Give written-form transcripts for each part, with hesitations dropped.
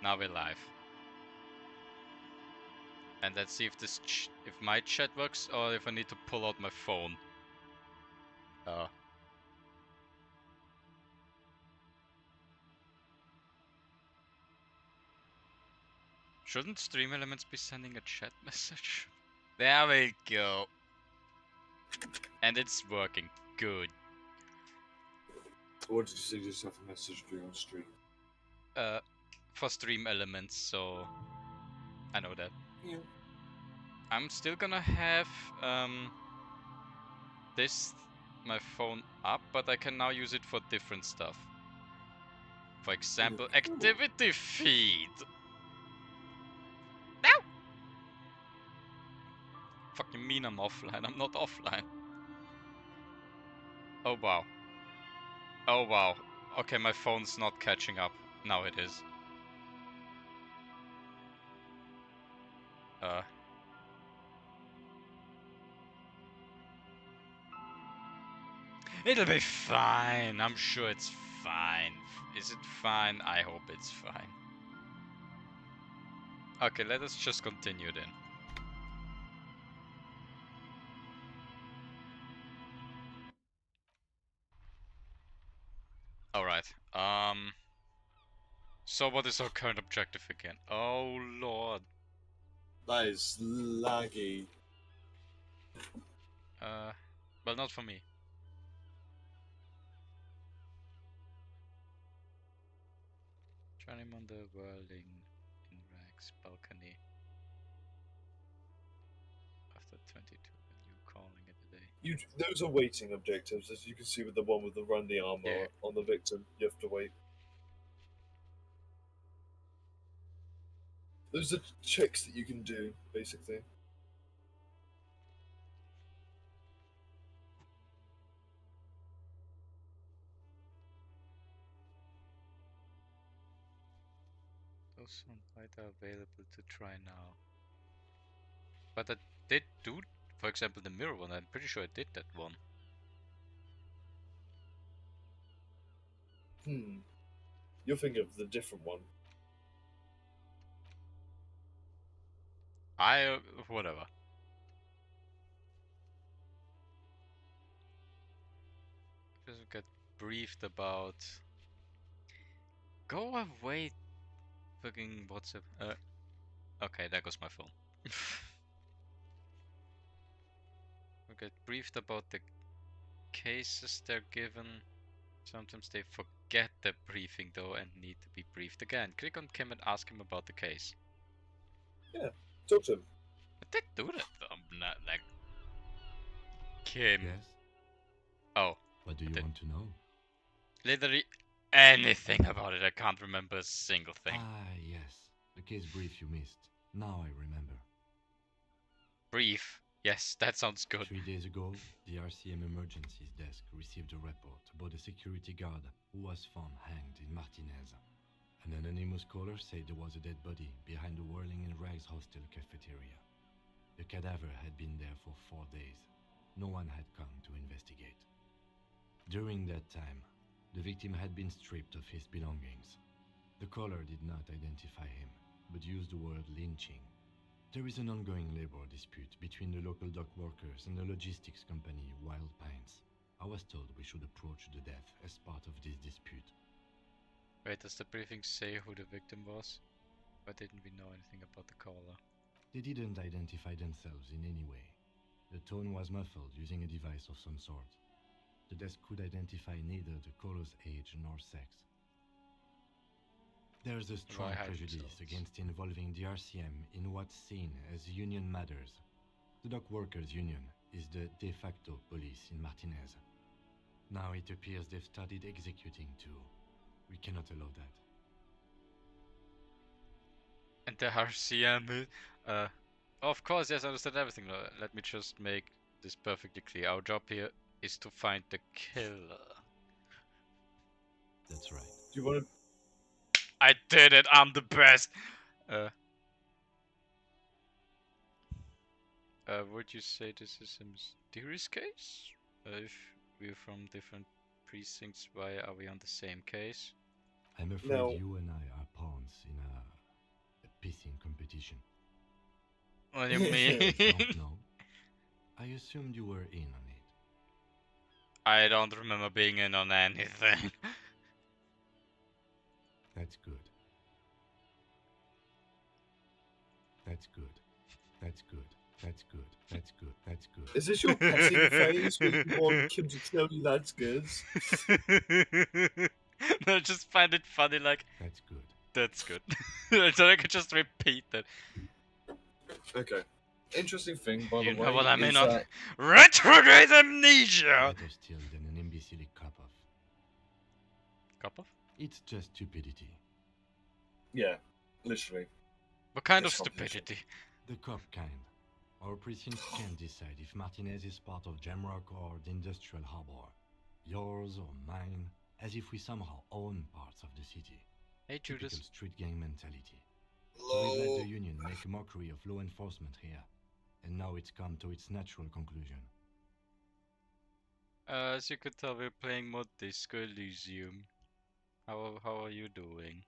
Now we're live. And let's see if this if my chat works or if I need to pull out my phone. Shouldn't Stream Elements be sending a chat message? There we go. And it's working. Good. What did you say? Just have a message to you on stream? For Stream Elements, so I know that. Yeah. I'm still gonna have my phone up, but I can now use it for different stuff. For example, activity feed. No! Fucking mean I'm offline. I'm not offline. Oh wow. Oh wow. Okay, my phone's not catching up. Now it is. It'll be fine. I'm sure it's fine. Is it fine? I hope it's fine. Okay, let us just continue then. Alright. So what is our current objective again? Oh lord. That is laggy. Well, not for me. Join him on the whirling in rags balcony. After 22, when you calling it a day. Those are waiting objectives, as you can see with the one with the run the armor on the victim. You have to wait. Those are checks that you can do, basically. Those on white are available to try now. But I did do, for example, the mirror one. I'm pretty sure I did that one. You're thinking of the different one. Whatever. Just get briefed about. Go away, fucking WhatsApp. Okay, there goes my phone. We get briefed about the cases they're given. Sometimes they forget the briefing though and need to be briefed again. Click on Kim and ask him about the case. Yeah, talk to him. I did do that though. I'm not like Kim. Yes? Oh. What do you want to know? Literally anything about it. I can't remember a single thing. Ah, yes. The case brief you missed. Now I remember. Brief? Yes, that sounds good. 3 days ago, the RCM emergencies desk received a report about a security guard who was found hanged in Martinez. An anonymous caller said there was a dead body behind the Whirling in Rags hostel cafeteria. The cadaver had been there for 4 days. No one had come to investigate. During that time, the victim had been stripped of his belongings. The caller did not identify him, but used the word lynching. There is an ongoing labor dispute between the local dock workers and the logistics company Wild Pines. I was told we should approach the death as part of this dispute. Wait, does the briefing say who the victim was? Why didn't we know anything about the caller? They didn't identify themselves in any way. The tone was muffled using a device of some sort. The desk could identify neither the caller's age nor sex. There is a strong prejudice against involving the RCM in what's seen as union matters. The dock workers' union is the de facto police in Martinez. Now it appears they've started executing too. We cannot allow that. And the RCM, of course, yes, I understand everything. Let me just make this perfectly clear. Our job here is to find the killer. That's right. Do you want to? I did it. I'm the best. Would you say this is a mysterious case? If we're from different precincts, why are we on the same case? I'm afraid you and I are pawns in a competition. What do you Yeah. mean? Don't know? I assumed you were in on it. I don't remember being in on anything. That's good. That's good. That's good. That's good. That's good. That's good. Is this your petting phase where you want Kim to tell you that's good? No, I just find it funny, like, That's good. that's good. So I could just repeat that. Okay. Interesting thing, by You the way, know what I'm is in on? that Retrograde amnesia! Better still than an imbecile cop-off. Cup of? It's just stupidity. yeah, literally. What kind of It's competition. stupidity? The cop kind. Our precinct can't decide if Martinez is part of Jamrock or the Industrial Harbor. Yours or mine, as if we somehow own parts of the city. Hey, Typical Judas. street gang mentality. So we've let the union make a mockery of law enforcement here. And now it's come to its natural conclusion. As you could tell, we're playing Mod Disco Elysium. How are you doing?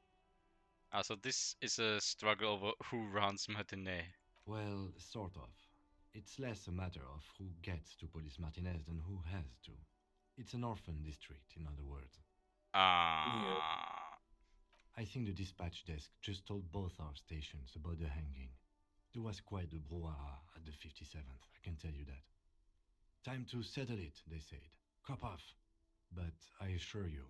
So this is a struggle over who runs Matinee. Well, sort of. It's less a matter of who gets to police Martinez than who has to. It's an orphan district, in other words. I think the dispatch desk just told both our stations about the hanging. There was quite the brouhaha at the 57th, I can tell you that. Time to settle it, they said. Cop off. But I assure you,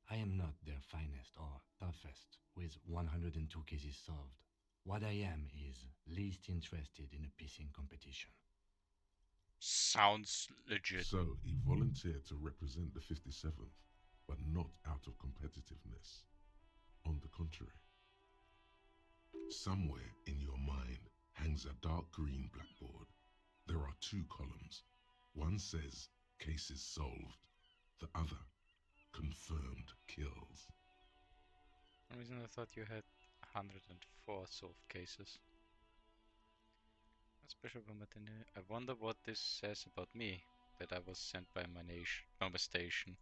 I am not their finest or toughest with 102 cases solved. What I am is least interested in a pissing competition. Sounds legit. So he volunteered to represent the 57th, but not out of competitiveness. On the contrary, somewhere in your mind hangs a dark green blackboard. There are two columns. One says cases solved, the other confirmed kills. For some reason I thought you had 104 solved cases. Special Matinee. I wonder what this says about me, that I was sent by my station.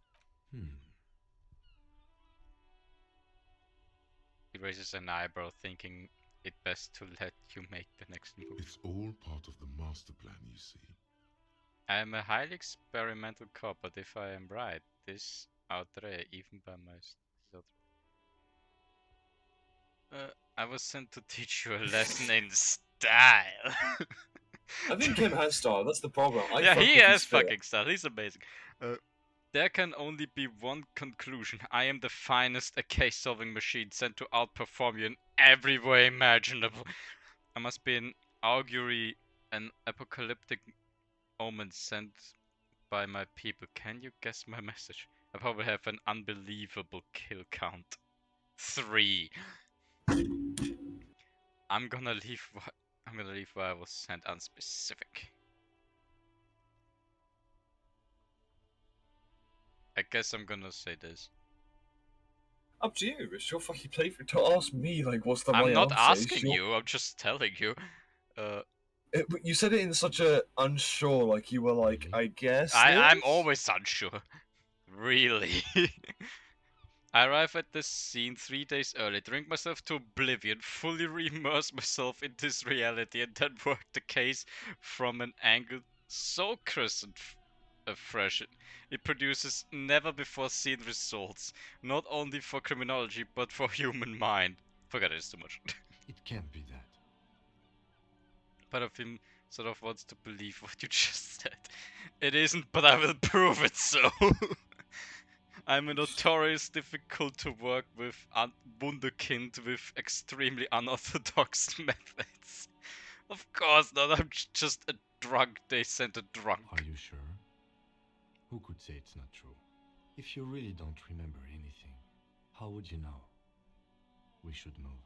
He raises an eyebrow, thinking it best to let you make the next move. It's all part of the master plan, you see. I am a highly experimental cop, but if I am right, this outre even by my I was sent to teach you a lesson in style. I think Kim has style. That's the problem. Yeah, fuck he with has his fit. fucking style. He's amazing. There can only be one conclusion. I am the finest a case-solving machine sent to outperform you in every way imaginable. I must be an augury, an apocalyptic omen sent by my people. Can you guess my message? I probably have an unbelievable kill count. 3. I'm gonna leave where I was sent unspecific. I guess I'm gonna say this. Up to you. It's your fucking playthrough to ask me, like, what's the right I'm not answer. It's asking your- you, I'm just telling you. You said it in such a unsure, like you were like, I guess. I'm this? always unsure. Really. I arrive at this scene 3 days early, drink myself to oblivion, fully re-immerse myself in this reality, and then work the case from an angle so crisp and fresh. It produces never-before-seen results, not only for criminology, but for human mind. Forget it, it's too much. It can't be that. Part of him sort of wants to believe what you just said. It isn't, but I will prove it so. I'm a notorious difficult to work with wunderkind with extremely unorthodox methods. Of course not, I'm just a drunk. They sent a drunk. Are you sure? Who could say it's not true? If you really don't remember anything, how would you know? We should move.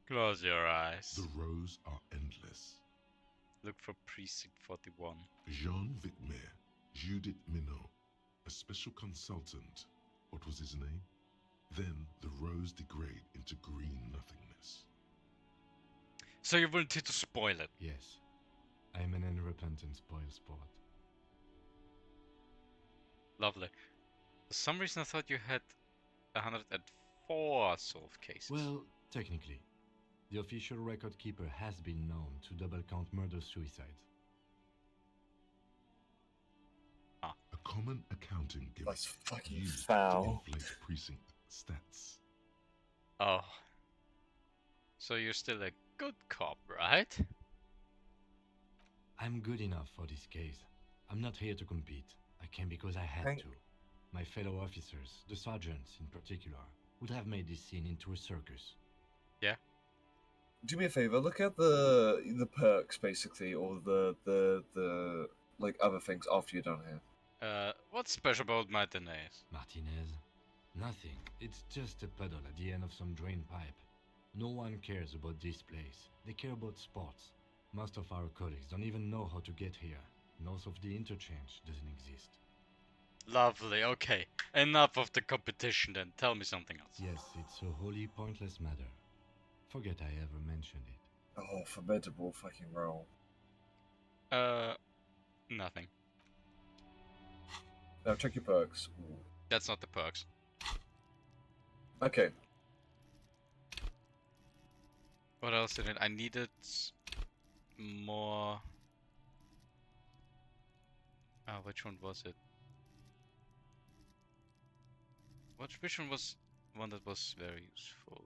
Close your eyes. The rows are endless. Look for Precinct 41. Jean Vitmer, Judith Minot, a special consultant. What was his name? Then the rows degrade into green nothingness. So you wanted to spoil it? Yes. I am an unrepentant spoil sport. Lovely. For some reason I thought you had 104 solved cases. Well, Technically, the official record keeper has been known to double count murder-suicides. A common accounting gimmick That's fucking used foul. to inflate precinct stats. Oh. So you're still a good cop, right? I'm good enough for this case. I'm not here to compete. I came because I had Hank- to. My fellow officers, the sergeants in particular, would have made this scene into a circus. Do me a favor. Look at the perks, basically, or the like other things after you're done here. What's special about Martinez? Martinez? Nothing. It's just a puddle at the end of some drain pipe. No one cares about this place. They care about sports. Most of our colleagues don't even know how to get here. North of the interchange doesn't exist. Lovely, okay. Enough of the competition then. Tell me something else. Yes, it's a wholly pointless matter. Forget I ever mentioned it. Oh, formidable fucking roll. Nothing. Now check your perks. Ooh. That's not the perks. Okay. What else did it? I needed more. Which one was it? Which one was one that was very useful?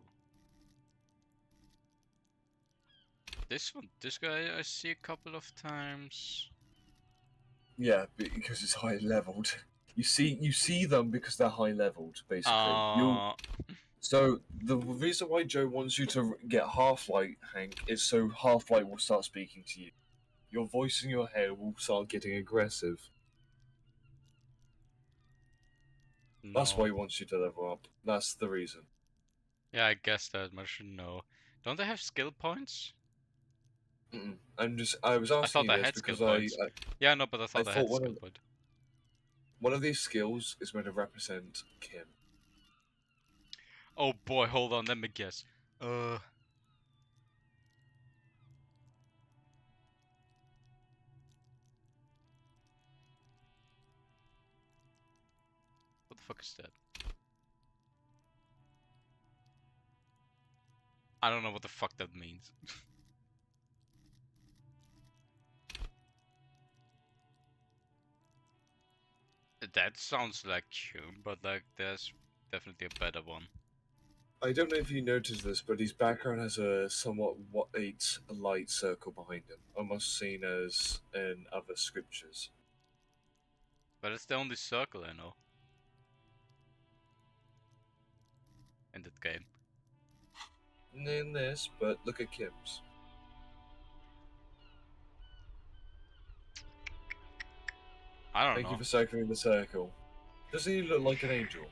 This one. This guy I see a couple of times. Yeah, because it's high leveled. You see them because they're high leveled, basically. So the reason why Joe wants you to get Half-Light, Hank, is so Half-Light will start speaking to you. Your voice in your head will start getting aggressive. That's no. why he wants you to level up. That's the reason. Yeah, I guess that much. No. Don't they have skill points? Mm-mm. I was I asking thought I you this had skill because points. Yeah, no, but I thought I had thought skill point. one of these skills is meant to represent Kim. Oh boy, hold on, let me guess. What the fuck is that? I don't know what the fuck that means. That sounds like Hume, but like there's definitely a better one. I don't know if you noticed this, but his background has a somewhat light circle behind him, almost seen as in other scriptures. But it's the only circle I know. In that game. In this, but look at Kim's. I don't Thank know. you for circling the circle. Doesn't he look like an angel?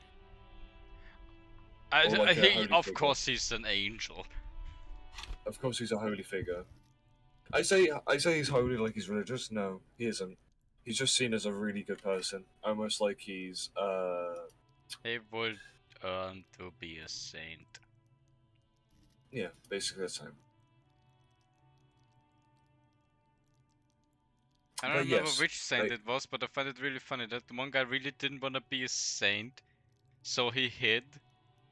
Of figure. course he's an angel. Of course, he's a holy figure. I say he's holy like he's religious. No, he isn't. He's just seen as a really good person, almost like he's He would earn to be a saint. yeah, basically the same. I don't But remember yes, which saint like- it was, but I find it really funny that the one guy really didn't want to be a saint, so he hid,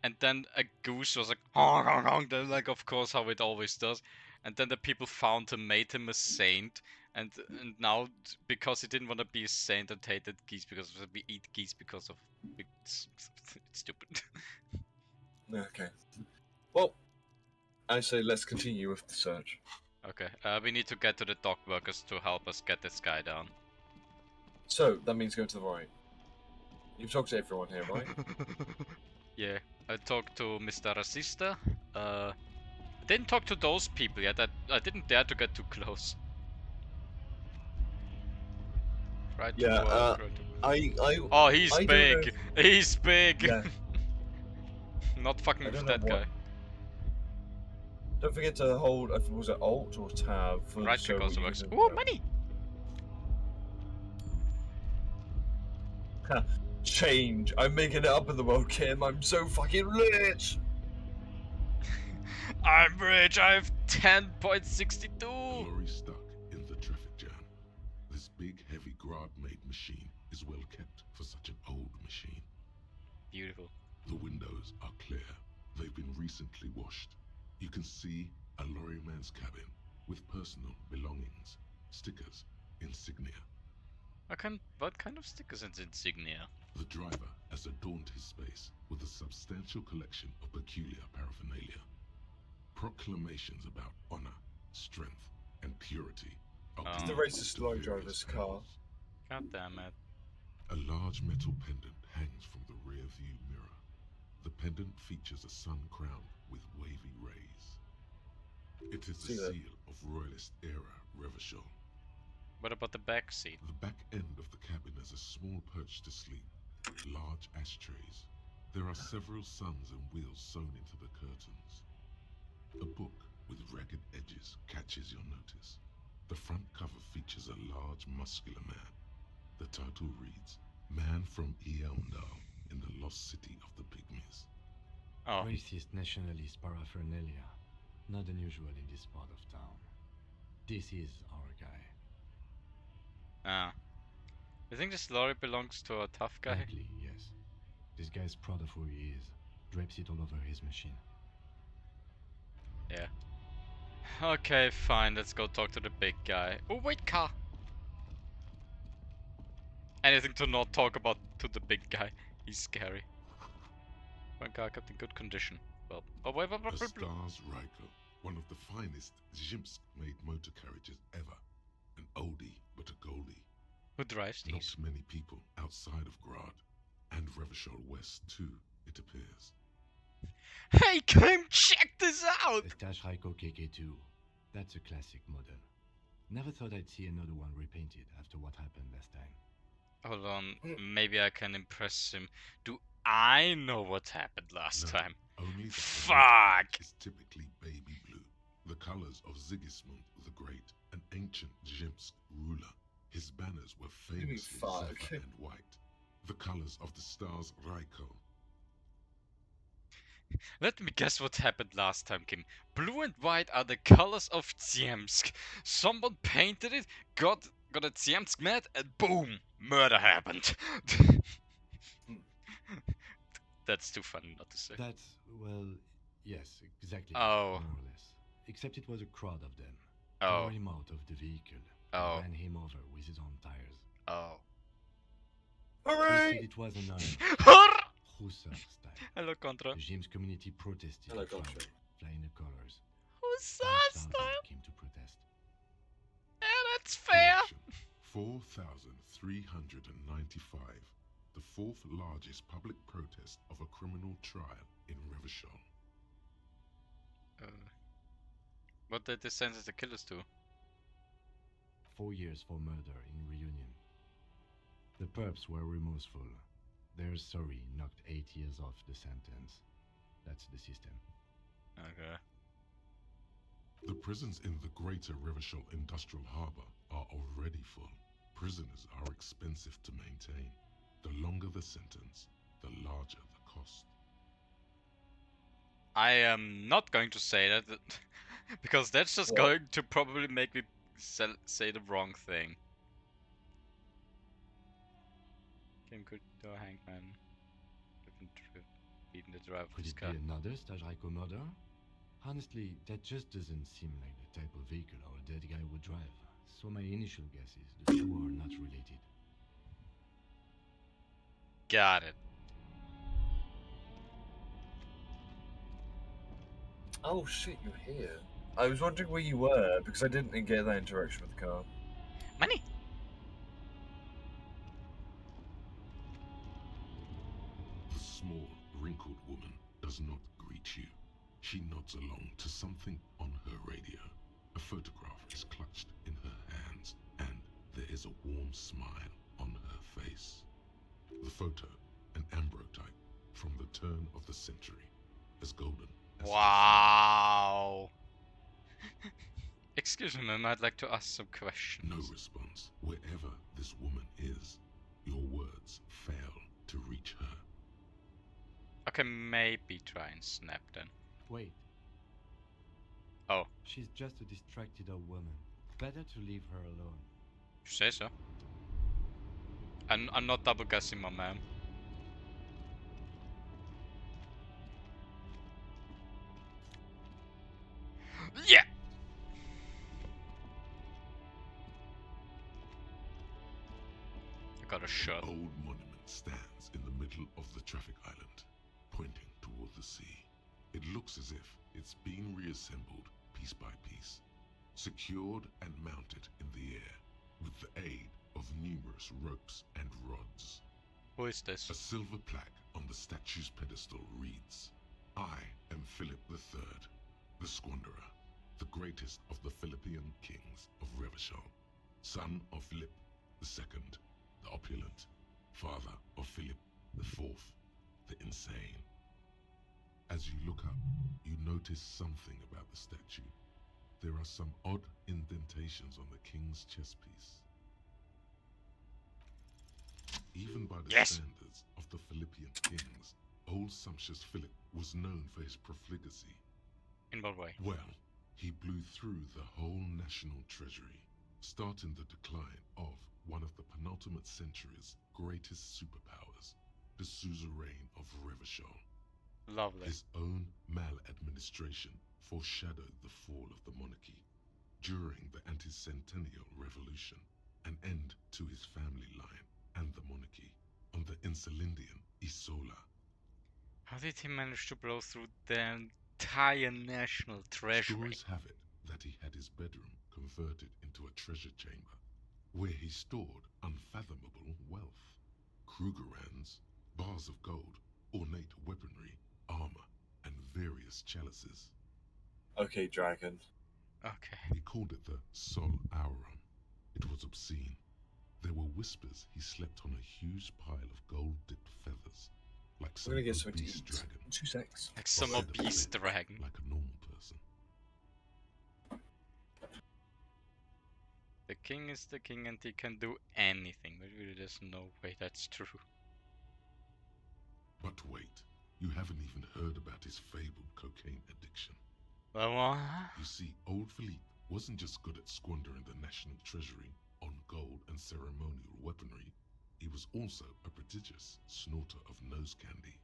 and then a goose was like, honk, honk, honk, then like of course how it always does, and then the people found him, made him a saint, and now because he didn't want to be a saint and hated geese because we eat geese because of it's stupid. Okay. Well, I say let's continue with the search. Okay, we need to get to the dock workers to help us get this guy down. So that means go to the right. You've talked to everyone here, right? Yeah, I talked to Mr. Racista. I didn't talk to those people yet. I didn't dare to get too close. Right. Yeah, Oh, he's I don't big. He's big. Yeah. Not fucking I with don't know that what- guy. Don't forget to hold. I think was it Alt or Tab for Right the click show also we're works. using. Ooh, money! Change. I'm making it up in the world, Kim. I'm so fucking rich. I'm rich. I have 10.62. Lorry stuck in the traffic jam. This big, heavy Grad-made machine is well kept for such an old machine. Beautiful. The windows are clear. They've been recently washed. You can see a lorryman's cabin with personal belongings, stickers, insignia. What kind of stickers and insignia? The driver has adorned his space with a substantial collection of peculiar paraphernalia. Proclamations about honor, strength, and purity. It's the racist lorry driver's car. God damn it. A large metal pendant hangs from the rear view mirror. The pendant features a sun crown with wavy rays. It is the seal of Royalist era Revachol. What about the back seat? The back end of the cabin has a small perch to sleep, large ashtrays. There are several suns and wheels sewn into the curtains. A book with ragged edges catches your notice. The front cover features a large muscular man. The title reads, Man from Eamdal in the lost city of the Pygmies. Oh, Racist nationalist paraphernalia. Not unusual in this part of town. This is our guy. ah. You think this lorry belongs to a tough guy? Likely, yes. This guy's proud of who he is. Drapes it all over his machine. Yeah. Okay, fine, let's go talk to the big guy. Oh, wait, car! Anything to not talk about to the big guy. He's scary. One car kept in good condition. Well, oh, wait. A Stars Ryko, one of the finest Zhimsk-made motor carriages ever. An oldie, but a goldie. Who drives Not these? many people outside of Grad, and Revachol West too, it appears. Hey, come check this out! A Stash Raiko KK2. That's a classic model. Never thought I'd see another one repainted after what happened last time. Hold on, maybe I can impress him. Do I know what happened last No, time? Only the Fuck! is typically baby blue, the colors of Sigismund the Great, an ancient Zhimsk ruler. His banners were famously fuck? zephyr and white, the colors of the Stars Ryko. Let me guess what happened last time, Kim. Blue and white are the colors of Zemsk. Someone painted it, got a Zemsk mad, and boom! Murder happened. That's too funny not to say. That's, well, yes, exactly. Oh. More or less. Except it was a crowd of them. Oh. Tore him out of the vehicle. Oh. And ran him over with his own tires. Oh. They Hooray! said it was an Hussar style. Hello, Contra. The James community protested Hello, the crowd, Contra. flying the colors. Hussar 5,000 style. came to protest. Yeah, that's fair. Collection, 4,395, the fourth largest public protest of a criminal trial in Revachol. What did they sentence the killers to? 4 years for murder in Reunion. The perps were remorseful. Their sorry knocked 8 years off the sentence. That's the system. Okay. The prisons in the greater Revachol Industrial Harbor are already full. Prisoners are expensive to maintain. The longer the sentence, the larger the cost. I am not going to say that, because that's just What? going to probably make me say the wrong thing. Kim could do a hangman. Beating the driver of Could his it car. be another Stajraiko murder? Honestly, that just doesn't seem like the type of vehicle our dead guy would drive. So my initial guess is the two are not related. Got it. Oh shit, you're here. I was wondering where you were because I didn't get that interaction with the car. Money! The small, wrinkled woman does not greet you. She nods along to something on her radio. A photograph is clutched in her hands, and there is a warm smile on her face. The photo, an ambrotype from the turn of the century, as golden as Wow! Excuse me, ma'am, I'd like to ask some questions. no response. Wherever this woman is, your words fail to reach her. Okay, maybe try and snap then. Wait. Oh. She's just a distracted old woman. Better to leave her alone. You say so. I'm not double guessing, my man. Yeah! I got a shot. An old monument stands in the middle of the traffic island, pointing toward the sea. It looks as if it's been reassembled piece by piece, secured and mounted in the air with the aid of numerous ropes and rods. Who is this? A silver plaque on the statue's pedestal reads, "I am Philip III, the Squanderer, the greatest of the Philippian kings of Revachol, son of Philip II, the opulent, father of Philip IV, the insane." As you look up, you notice something about the statue. There are some odd indentations on the king's chest piece. Even by the standards of the Philippian kings, old sumptuous Philip was known for his profligacy. In what way? Well, he blew through the whole national treasury, starting the decline of one of the penultimate century's greatest superpowers, the suzerain of Revachol. Lovely. His own maladministration foreshadowed the fall of the monarchy during the anti-centennial revolution, an end to his family line and the monarchy on the Insulindian Isola. How did he manage to blow through the entire national treasury? Stories have it that he had his bedroom converted into a treasure chamber, where he stored unfathomable wealth. Krugerrands, bars of gold, ornate weaponry, armor, and various chalices. Okay, dragon. Okay. He called it the Sol Auron. It was obscene. There were whispers he slept on a huge pile of gold-dipped feathers, like We're some gonna get something to obese eat. dragon. 2 secs. Like some Or feather obese fed dragon. like a normal person. The king is the king and he can do anything. But there's no way that's true. But wait, you haven't even heard about his fabled cocaine addiction. What? You see, old Philippe wasn't just good at squandering the national treasury on gold and ceremonial weaponry, he was also a prodigious snorter of nose candy.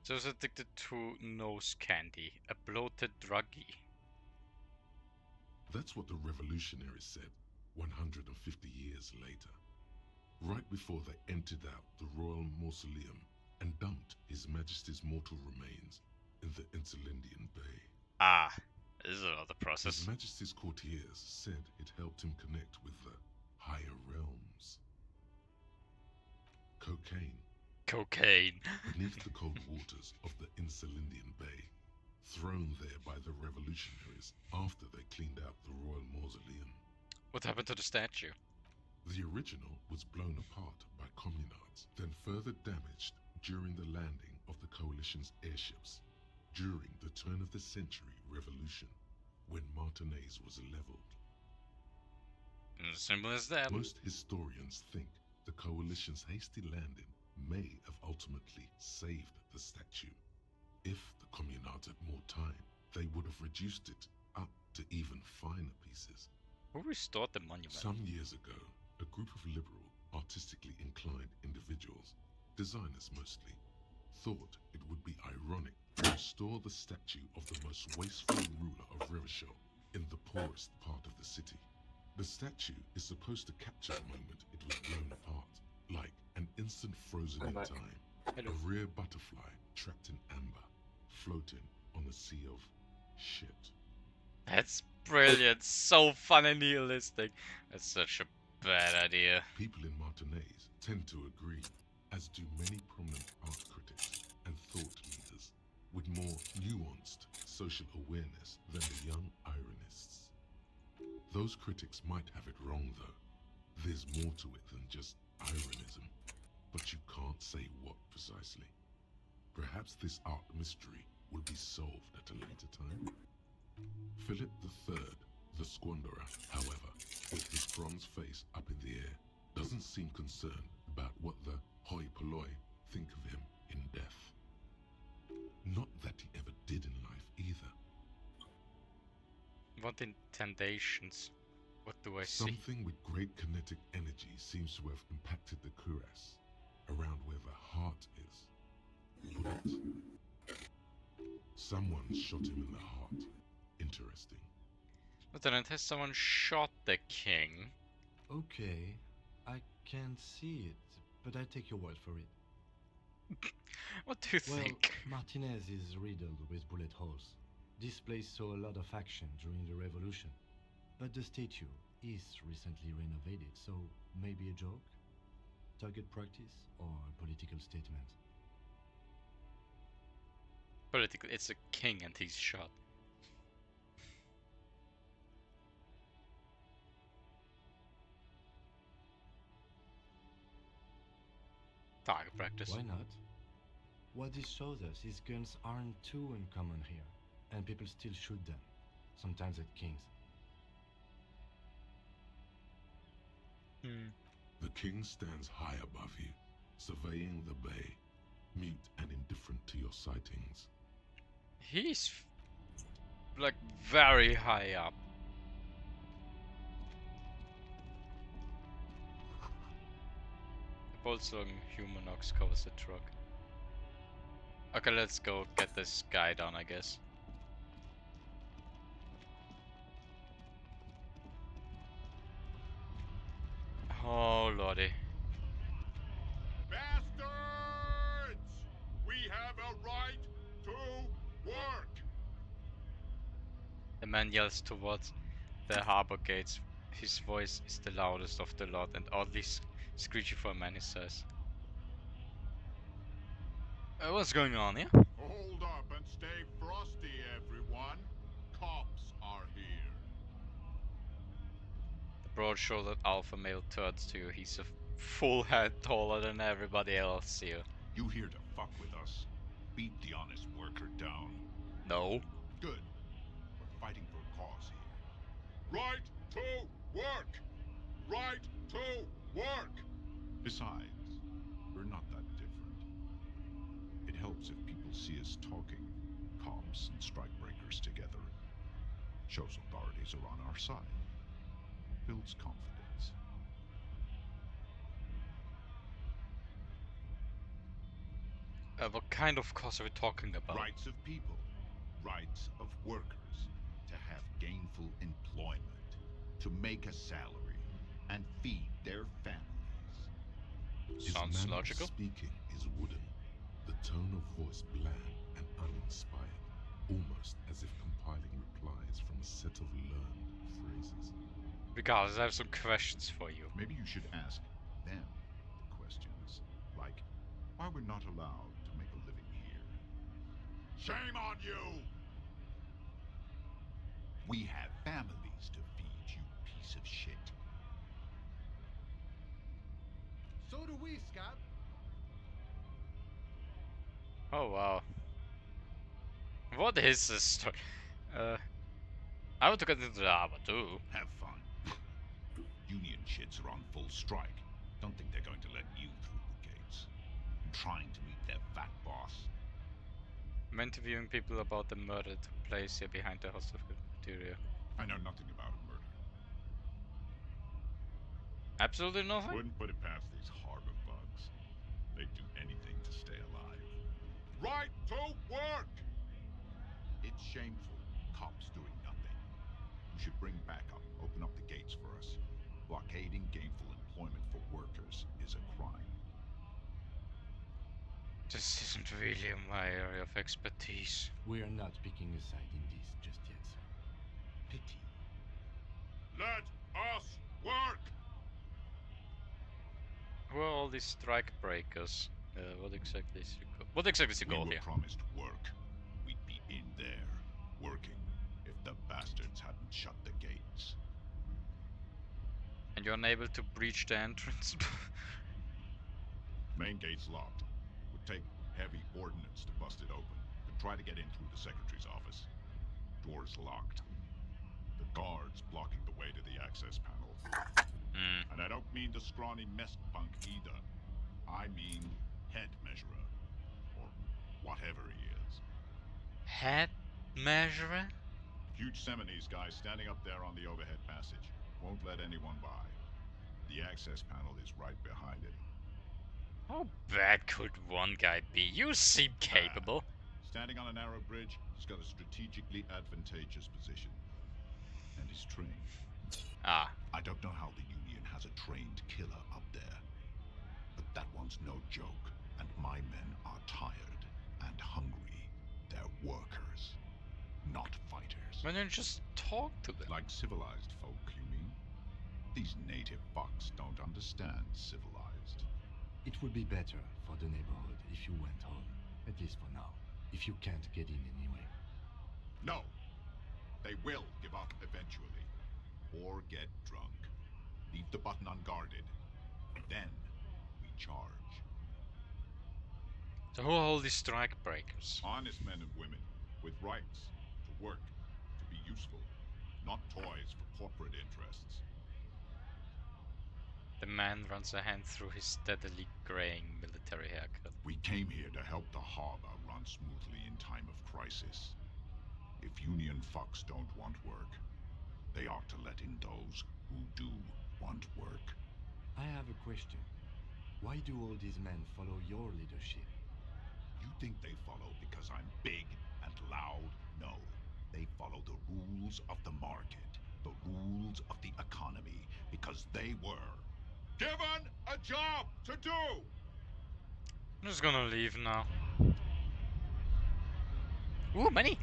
So he's addicted to nose candy, a bloated druggie. That's what the revolutionaries said 150 years later, right before they emptied out the royal mausoleum and dumped His Majesty's mortal remains in the Insulindian Bay. Ah, this is another process. His Majesty's courtiers said it helped him connect with the higher realms. Cocaine, Cocaine. beneath the cold waters of the Insulindian Bay, thrown there by the revolutionaries after they cleaned out the royal mausoleum. What happened to the statue? The original was blown apart by communards, then further damaged during the landing of the coalition's airships during the turn-of-the-century revolution, when Martinez was leveled. As simple as that. Most historians think the coalition's hasty landing may have ultimately saved the statue. If the communards had more time, they would have reduced it up to even finer pieces. Who restored the monument? Some years ago, a group of liberal, artistically inclined individuals, designers mostly, thought it would be ironic to restore the statue of the most wasteful ruler of Revachol in the poorest part of the city. The statue is supposed to capture the moment it was blown apart, like an instant frozen in time. Hello. A rare butterfly trapped in amber, floating on a sea of shit. That's brilliant. So fun and nihilistic. That's such a bad idea. People in Martinez tend to agree, as do many prominent art critics and thought leaders with more nuanced social awareness than the young ironists. Those critics might have it wrong though. There's more to it than just ironism, but you can't say what precisely. Perhaps this art mystery will be solved at a later time. Philip III, the Squanderer, however, with his bronze face up in the air, doesn't seem concerned about what the hoi polloi think of him in death. Not that he ever did in life either. What intentations? What do I see? Something with great kinetic energy seems to have impacted the cuirass, around where the heart is. Bullet. Someone shot him in the heart. Interesting. Lieutenant, has someone shot the king? Okay, I can't see it, but I take your word for it. What do you Well, think? Martinez is riddled with bullet holes. This place saw a lot of action during the revolution, but the statue is recently renovated, so maybe a joke? Target practice or a political statement? Politically, it's a king and he's shot. Target practice. Why not? What this shows us is guns aren't too uncommon here, and people still shoot them, sometimes at kings. The king stands high above you, surveying the bay, mute and indifferent to your sightings. He's like very high up. A Boltzong Humanox covers the truck. Okay, let's go get this guy down, I guess. Oh lordy. Bastards! We have a right to work! The man yells towards the harbor gates. His voice is the loudest of the lot and oddly screechy for a man, he says. What's going on here? Hold up and stay frosty, everyone. Cops are here. The broad-shouldered alpha male turns to you. He's a full head taller than everybody else here. You here to fuck with us? Beat the honest worker down. No. Good. We're fighting for a cause here. Right to work! Right to work! Besides, we're not that different. It helps if people see us talking, cops and strikebreakers together. Shows authorities are on our side. Builds confidence. What kind of cause are we talking about? Rights of people. Rights of workers. To have gainful employment. To make a salary. And feed their families. His Sounds manner of logical. speaking is wooden, the tone of voice bland and uninspired, almost as if compiling replies from a set of learned phrases. Regardless, I have some questions for you. Maybe you should ask them the questions. Like, why we're not allowed to make a living here. Shame on you! We have families to feed, you piece of shit. So do we, Scott. Oh wow. What is this story? I want to get into the harbor too. Have fun. Union shits are on full strike. Don't think they're going to let you through the gates. I'm trying to meet their fat boss. I'm interviewing people about the murder that took place here behind the hostel cafeteria. I know nothing about a murder. Absolutely nothing? Wouldn't put it past these harbor bugs. They'd do anything to stay alive. Right to work! It's shameful. Cops doing nothing. We should bring backup. Open up the gates for us. Blockading gainful employment for workers is a crime. This isn't really my area of expertise. We are not picking a side in this just yet, sir. Pity. Let us work! Who are all these strike breakers? What exactly is your We goal were here? promised work. We'd be in there, working, if the bastards hadn't shut the gates. And you're unable to breach the entrance? Main gate's locked. Would take heavy ordnance to bust it open. Could try to get in through the secretary's office. Door's locked. The guards blocking the way to the access panel. And I don't mean the scrawny mess punk either. I mean head measurer. Or whatever he is. Head measurer? Huge Seminese guy standing up there on the overhead passage. Won't let anyone by. The access panel is right behind it. How bad could one guy be? You seem capable. Standing on a narrow bridge, he's got a strategically advantageous position. And he's trained. Ah, I don't know how the Union has a trained killer up there. But that one's no joke, and my men are tired and hungry. They're workers, not fighters. why don't you just talk to them? Like civilized folk, you mean? These native fucks don't understand civilized. It would be better for the neighborhood if you went home, at least for now, if you can't get in anyway. No! They will give up eventually. Or get drunk. Leave the button unguarded. Then we charge. So who are all these strike breakers? Honest men and women with rights to work, to be useful, not toys for corporate interests. The man runs a hand through his steadily graying military haircut. We came here to help the harbor run smoothly in time of crisis. If Union fucks don't want work, they ought to let in those who do want work. I have a question. Why do all these men follow your leadership? You think they follow because I'm big and loud? No. They follow the rules of the market, the rules of the economy, because they were given a job to do! I'm just gonna leave now. Ooh, money!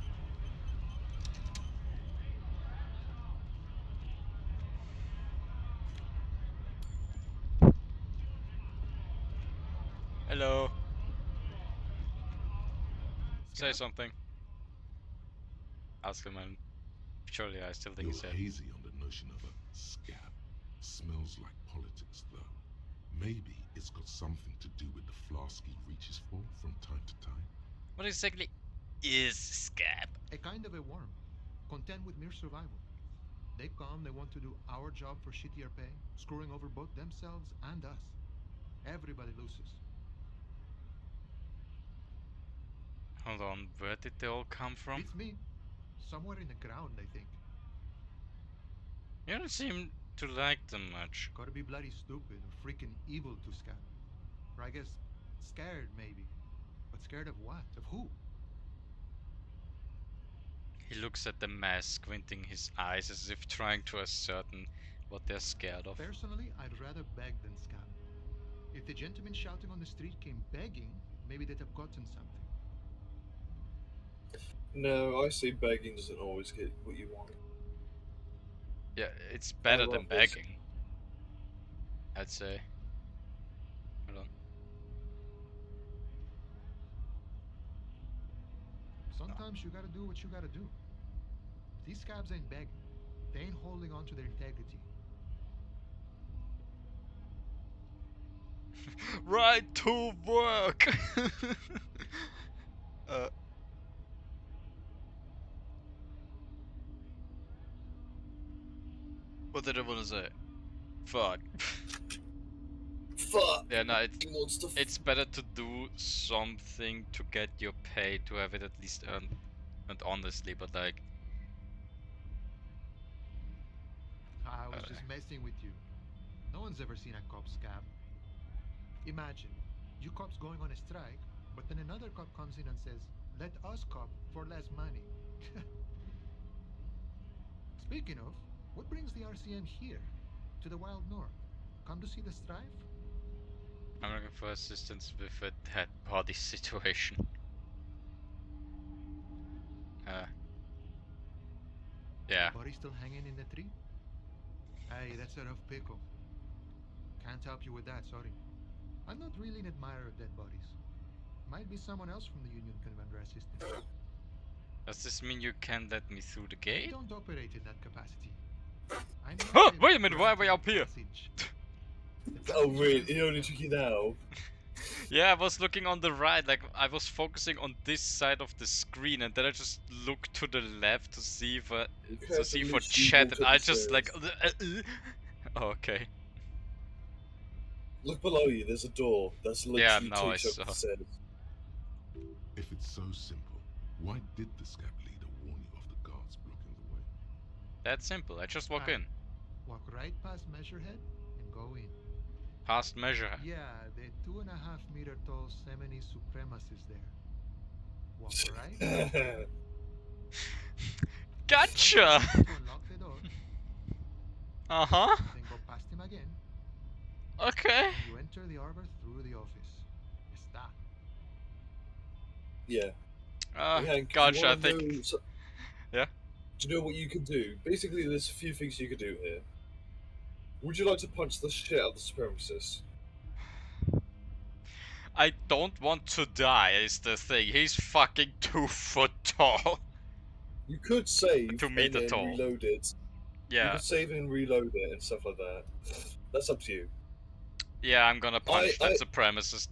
Hello. Say something. Ask him, and surely I still think You're he's dead. hazy on the notion of a scab. Smells like politics, though. Maybe it's got something to do with the flask he reaches for from time to time. What exactly is scab? A kind of a worm, content with mere survival. They come, they want to do our job for shittier pay, screwing over both themselves and us. Everybody loses. Hold on, where did they all come from? It's me. Somewhere in the ground, I think. You don't seem to like them much. Gotta be bloody stupid or freaking evil to scab. Or I guess scared, maybe. But scared of what? Of who? He looks at the mask, squinting his eyes as if trying to ascertain what they're scared of. Personally, I'd rather beg than scab. If the gentleman shouting on the street came begging, maybe they'd have gotten something. No, I say begging doesn't always get what you want. Yeah, it's better than love this. begging, I'd say. Hold on. Sometimes you gotta do what you gotta do. These scabs ain't begging. They ain't holding on to their integrity. Right to work! What did I want to say? Fuck. Fuck! Yeah, no, He wants to it's better to do something to get your pay, to have it at least earned honestly, but like... I was just messing with you. No one's ever seen a cop scab. Imagine, you cops going on a strike, but then another cop comes in and says, let us cop for less money. Speaking of, what brings the RCM here? To the Wild North? Come to see the strife? I'm looking for assistance with a dead body situation. Yeah. Body still hanging in the tree? Hey, that's a rough pickle. Can't help you with that, sorry. I'm not really an admirer of dead bodies. Might be someone else from the Union can render assistance. Does this mean you can't let me through the I gate? don't operate in that capacity. I'm not Oh, a wait a minute, why are we up here? passage. Oh, really? It only took you now? Yeah, I was looking on the right, like I was focusing on this side of the screen, and then I just looked to the left to see for have for literally chat, walked and up I the just like. stairs. Oh, okay. Look below you, there's a door. That's literally no, I takes you up saw. the stairs. If it's so simple, why did the scab leader warn you of the guards blocking the way? That's simple. I just walk Ah. in, Walk right past Measurehead and go in. past measure. Yeah, the 2.5 meter tall Semini supremacist there. walk, alright? Gotcha! To unlock the door, Uh-huh. then go past him again, Okay. and you enter the arbor through the office. Está. Yeah. Hank, if you Gotcha, I wanna think. know Yeah? Do you know what you could do? Basically, there's a few things you could do here. Would you like to punch the shit out of the supremacist? I don't want to die, is the thing. He's fucking 2 foot tall. You could save 2 and meter then tall. reload it. You Yeah. could save and reload it and stuff like that. That's up to you. Yeah, I'm gonna punch that supremacist.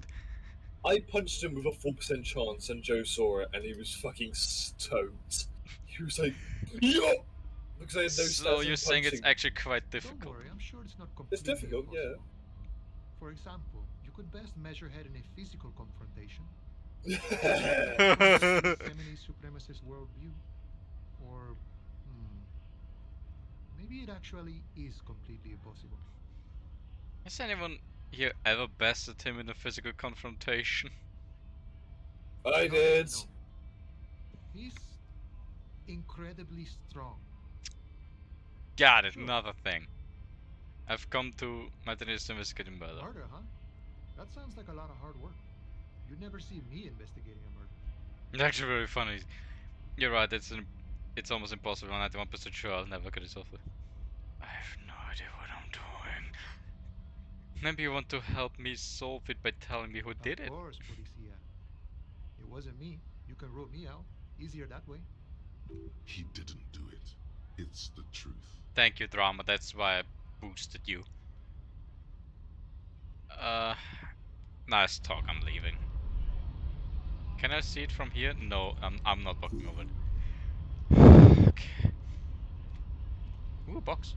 I punched him with a 4% chance, and Joe saw it, and he was fucking stoked. He was like, "Yo!" Because I had no So stats in you're saying it's punching. actually quite Don't difficult? worry, I'm sure it's not It's completely difficult, yeah. impossible. For example, you could best measure head in a physical confrontation, feminist supremacist worldview, or maybe it actually is completely impossible. Has anyone here ever bested him in a physical confrontation? I did. No. He's incredibly strong. Got it, Sure. another thing. I've come to Martinez investigating murder. Murder, huh? That sounds like a lot of hard work. You'd never see me investigating a murder. It's actually very funny. You're right, it's almost impossible. I'm 91% sure I'll never get it off. I have no idea what I'm doing. Maybe you want to help me solve it by telling me who did it? Of course, Policia. It wasn't me. You can rule me out. Easier that way. He didn't do it. It's the truth. Thank you, Drama. That's why I boosted you. Nice talk. I'm leaving. Can I see it from here? No, I'm not walking over it. Okay. Ooh, a box.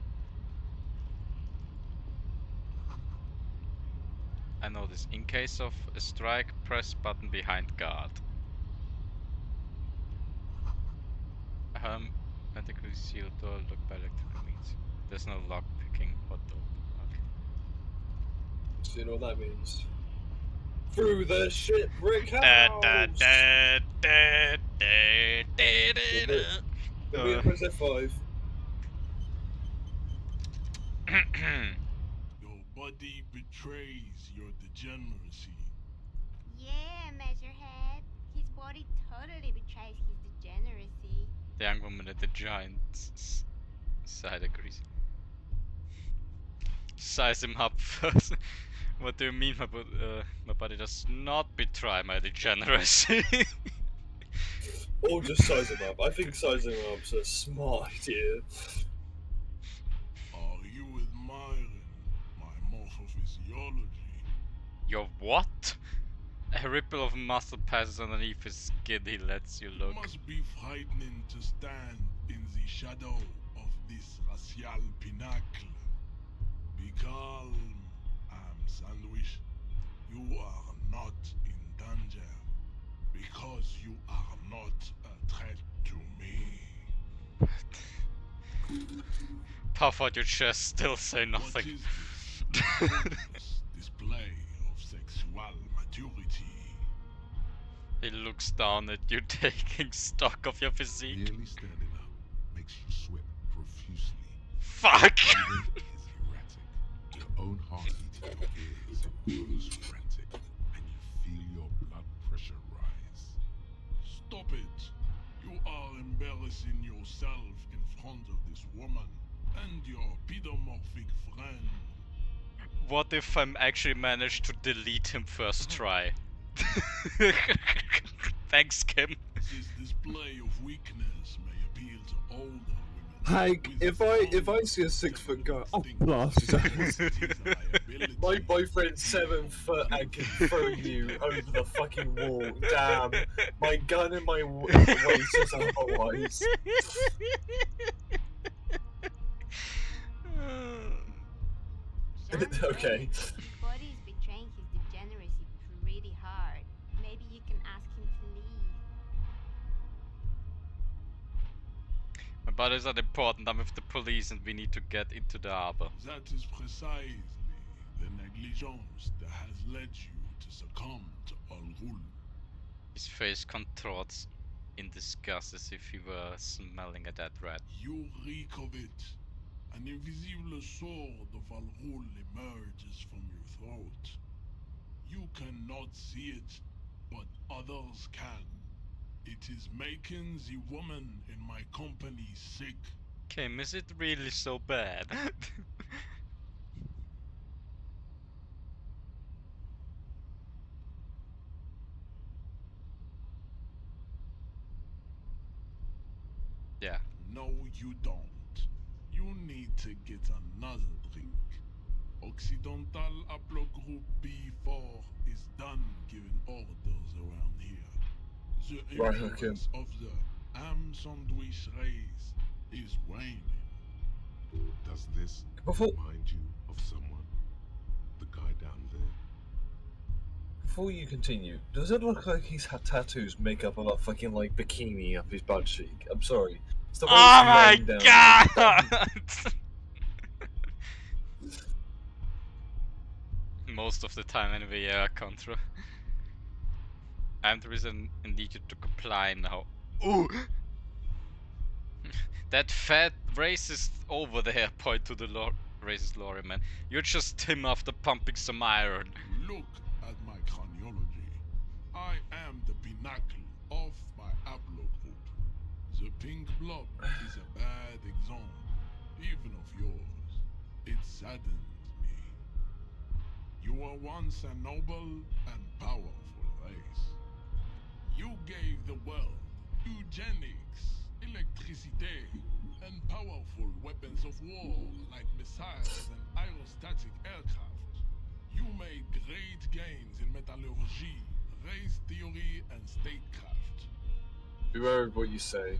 I know this. In case of a strike, press button behind guard. Magically sealed door locked by electrical means. There's no lock picking. What door? Okay. So you know what that means? Through the shit brick house! Press F5. Your body betrays your degeneracy. Yeah, Measurehead. His body totally betrays his degeneracy. The young woman at the giant side agrees. Size him up first. What do you mean my body does not betray my degeneracy? Or just size him up. I think sizing him up's a smart idea. Are you admiring my morphophysiology? Your what? A ripple of muscle passes underneath his skin, he lets you look. It must be frightening to stand in the shadow of this racial pinnacle. Be calm, Sandwich. You are not in danger because you are not a threat to me. Puff out your chest, still say nothing. What is this? Bogus display of sexual maturity. He looks down at you, taking stock of your physique. Merely standing up makes you sweat profusely. Fuck! Breathing is erratic. Your own heart beat in your ears grows frantic, and you feel your blood pressure rise. Stop it! You are embarrassing yourself in front of this woman and your pedomorphic friend. What if I'm actually managed to delete him first try? Thanks, Kim. This display of weakness may appeal to older women. Hank, with if I see a 6-foot guy, I'll blast his ass. My boyfriend's 7 foot and can throw you over the fucking wall. Damn, my gun in my waist is otherwise. Okay. His body is betraying his degeneracy pretty hard. Maybe you can ask him to leave. My body's not important, I'm with the police and we need to get into the harbor. That is precisely the negligence that has led you to succumb to Al Ghul. His face contorts in disgust as if he were smelling a dead rat. You reek of it. An invisible sword of Al-Ghul emerges from your throat. You cannot see it, but others can. It is making the woman in my company sick. Kim, is it really so bad? Yeah. No, you don't. You need to get another drink. Occidental Haplogroup B4 is done giving orders around here. The Right, influence of the Am Sandwich race is waning. Does this Before remind you of someone? The guy down there? before you continue, does it look like he's had tattoos make up of a fucking like bikini up his butt cheek? I'm sorry. It's the way Oh it's my laying down. god! Most of the time anyway, yeah, Contra. And there is an need you to comply now. Ooh! That fat racist over there, point to the racist lorry man. You're just him after pumping some iron. Look at my craniology. I am the pinnacle of my haplogroup. The pink blob is a bad example, even of yours. It saddens me. You were once a noble and powerful race. You gave the world eugenics, electricity, and powerful weapons of war like missiles and aerostatic aircraft. You made great gains in metallurgy, race theory, and statecraft. Beware of what you say.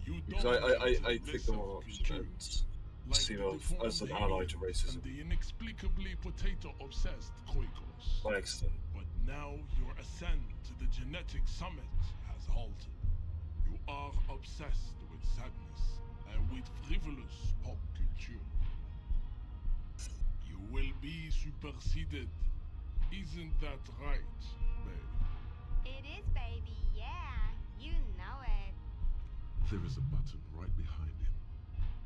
You Because I think the lesser more cultures, options like seen the of as an deformed ally to alien racism. and the inexplicably potato-obsessed Quakers. By accident. But now your ascent to the genetic summit has halted. You are obsessed with sadness and with frivolous pop culture. You will be superseded. Isn't that right, babe? It is, baby, yeah. You know it. There is a button right behind him,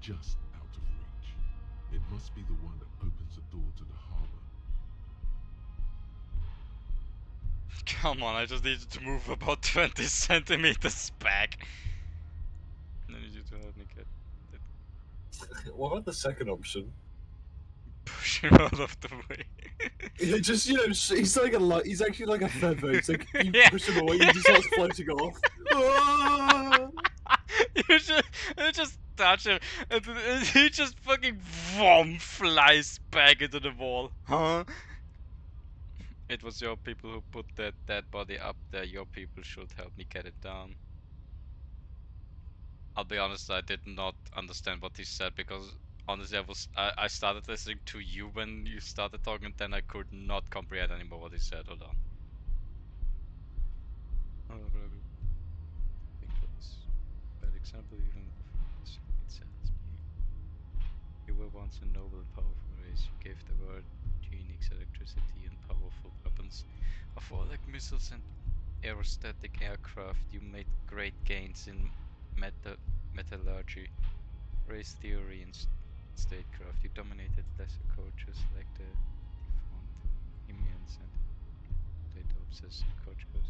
just out of reach. It must be the one that opens the door to the harbor. Come on, I just needed to move about 20 centimeters back. I need you to help me get What about the second option? push him out of the way. Yeah, just he's like he's actually like a feather. It's like you Yeah. push him away, he just starts floating off. Ah! you just touch him, and he just fucking flies back into the wall. Huh? It was your people who put that dead body up there. Your people should help me get it down. I'll be honest, I did not understand what he said because honestly I started listening to you when you started talking, and then I could not comprehend anymore what he said. Hold on. Bad example, even if it says you were once a noble and powerful race. You gave the world unique electricity and powerful weapons of war like missiles and aerostatic aircraft. You made great gains in metallurgy, race theory, and statecraft. You dominated lesser cultures like the deformed Imians and data-obsessed Kochkos.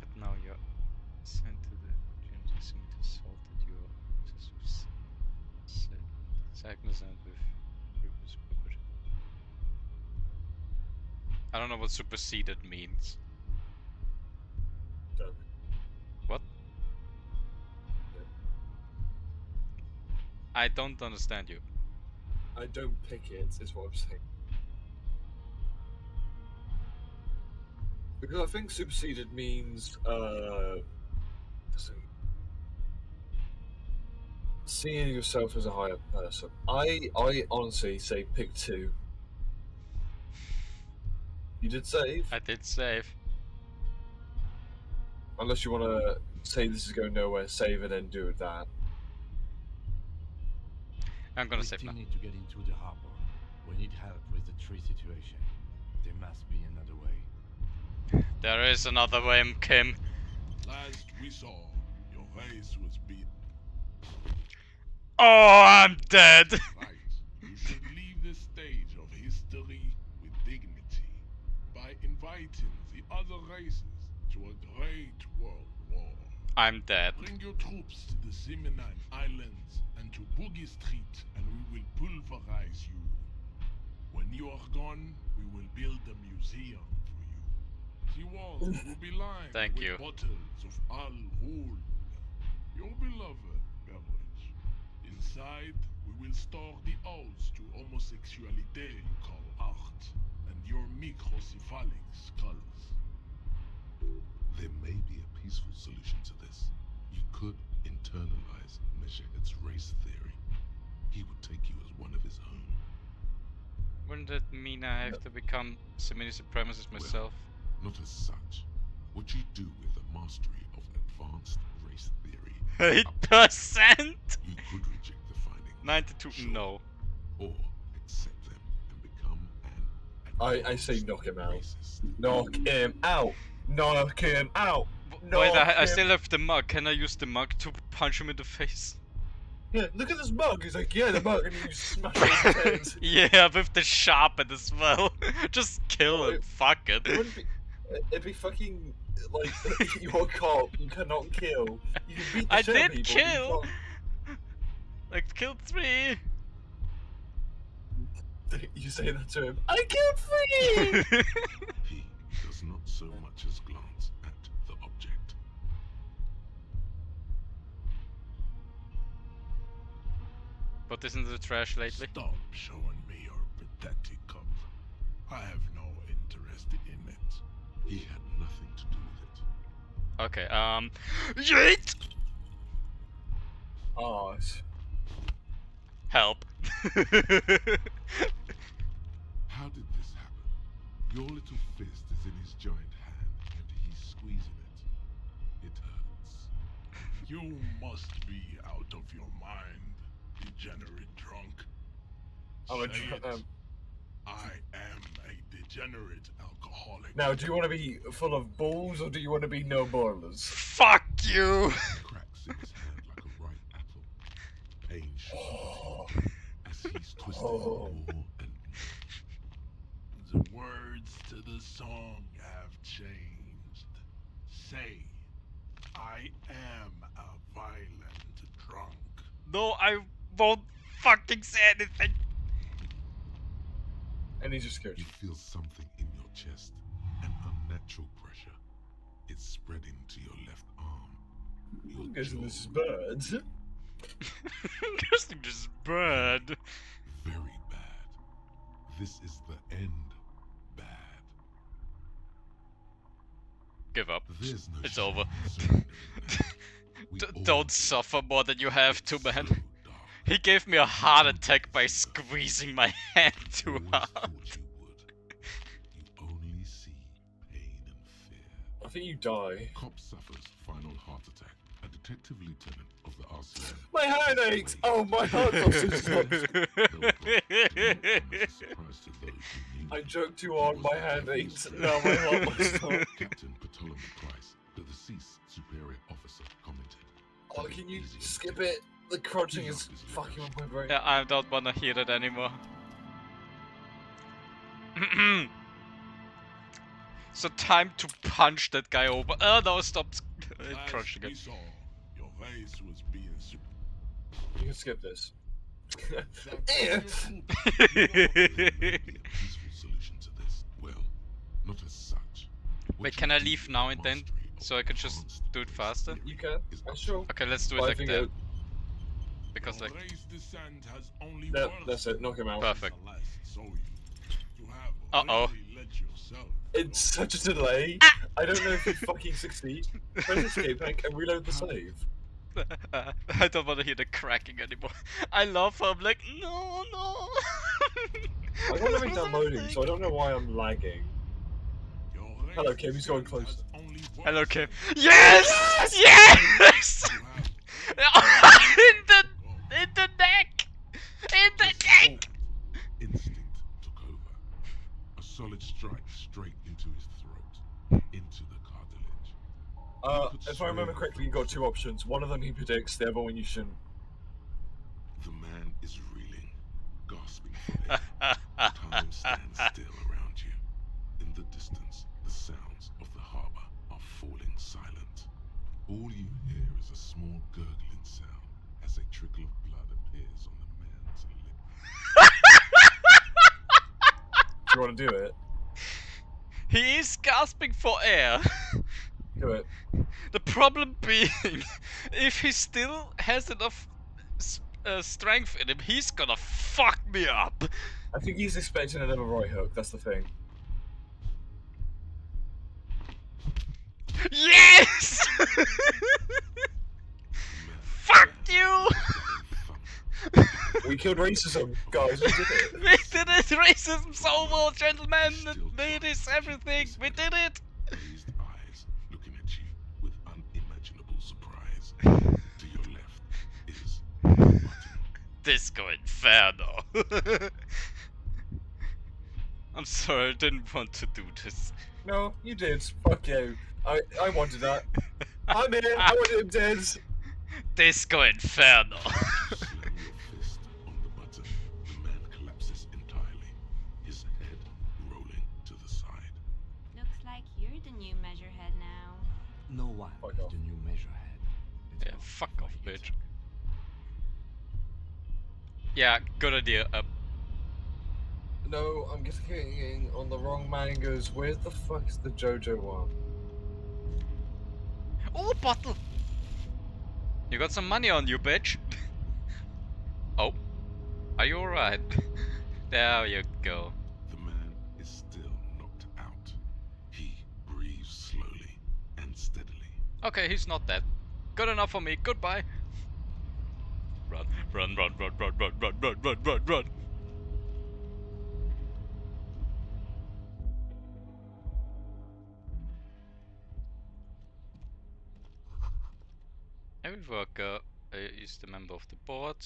But now you're sent to the genetic summit assaulted your obsessed with sadness and with previous property. I don't know what superseded means. Done. What? I don't understand you. I don't pick it, is what I'm saying. Because I think superseded means seeing yourself as a higher person. I honestly say pick 2. You did save? I did save. Unless you want to say this is going nowhere, save and then do that. I'm gonna We save still now. need to get into the harbor. We need help with the tree situation. There must be another way. There is another way, Kim. Last we saw, your race was beat. Oh, I'm dead. Right. You should leave the stage of history with dignity by inviting the other races to a great world war. I'm dead. Bring your troops to the Simenon Islands and to Boogie Street, and we will pulverize you. When you are gone, we will build a museum for you. The walls will be lined Thank with you. bottles of Al Ghul, your beloved beverage. Inside, we will store the odes to homosexuality you call art, and your microcephalic skulls. There may be a peaceful solution to this. You could internalize Meshached's race theory. He would take you as one of his own. Wouldn't that mean I have to become semi supremacist myself? Not as such. What you do with the mastery of advanced race theory, 8%? you could reject the findings. 92, Sure. no. Or accept them and become an I say advanced knock him out. racist. Knock him out. Knock him out. Wait, I Knock still him- have the mug. Can I use the mug to punch him in the face? Yeah, look at this mug. He's like, yeah, the mug, and you smash it in his head. Yeah, with the sharpen as well. Just kill him. Fuck it. It'd be fucking like you're a cop. You cannot kill. You can beat the I shit out of did people, but you kill. can't- Like, killed 3. You say that to him. I killed 3. He does not so much as glance at the object. Put this into the trash lately. Stop showing me your pathetic cup. I have no interest in it. He had nothing to do with it. Okay, yeet! Oh, Help. How did this happen? Your little fist is in his giant hand, and he's squeezing it. It hurts. You must be out of your mind, degenerate drunk. I'm a Say dr- it. I am a degenerate alcoholic. now, do you want to be full of balls or do you want to be no ballers? Fuck you! Cracks in his hand like a ripe apple. Pain shows Oh, as he's twisted Oh. more and more. The words to the song have changed. Say, I am a violent drunk. No, I won't fucking say anything. and he's just scared. You feel something in your chest, an unnatural pressure. It's spreading to your left arm. Your I'm guessing this is jaw. birds. Guessing this bird. Very bad. This is the end. Bad. Give up. There's no It's shame over. in surrendering now. We all Don't suffer more than you have to, It's man. so dark. He gave me a heart attack by squeezing my hand too Always hard. thought you would. You only see pain and fear. I think you die. Cop suffers final heart attack. A detective lieutenant of the RCM. My hand aches! Oh, my heart sausage stopped. I joked too hard, my hand aches. Now my heart must stop. Captain Ptolemy Price, the deceased superior officer, commented. Oh, can you skip it? The crunching is fucking with my brain. Yeah, I don't wanna hear that anymore. So time to punch that guy over. Oh no, stop Last crunching we it. saw, your race was being You can skip this. There may be a peaceful solution to this. Well, not as such. What Wait, you can I do leave with now the and then? mastery of So I can just advanced do it race faster? theory You can? is I'm up to sure. you. Okay, let's do it But I like think that. it- Because like, Your race descent has only No, worsened that's it. Knock him out. Perfect. Celeste, so you have Uh-oh. really let yourself It's such a delay. I don't know if you fucking succeed. Press escape hack and reload the save. I don't want to hear the cracking anymore. I love her. I'm like, no, no. I don't know if it's downloading, so I don't know why I'm lagging. Your race Hello, Kim, he's going descent has closer. only Hello, Kim. worsened. Yes! Yes! You have in the neck! In the neck! Instinct took over. A solid strike straight into his throat, into If I remember correctly, you got two options. One of them he predicts, the other one you shouldn't. The man is reeling, gasping for air. Time stands still around you. In the distance, the sounds of the harbor are falling silent. All you hear is a small gurgling sound as a trickle of blood appears on the man's lip. Do you want to do it? He is gasping for air. Do it. The problem being, if he still has enough strength in him, he's gonna fuck me up. I think he's expecting another right hook, that's the thing. Yes! Fuck you! We killed racism, guys, we did it. We did it! Racism's over, gentlemen! Ladies, everything! We did it! Raised eyes looking at you with unimaginable surprise. To your left is the button. Disco Inferno! I'm sorry, I didn't want to do this. No, you did. Fuck you. I wanted that. I'm in, I wanted him dead. Disco Inferno! Slam your fist on the button. The man collapses entirely, his head rolling to the side. Looks like you're the new Measurehead now. No one Fuck is off. the new Measurehead. Let's Yeah, go fuck before off, he gets bitch. Yeah, good idea. No, I'm getting on the wrong mangas. Where the fuck is the JoJo one? Oh, bottle! You got some money on you, bitch. Oh. Are you alright? There you go. The man is still knocked out. He breathes slowly and steadily. Okay, he's not dead. Good enough for me. Goodbye. Run, run, run, run, run, run, run, run, run, run, run. Every worker is the member of the board.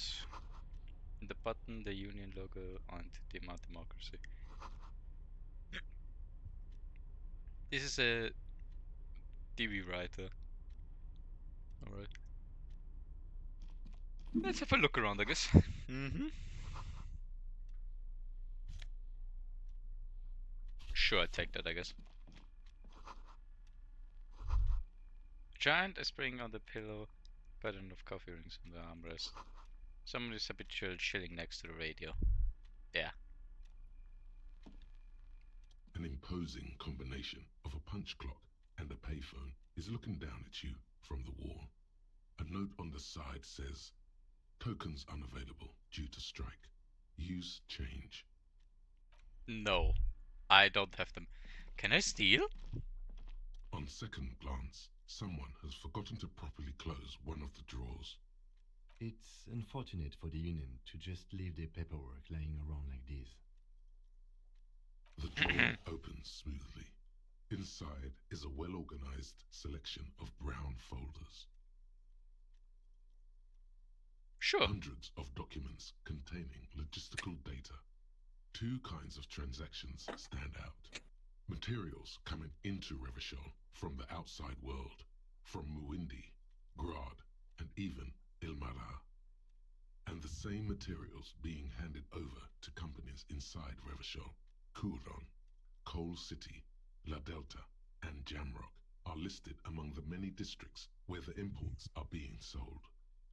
The button, the union logo, and demand democracy. This is a DB writer. Alright. Let's have a look around, I guess. Sure, I take that, I guess. Giant is spring on the pillow, pattern of coffee rings on the armrest. Someone is habitually chilling next to the radio. Yeah. An imposing combination of a punch clock and a payphone is looking down at you from the wall. A note on the side says, "Tokens unavailable due to strike. Use change." No, I don't have them. Can I steal? On second glance, someone has forgotten to properly close one of the drawers. It's unfortunate for the Union to just leave their paperwork lying around like this. The drawer opens smoothly. Inside is a well-organized selection of brown folders. Sure. Hundreds of documents containing logistical data. Two kinds of transactions stand out. Materials coming into Revachol from the outside world, from Muindi, Grad, and even Ilmara. And the same materials being handed over to companies inside Revachol. Kuron, Coal City, La Delta, and Jamrock are listed among the many districts where the imports are being sold.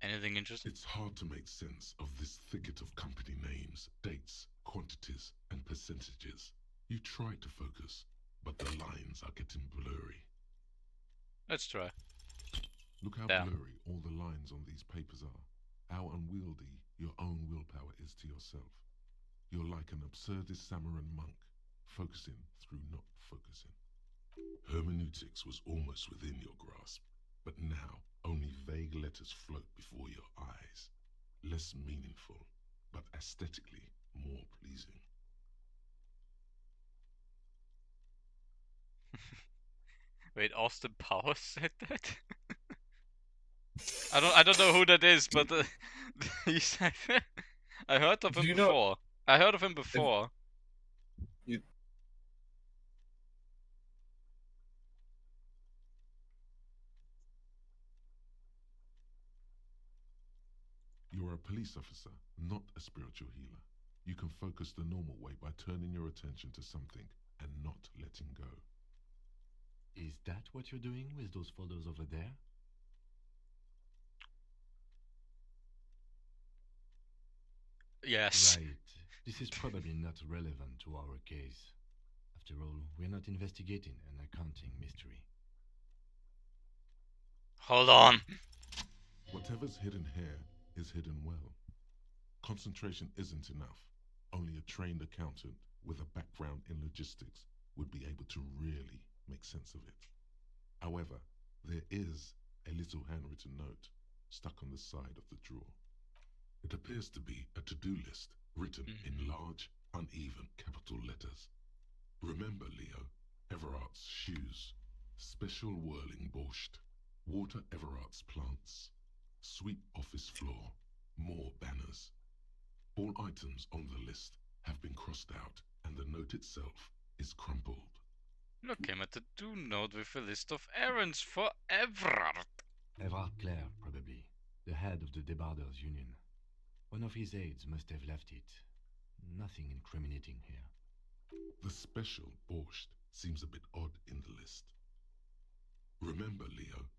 Anything interesting? It's hard to make sense of this thicket of company names, dates, quantities, and percentages. You try to focus, but the lines are getting blurry. Let's try. Look how There. blurry all the lines on these papers are. How unwieldy your own willpower is to yourself. You're like an absurdist Samaran monk, focusing through not focusing. Hermeneutics was almost within your grasp, but now only vague letters float before your eyes. Less meaningful, but aesthetically more pleasing. Wait, Austin Powers said that? I don't know who that is, but he said I heard of him Do you know- before. I heard of him before. a police officer, not a spiritual healer. You can focus the normal way by turning your attention to something and not letting go. Is that what you're doing with those folders over there? Yes. Right. This is probably not relevant to our case. After all, we're not investigating an accounting mystery. Hold on. Whatever's hidden here is hidden well. Concentration isn't enough. Only a trained accountant with a background in logistics would be able to really make sense of it. However, there is a little handwritten note stuck on the side of the drawer. It appears to be a to-do list written in large, uneven capital letters. Remember, Leo, Everart's shoes, special whirling borscht, water Everart's plants, sweep office floor, more banners. All items on the list have been crossed out, and the note itself is crumpled. Look him at the do note with a list of errands for Everard. Everard Clare, probably. The head of the Debarders Union. One of his aides must have left it. Nothing incriminating here. The special borscht seems a bit odd in the list. Remember, Leo,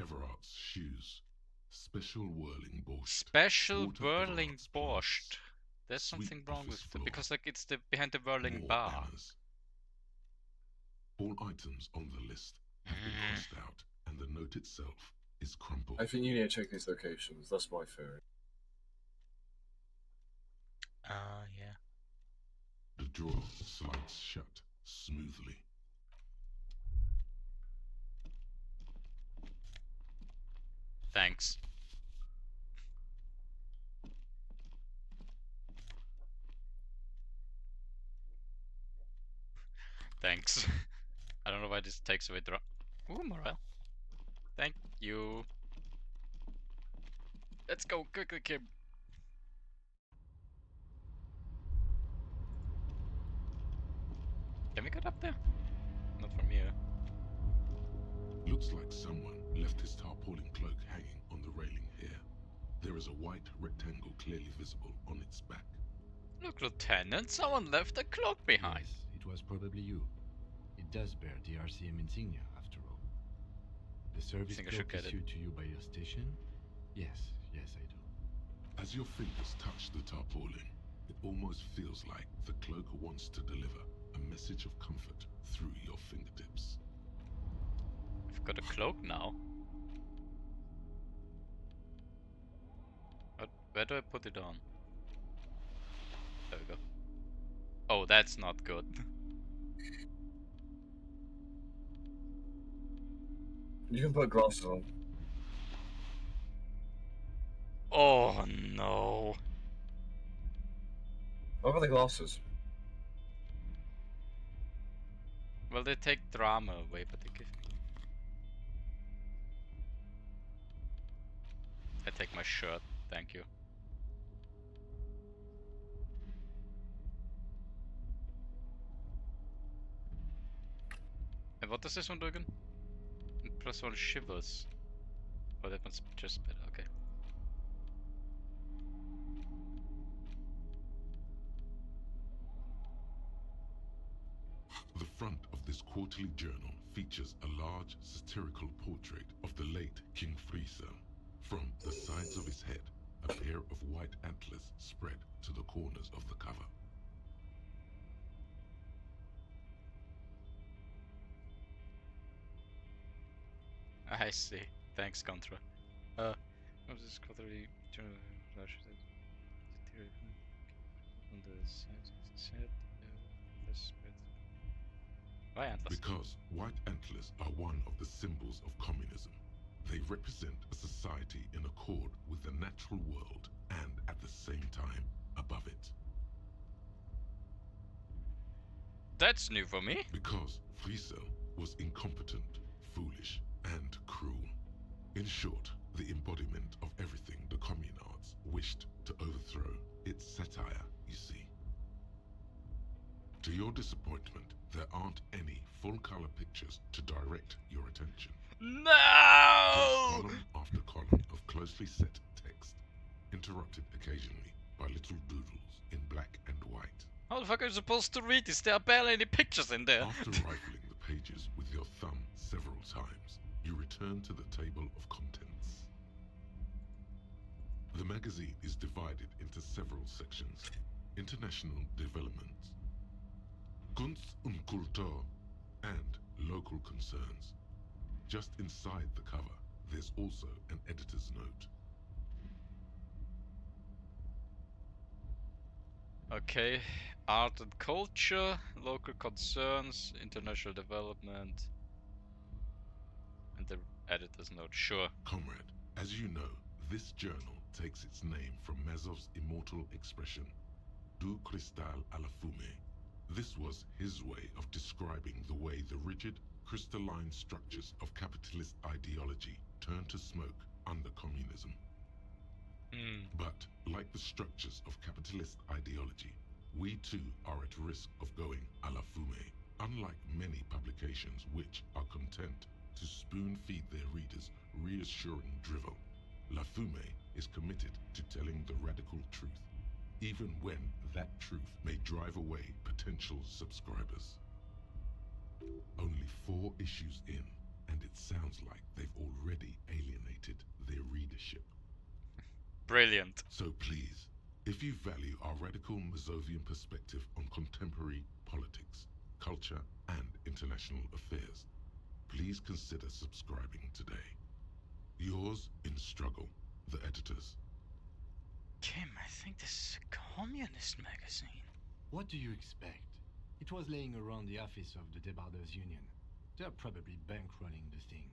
Everart's shoes, special whirling borscht. Special water whirling Everart's borscht. plants, There's sweep something wrong office with it floor, because like it's the behind the whirling more bar. banners. All items on the list have been crossed out, and the note itself is crumpled. I think you need to check these locations. That's my theory. Yeah. The drawer slides shut smoothly. Thanks. Thanks. I don't know why this takes away draw. Ooh, morale. Thank you. Let's go quickly, Kim. Can we get up there? Not from here. Looks like someone left his tarpaulin cloak hanging on the railing here. There is a white rectangle clearly visible on its back. Look, Lieutenant, someone left a cloak behind. Yes, it was probably you. It does bear the RCM insignia, after all. The service Think I should cloak get it. issued to you by your station? Yes, yes I do. As your fingers touch the tarpaulin, it almost feels like the cloak wants to deliver a message of comfort through your fingertips. I've got a cloak now. Where do I put it on? There we go. Oh, that's not good. You can put glasses on. Oh no. What about the glasses? Well, they take drama away, but they give. I take my shirt, thank you. And what does this one do again? Plus one shivers. Oh, that one's just better, okay. The front of this quarterly journal features a large satirical portrait of the late King Friso. From the sides of his head, a pair of white antlers spread to the corners of the cover. I see. Thanks, Contra. What was this quarterly journal? On the side, why antlers? Because white antlers are one of the symbols of communism. They represent a society in accord with the natural world and at the same time above it. That's new for me. Because Friso was incompetent, foolish, and cruel. In short, the embodiment of everything the communards wished to overthrow. It's satire, you see. To your disappointment, there aren't any full-color pictures to direct your attention. No! Just column after column of closely set text. In interrupted occasionally by little doodles in black and white. How the fuck are you supposed to read this? There are barely any pictures in there. After rifling the pages with your thumb several times, you return to the table of contents. The magazine is divided into several sections. International developments, Kunst und Kultur, and local concerns. Just inside the cover, there's also an editor's note. Okay, art and culture, local concerns, international development, and the editor's note, sure. Comrade, as you know, this journal takes its name from Mazov's immortal expression, Du cristal à la fumée. This was his way of describing the way the rigid, crystalline structures of capitalist ideology turned to smoke under communism. But, like the structures of capitalist ideology, we too are at risk of going à la fumée. Unlike many publications which are content to spoon-feed their readers reassuring drivel, La Fumée is committed to telling the radical truth, even when that truth may drive away potential subscribers. Only 4 issues in, and it sounds like they've already alienated their readership. Brilliant. So please, if you value our radical Mazovian perspective on contemporary politics, culture, and international affairs, please consider subscribing today. Yours in struggle, the editors. Kim, I think this is a communist magazine. What do you expect? It was laying around the office of the Debarders Union. They're probably bankrolling the thing.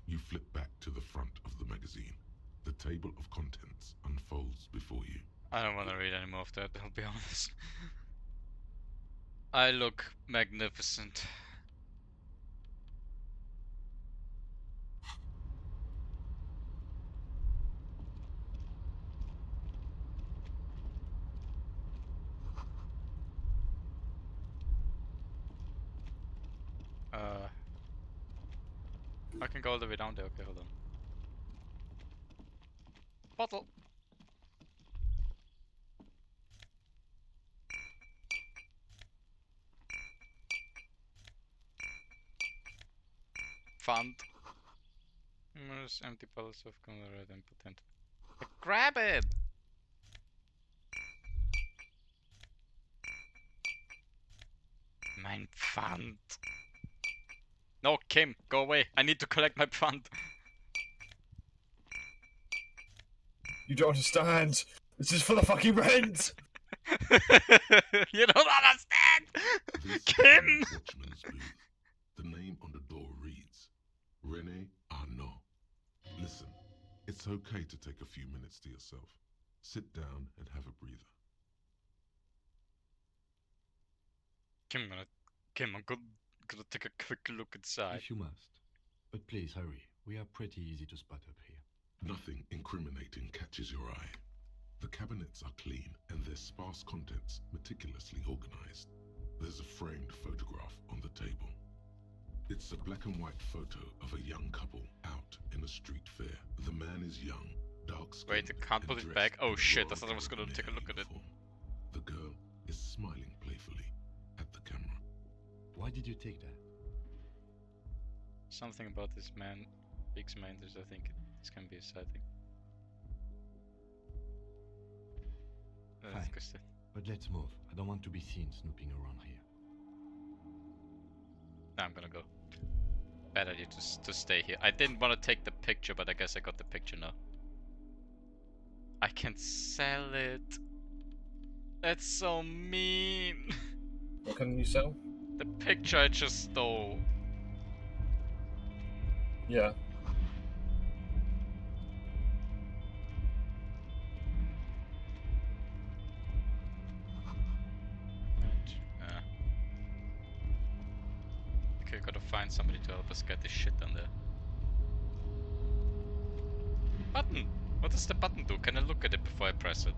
You flip back to the front of the magazine. The table of contents unfolds before you. I don't want to read any more of that, I'll be honest. I look magnificent. I can go all the way down there. Okay, hold on. Bottle. Fund. There's empty bottles of red and potent. Grab it! Mein Pfand. No, Kim, go away. I need to collect my Pfand. You don't understand. This is for the fucking rent. You don't understand! This Kim! is the watchman's booth. The name on the door reads, René Arnaud. Listen, it's okay to take a few minutes to yourself. Sit down and have a breather. Kim, I'm gonna take a quick look inside. If you must. But please hurry. We are pretty easy to spot up here. Nothing incriminating catches your eye. The cabinets are clean and their sparse contents meticulously organized. There's a framed photograph on the table. It's a black and white photo of a young couple out in a street fair. The man is young, dark-skinned. Wait, I can't put it back. Oh shit, I thought I was gonna take a look at it. The girl is smiling playfully at the camera. Why did you take that? Something about this man piques my interest. I think this can be a side thing. Fine. But let's move. I don't want to be seen snooping around here. Nah, I'm gonna go. Bad idea to stay here. I didn't want to take the picture, but I guess I got the picture now. I can sell it. That's so mean. What can you sell? The picture I just stole. Yeah. Okay, gotta find somebody to help us get this shit done there. Button! What does the button do? Can I look at it before I press it?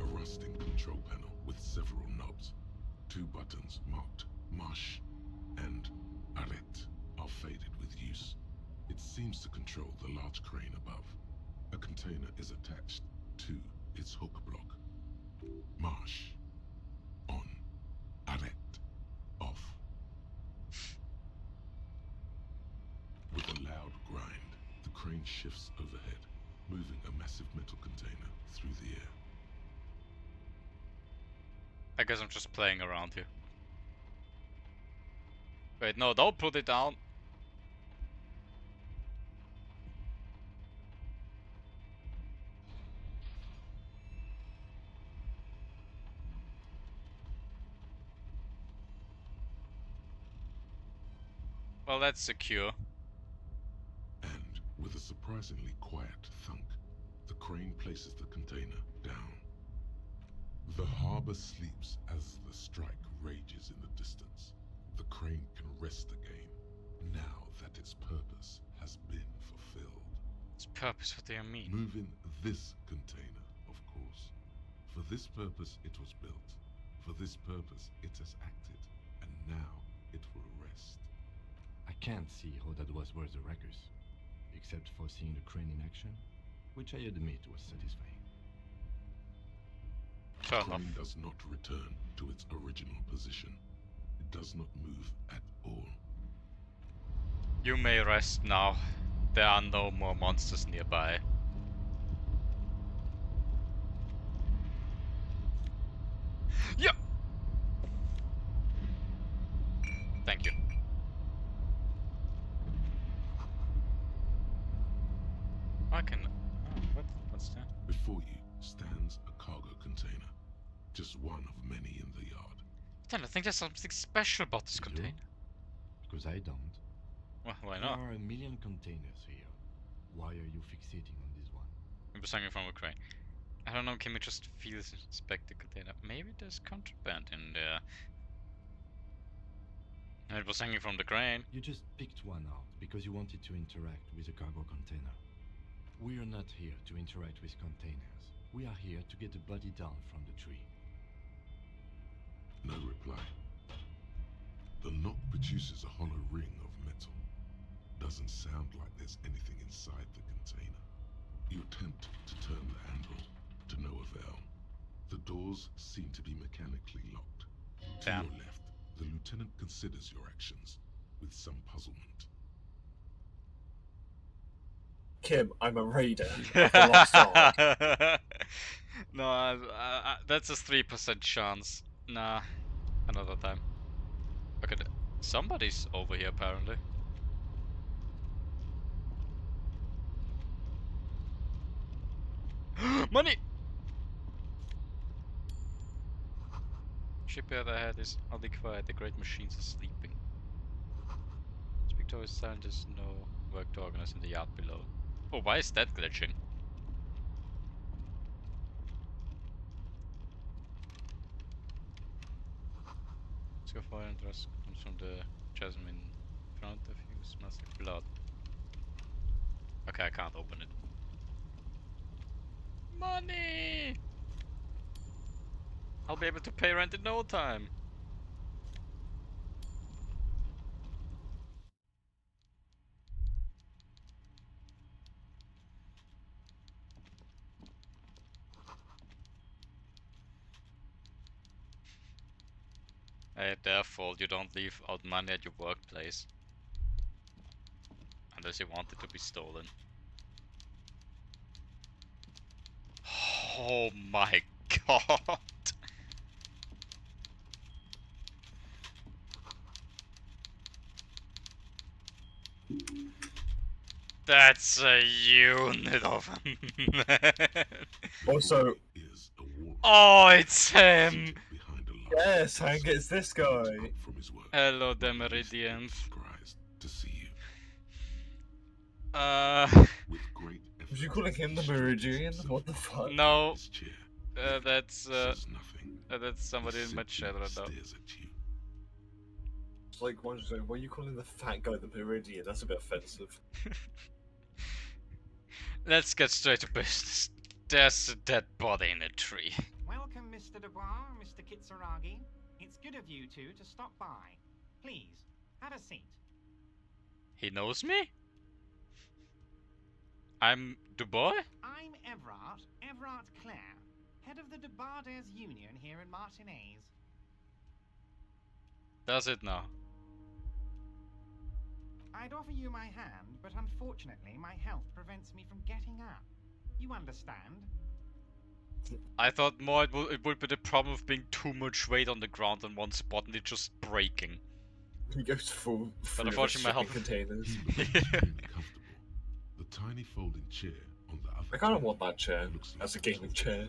A rusting control panel with several knobs. 2 buttons marked Marche and Arrête are faded with use. It seems to control control the large crane above. A container is attached to its hook block. Marsh. On. Arrête. Off. With a loud grind, the crane shifts overhead, moving a massive metal container through the air. I guess I'm just playing around here. Wait, no, don't put it down. Well, that's secure. And with a surprisingly quiet thunk, the crane places the container down. The harbor sleeps as the strike rages in the distance. The crane can rest again, now that its purpose has been fulfilled. Its purpose, what do you mean? Move in this container, of course. For this purpose it was built. For this purpose it has acted. And now it will rest. I can't see how that was worth the wreckers, except for seeing the crane in action, which I admit was satisfying. Fair The enough. crane does not return to its original position. It does not move at all. You may rest now. There are no more monsters nearby. Yeah. Thank you. I can. Oh, what's that? Before you stands a cargo container, just one of many in the yard. Then I think there's something special about this You do? container. Because I don't. Well, why There not? are a million containers here. Why are you fixating on this one? It was hanging from a crane. I don't know, can we just inspect the container? Maybe there's contraband in there. And it was hanging from the crane. You just picked one out because you wanted to interact with a cargo container. We are not here to interact with containers. We are here to get the body down from the tree. No reply. The knock produces a hollow ring of metal. Doesn't sound like there's anything inside the container. You attempt to turn the handle, to no avail. The doors seem to be mechanically locked. To Damn. your left, the lieutenant considers your actions with some puzzlement. Kim, I'm a raider of the Lost Ark. No, that's a 3% chance. Nah, another time. Okay, somebody's over here apparently. Money! Shipyard ahead is oddly quiet. The great machines are sleeping. Speak to his scientists, no work to organize in the yard below. Oh, why is that glitching? Let's go for it. Interest comes from the jasmine in front of you. Smells like blood. Okay, I can't open it. Money! I'll be able to pay rent in no time. Their fault you don't leave out money at your workplace. Unless you want it to be stolen. Oh my god! That's a unit of a man. Also, Is a war Oh, it's him! seated behind a large yes, Hank, it's this guy. up from his work. Hello, He's Demeridians. surprised to see you. With great effort, Was you calling him the he straightens Meridian? himself What the up fuck? No. in his chair. That's Says nothing. that's somebody in my Simply chat right now. stares at you. It's like, why are you calling the fat guy the Meridian? That's a bit offensive. Let's get straight to business. There's a dead body in a tree. Welcome, Mr. Dubois, Mr. Kitsuragi. It's good of you two to stop by. Please, have a seat. He knows me? I'm the boy? I'm Everard Clare, head of the Debarders Union here in Martinez. Does it now? I'd offer you my hand, but unfortunately my health prevents me from getting up. You understand? I thought more it would be the problem of being too much weight on the ground in one spot and it just breaking. He goes full. But unfortunately, my health containers. He was extremely comfortable. The tiny folding chair on the other. I kind of want that chair looks like as a gaming chair.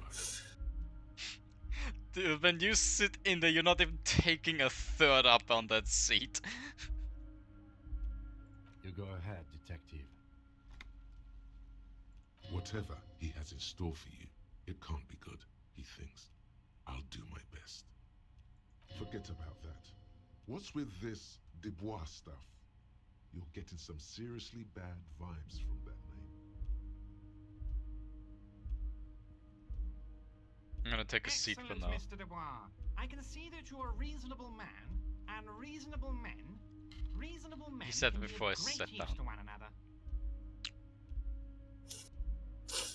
Dude, when you sit in there, you're not even taking a third up on that seat. You go ahead, detective. Whatever he has in store for you, it can't be good, he thinks. I'll do my best. Forget about that. What's with this Dubois stuff? You're getting some seriously bad vibes from that name. I'm gonna take a seat for Excellent, now. Mr. Dubois. I can see that you're a reasonable man, and reasonable men He said can it be before I of great sat use down. to one another.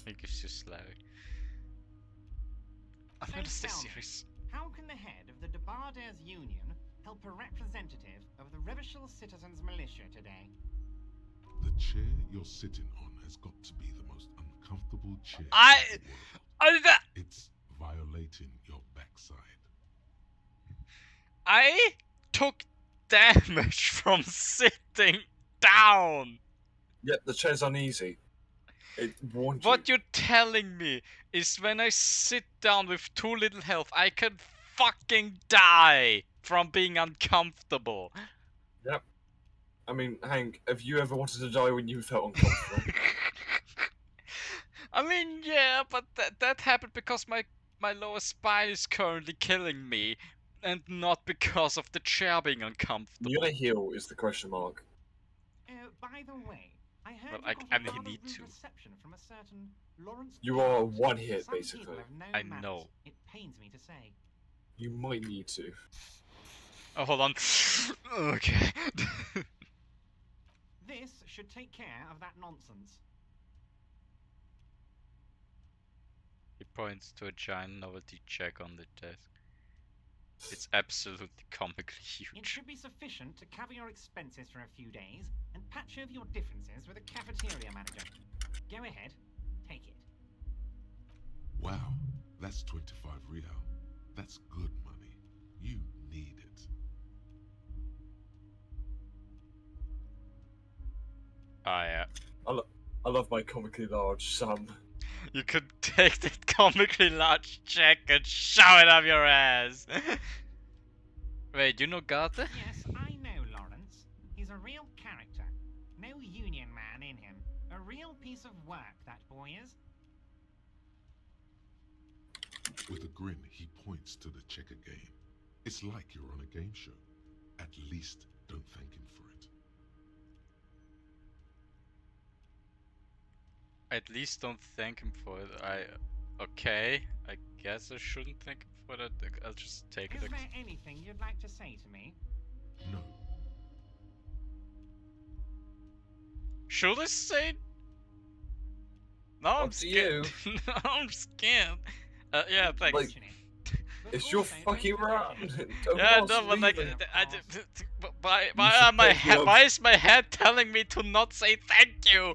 He gives you Slavic. I'm So gonna stay tell me, serious. How can the head of the Debarders Union help a representative of the Revachol Citizens Militia today? The chair you're sitting on has got to be the most uncomfortable chair I- in the world. I It's violating your backside. took damage from sitting down. Yep, the chair's uneasy. It warned you. What you're telling me is when I sit down with too little health, I can fucking die from being uncomfortable. Yep. I mean, Hank, have you ever wanted to die when you felt uncomfortable? I mean, yeah, but that happened because my lower spine is currently killing me, and not because of the chair being uncomfortable. You're gonna heal is the question mark. By the way, I heard Well, you I got I a mean, rather need rude to. reception from a certain Lawrence. You are Barnes. one hit, Some basically. people have no I manners. know. It pains me to say. You might need to. Oh, hold on. Okay. This should take care of that nonsense. He points to a giant novelty check on the desk. It's absolutely comically It huge. should be sufficient to cover your expenses for a few days and patch over your differences with the cafeteria manager. Go ahead, take it. Wow, that's 25 real. That's good money. You need it. Ah, yeah. I love my comically large sum. You could take that comically large check and shove it up your ass. Wait, you know Garte? Yes, I know Lawrence. He's a real character. No union man in him. A real piece of work, that boy is. With a grin, he points to the checker game. It's like you're on a game show. At least don't thank him for it. At least don't thank him for it. Okay, I guess I shouldn't thank him for that. I'll just take Is it. there anything you'd like to say to me? No. Should I say it? No, I'm Up to scared. No, I'm scared. Yeah, thanks. Like, it's your fucking round. Don't Yeah, ask no, but like, either. why is my head telling me to not say thank you?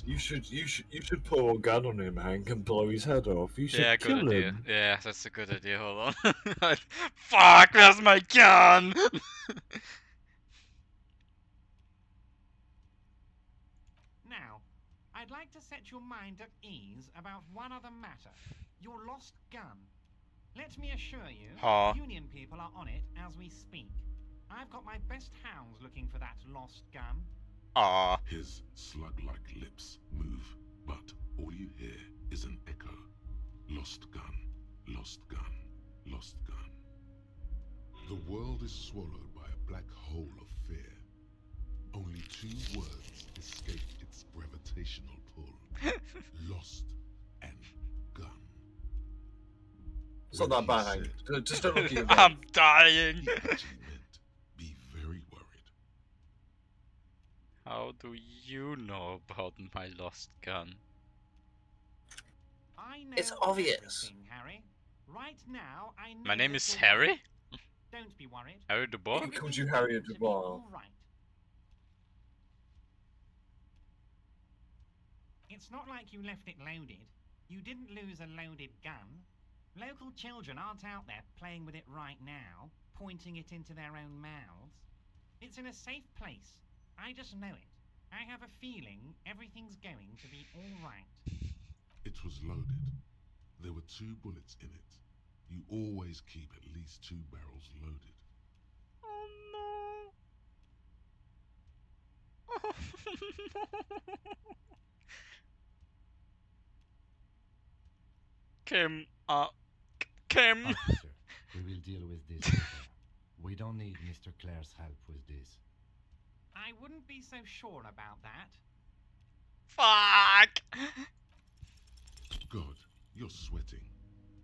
You should pull a gun on him, Hank, and blow his head off. You should Yeah, kill good idea. him. Yeah, that's a good idea. Hold on. Fuck, where's my gun? Now, I'd like to set your mind at ease about one other matter. Your lost gun. Let me assure you, Huh? Union people are on it as we speak. I've got my best hounds looking for that lost gun. Aw. His slug-like lips move, but all you hear is an echo. Lost gun, lost gun, lost gun. The world is swallowed by a black hole of fear. Only two words escape its gravitational pull. Lost and gun. It's not that bad, Hank. Just don't look at your I'm gun. dying. He actually meant be very worried. How do you know about my lost gun? I know It's obvious. everything, Harry. Right now, I know My name that is you're Harry? right. Don't be worried. Harry Dubois? He calls you Everything's Harry going to be Dubois. all right. It's not like you left it loaded. You didn't lose a loaded gun. Local children aren't out there playing with it right now, pointing it into their own mouths. It's in a safe place. I just know it. I have a feeling everything's going to be all right. It was loaded. There were 2 bullets in it. You always keep at least 2 barrels loaded. Oh no. Kim, Kim. Officer, we will deal with this later. We don't need Mr. Clare's help with this. I wouldn't be so sure about that. Fuck! God, you're sweating.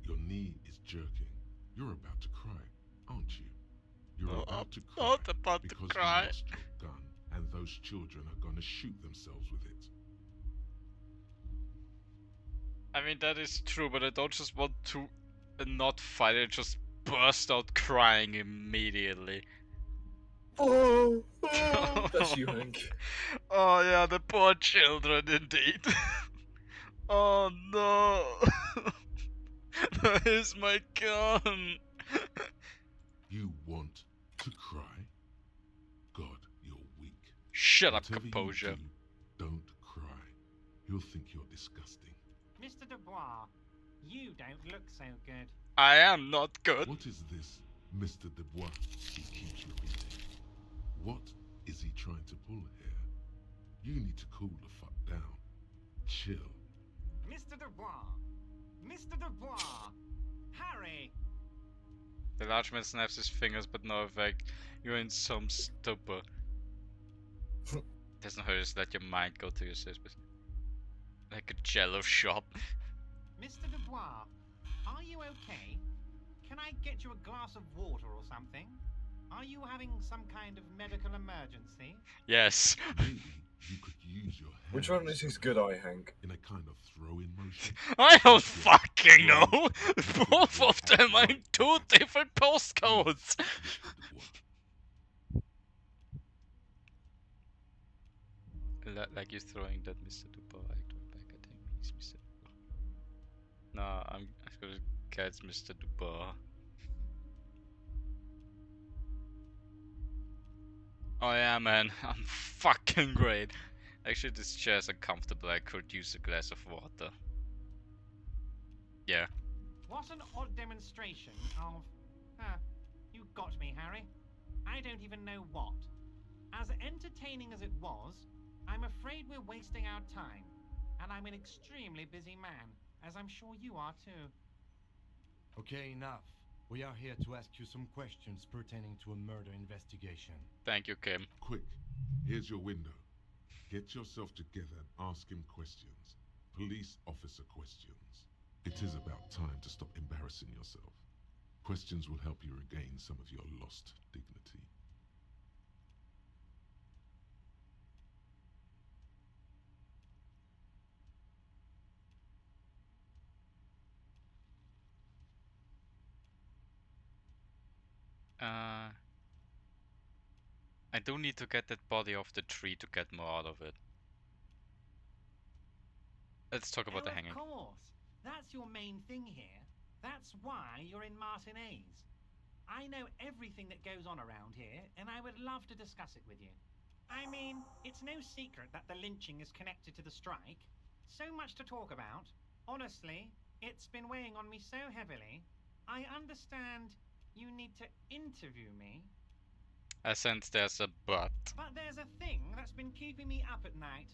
Your knee is jerking. You're about to cry, aren't you? You're No, about to I'm cry not about to because cry. you lost your gun, and those children are gonna shoot themselves with it. I mean, that is true, but I don't just want to not fight it, just burst out crying immediately. Oh, that's you, Hank. Oh yeah, the poor children indeed. Oh no. Where's my gun? You want to cry? God, you're weak. Shut up, Whatever composure. You do, don't cry. He'll think you're disgusting. Mr. Dubois, you don't look so good. I am not good. What is this, Mr. Dubois? He keeps repeating. What is he trying to pull here? You need to cool the fuck down. Chill. Mr. Dubois! Mr. Dubois! Harry! The large man snaps his fingers, but no effect. You're in some stupor. Doesn't hurt, just let your mind go to your sisters. Like a jello shop. Mr. Dubois, are you okay? Can I get you a glass of water or something? Are you having some kind of medical emergency? Yes. Maybe you could use your hands. Which one is his good eye, Hank? In a kind of throw-in motion. I don't fucking know! Both of them are in 2 different postcodes! Like you're throwing that Mr. Dubois actor back, I think he's Mr. Dubois. No, I'm gonna catch Mr. Dubois. Oh yeah, man, I'm fucking great. Actually, this chair is uncomfortable. I could use a glass of water. Yeah. What an odd demonstration of... you got me, Harry. I don't even know what. As entertaining as it was, I'm afraid we're wasting our time. And I'm an extremely busy man, as I'm sure you are too. Okay, enough. We are here to ask you some questions pertaining to a murder investigation. Thank you, Kim. Quick, here's your window. Get yourself together and ask him questions. Police officer questions. It is about time to stop embarrassing yourself. Questions will help you regain some of your lost dignity. I do need to get that body off the tree to get more out of it. Let's talk about the hanging. Of course. That's your main thing here. That's why you're in Martinez. I know everything that goes on around here, and I would love to discuss it with you. I mean, it's no secret that the lynching is connected to the strike. So much to talk about. Honestly, it's been weighing on me so heavily. I understand you need to interview me. I sense there's a but. But there's a thing that's been keeping me up at night.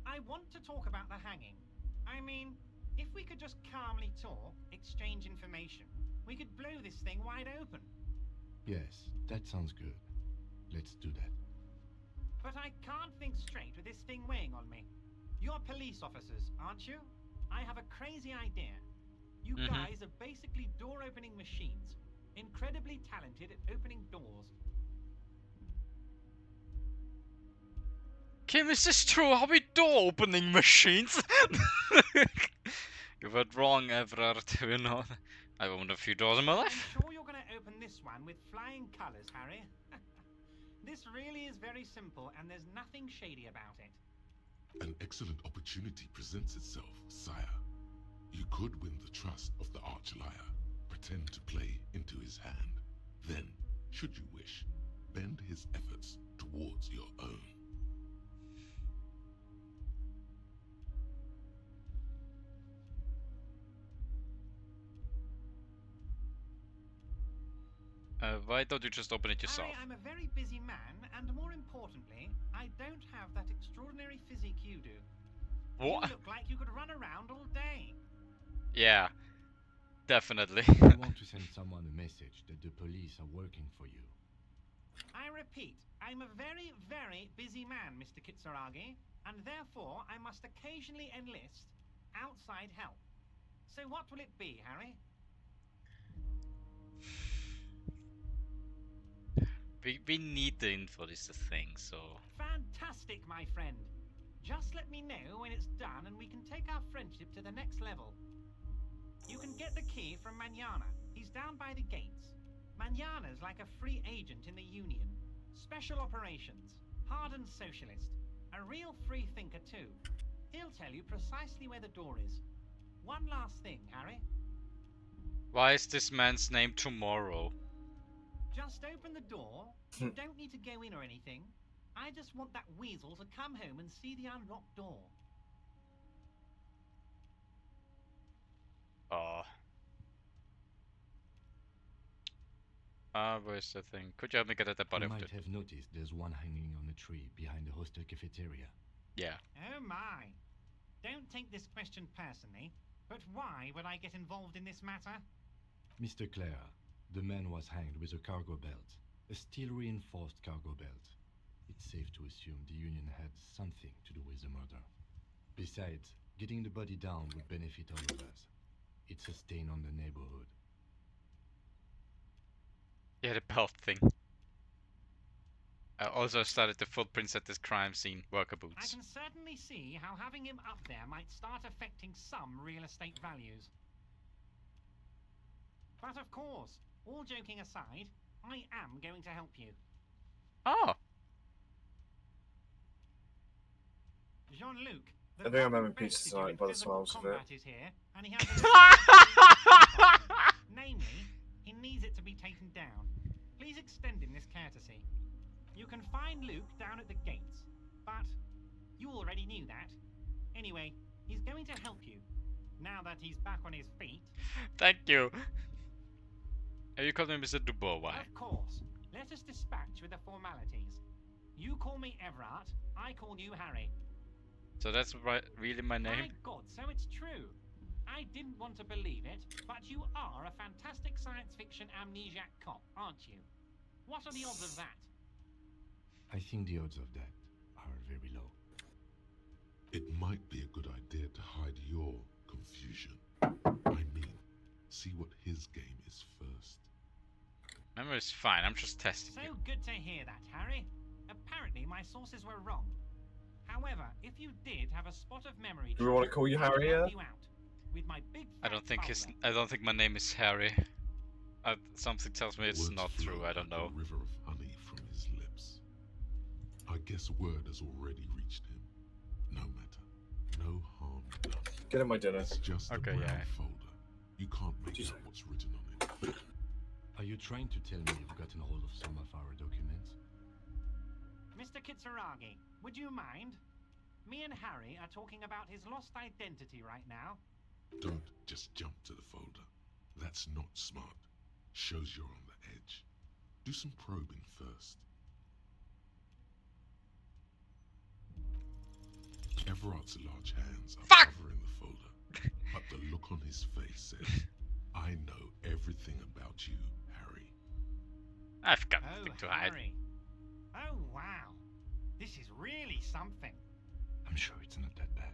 I want to talk about the hanging. I mean, if we could just calmly talk, exchange information, we could blow this thing wide open. Yes, that sounds good. Let's do that. But I can't think straight with this thing weighing on me. You're police officers, aren't you? I have a crazy idea. You guys are basically door-opening machines, incredibly talented at opening doors. Kim, is this true? Are we door opening machines? You were wrong, Everard. We're not. I've opened a few doors in my I'm life. sure you're going to open this one with flying colours, Harry. This really is very simple, and there's nothing shady about it. An excellent opportunity presents itself, sire. You could win the trust of the Archliar, pretend to play into his hand. Then, should you wish, bend his efforts towards your own. Why don't you just open it yourself? Harry, I'm a very busy man, and more importantly, I don't have that extraordinary physique you do. What? You look like you could run around all day. Yeah, definitely. I want to send someone a message that the police are working for you. I repeat, I'm a very, very busy man, Mr. Kitsuragi, and therefore I must occasionally enlist outside help. So what will it be, Harry? We need the info, this is the thing, so... Fantastic, my friend. Just let me know when it's done and we can take our friendship to the next level. You can get the key from Manana. He's down by the gates. Manana's like a free agent in the Union. Special operations. Hardened socialist. A real free thinker too. He'll tell you precisely where the door is. One last thing, Harry. Why is this man's name Tomorrow? Just open the door. You don't need to go in or anything. I just want that weasel to come home and see the unlocked door. Oh. Where's the thing? Could you help me get at the body You of might it? have noticed there's one hanging on a tree behind the hostel cafeteria. Yeah. Oh my. Don't take this question personally, but why would I get involved in this matter? Mr. Clare, the man was hanged with a cargo belt. A steel-reinforced cargo belt. It's safe to assume the Union had something to do with the murder. Besides, getting the body down would benefit all of us. It's a stain on the neighborhood. Yeah, the belt thing. I also started the footprints at this crime scene, worker I boots. can certainly see how having him up there might start affecting some real estate values. But of course, all joking aside, I am going to help you. Oh! Jean-Luc, I think I'm having pizza tonight by the smiles of it. Is here, and he has a namely, he needs it to be taken down. Please extend him this courtesy. You can find Luke down at the gates, but you already knew that. Anyway, he's going to help you. Now that he's back on his feet. Thank you! You called me Mr. Dubois, why? Of course. Let us dispatch with the formalities. You call me Everard, I call you Harry. So that's really my name? My God, so it's true. I didn't want to believe it, but you are a fantastic science fiction amnesiac cop, aren't you? What are the odds of that? I think the odds of that are very low. It might be a good idea to hide your confusion. I mean, see what his game is first. Memory's fine, I'm just testing So you. good to hear that, Harry. Apparently my sources were wrong. However, if you did have a spot of memory, Do we want to call you Harry? I'd Yeah. help you out with my big I don't think folder. I don't think my name is Harry. Something tells me it's Words not flow true, I don't like know. A river of honey from his lips. I guess word has already reached him. No matter. No harm done. Get in my dinner. It's just Okay, a brown yeah. folder. You can't make Just- out what's written on it. Are you trying to tell me you've gotten hold of some of our documents? Mr. Kitsuragi, would you mind? Me and Harry are talking about his lost identity right now. Don't just jump to the folder. That's not smart. Shows you're on the edge. Do some probing first. Everard's large hands are Fuck! covering the folder, but the look on his face says, I know everything about you, Harry. I've got Oh, nothing to hide. Harry. Oh, wow. This is really something. I'm sure it's not that bad.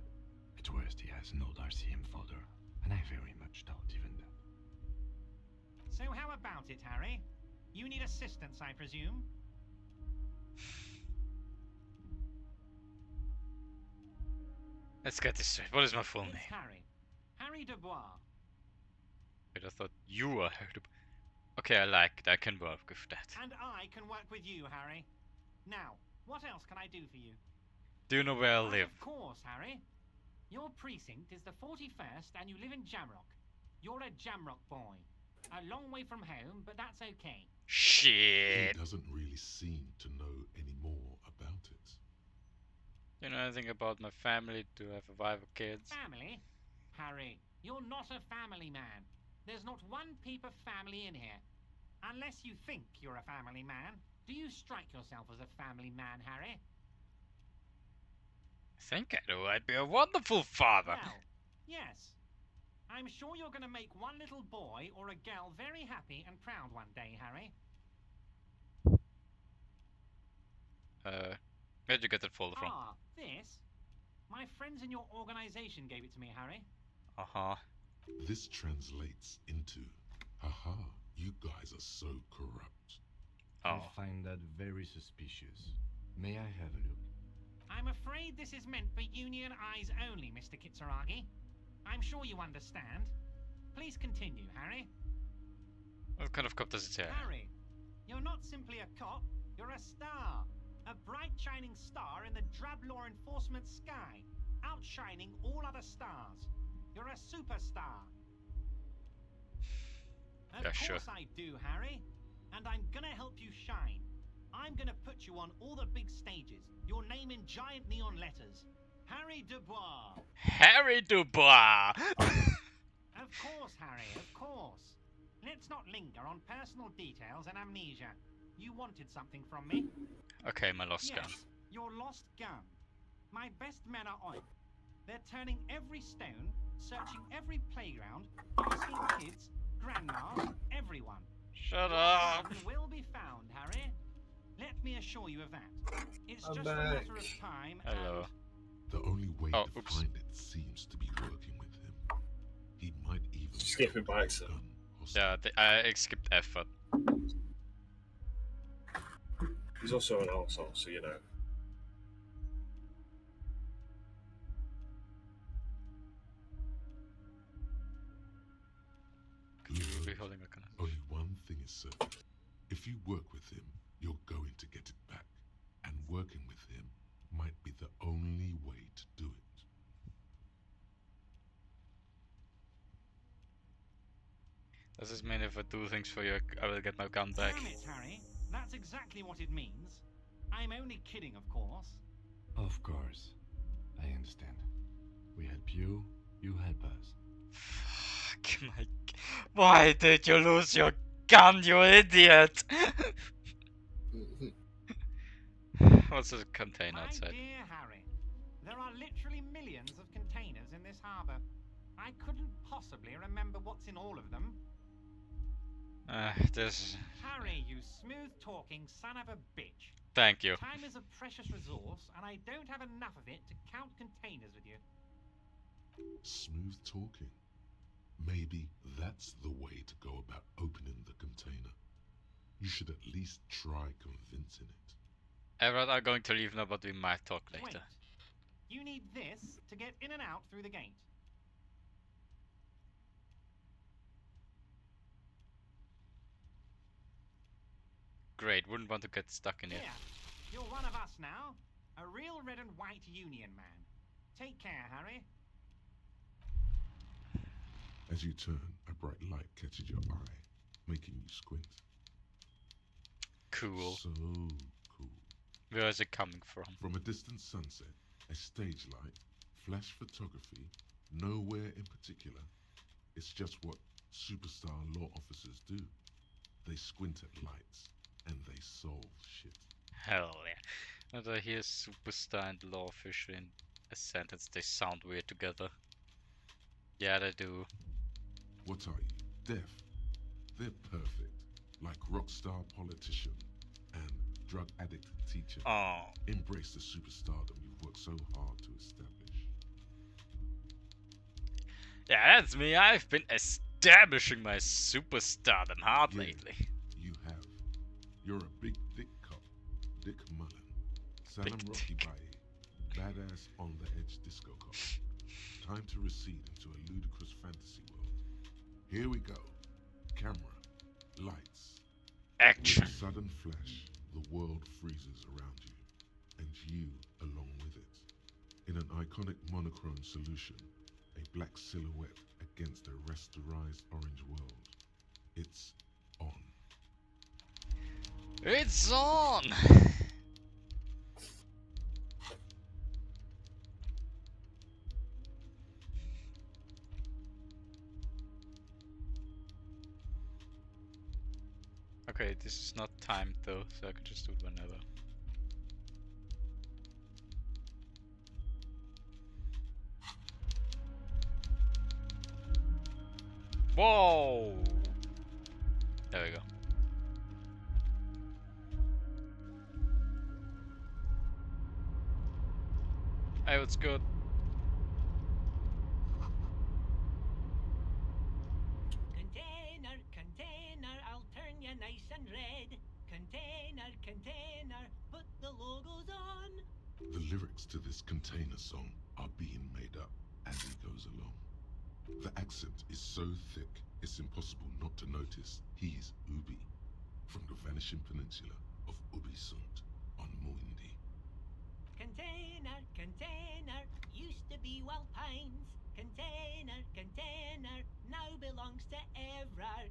At worst, he has an old RCM folder, and I very much doubt even that. So how about it, Harry? You need assistance, I presume? Let's get this straight. What is my full It's name? Harry. Harry Dubois. Wait, I thought you were Harry Dubois. Okay, I like it. I can work with that. And I can work with you, Harry. Now, what else can I do for you? Do you know where I Why, live? Of course, Harry. Your precinct is the 41st and you live in Jamrock. You're a Jamrock boy. A long way from home, but that's okay. Shit. He doesn't really seem to know any more about it. Do you know anything about my family? Do I have a wife or kids? Family? Harry, you're not a family man. There's not one peep of family in here. Unless you think you're a family man. Do you strike yourself as a family man, Harry? I think I do. I'd be a wonderful father. Well, yes. I'm sure you're going to make one little boy or a girl very happy and proud one day, Harry. Where'd you get that folder from? Ah, this? My friends in your organization gave it to me, Harry. Uh-huh. This translates into, haha, you guys are so corrupt. I Oh. find that very suspicious. May I have a look? I'm afraid this is meant for Union eyes only, Mr. Kitsuragi. I'm sure you understand. Please continue, Harry. What kind of cop does it say? Harry, you're not simply a cop, you're a star. A bright shining star in the drab law enforcement sky, outshining all other stars. You're a superstar. Of Yeah, course sure. I do, Harry. And I'm gonna help you shine. I'm gonna put you on all the big stages. Your name in giant neon letters. Harry Dubois. Harry Dubois! Of course, Harry, of course. Let's not linger on personal details and amnesia. You wanted something from me? Okay, my lost gun. Yes, your lost gun. My best men are on it. They're turning every stone, searching every playground, asking kids, grandmas, everyone. Shut Your up! gun will be found, Harry. Let me assure you of that. It's I'm just back. a matter of time. Hello. The only way Oh, to oops. find it seems to be working with him. He might even Skipping go by with accident. gun hostage. Yeah, I skipped effort. He's also an arsehole, so you know. Good. Be holding a gun. Only one thing is certain. If you work with him, you're going to get it back. And working with him might be the only way to do it. Does this mean if I do things for you, I will get my gun back? Damn it, Harry. That's exactly what it means. I'm only kidding, of course. Of course. I understand. We help you, you help us. Fuck my... Why did you lose your gun, you idiot? What's the container My outside? dear Harry, there are literally millions of containers in this harbour. I couldn't possibly remember what's in all of them. This... Harry, you smooth-talking son of a bitch. Thank you. Time is a precious resource, and I don't have enough of it to count containers with you. Smooth talking. Maybe that's the way to go about opening the container. You should at least try convincing it. Everett are going to leave now, but we might talk Wait. later. You need this to get in and out through the gate. Great, wouldn't want to get stuck in Here, it. you're one of us now. A real red and white Union man. Take care, Harry. As you turn, a bright light catches your eye, making you squint. Cool. So cool. Where is it coming from? From a distant sunset, a stage light, flash photography, nowhere in particular. It's just what superstar law officers do. They squint at lights, and they solve shit. Hell yeah. When I hear superstar and law official in a sentence, they sound weird together. Yeah, they do. What are you, deaf? They're perfect, like rock star politician and drug addict teacher. Oh. Embrace the superstardom you've worked so hard to establish. Yeah, that's me. I've been establishing my superstardom hard Yeah. lately. You have. You're a big dick cop, Dick Mullen. Salam Big Rocky dick. Baye. badass on-the-edge disco cop. Time to recede into a ludicrous fantasy world. Here we go. Camera, lights. Action. With a sudden flash, the world freezes around you, and you along with it. In an iconic monochrome solution, a black silhouette against a rasterized orange world. It's on. It's on! Okay, this is not timed though, so I can just do it whenever. Whoa! There we go. Hey, what's good? Container, container, I'll turn you nice and red. Container, container, put the logos on. The lyrics to this container song are being made up as it goes along. The accent is so thick, it's impossible not to notice he's Ubi, from the vanishing peninsula of Ubisunt on Muindi. Container, container, used to be Wild Pines. Container, container, now belongs to Evrard.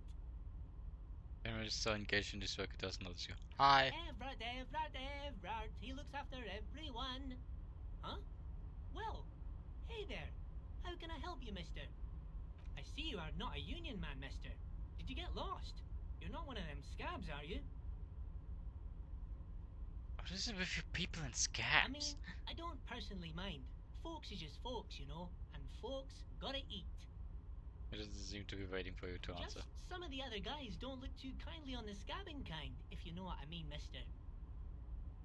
Anyone is so engaged in this work, it doesn't notice you. Hi! Evrard, Evrard, Evrard, he looks after everyone. Huh? Well, hey there. How can I help you, mister? I see you are not a union man, mister. Did you get lost? You're not one of them scabs, are you? What is it with you people and I mean, scabs? I don't personally mind. Folks is just folks, you know, and folks gotta eat. It doesn't seem to be waiting for you to answer. Just some of the other guys don't look too kindly on the scabbing kind, if you know what I mean, mister.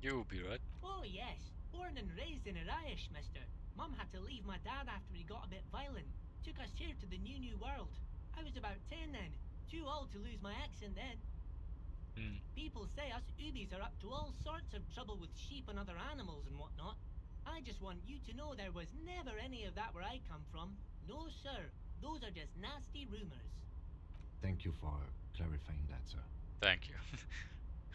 You'll be right. Oh yes, born and raised in Irish, mister. Mum had to leave my dad after he got a bit violent. Took us here to the new world. I was about 10 then, too old to lose my accent then. People say us Ubis are up to all sorts of trouble with sheep and other animals and whatnot. I just want you to know there was never any of that where I come from. No sir, those are just nasty rumors. Thank you for clarifying that, sir. Thank you.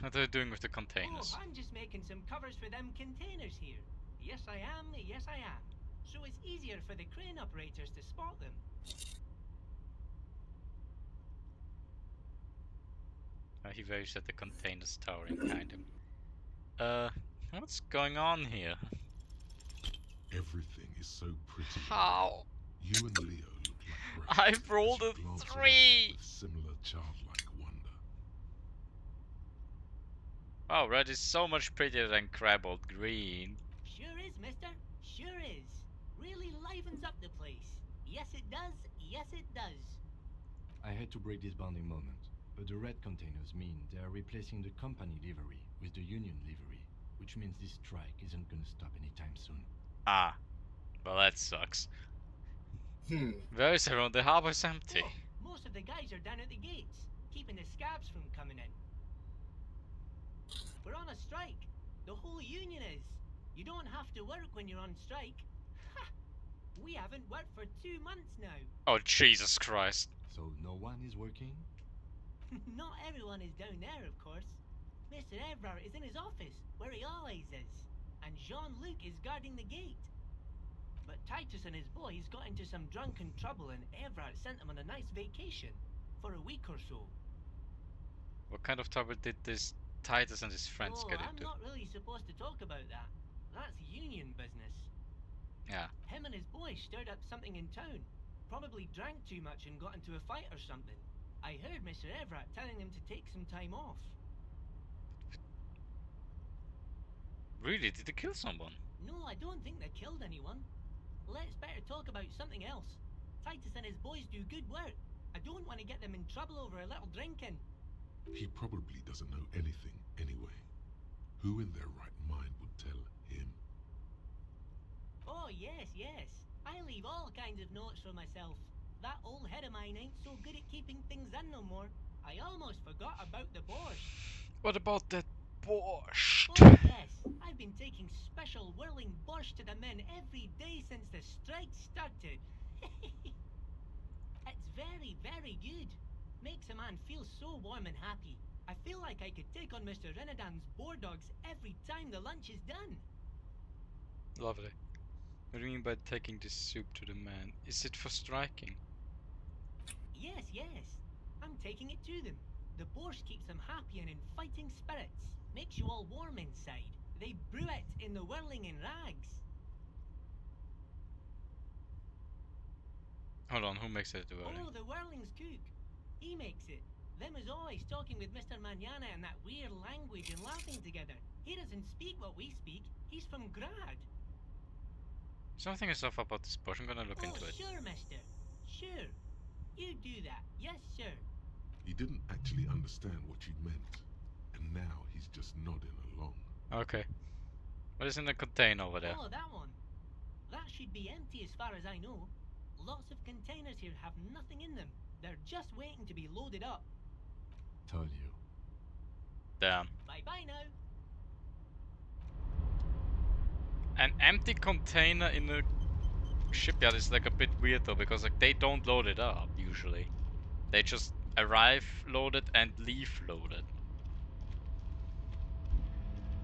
What are you doing with the containers? Oh, I'm just making some covers for them containers here. Yes I am, yes I am. So it's easier for the crane operators to spot them. He waves at the containers towering behind him. What's going on here? Everything is so pretty. How? You and Leo look like brothers I've rolled as a you glance around 3! with similar childlike wonder. Wow, red is so much prettier than Crabbled Green. Sure is, mister. Sure is. Really livens up the place. Yes it does, yes it does. I hate to break this bonding moment, but the red containers mean they are replacing the company livery with the union livery, which means this strike isn't gonna stop anytime soon. Ah, well that sucks. Where is everyone? The harbor's empty. Oh, most of the guys are down at the gates, keeping the scabs from coming in. We're on a strike. The whole union is. You don't have to work when you're on strike. Ha! We haven't worked for 2 months now. Oh, Jesus Christ. So no one is working? Not everyone is down there, of course. Mr. Evrard is in his office, where he always is. And Jean-Luc is guarding the gate. But Titus and his boys got into some drunken trouble and Evrard sent them on a nice vacation. For a week or so. What kind of trouble did this Titus and his friends get I'm into? not really supposed to talk about that. That's union business. Yeah. Him and his boys stirred up something in town. Probably drank too much and got into a fight or something. I heard Mr. Evrard telling them to take some time off. Really? Did they kill someone? No, I don't think they killed anyone. Let's better talk about something else. Titus and his boys do good work. I don't want to get them in trouble over a little drinking. He probably doesn't know anything anyway. Who in their right mind would tell him? Oh, yes, yes. I leave all kinds of notes for myself. That old head of mine ain't so good at keeping things in no more. I almost forgot about the borscht. What about that borscht? Oh, yes. I've been taking making special whirling borscht to the men every day since the strike started. It's very, very good. Makes a man feel so warm and happy. I feel like I could take on Mr. Renadan's boar dogs every time the lunch is done. Lovely. What do you mean by taking this soup to the man? Is it for striking? Yes, yes. I'm taking it to them. The borscht keeps them happy and in fighting spirits. Makes you all warm inside. They brew it in the whirling in rags. Hold on, who makes it the whirling? Oh, the whirling's cook. He makes it. Them is always talking with Mr. Manana in that weird language and laughing together. He doesn't speak what we speak. He's from Grad. Something is off about this bush. I'm gonna look into it. Sure, mister. Sure. You do that. Yes, sir. He didn't actually understand what you meant, and now he's just nodding along. Okay. What is in the container over there? Oh, that one. That should be empty as far as I know. Lots of containers here have nothing in them. They're just waiting to be loaded up. Told you. Damn. Bye-bye now. An empty container in a shipyard is like a bit weird though, because like they don't load it up usually. They just arrive loaded and leave loaded.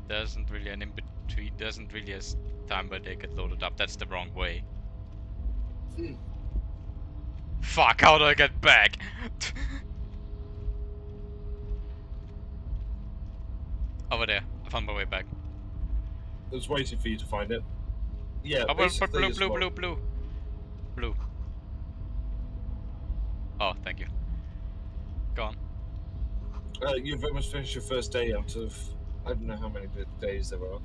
There isn't really an in between. There isn't really a time where they get loaded up. That's the wrong way. Fuck! How do I get back? Over there. I found my way back. I was waiting for you to find it. Yeah, oh, well, basically as well. Blue. Oh, thank you. Go on. You've almost finished your first day out of I don't know how many days there are.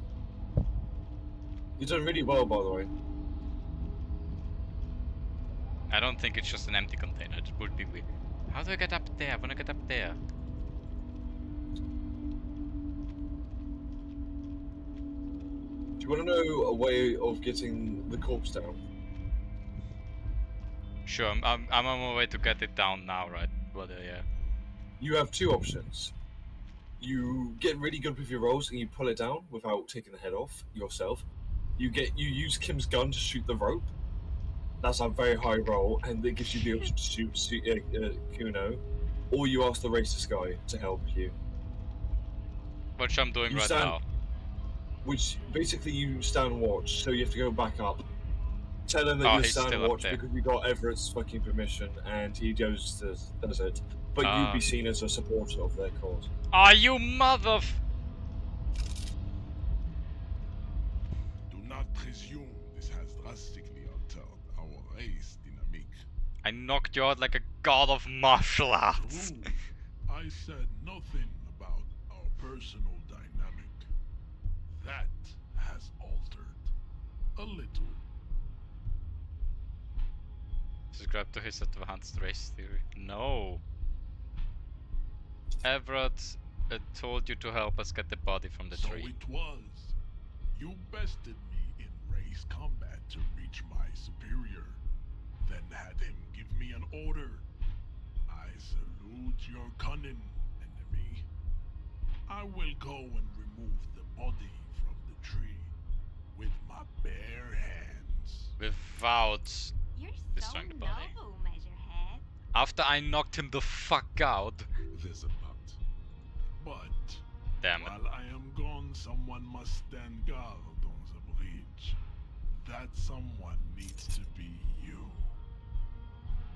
You've done really well, by the way. I don't think it's just an empty container. It would be weird. How do I get up there? I wanna get up there. Do you want to know a way of getting the corpse down? Sure, I'm on my way to get it down now, right? Well, yeah. You have two options. You get really good with your rolls and you pull it down without taking the head off yourself. You use Kim's gun to shoot the rope. That's a very high roll, and it gives you the option to shoot Kuno. Or you ask the racist guy to help you. Which I'm doing right now. Which basically you stand watch, so you have to go back up. Tell him that you stand watch because you got Everett's fucking permission, and he does it. But you'd be seen as a supporter of their cause. Are you mother? Do not presume this has drastically altered our race dynamic. I knocked you out like a god of martial arts. True. I said nothing about our personal dynamic. That has altered a little. Subscribe to his advanced race theory. No. Everett told you to help us get the body from the tree. So it was. You bested me in race combat to reach my superior, then had him give me an order. I salute your cunning, enemy. I will go and remove the body from the tree with my bare hands. Without You're destroying so the body. noble, Measurehead. After I knocked him the fuck out. There's a but. But Damn it. while I am gone, someone must stand guard on the bridge. That someone needs to be you.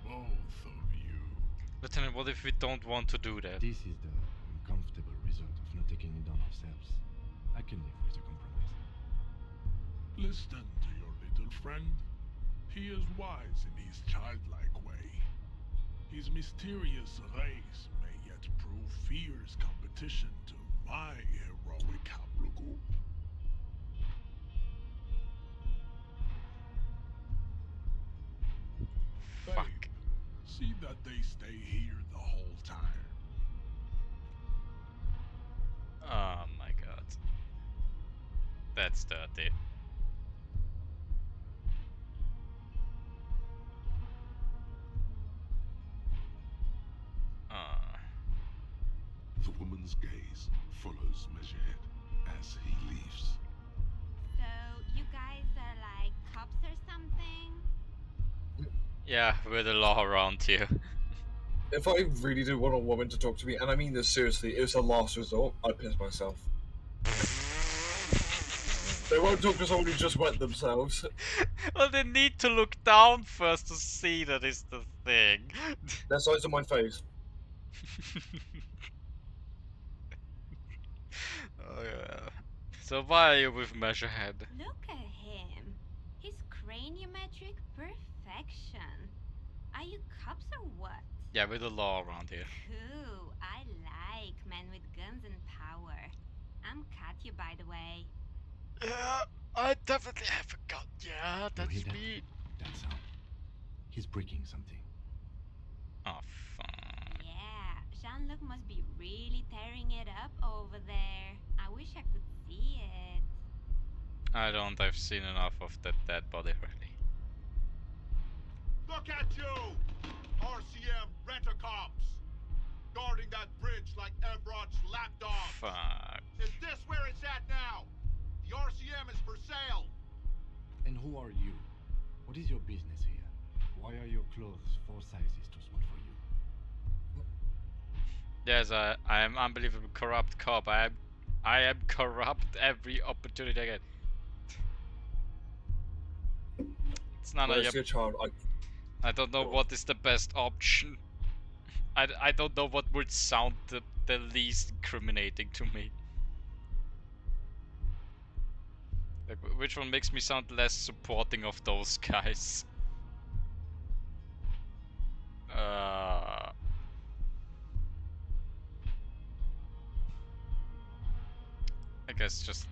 Both of you. Lieutenant, what if we don't want to do that? This is the uncomfortable result of not taking it on ourselves. I can live with a compromise. Listen to your little friend. He is wise in his childlike way. His mysterious race may yet prove fierce competition to my heroic haplogroup. Fuck. Babe, see that they stay here the whole time. Oh my god. That's dirty. The woman's gaze follows Measurehead as he leaves. Yeah, we're the law around here. If I really do want a woman to talk to me, and I mean this seriously, it's a last resort, I'd piss myself. They won't talk to someone who just wet themselves. Well, they need to look down first to see that is the thing. That size of my face. Oh yeah. So why are you with Measurehead? Look at him. His craniometric perfection. Are you cops or what? Yeah, we're the law around here. Cool. I like men with guns and power. I'm Katya, by the way. Yeah, I definitely have a gun. Yeah, You that's hear that? me. That sound. He's breaking something. Oh, fuck. Yeah, Jean-Luc must be really tearing it up over there. I wish I could see it. I don't. I've seen enough of that dead body already. Look at you! RCM rent-a-cops! Guarding that bridge like Evrod's lapdogs! Fuck. Is this where it's at now? The RCM is for sale! And who are you? What is your business here? Why are your clothes 4 sizes too small for you? Yes, I am unbelievable corrupt cop. I am corrupt every opportunity I get. It's none of Where's your. your child? I don't know what is the best option. I don't know what would sound the least incriminating to me. Like, which one makes me sound less supporting of those guys? I guess just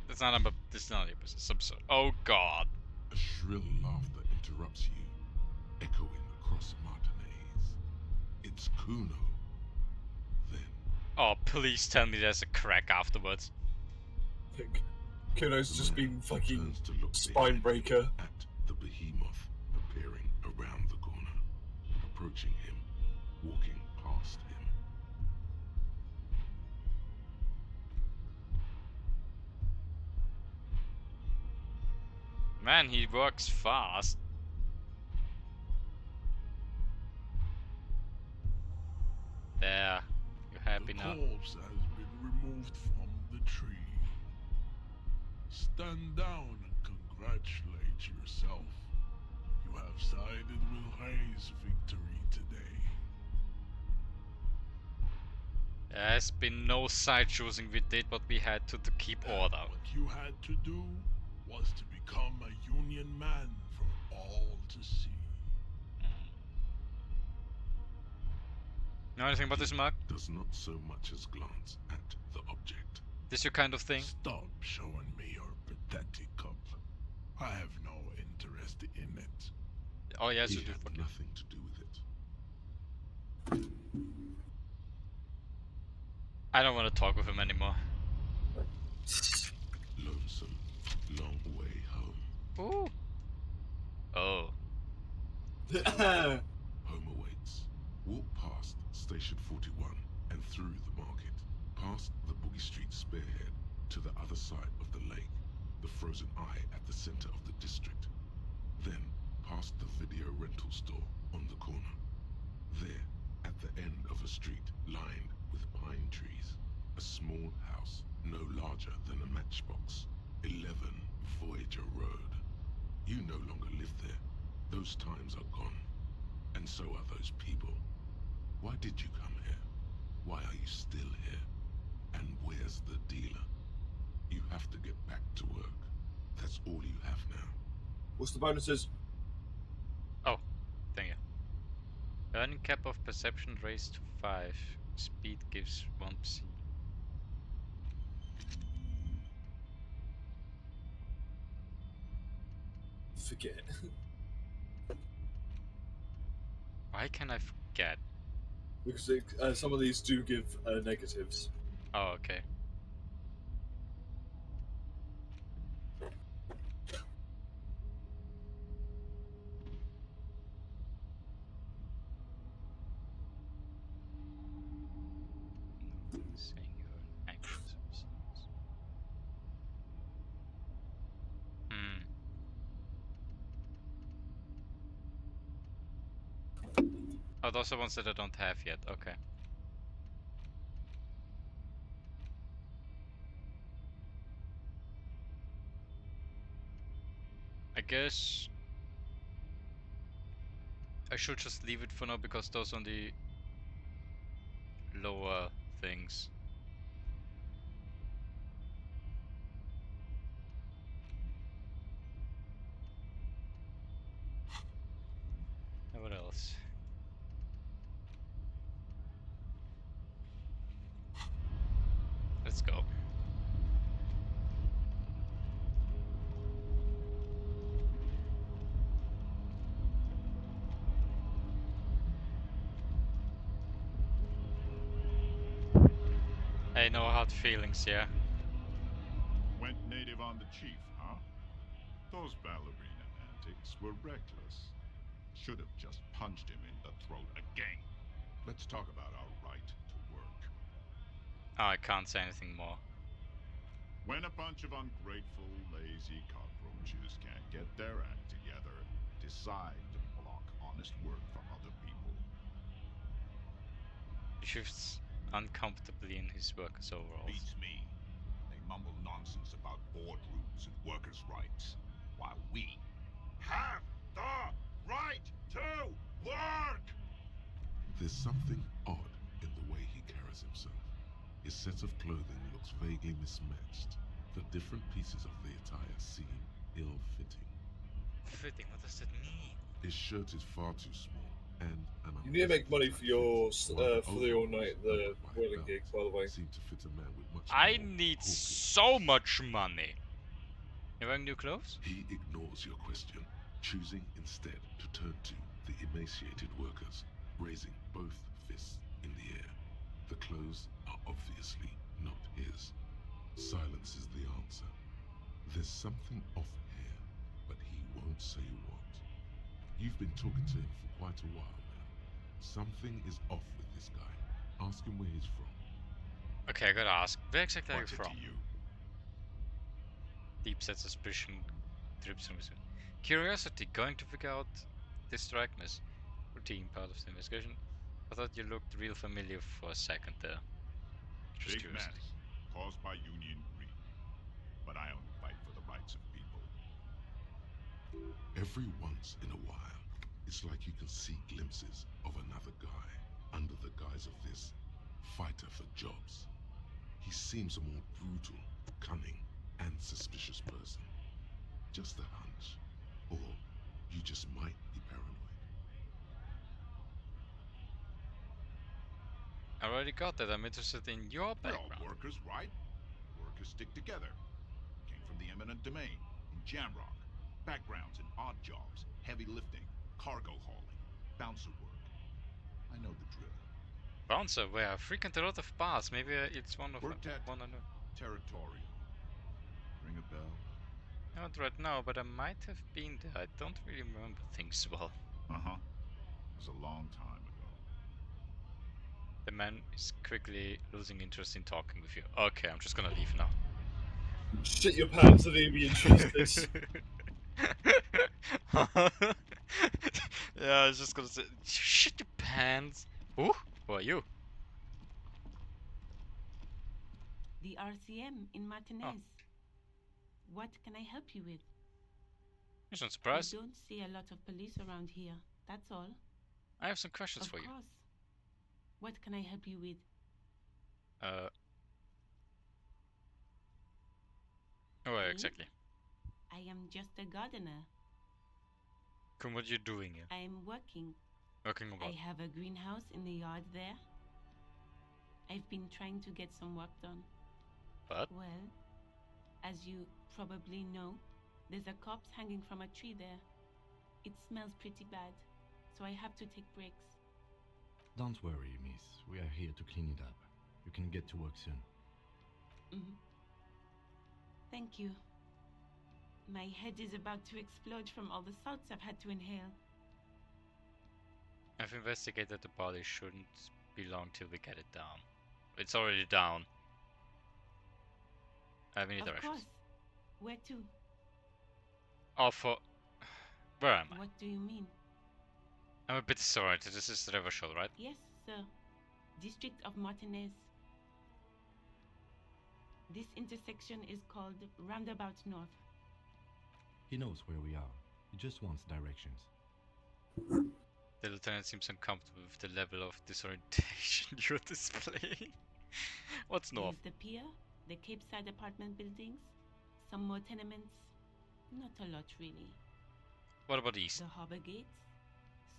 it's not about this. Not your business. I'm sorry. Oh God. A shrill laughter interrupts you, echoing across Martinez. It's Kuno. Then, Oh, please tell me there's a crack afterwards. Kuno's just the man been fucking turns to look spine behind him breaker. at the behemoth appearing around the corner, approaching him, walking past him. Man, he works fast. There. You happy The now? corpse has been removed from the tree. Stand down and congratulate yourself. You have sided with Ray's victory today. There's been no side choosing. We did what we had to keep order. What you had to do was to become a Union man for all to see. Know anything about this, Mark? Does not so much as glance at the object. This your kind of thing? Stop showing me your pathetic cup. I have no interest in it. Oh yes, He you do. had Fuck nothing to do with it. I don't want to talk with him anymore. Lonesome, long way home. Ooh. Oh. Home awaits. Walk past Station 41 and through the market, past the Boogie Street spearhead to the other side of the lake, the frozen eye at the center of the district. Then past the video rental store on the corner. There, at the end of a street lined with pine trees, a small house no larger than a matchbox, 11 Voyager Road. You no longer live there. Those times are gone. And so are those people. Why did you come here? Why are you still here? And where's the dealer? You have to get back to work. That's all you have now. What's the bonuses? Oh, thank you. Earning cap of perception raised to 5. Speed gives 1%. Forget. Why can I forget? Because some of these do give negatives. Oh, okay. Saying your actions or scenes. Oh, those are ones that I don't have yet. Okay. I guess I should just leave it for now because those are the lower things. And what else? Let's go. Hey, no hard feelings, yeah? Went native on the chief, huh? Those ballerina antics were reckless. Should have just punched him in the throat again. Let's talk about our right to work. Oh, I can't say anything more. When a bunch of ungrateful, lazy cockroaches can't get their act together, decide to block honest work from other people. He shifts uncomfortably in his workers' overalls. Beats me. They mumble nonsense about boardrooms and workers' rights, while we have the right to work! There's something odd in the way he carries himself. His set of clothing looks vaguely mismatched. The different pieces of the attire seem ill-fitting. Fitting, what does that mean? His shirt is far too small, and an You need to make money for your while for the all night the overalls, whirling gig, by the way. seem to fit a man with much I more need hawkish so much money. You wearing new clothes? He ignores your question, choosing instead to turn to the emaciated workers, raising both fists in the air. The clothes are obviously not his. Silence is the answer. There's something off here, but he won't say what. You've been talking to him for quite a while now. Something is off with this guy. Ask him where he's from. Okay, I gotta ask. Where exactly are you What's it from? to you? Deep set suspicion drips from his curiosity, going to figure out distractness. Routine part of the investigation. I thought you looked real familiar for a second there. Just Big curious. mess caused by union greed. But I only fight for the rights of people. Every once in a while, it's like you can see glimpses of another guy under the guise of this fighter for jobs. He seems a more brutal, cunning, and suspicious person. Just a hunch. Or you just might be paranoid. I already got that. I'm interested in your We're all background. workers, right? Workers stick together. Came from the eminent domain in Jamrock. Backgrounds in odd jobs, heavy lifting, cargo hauling, bouncer work. I know the drill. Bouncer, where I frequent a lot of bars. Maybe it's one of Worked at one I know. Territorial. Ring a bell? Not right now, but I might have been there. I don't really remember things well. Uh-huh. It was a long time ago. The man is quickly losing interest in talking with you. Okay, I'm just gonna leave now. Shit your pants and even be interested. Yeah, I was just gonna say, shit your pants. Who? Who are you? The RCM in Martinez. What can I help you with? You're not I surprised. don't see a lot of police around here. That's all. I have some questions Of for you. course. What can I help you with? Where Me? exactly? I am just a gardener. Come, what are you doing here? I am working. Working on I what? have a greenhouse in the yard there. I've been trying to get some work done. What? Well, as you probably know, there's a corpse hanging from a tree there. It smells pretty bad, so I have to take breaks. Don't worry, miss. We are here to clean it up. You can get to work soon. Mm-hmm. Thank you. My head is about to explode from all the salts I've had to inhale. I've investigated the body. Shouldn't be long till we get it down. It's already down. I have any Of directions? course. Where to? Oh, for... Where am I? What do you mean? I'm a bit sorry. This is Reversal, right? Yes, sir. District of Martinez. This intersection is called Roundabout North. He knows where we are. He just wants directions. The lieutenant seems uncomfortable with the level of disorientation you're displaying. What's north? There's the pier, the Cape Side apartment buildings, some more tenements. Not a lot, really. What about east? The harbor gates.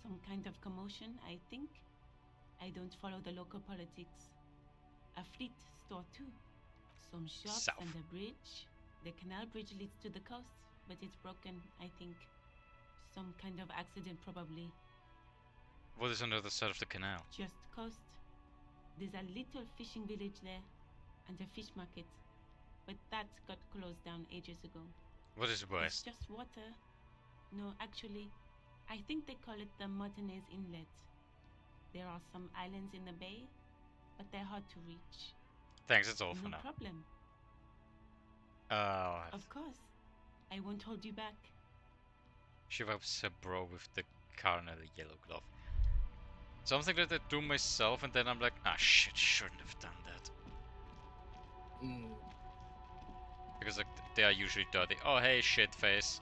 Some kind of commotion, I think. I don't follow the local politics. A fleet store, too. Some shops South. and a bridge. The canal bridge leads to the coast, but it's broken, I think. Some kind of accident, probably. What is on the other side of the canal? Just coast. There's a little fishing village there, and a fish market. But that got closed down ages ago. What is It's west? just water. No, actually, I think they call it the Martinez Inlet. There are some islands in the bay, but they're hard to reach. Thanks, that's all for No now. problem. Oh, Of course. I won't hold you back. she was a bro with the Carnal yellow glove. Something that I do myself, and then I'm like, ah shit, shouldn't have done that. Because like they are usually dirty. Oh hey, shit face.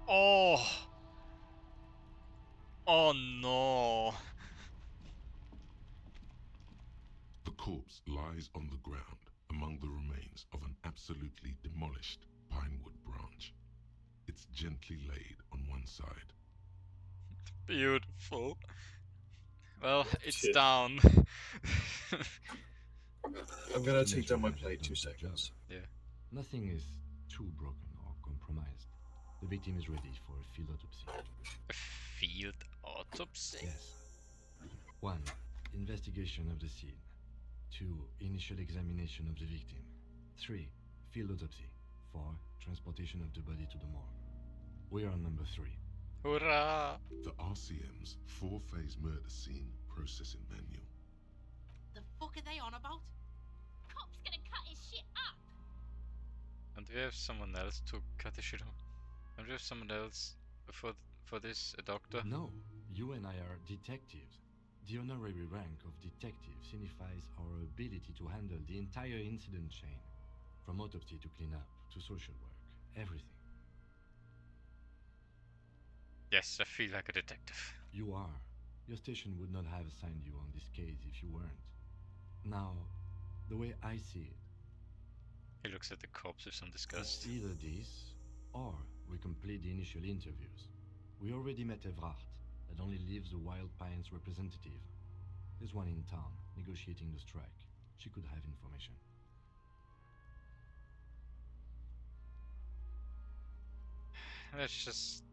Oh. Oh no. The corpse lies on the ground among the remains of an absolutely demolished pinewood branch. It's gently laid on one side. Beautiful. Well, it's Shit. down. I'm gonna take down my plate 2 seconds. Yeah. Nothing is too broken or compromised. The victim is ready for a field autopsy. A field autopsy? Yes. 1. Investigation of the scene. 2. Initial examination of the victim. 3. Field autopsy. 4. Transportation of the body to the morgue. We are on number 3. Hurrah! The RCM's 4-phase murder scene processing manual. The fuck are they on about? Cop's gonna cut his shit up. And we have someone else to cut the shit on. And we have someone else for this, a doctor. No, you and I are detectives. The honorary rank of detective signifies our ability to handle the entire incident chain, from autopsy to cleanup to social work, everything. Yes, I feel like a detective. You are. Your station would not have assigned you on this case if you weren't. Now, the way I see it, He looks at the corpse with some disgust. it's either this, or we complete the initial interviews. We already met Evrard, that only leaves the Wild Pines representative. There's one in town, negotiating the strike. She could have information. Let's just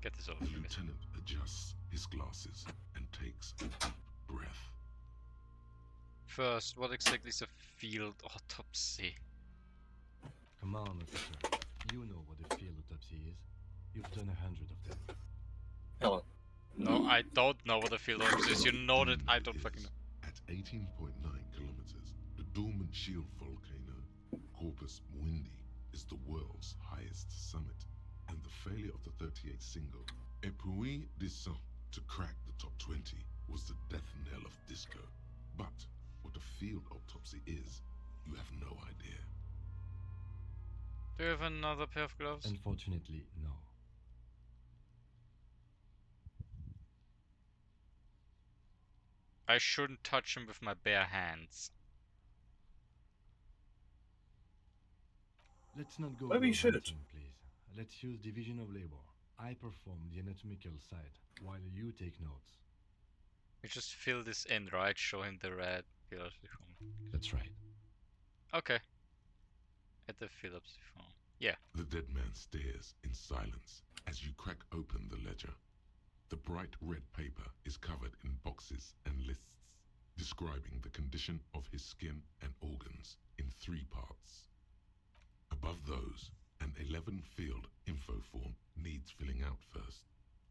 get this over The with. lieutenant adjusts his glasses and takes a deep breath. First, what exactly is a field autopsy? Come on, officer. You know what a field autopsy is. You've done 100 of them. Helen. No, I don't know what a field autopsy is. You know that I don't fucking know. At 18.9 kilometers, the dormant shield volcano, Corpus Muindi, is the world's highest summit, and the failure of the 38 single, Epui Descent, to crack the top 20 was the death knell of disco. But what a field autopsy is, you have no idea. Do you have another pair of gloves? Unfortunately, no. I shouldn't touch him with my bare hands. Let's not go Maybe you over should. hunting, please. Let's use division of labor. I perform the anatomical side, while you take notes. We just fill this in, right? Show him the red field autopsy form. That's right. Okay. At the field autopsy form. Yeah. The dead man stares in silence as you crack open the ledger. The bright red paper is covered in boxes and lists, describing the condition of his skin and organs in 3 parts. Above those, an 11-field info form needs filling out first.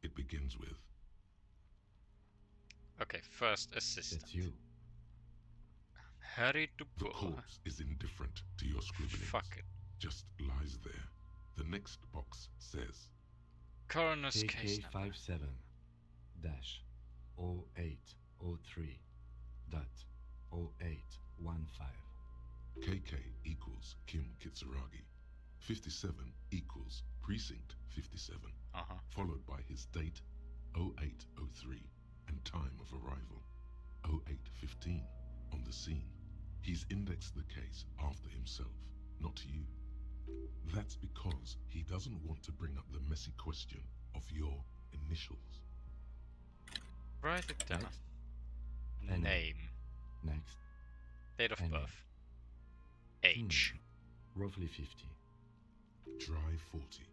It begins with, Okay, first assistant. That's you. Harry the Dubois. corpse is indifferent to your scribblings. Fuck it. Just lies there. The next box says, Coroner's case number. KK57. dash 0803 dot 0815. KK equals Kim Kitsuragi. 57 equals Precinct 57, followed by his date 0803 and time of arrival 0815 on the scene. He's indexed the case after himself, not you. That's because he doesn't want to bring up the messy question of your initials. Write it down. Next. Name. Next. Date of birth. Age. Roughly 50. Dry 40.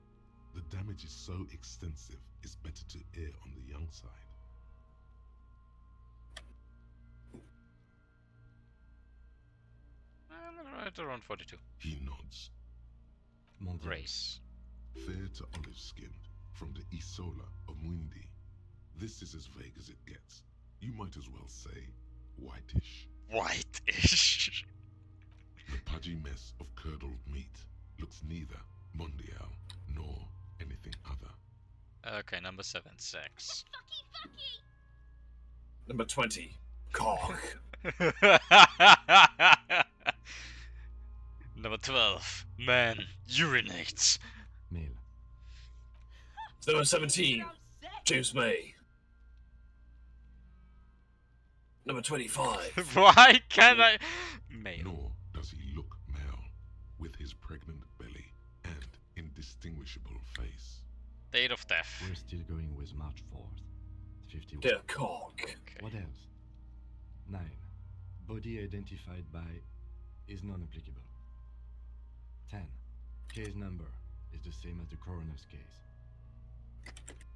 The damage is so extensive, it's better to err on the young side. Right around 42. He nods. Race. Fair to olive-skinned, from the Isola of Mwindi. This is as vague as it gets. You might as well say whitish. Whitish. The pudgy mess of curdled meat looks neither mondial nor anything other. Okay, number 7, sex. Number 20, cock. Number 12, man urinates. Male. Number 17, James May. Number 25. Why can't I? Male. Nor does he look male, with his pregnant belly and indistinguishable face. Date of death. We're still going with March 4th. 51. Dear cock. Okay. What else? 9. Body identified by is non-applicable. 10. Case number is the same as the coroner's case.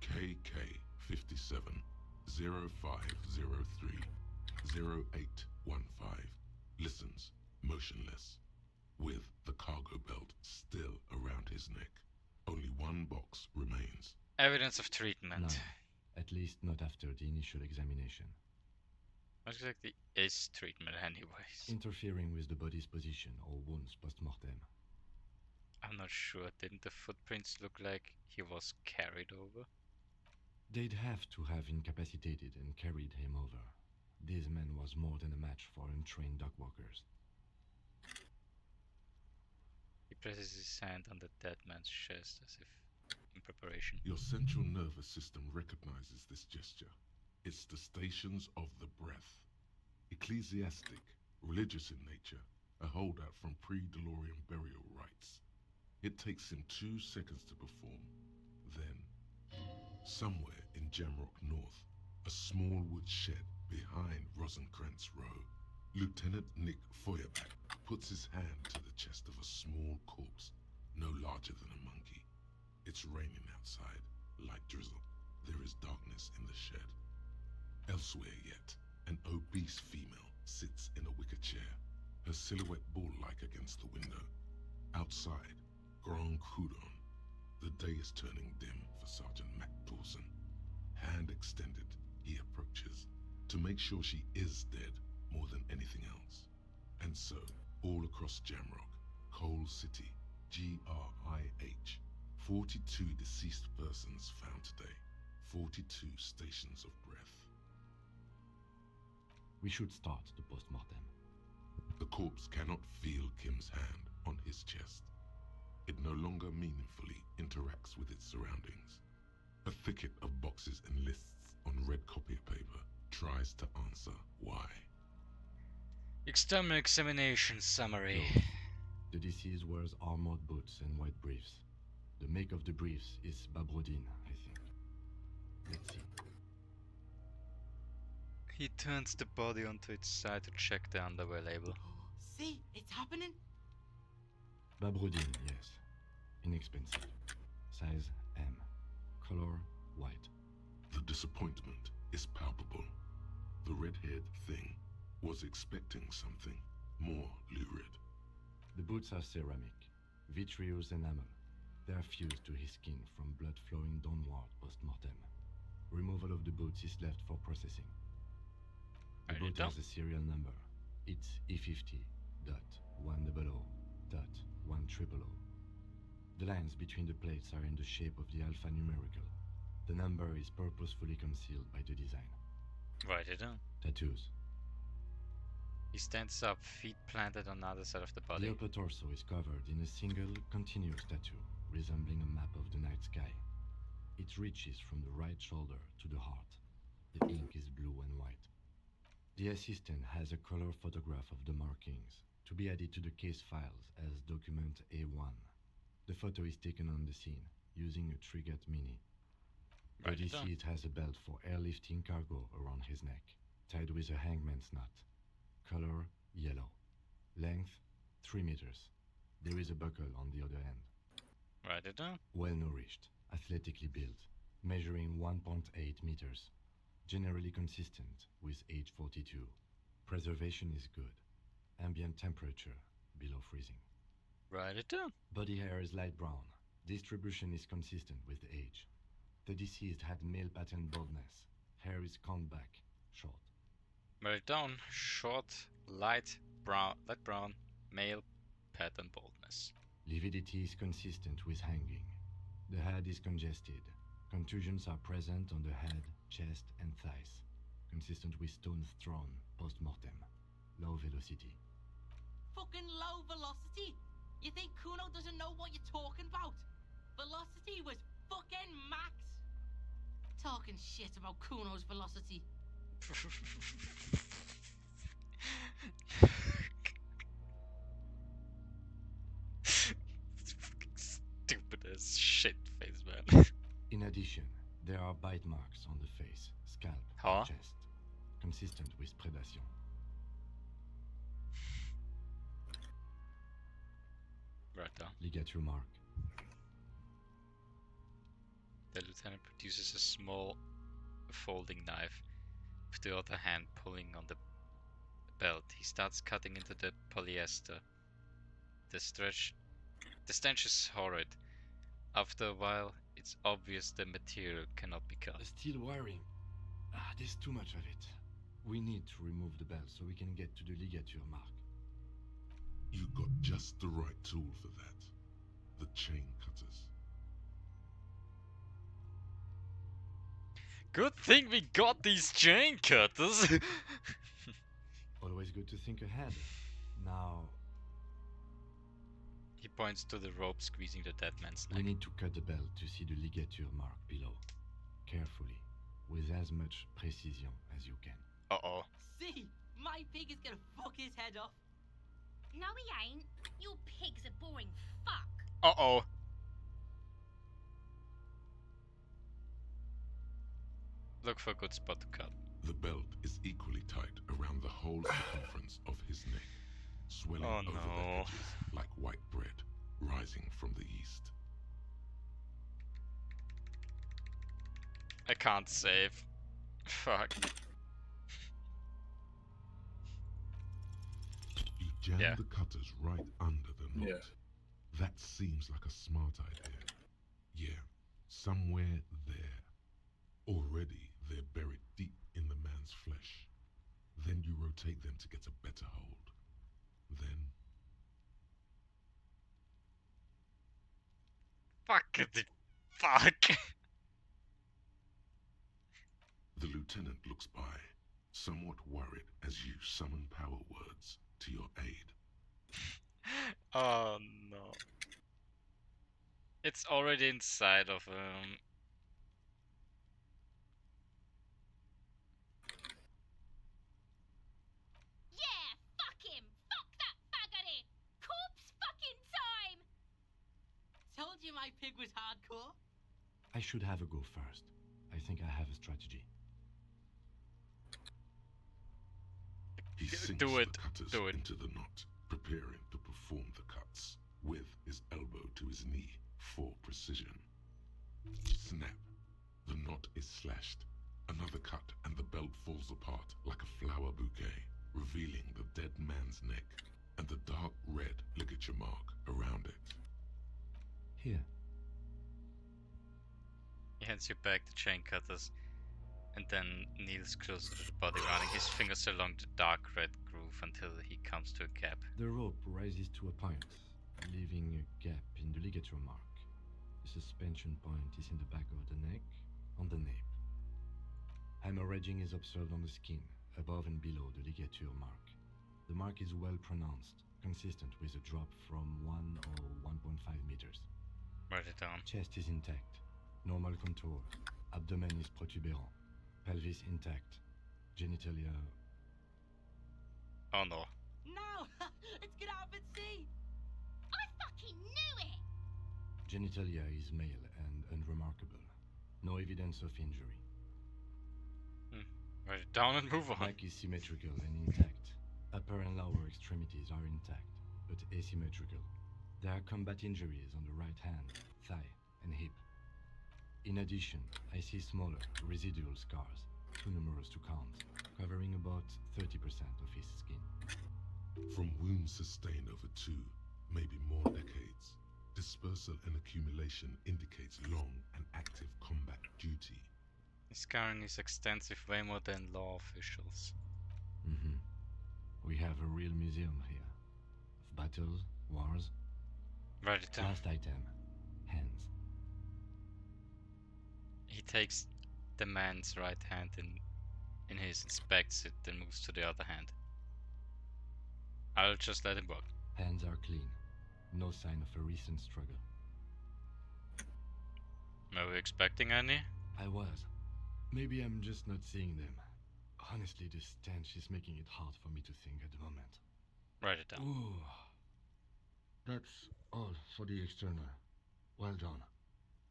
KK 57 0503 0815 listens motionless, with the cargo belt still around his neck. Only one box remains. Evidence of treatment. None. At least not after the initial examination. What exactly is treatment anyways? Interfering with the body's position or wounds post-mortem. I'm not sure. Didn't the footprints look like he was carried over? They'd have to have incapacitated and carried him over. This man was more than a match for untrained dog walkers. He presses his hand on the dead man's chest as if in preparation. Your central nervous system recognizes this gesture. It's the stations of the breath. Ecclesiastic, religious in nature, a holdout from pre-Delorian burial rites. It takes him 2 seconds to perform. Then, somewhere in Jamrock North, a small wood shed behind Rosencrantz Row, Lieutenant Nick Feuerback puts his hand to the chest of a small corpse, no larger than a monkey. It's raining outside, light drizzle. There is darkness in the shed. Elsewhere yet, an obese female sits in a wicker chair, her silhouette bull-like against the window. Outside, Grand Coudon. The day is turning dim for Sergeant Mac Dawson. Hand extended, he approaches, to make sure she is dead more than anything else. And so, all across Jamrock, Coal City, GRIH, 42 deceased persons found today, 42 stations of breath. We should start the post-mortem. The corpse cannot feel Kim's hand on his chest. It no longer meaningfully interacts with its surroundings. A thicket of boxes and lists on red copy paper tries to answer why. External examination summary. The deceased wears armored boots and white briefs. The make of the briefs is Babrodine, I think. Let's see. He turns the body onto its side to check the underwear label. See, it's happening. Babrodine, yes. Inexpensive. Size M. Color white. The disappointment is palpable. The red-haired thing was expecting something more lurid. The boots are ceramic, vitreous enamel. They are fused to his skin from blood flowing downward post-mortem. Removal of the boots is left for processing. The boot has a serial number. It's E50.100.100. The lines between the plates are in the shape of the alphanumerical. The number is purposefully concealed by the design. Write it down. Tattoos. He stands up, feet planted on the other side of the body. The upper torso is covered in a single, continuous tattoo, resembling a map of the night sky. It reaches from the right shoulder to the heart. The ink is blue and white. The assistant has a color photograph of the markings, to be added to the case files as document A1. The photo is taken on the scene, using a Trigat Mini. The deceased has a belt for airlifting cargo around his neck, tied with a hangman's knot. Color, yellow. Length, 3 meters. There is a buckle on the other end. Write it down. Well-nourished, athletically built, measuring 1.8 meters. Generally consistent with age 42. Preservation is good. Ambient temperature, below freezing. Write it down. Body hair is light brown. Distribution is consistent with the age. The deceased had male pattern baldness. Hair is combed back, short. Write it down. Short, light brown, male pattern baldness. Lividity is consistent with hanging. The head is congested. Contusions are present on the head, chest, and thighs. Consistent with stones thrown post-mortem. Low velocity. Fucking low velocity? You think Kuno doesn't know what you're talking about? Velocity was fucking max. Talking shit about Kuno's velocity. Stupid as shit face, man. In addition, there are bite marks on the face, scalp, and chest, consistent with predation. Right down. Ligature mark. The lieutenant produces a small folding knife, with the other hand pulling on the belt. He starts cutting into the polyester. The stench is horrid. After a while, it's obvious the material cannot be cut. The steel wiring. There's too much of it. We need to remove the belt so we can get to the ligature mark. You got just the right tool for that. The chain cutters. Good thing we got these chain cutters! Always good to think ahead. Now... He points to the rope squeezing the dead man's neck. We need to cut the belt to see the ligature mark below. Carefully, with as much precision as you can. Uh-oh. See? My pig is gonna fuck his head off. No, he ain't. Your pig's a boring fuck. Uh-oh. Look for a good spot to cut. The belt is equally tight around the whole circumference of his neck, swelling over the edges like white bread rising from the east. I can't save. Fuck. You jam the cutters right under the knot. That seems like a smart idea. Yeah, somewhere there. Already they're buried deep in the man's flesh. Then you rotate them to get a better hold. Then... Fuck. The lieutenant looks by, somewhat worried as you summon power words to your aid. Oh no. It's already inside of him. Yeah, fuck him! Fuck that buggery! Corpse fucking time! Told you my pig was hardcore. I should have a go first. I think I have a strategy. He sinks Do it. the cutters into the knot, preparing to perform the cuts, with his elbow to his knee for precision. Snap. The knot is slashed. Another cut and the belt falls apart like a flower bouquet, revealing the dead man's neck and the dark red ligature mark around it. Here. He hands you back the chain cutters, and then kneels closer to the body, running his fingers along the dark red groove until he comes to a gap. The rope rises to a point, leaving a gap in the ligature mark. The suspension point is in the back of the neck, on the nape. Hemorrhaging is observed on the skin, above and below the ligature mark. The mark is well pronounced, consistent with a drop from 1 or 1.5 meters. Write it down. Chest is intact, normal contour. Abdomen is protuberant, pelvis intact, genitalia. Oh no. No! Let's get out and see! I fucking knew it! Genitalia is male and unremarkable. No evidence of injury. Write it down and move on. Back is symmetrical and intact. Upper and lower extremities are intact, but asymmetrical. There are combat injuries on the right hand, thigh, and hip. In addition, I see smaller, residual scars, too numerous to count, covering about 30% of his skin. From wounds sustained over 2, maybe more decades, dispersal and accumulation indicates long and active combat duty. The scarring is extensive, way more than law officials. We have a real museum here. Of battles, wars. Write it down. Last item, hands. He takes the man's right hand in his, inspects it, then moves to the other hand. I'll just let him walk. Hands are clean. No sign of a recent struggle. Were we expecting any? I was. Maybe I'm just not seeing them. Honestly, this stench is making it hard for me to think at the moment. Write it down. Ooh. That's all for the external. Well done.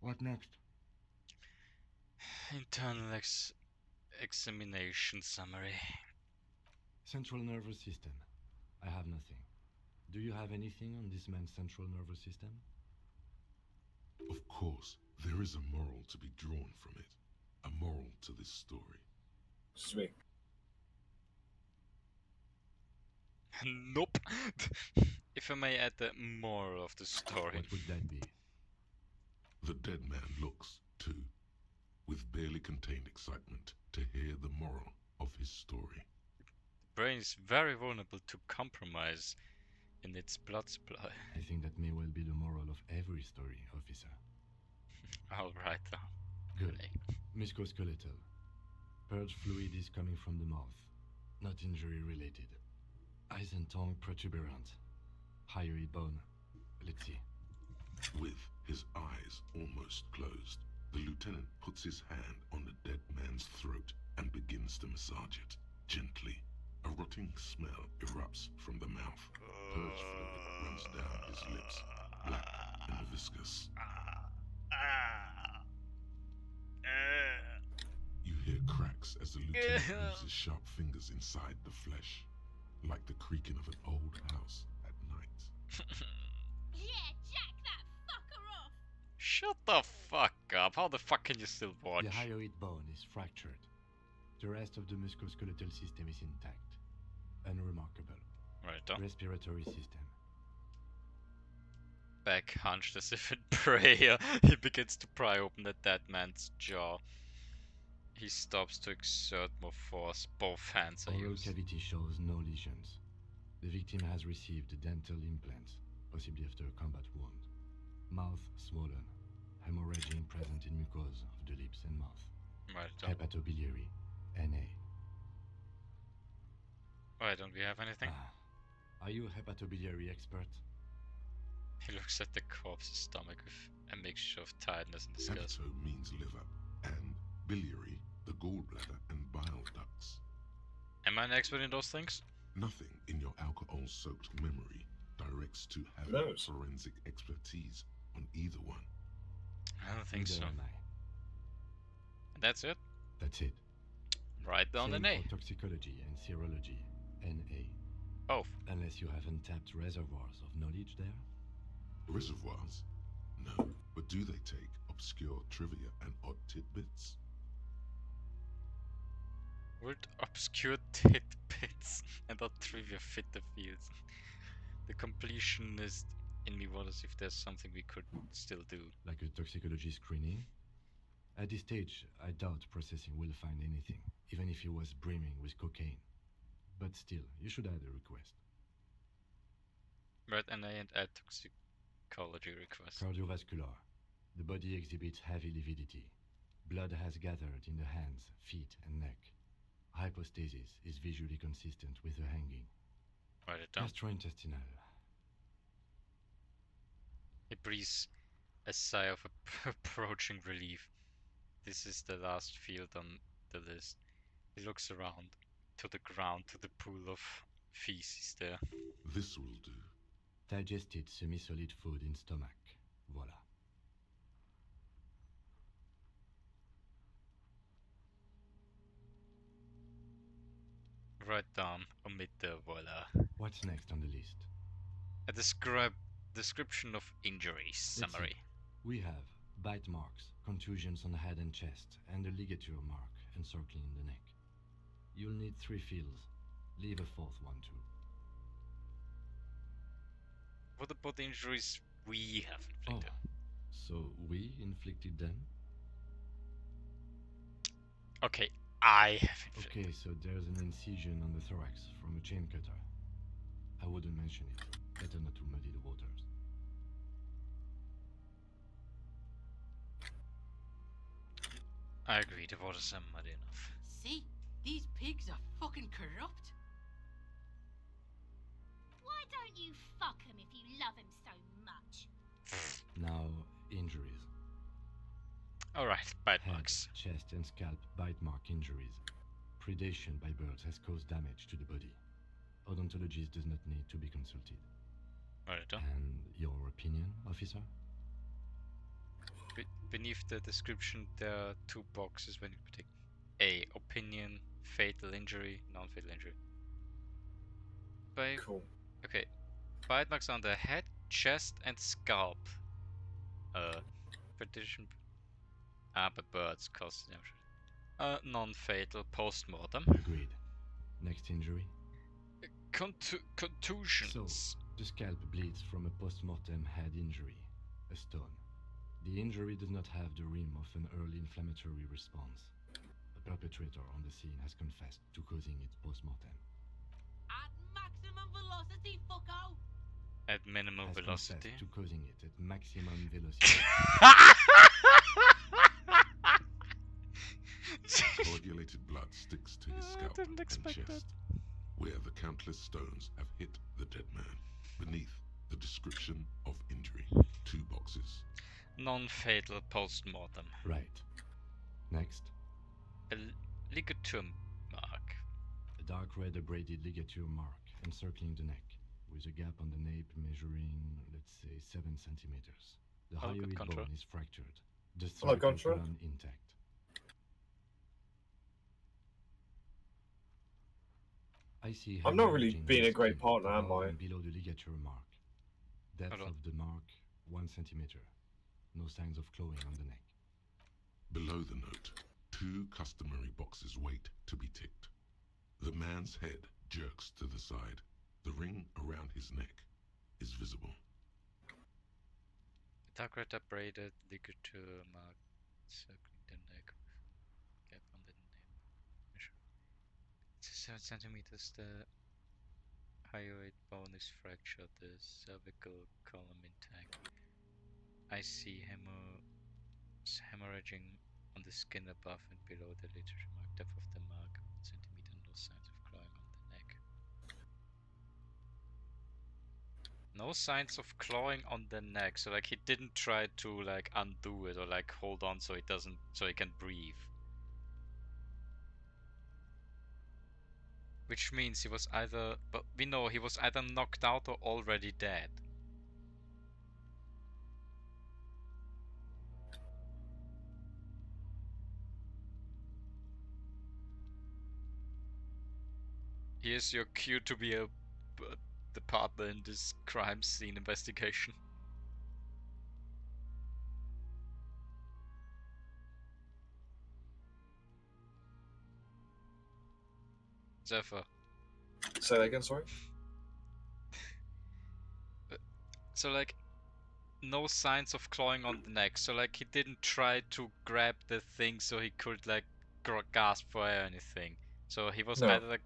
What next? Internal examination summary. Central nervous system. I have nothing. Do you have anything on this man's central nervous system? Of course, there is a moral to be drawn from it. A moral to this story. Sweet. Nope. If I may add the moral of the story. What would that be? The dead man looks, too, with barely contained excitement to hear the moral of his story. The brain is very vulnerable to compromise in its blood supply. I think that may well be the moral of every story, officer. I'll write down. Good. Musculoskeletal. Purge fluid is coming from the mouth. Not injury related. Eyes and tongue protuberant. Hyoid bone. Let's see. With his eyes almost closed, the lieutenant puts his hand on the dead man's throat and begins to massage it, gently. A rotting smell erupts from the mouth. Purge fluid runs down his lips, black and viscous. You hear cracks as the lieutenant moves his sharp fingers inside the flesh, like the creaking of an old house at night. Yeah, jack that fucker off! Shut the fuck up. How the fuck can you still watch? The hyoid bone is fractured. The rest of the musculoskeletal system is intact. Unremarkable. Right. Respiratory system. Back hunched as if in prayer, he begins to pry open the dead man's jaw. He stops to exert more force. Both hands are Oral used. cavity shows no lesions. The victim has received dental implants, possibly after a combat wound. Mouth swollen. Hemorrhaging present in mucosa of the lips and mouth. Right. Hepatobiliary. NA. Why don't we have anything? Are you a hepatobiliary expert? He looks at the corpse's stomach with a mixture of tiredness and disgust. Hepato means liver, and biliary, the gallbladder and bile ducts. Am I an expert in those things? Nothing in your alcohol-soaked memory directs to having forensic expertise on either one. I don't think so. Neither am I. That's it? That's it. Write down Same an A. for toxicology and serology. NA. Both. Unless you have untapped reservoirs of knowledge there? Reservoirs? No, but do they take obscure trivia and odd tidbits? Would obscure tidbits and odd trivia fit the fields? The completionist in me wonders if there's something we could still do. Like a toxicology screening? At this stage, I doubt processing will find anything, even if he was brimming with cocaine. But still, you should add a request. Right, NA and add toxicology request. Cardiovascular. The body exhibits heavy lividity. Blood has gathered in the hands, feet, and neck. Hypostasis is visually consistent with the hanging. Write it down. Gastrointestinal. He breathes a sigh of approaching relief. This is the last field on the list. He looks around, to the ground, to the pool of feces there. This will do. Digested semi-solid food in stomach. Voila. Write down, omit the voila. What's next on the list? A description of injuries. Let's Summary. see. We have bite marks, contusions on the head and chest, and a ligature mark encircling the neck. You'll need 3 fields. Leave a 4th one too. What about the injuries we have inflicted? Oh, so we inflicted them? Okay, I have inflicted. Okay, so there's an incision on the thorax from a chain cutter. I wouldn't mention it. Better not to muddy the waters. I agree, the waters are muddy enough. See? These pigs are fucking corrupt. Why don't you fuck him if you love him so much? Now, injuries. Alright, bite Head, marks. chest, and scalp bite mark injuries. Predation by birds has caused damage to the body. Odontologist does not need to be consulted. Write it down. And your opinion, officer? Beneath the description, there are 2 boxes when you take A. Opinion, fatal injury, non-fatal injury. Cool. Okay. Bite marks on the head, chest, and scalp. Predation. But birds cause damage. Non-fatal post-mortem. Agreed. Next injury? Contusions. So, the scalp bleeds from a post-mortem head injury, a stone. The injury does not have the rim of an early inflammatory response. The perpetrator on the scene has confessed to causing it post-mortem. At maximum velocity, fucko! At minimum Has velocity. confessed to causing it at maximum velocity. Coagulated blood sticks to his scalp didn't and expect chest, where the countless stones have hit the dead man. Beneath the description of injury, 2 boxes. Non-fatal post-mortem. Right. Next, A ligature mark. a dark red abraded ligature mark encircling the neck, with a gap on the nape measuring, let's say, 7 centimeters. The Oh, good hyoid control. bone is fractured. The Hello, cervical control. column intact. I see. I'm not really hemorrhaging being a the great skin partner, am above I? and below the ligature mark. Depth Hold on. of the mark, 1 centimeter. No signs of clawing on the neck. Below the note, 2 customary boxes wait to be ticked. The man's head jerks to the side. The ring around his neck is visible. Dark red abraded ligature mark circling the neck. Gap on the nape. Measure. It's 7 centimeters. The hyoid bone is fractured. The cervical column intact. I see hemorrhaging on the skin above and below the ligature mark. Depth of the mark 1 centimeter. No signs of clawing on the neck. No signs of clawing on the neck, so like he didn't try to like undo it or like hold on so it doesn't, so he can breathe. Which means he was either, but we know he was either knocked out or already dead. Here's your cue to be the partner in this crime scene investigation. Zephyr. Say that again, sorry? So like, no signs of clawing on the neck. So like, he didn't try to grab the thing so he could like gasp for air or anything. So he was No. either like,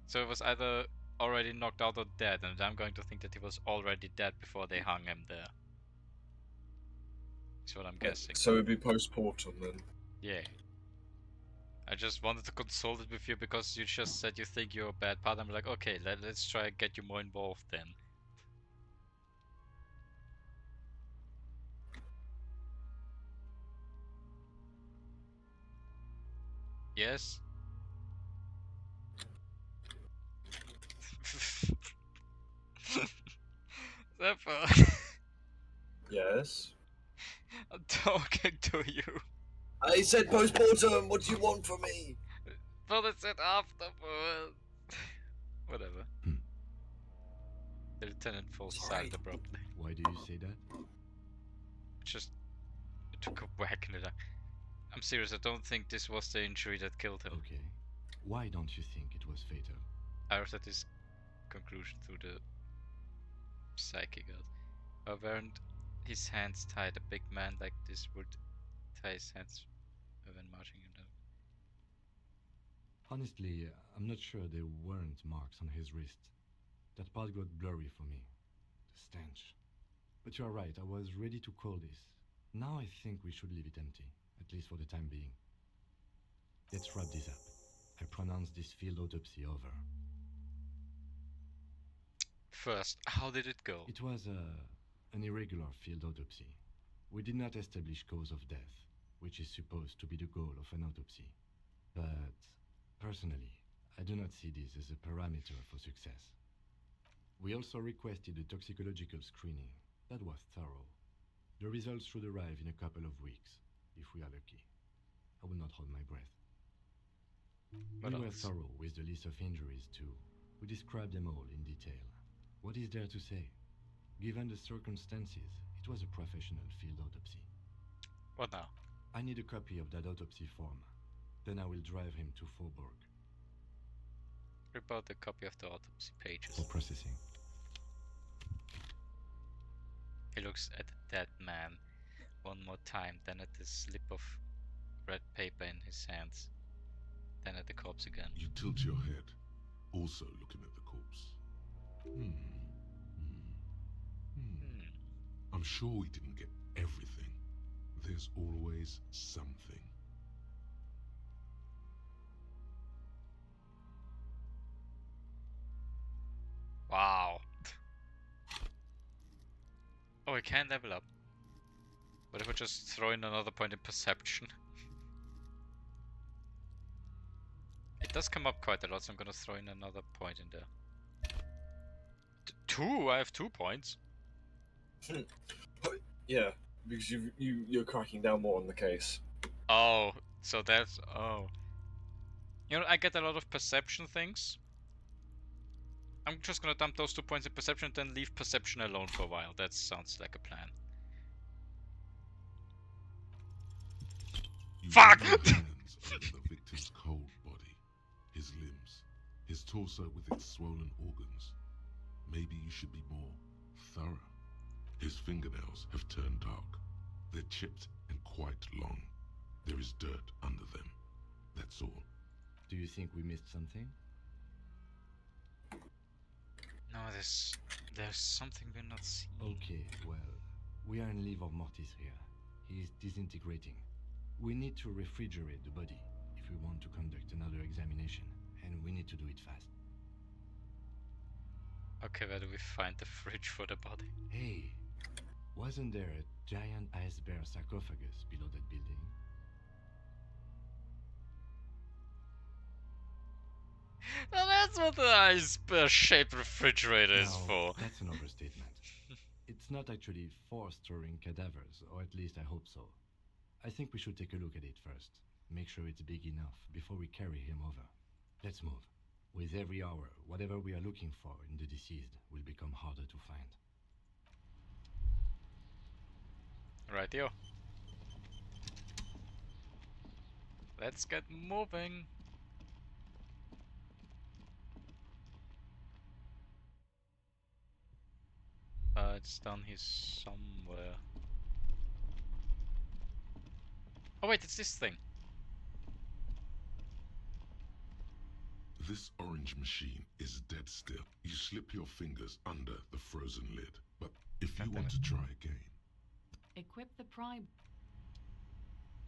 so it was either already knocked out or dead, and I'm going to think that he was already dead before they hung him there. That's what I'm guessing. So it'd be post-mortem then. Yeah. I just wanted to consult it with you because you just said you think you're a bad partner. I'm like, okay, let's try and get you more involved then. Yes? Zephyr, Yes. I'm talking to you. I said postmortem. What do you want from me? But it said afterwards. Whatever. The lieutenant falls silent abruptly. Why do you say that? Just took a whack in the eye. I'm serious, I don't think this was the injury that killed him. Okay. Why don't you think it was fatal? I was at this conclusion through the psyche god. Weren't his hands tied? A big man like this would tie his hands when marching him down. Honestly, I'm not sure there weren't marks on his wrist. That part got blurry for me. The stench. But you're right, I was ready to call this. Now I think we should leave it empty, at least for the time being. Let's wrap this up. I pronounce this field autopsy over. First, how did it go? It was an irregular field autopsy. We did not establish cause of death, which is supposed to be the goal of an autopsy. But, personally, I do not see this as a parameter for success. We also requested a toxicological screening. That was thorough. The results should arrive in a couple of weeks, if we are lucky. I will not hold my breath. We were thorough with the list of injuries too. We described them all in detail. What is there to say? Given the circumstances, it was a professional field autopsy. What now? I need a copy of that autopsy form. Then I will drive him to Faubourg. Rip out a copy of the autopsy pages. For processing. He looks at the dead man one more time, then at the slip of red paper in his hands, then at the corpse again. You tilt your head, also looking at the corpse. I'm sure we didn't get everything. There's always something. Wow. Oh, we can level up. What if we just throw in another point in perception? It does come up quite a lot, so I'm gonna throw in another point in there. Two? I have 2 points. Yeah, because you're cracking down more on the case. Oh, so that's... oh. You know, I get a lot of perception things. I'm just gonna dump those 2 points in perception, then leave perception alone for a while. That sounds like a plan. You Fuck! run your hands over the victim's cold body, his limbs, his torso with its swollen organs. Maybe you should be more thorough. His fingernails have turned dark. They're chipped and quite long. There is dirt under them. That's all. Do you think we missed something? No, there's something we're not seeing. Okay, well, we are in livor mortis here. He is disintegrating. We need to refrigerate the body if we want to conduct another examination, and we need to do it fast. Okay, where do we find the fridge for the body? Hey, wasn't there a giant ice bear sarcophagus below that building? Well, that's what the ice-shaped refrigerator is for. That's an overstatement. It's not actually for storing cadavers, or at least I hope so. I think we should take a look at it first. Make sure it's big enough before we carry him over. Let's move. With every hour, whatever we are looking for in the deceased will become harder to find. Rightio. Let's get moving. It's down here somewhere. Oh wait, it's this thing. This orange machine is dead still. You slip your fingers under the frozen lid. But if you want to try again... Equip the pry...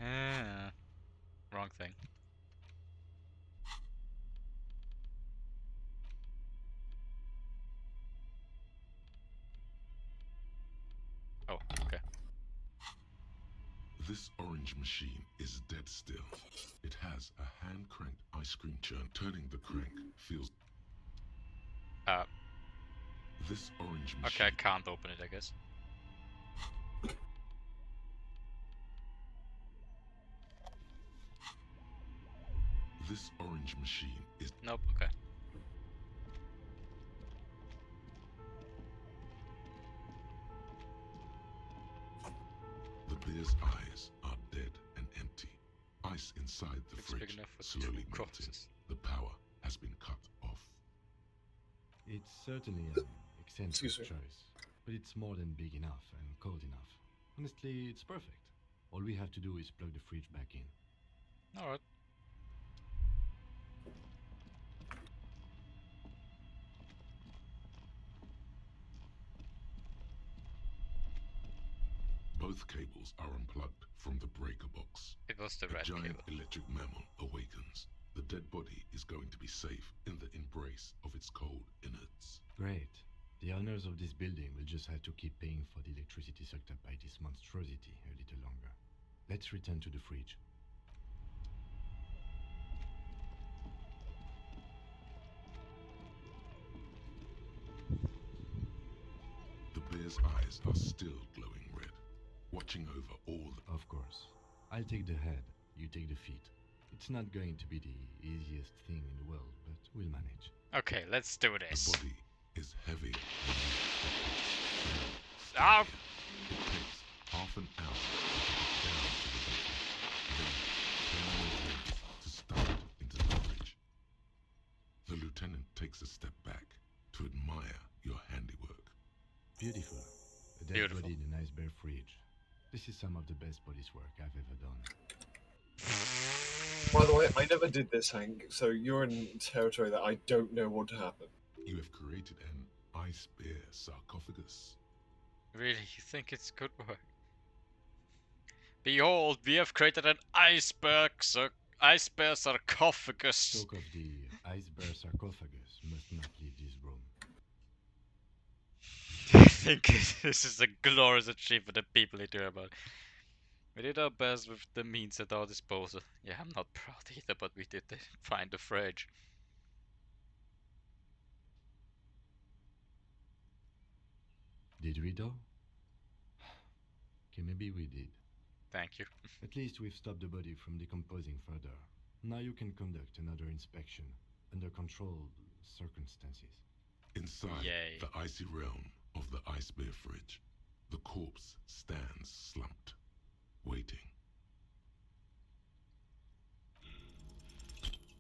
Ah. Wrong thing. Oh, okay. This orange machine is dead still. It has a hand-cranked ice cream churn. Turning the crank feels... This orange machine... Okay, I can't open it, I guess. This orange machine is... Nope, okay. The bear's eyes are dead and empty. Ice inside the It's big fridge enough for slowly two melting. corpses. The power has been cut off. It's certainly an eccentric Excuse me. choice, but it's more than big enough and cold enough. Honestly, it's perfect. All we have to do is plug the fridge back in. Alright. Both cables are unplugged from the breaker box. It was the A red giant cable. electric mammal awakens. The dead body is going to be safe in the embrace of its cold innards. Great. The owners of this building will just have to keep paying for the electricity sucked up by this monstrosity a little longer. Let's return to the fridge. The bear's eyes are still glowing red, watching over all the... Of course. I'll take the head, you take the feet. It's not going to be the easiest thing in the world, but we'll manage. Okay, let's do this. The body is heavier than you expected. Ah! It takes half an hour to get it down to the bottom, then 10 more minutes to stuff it into the fridge. The lieutenant takes a step back to admire your handiwork. Beautiful. A dead Beautiful. body in an ice bear fridge. This is some of the best police work I've ever done. By the way, I never did this, Hank, so you're in territory that I don't know what to happen. You have created an ice bear sarcophagus. Really, you think it's good work? Behold, we have created an ice bear sarcophagus. Talk of the ice bear sarcophagus must not leave this room. I think this is a glorious achievement that people need to hear about. We did our best with the means at our disposal. Yeah, I'm not proud either, but we did find the fridge. Did we though? Okay, maybe we did. Thank you. At least we've stopped the body from decomposing further. Now you can conduct another inspection under controlled circumstances. Inside Yay. the icy realm of the ice bear fridge, the corpse stands slumped, waiting.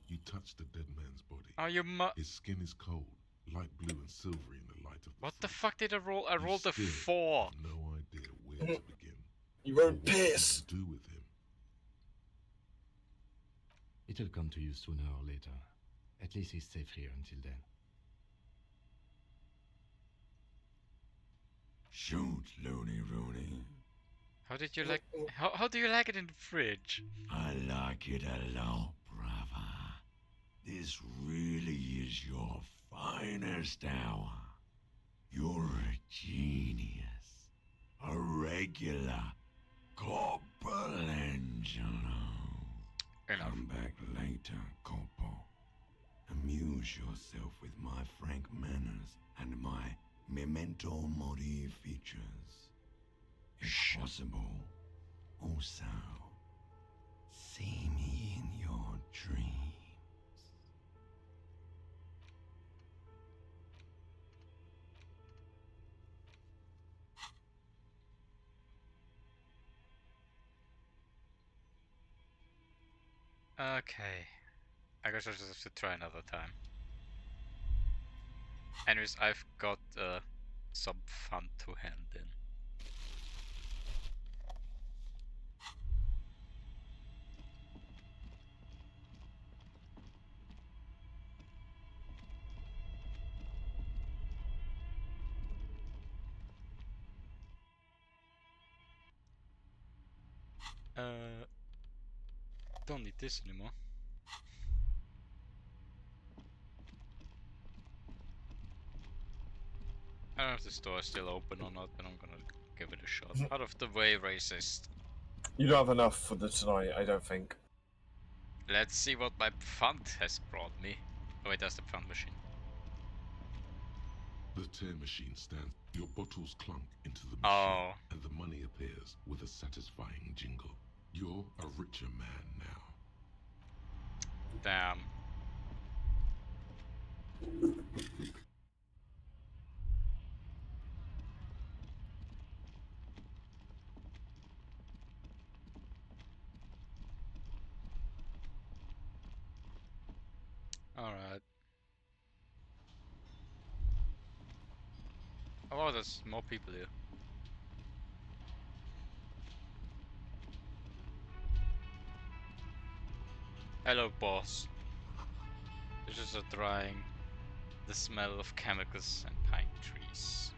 You touch the dead man's body. Are you His skin is cold, light blue and silvery in the light of the What the fridge. fuck did I roll? I You rolled a still 4. have no idea where to begin. You or wrote what you're piss. gonna do with him. It'll come to you sooner or later. At least he's safe here until then. Shoot, Looney Rooney. How did you like? How do you like it in the fridge? I like it a lot, brother. This really is your finest hour. You're a genius. A regular Corporal Angelo. Enough. Come back later, Corporal. Amuse yourself with my frank manners and my memento mori features. If possible, also, see me in your dreams. Okay. I guess I'll just have to try another time. Anyways, I've got some fun to hand in. don't need this anymore. I don't know if the store is still open or not, but I'm gonna give it a shot. Out of the way, racist. You don't have enough for the tonight, I don't think. Let's see what my fund has brought me. Oh wait, that's the fund machine. The tear machine stands. Your bottles clunk into the machine, and the money appears with a satisfying jingle. You're a richer man now. Damn. Alright. Oh, there's more people here. Hello, boss. Dishes are drying. The smell of chemicals and pine trees.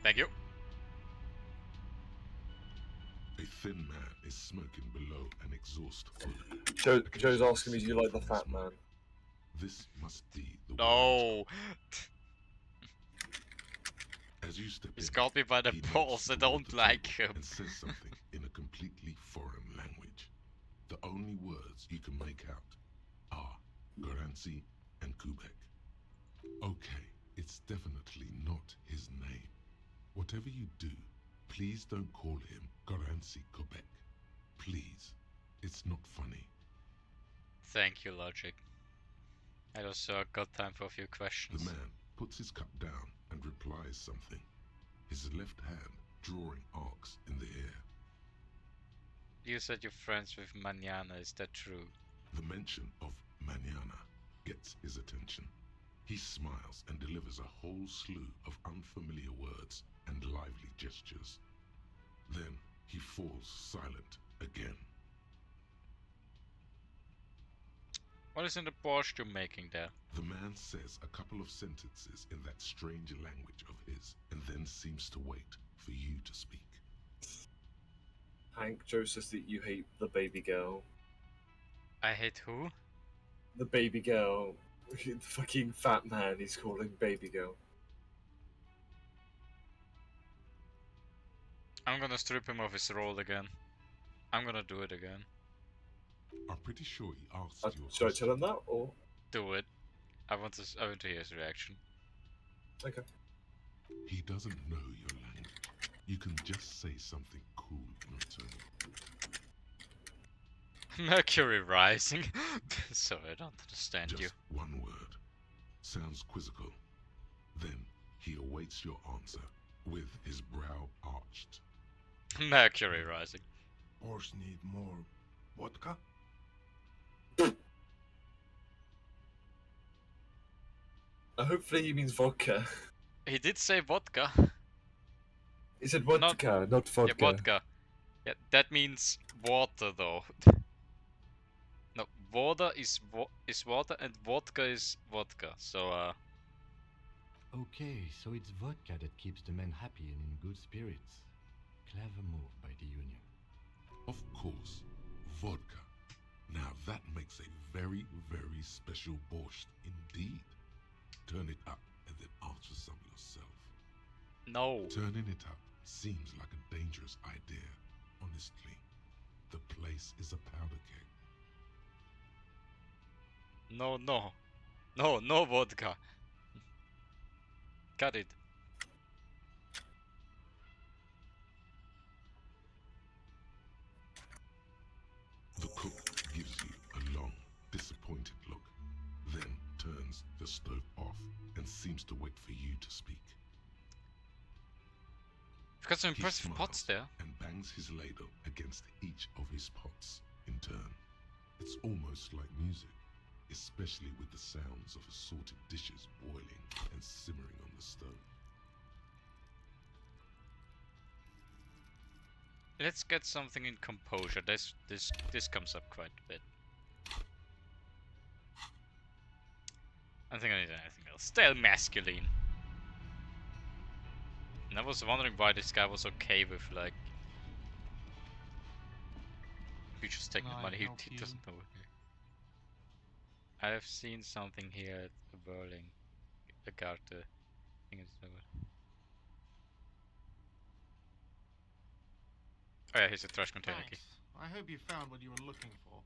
Thank you. A thin man is smoking below an exhaust hood. Joe's asking me, do you like the fat man? This must be the No. As you step He's in, got me by the he balls. I nods don't toward the like table him. and says something in a completely foreign language. The only words you can make out are Garancy and Kubek. Okay, it's definitely not his name. Whatever you do, please don't call him Garancy Kubek. Please, it's not funny. Thank you, Logic. I also got time for a few questions. The man puts his cup down and replies something, his left hand drawing arcs in the air. You said you're friends with Manana, is that true? The mention of Manana gets his attention. He smiles and delivers a whole slew of unfamiliar words and lively gestures. Then he falls silent again. What is in the borscht you're making there? The man says a couple of sentences in that strange language of his, and then seems to wait for you to speak. Hank, Joe says that you hate the baby girl. I hate who? The baby girl. The fucking fat man he's calling baby girl. I'm gonna strip him of his role again. I'm gonna do it again. I'm pretty sure he asked you a Should I question. tell him that, or? Do it. I want to hear his reaction. Okay. He doesn't know your language. You can just say something cool in return. Mercury rising. Sorry, I don't understand Just you. one word. Sounds quizzical. Then he awaits your answer with his brow arched. Mercury rising. Horse need more vodka? Hopefully he means vodka. He did say vodka. He said vodka, not vodka. Yeah, vodka. Yeah, that means water though. No, water is water and vodka is vodka. So Okay, so it's vodka that keeps the men happy and in good spirits. Clever move by the Union. Of course, vodka. Now that makes a very, very special borscht indeed. Turn it up and then answer some yourself. no. Turning it up seems like a dangerous idea. Honestly, the place is a powder keg. No vodka. Cut it. The cook gives you a long, disappointed look, then turns the stove off and seems to wait for you to speak. You've got some He impressive pots smiles there. and bangs his ladle against each of his pots in turn. It's almost like music, especially with the sounds of assorted dishes boiling and simmering on the stove. Let's get something in composure. This comes up quite a bit. I don't think I need anything else. Still masculine. And I was wondering why this guy was okay with like You just take Can the I money. help He you? doesn't know. I have seen something here at Berling. A guard. I think it's over. Oh yeah, here's a trash container key. Thanks. I hope you found what you were looking for.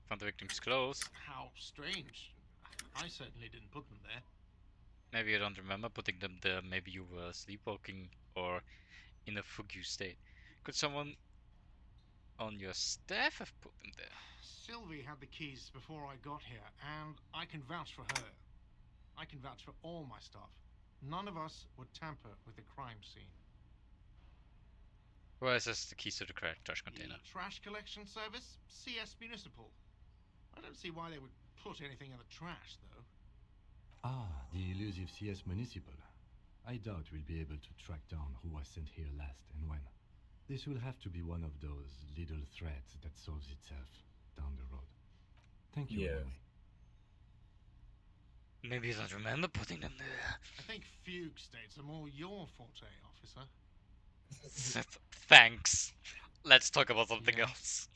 Found the victim's clothes. How strange. I certainly didn't put them there. Maybe you don't remember putting them there. Maybe you were sleepwalking or in a fugue state. Could someone on your staff have put them there? Sylvie had the keys before I got here, and I can vouch for her. I can vouch for all my staff. None of us would tamper with the crime scene. Where is this the keys to the trash container? The trash collection service? CS Municipal. I don't see why they would put anything in the trash, though. Ah, the elusive CS Municipal. I doubt we'll be able to track down who was sent here last and when. This will have to be one of those little threads that solves itself down the road. Thank you anyway. Maybe you don't remember putting them there. I think fugue states are more your forte, officer. Thanks. Let's talk about something else.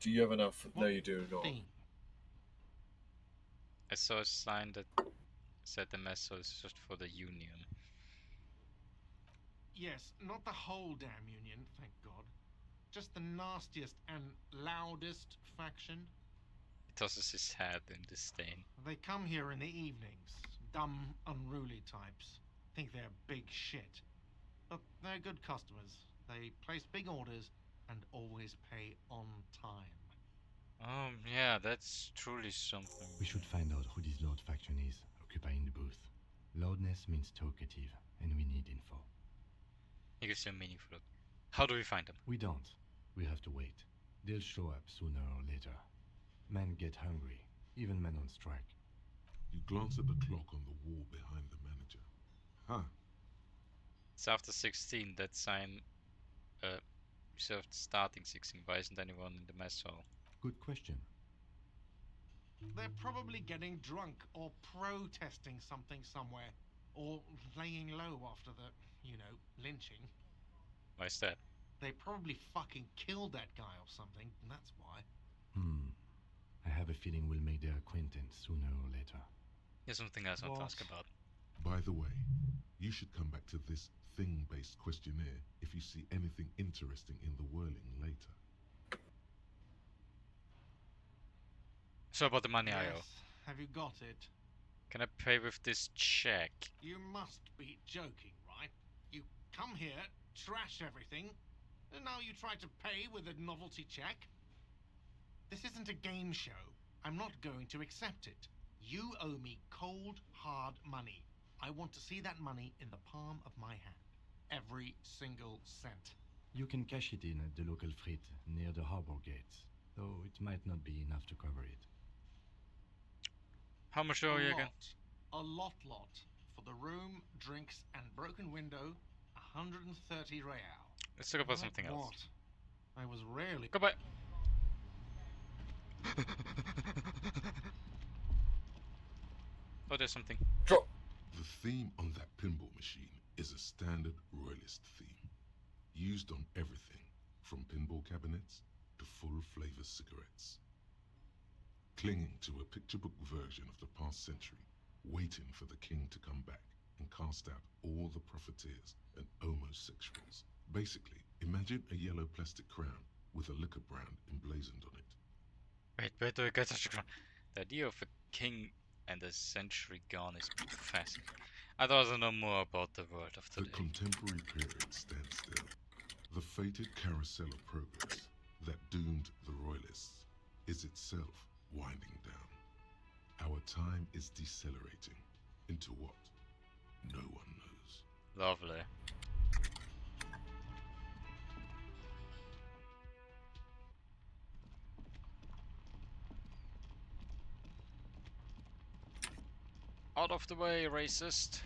Do you have enough? No, you do not. I saw a sign that said the mess was just for the union. Yes, not the whole damn union, thank God. Just the nastiest and loudest faction. He tosses his head in disdain. They come here in the evenings. Dumb, unruly types. Think they're big shit. But they're good customers. They place big orders and always pay on time. Yeah, that's truly something. We should find out who this Lord faction is, occupying the booth. Loudness means talkative, and we need info. He gives you a meaningful. How do we find them? We don't. We have to wait. They'll show up sooner or later. Men get hungry, even men on strike. You glance at the clock on the wall behind the manager. Huh. It's after 16. That sign reserved starting 16. Why isn't anyone in the mess hall? Good question. They're probably getting drunk or protesting something somewhere. Or laying low after the, lynching. Why is that? They probably fucking killed that guy or something, and that's why. I have a feeling we'll make their acquaintance sooner or later. Here's something else I want to ask about. By the way, you should come back to this thing-based questionnaire if you see anything interesting in the whirling later. So about the money I owe. Have you got it? Can I pay with this check? You must be joking, right? You come here, trash everything, and now you try to pay with a novelty check? This isn't a game show. I'm not going to accept it. You owe me cold, hard money. I want to see that money in the palm of my hand. Every single cent. You can cash it in at the local frit near the harbor gates, though it might not be enough to cover it. How much owe you again? A lot. For the room, drinks, and broken window, 130 real. Let's talk about something else. What? I was rarely... Goodbye. Oh, there's something. Drop. The theme on that pinball machine is a standard royalist theme, used on everything from pinball cabinets to full-flavor cigarettes. Clinging to a picture book version of the past century, waiting for the king to come back and cast out all the profiteers and homosexuals. Basically, imagine a yellow plastic crown with a liquor brand emblazoned on it. Wait, do I get such a crown? The idea of a king and a century gone is fascinating. I'd rather know more about the world of today. The contemporary period stands still. The fated carousel of progress that doomed the royalists is itself winding down. Our time is decelerating into what no one knows. Lovely. Out of the way, racist.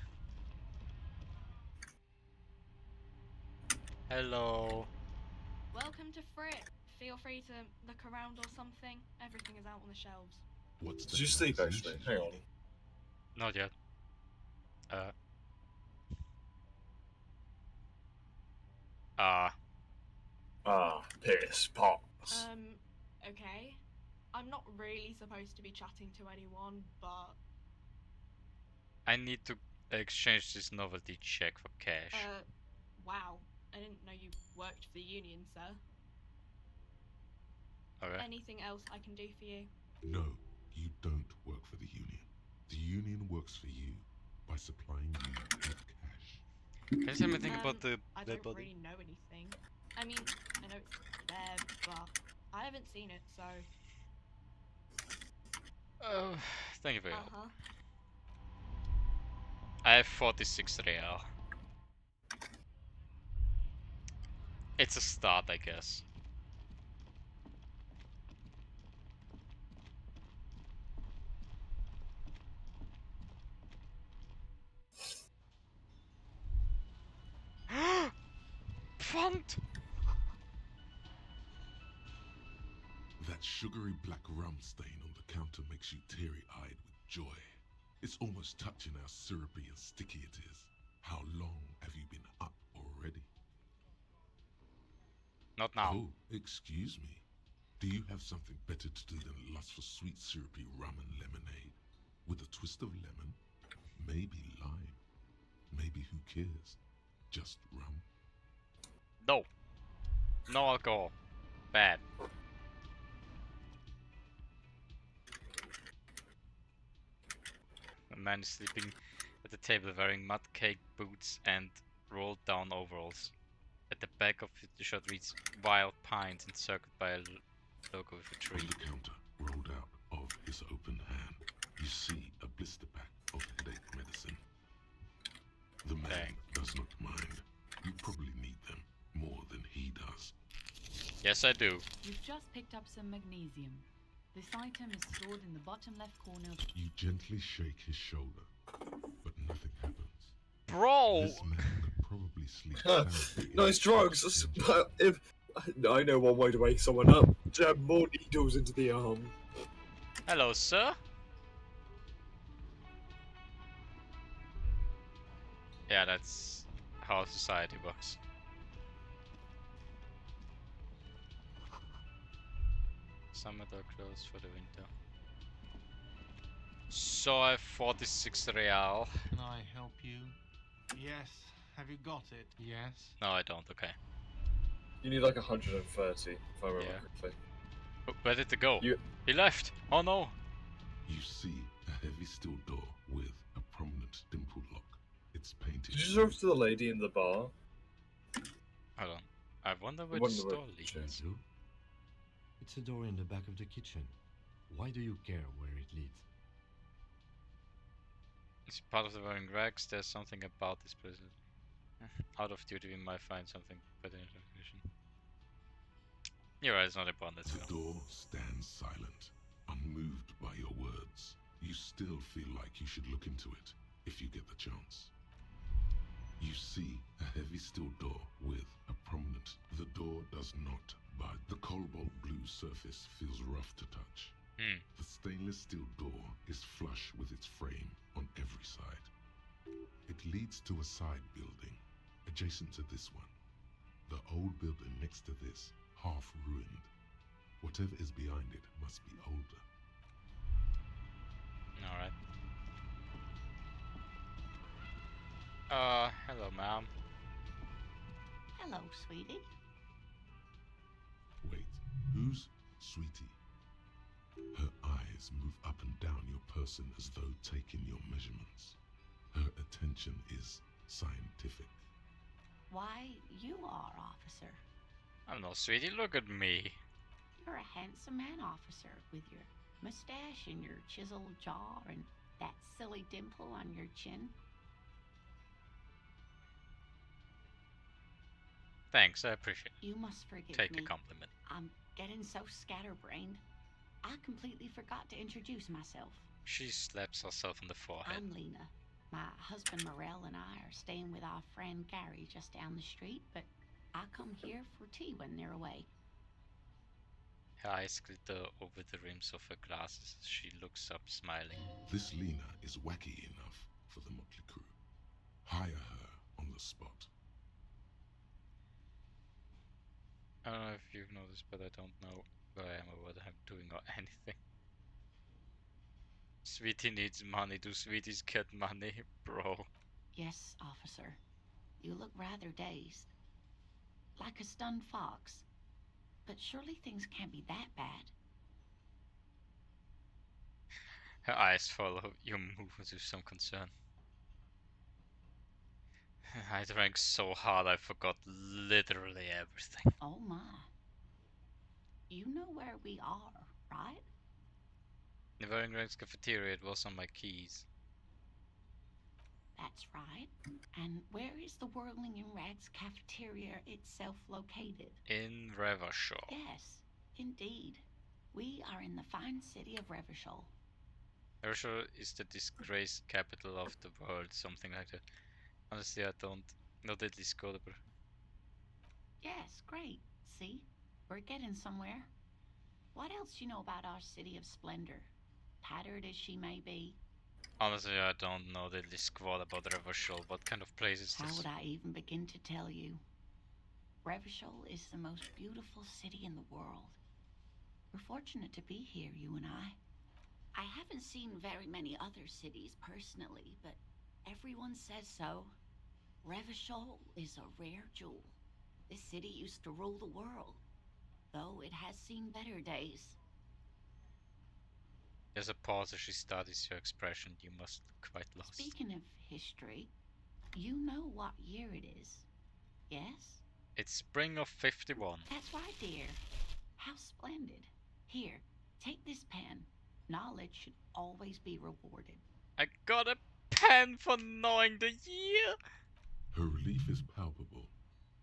Hello. Welcome to Frit. Feel free to look around or something. Everything is out on the shelves. What's Did you sleep actually? Hang on. Not yet. Piss pots. Okay. I'm not really supposed to be chatting to anyone, but... I need to exchange this novelty check for cash. Wow. I didn't know you worked for the Union, sir. Okay. Anything else I can do for you? No, you don't work for the Union. The Union works for you by supplying you with cash. Can you tell me anything about the I dead don't body? really know anything. I mean, I know it's there, but I haven't seen it, so... Oh, thank you for your help. Uh-huh. I have 46 real. It's a start, I guess. Font! That sugary black rum stain on the counter makes you teary-eyed with joy. It's almost touching how syrupy and sticky it is. How long have you been up already? Not now. Oh, excuse me. Do you have something better to do than lust for sweet syrupy rum and lemonade? With a twist of lemon? Maybe lime? Maybe who cares? Just rum? No. No alcohol. Bad. A man is sleeping at the table wearing mud-caked boots and rolled-down overalls. At the back of the shot reads Wild Pines encircled by a logo with a tree. On the counter, rolled out of his open hand, you see a blister pack of headache medicine. The man does not mind. You probably need them more than he does. Yes, I do. You've just picked up some magnesium. This item is stored in the bottom left corner of... You gently shake his shoulder, but nothing happens. Bro! This man could probably sleep soundly in Nice his drugs. engine. But if I know one way to wake someone up, jab more needles into the arm. Hello, sir. Yeah, that's how society works. Summer door closed for the winter. So I have 46 real. Can I help you? Yes. Have you got it? Yes. No, I don't. Okay. You need like 130, if I remember Yeah. correctly. Where did it go? You... He left. Oh no. You see a heavy steel door with a prominent dimple lock. It's painted. Did you talk to the lady in the bar? Hold on. I wonder which wonder where door it leads. Do? It's a door in the back of the kitchen. Why do you care where it leads? It's part of the wearing rags. There's something about this place. Out of duty, we might find something better in recognition. You're right, it's not important. Let's The go. door stands silent, unmoved by your words. You still feel like you should look into it if you get the chance. You see a heavy steel door with a prominent. The door does not budge. The cobalt blue surface feels rough to touch. The stainless steel door is flush with its frame on every side. It leads to a side building adjacent to this one. The old building next to this, half ruined. Whatever is behind it must be older. Alright. Hello, ma'am. Hello, sweetie. Wait, who's Sweetie? Her eyes move up and down your person as though taking your measurements. Her attention is scientific. Why, you are, officer. I don't know, sweetie, look at me. You're a handsome man, officer, with your mustache and your chiseled jaw and that silly dimple on your chin. Thanks, I appreciate it. You must forgive Take me. a compliment. I'm getting so scatterbrained. I completely forgot to introduce myself. She slaps herself on the forehead. I'm Lena. My husband Morel and I are staying with our friend Gary just down the street, but I come here for tea when they're away. Her eyes glitter over the rims of her glasses as she looks up, smiling. This Lena is wacky enough for the motley crew. Hire her on the spot. don't know if you've noticed, but I don't know where I am or what I'm doing or anything. Sweetie needs money. Do sweeties get money, bro? Yes, officer. You look rather dazed. Like a stunned fox. But surely things can't be that bad. Her eyes follow your movements with some concern. I drank so hard I forgot literally everything. Oh my. You know where we are, right? The Waring's cafeteria, it was on my keys. That's right. And where is the Whirling in Rags cafeteria itself located? In Revachol. Yes, indeed. We are in the fine city of Revachol. Revachol is the disgraced capital of the world, something like that. Honestly, I don't know the Discord. Yes, great. See? We're getting somewhere. What else you know about our city of splendor? Tattered as she may be. Honestly, I don't know the squad about Revachol. What kind of place is How this? would I even begin to tell you? Revachol is the most beautiful city in the world. We're fortunate to be here, you and I. I haven't seen very many other cities personally, but everyone says so. Revachol is a rare jewel. This city used to rule the world, though it has seen better days. There's a pause as she studies your expression. You must look quite lost. Speaking of history, you know what year it is, yes? It's spring of 51. That's right, dear. How splendid. Here, take this pen. Knowledge should always be rewarded. I got a pen for knowing the year! Her relief is palpable.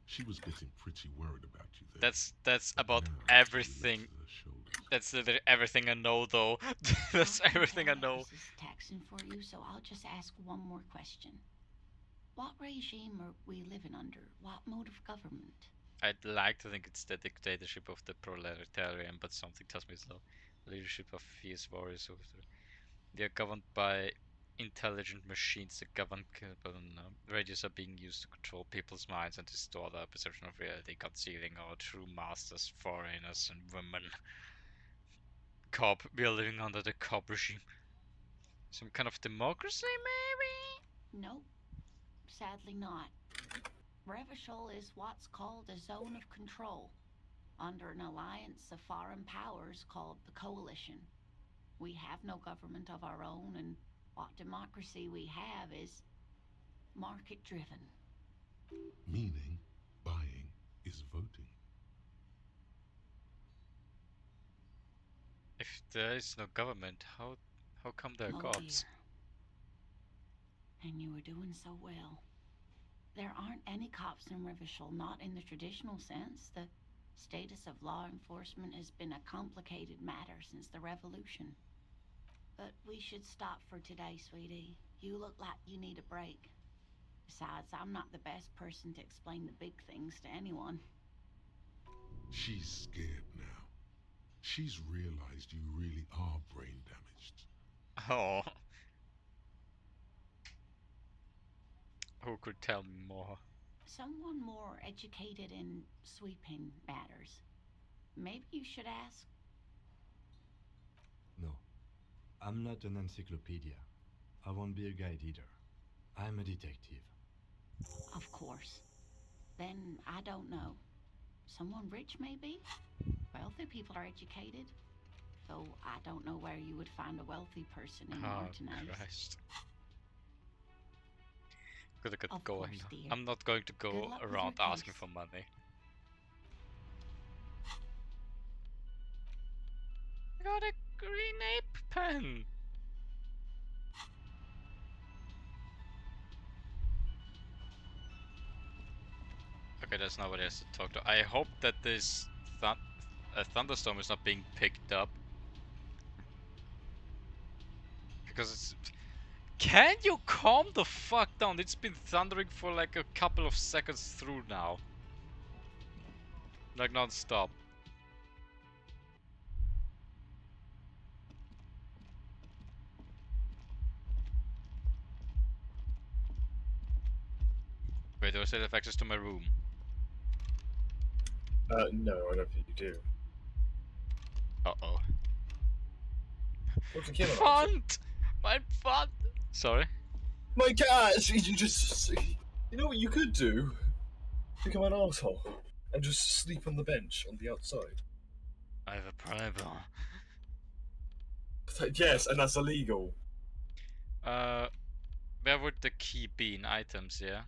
She was getting pretty worried about you there. That's about Now, everything. That's literally everything I know, though. That's everything I know. This is taxing for you, so I'll just ask one more question. What regime are we living under? What mode of government? I'd like to think it's the dictatorship of the proletarian, but something tells me it's the leadership of fierce warriors. They are governed by intelligent machines that govern. Radios are being used to control people's minds and distort their perception of reality, concealing our true masters, foreigners, and women. We are living under the cop regime. Some kind of democracy, maybe? Nope. Sadly not. Revachol is what's called a zone of control, under an alliance of foreign powers called the Coalition. We have no government of our own, and what democracy we have is market-driven. Meaning, buying is voting. If there is no government, how come there are cops? Dear. And you were doing so well. There aren't any cops in Revachol, not in the traditional sense. The status of law enforcement has been a complicated matter since the revolution. But we should stop for today, sweetie. You look like you need a break. Besides, I'm not the best person to explain the big things to anyone. She's scared now. She's realized you really are brain damaged. Oh. Who could tell me more? Someone more educated in sweeping matters. Maybe you should ask. No, I'm not an encyclopedia. I won't be a guide either. I'm a detective. Of course. Then I don't know. Someone rich, maybe? Wealthy people are educated. Though I don't know where you would find a wealthy person in Martinez. Christ. Gotta get Of going. course, dear. I'm not going to Good go luck with around your asking case. for money. I got a green ape pen. Okay, there's nobody else to talk to. I hope that this thunderstorm is not being picked up. Because it's... Can you calm the fuck down? It's been thundering for like a couple of seconds through now. Like non-stop. Wait, do I still have access to my room? No, I don't think you do. Uh-oh. What's the killer? Font! My font! Sorry? My cat! You just... You know what you could do? Become an asshole and just sleep on the bench on the outside. I have a problem. Yes, and that's illegal. Where would the key be in items, yeah?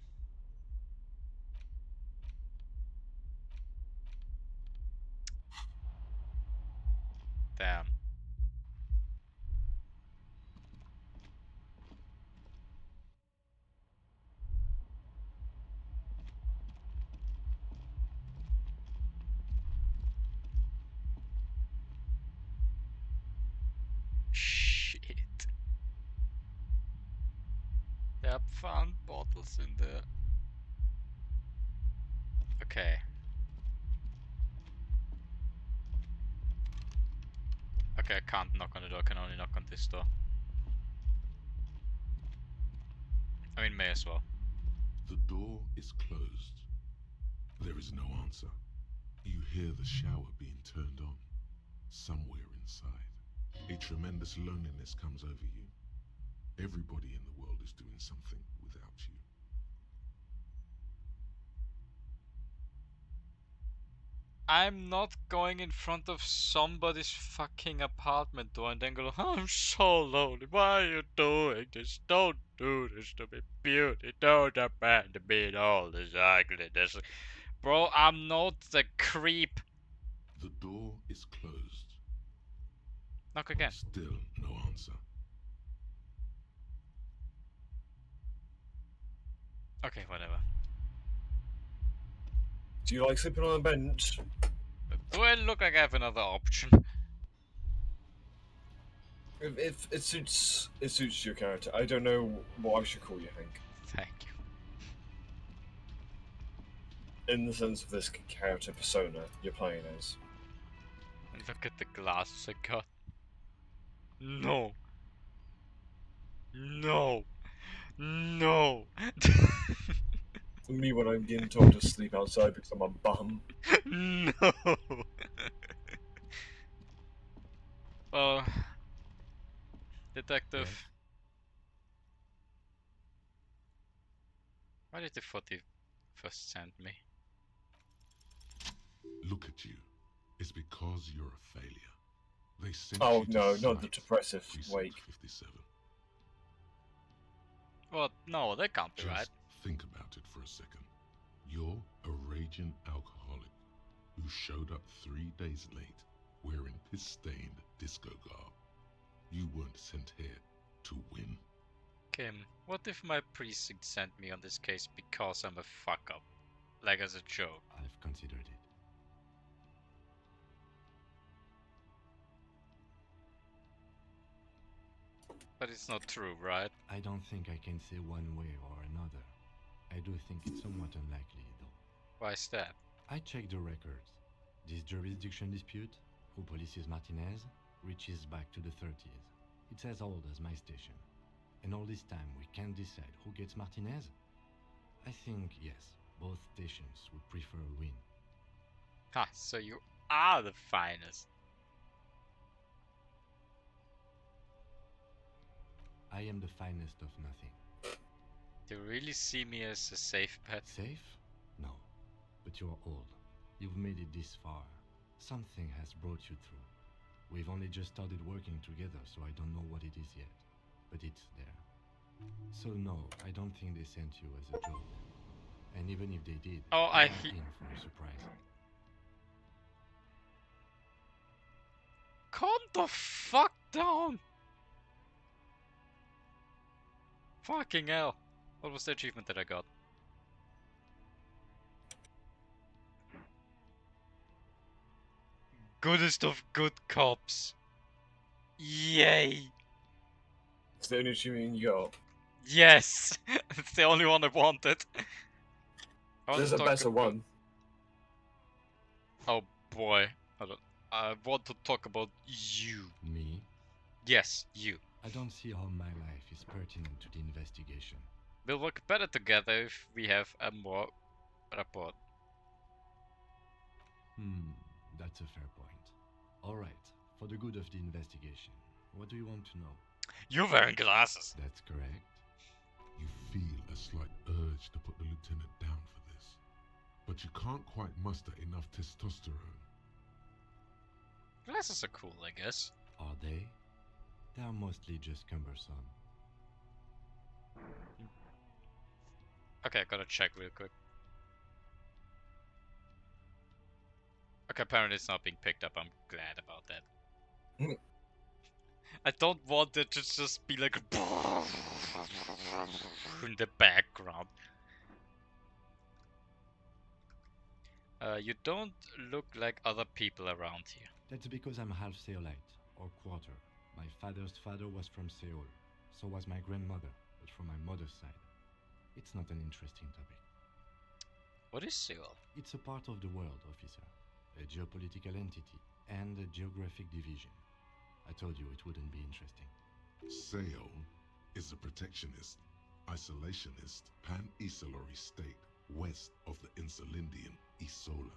Damn. Shit. There are found bottles in there. Okay. Okay, I can't knock on the door, I can only knock on this door. I mean, may as well. The door is closed. There is no answer. You hear the shower being turned on. Somewhere inside, a tremendous loneliness comes over you. Everybody in the world is doing something without you. I'm not going in front of somebody's fucking apartment door and then go, I'm so lonely, why are you doing this? Don't do this to me, beauty. Don't abandon me in all this ugliness. Bro, I'm not the creep. The door is closed. Knock again. Still no answer. Okay, whatever. Do you like sleeping on a bench? Do I look like I have another option? If it suits your character. I don't know what I should call you, Hank. Thank you. In the sense of this character persona you're playing as. And look at the glasses I got. No. No. No. Me when I'm getting told to sleep outside because I'm a bum. No. Well, detective. Yes? Why did the 41st send me? Look at you. It's because you're a failure. They sent Oh you to no, not the Site depressive Precinct wake. 57. Well, no, that can't be Just right. think about it for a second. You're a raging alcoholic who showed up 3 days late wearing piss-stained disco garb. You weren't sent here to win. Kim, what if my precinct sent me on this case because I'm a fuck up? Like as a joke. I've considered it. But it's not true, right? I don't think I can say one way or another. I do think it's somewhat unlikely, though. Why is that? I checked the records. This jurisdiction dispute, who polices Martinez, reaches back to the 30s. It's as old as my station. And all this time we can't decide who gets Martinez? I think, yes, both stations would prefer a win. Ha, so you are the finest. I am the finest of nothing. Do you really see me as a safe bet? Safe? No. But you're old. You've made it this far. Something has brought you through. We've only just started working together, so I don't know what it is yet. But it's there. So no, I don't think they sent you as a joke. And even if they did, Oh, you're in for a surprise. Calm the fuck down! Fucking hell. What was the achievement that I got? Goodest of good cops. Yay! It's the only achievement you got. Yes! It's the only one I wanted. I want There's to a talk better about- one. Oh boy. I want to talk about you. Me? Yes, you. I don't see how my life is pertinent to the investigation. We'll work better together if we have a more rapport. That's a fair point. Alright, for the good of the investigation, what do you want to know? You're wearing glasses. That's correct. You feel a slight urge to put the lieutenant down for this, but you can't quite muster enough testosterone. Glasses are cool, I guess. Are they? They are mostly just cumbersome. Okay, I gotta check real quick. Okay, apparently it's not being picked up. I'm glad about that. I don't want it to just be like in the background. You don't look like other people around here. That's because I'm half Seolite, or quarter. My father's father was from Seoul. So was my grandmother, but from my mother's side. It's not an interesting topic. What is Seoul? It's a part of the world, officer. A geopolitical entity and a geographic division. I told you it wouldn't be interesting. Seoul is a protectionist, isolationist, pan-Isolari state west of the Insulindian Isola.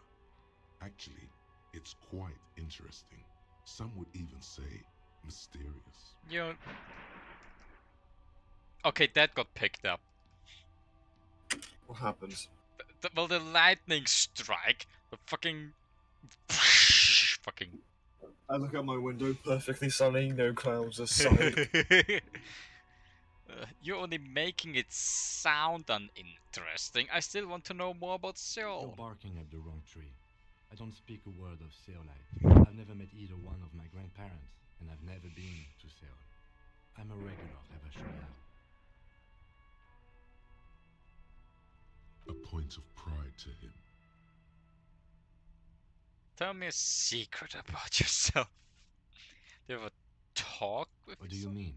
Actually, it's quite interesting. Some would even say mysterious. You. Okay, that got picked up. What happens? Well, the lightning strike, the fucking. Fucking. I look out my window, perfectly sunny, no clouds aside. You're only making it sound uninteresting. I still want to know more about Seoul. You're barking up the wrong tree. I don't speak a word of Seolite. I've never met either one of my grandparents, and I've never been to Seoul. I'm a regular Revacholian. A point of pride to him. Tell me a secret about yourself. Do you ever talk with What do you mean?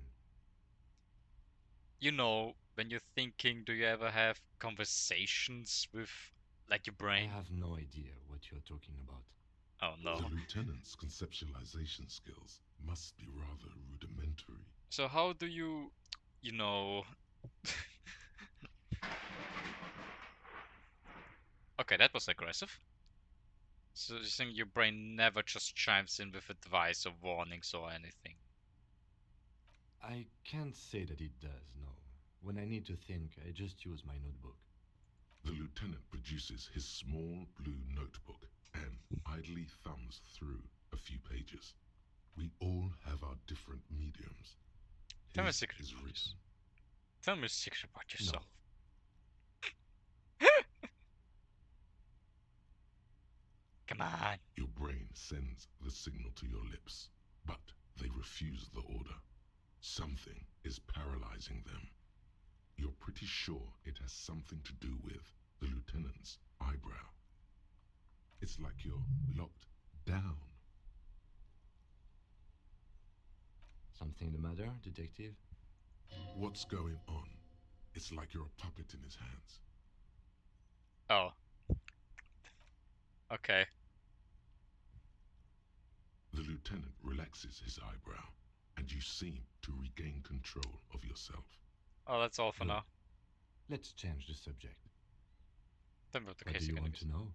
You know, when you're thinking, do you ever have conversations with, like, your brain? I have no idea what you're talking about. Oh, no. The lieutenant's conceptualization skills must be rather rudimentary. So how do you know... Okay, that was aggressive. So you think your brain never just chimes in with advice or warnings or anything? I can't say that it does, no. When I need to think, I just use my notebook. The lieutenant produces his small blue notebook and idly thumbs through a few pages. We all have our different mediums. Tell me a His secret is about written. yourself. Tell me a secret about yourself. Come on. Your brain sends the signal to your lips, but they refuse the order. Something is paralyzing them. You're pretty sure it has something to do with the lieutenant's eyebrow. It's like you're locked down. Something the matter, detective? What's going on? It's like you're a puppet in his hands. Oh. Okay. The lieutenant relaxes his eyebrow, and you seem to regain control of yourself. Oh, that's all for Good. now. Let's change the subject. Tell me about the What case do you again. want to know?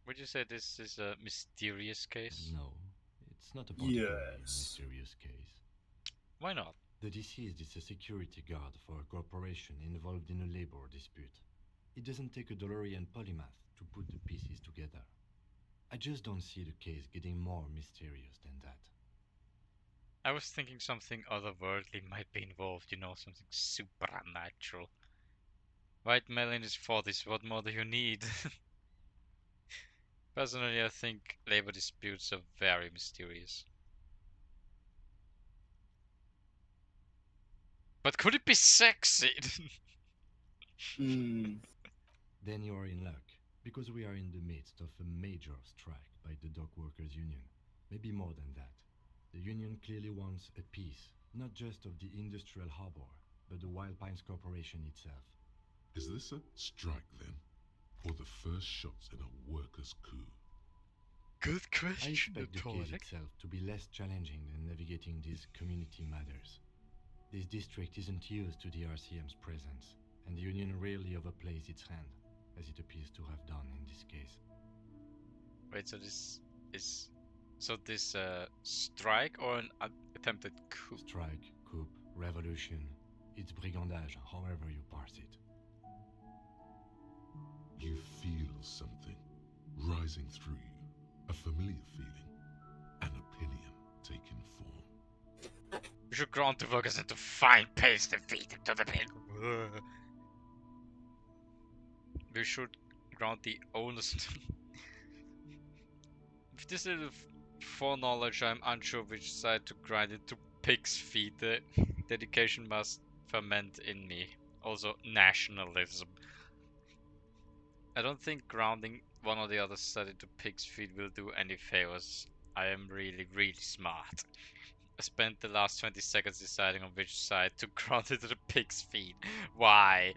Would you say this is a mysterious case? No, it's not a particularly Yes. mysterious case. Why not? The deceased is a security guard for a corporation involved in a labor dispute. It doesn't take a DeLorean polymath to put the pieces together. I just don't see the case getting more mysterious than that. I was thinking something otherworldly might be involved, you know, something supernatural. White male in his 40s, what more do you need? Personally, I think labor disputes are very mysterious. But could it be sexy? Then you are in luck, because we are in the midst of a major strike by the dock workers union. Maybe more than that. The union clearly wants a piece, not just of the industrial harbor, but the Wild Pines Corporation itself. Is this a strike then? Or the first shots in a workers' coup? Good I question, expect the case Torek. itself to be less challenging than navigating these community matters. This district isn't used to the RCM's presence, and the union rarely overplays its hand, as it appears to have done in this case. Wait, so this is... So this strike or an attempted coup? Strike, coup, revolution. It's brigandage, however you parse it. You feel something rising through you, a familiar feeling, an opinion taking form. We should grant the workers into fine pace to feed them to the pig. We should grant the owners. If this is foreknowledge, I'm unsure which side to grind it to pig's feet. The dedication must ferment in me. Also, nationalism. I don't think grounding one or the other side into pig's feet will do any favors. I am really, really smart. I spent the last 20 seconds deciding on which side to ground it to the pig's feet. Why?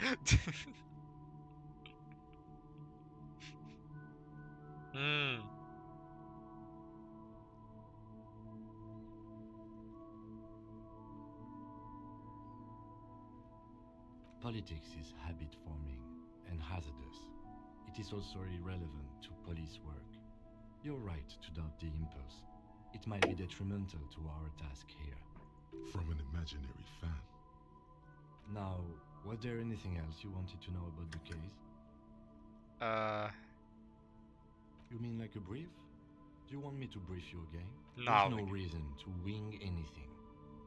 Politics is habit forming and hazardous. It is also irrelevant to police work. You're right to doubt the impulse. It might be detrimental to our task here. From an imaginary fan. Now, was there anything else you wanted to know about the case? You mean like a brief? Do you want me to brief you again? No. There's no reason to wing anything.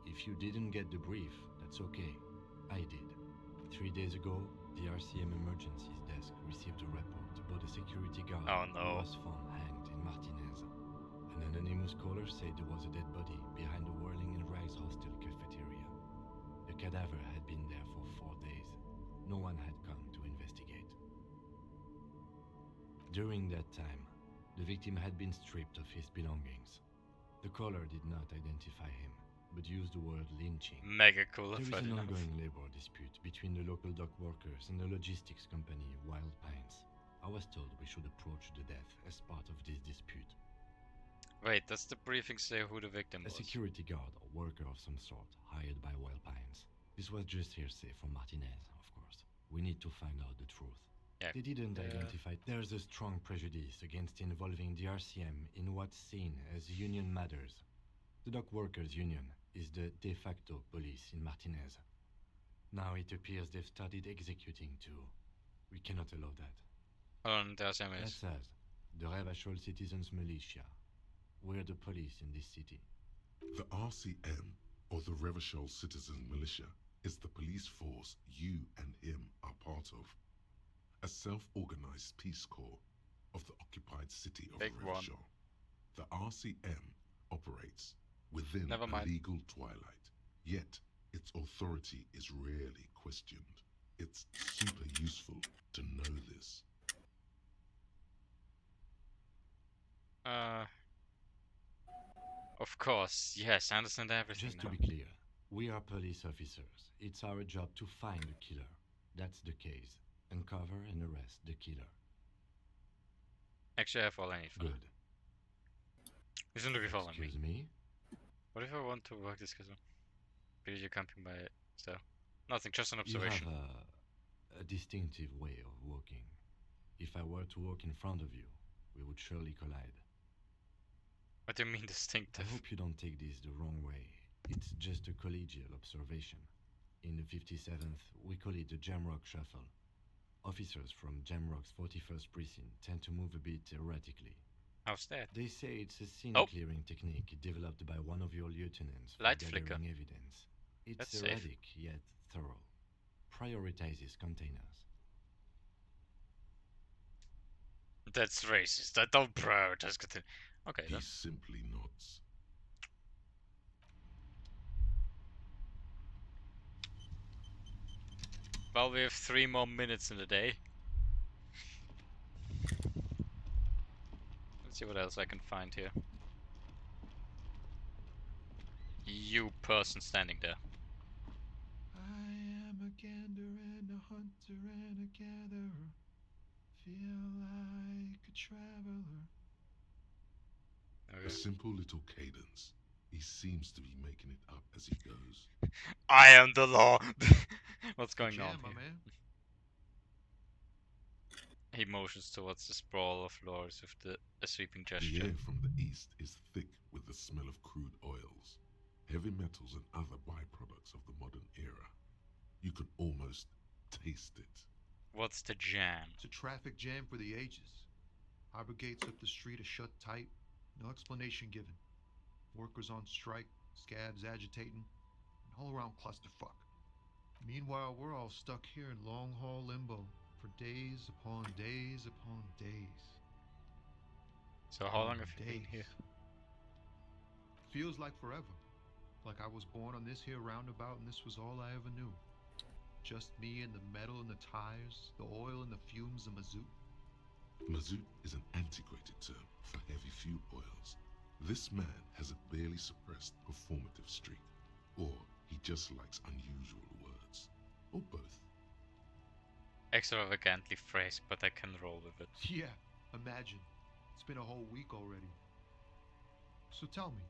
If you didn't get the brief, that's okay. I did. 3 days ago, the RCM Emergencies Desk received a report about a security guard who was found hanged in Martinez. An anonymous caller said there was a dead body behind the Whirling in Rags hostel cafeteria. The cadaver had been there for 4 days. No one had come to investigate. During that time, the victim had been stripped of his belongings. The caller did not identify him, but used the word lynching. Mega cool. There is an ongoing labor dispute between the local dock workers and the logistics company Wild Pines. I was told we should approach the death as part of this dispute. Wait, does the briefing say who the victim was? A security guard or worker of some sort, hired by Wild Pines. This was just hearsay from Martinez, of course. We need to find out the truth. Yeah. They didn't identify. There's a strong prejudice against involving the RCM in what's seen as union matters. The dock workers union is the de facto police in Martinez. Now it appears they've started executing too. We cannot allow that. The RCM is? That says, the Revachol Citizens Militia. We're the police in this city. The RCM, or the Revachol Citizen Militia, is the police force you and him are part of. A self-organized peace corps of the occupied city of Revachol. The RCM operates within a legal twilight, yet its authority is rarely questioned. It's super useful to know this. Of course, yes, I understand everything. Just to be clear, we are police officers. It's our job to find the killer. That's the case. Uncover and arrest the killer. Actually, I have all I need for Good. You shouldn't be following me. Excuse me? What if I want to work this castle? Because you're camping by it, so... Nothing, just an observation. You have a distinctive way of walking. If I were to walk in front of you, we would surely collide. What do you mean distinctive? I hope you don't take this the wrong way. It's just a collegial observation. In the 57th, we call it the Jamrock Shuffle. Officers from Jamrock's 41st Precinct tend to move a bit erratically. How's that? They say it's a scene-clearing technique developed by one of your lieutenants for Light gathering flicker. evidence. It's That's erratic, yet thorough. Prioritizes containers. That's racist. I don't prioritize contain. Okay, He then. simply nods. Well, we have 3 more minutes in the day. Let's see what else I can find here. You person standing there. I am a gander and a hunter and a gatherer. Feel like a traveler. A simple little cadence. He seems to be making it up as he goes. I am the law. What's going on Jam, here? man. He motions towards the sprawl of floors with a sweeping The gesture. air from the east is thick with the smell of crude oils, heavy metals and other byproducts of the modern era. You can almost taste it. What's the jam? It's a traffic jam for the ages. Harbor gates up the street are shut tight, no explanation given. Workers on strike, scabs agitating, an all-around clusterfuck. Meanwhile, we're all stuck here in long-haul limbo for days upon days upon days. So how long have you been here? Feels like forever. Like I was born on this here roundabout and this was all I ever knew. Just me and the metal and the tires, the oil and the fumes of mazout. Mazout is an antiquated term for heavy fuel oils. This man has a barely suppressed performative streak, or he just likes unusual words, or both. Extravagantly phrased, but I can roll with it. Yeah, imagine. It's been a whole week already. So tell me,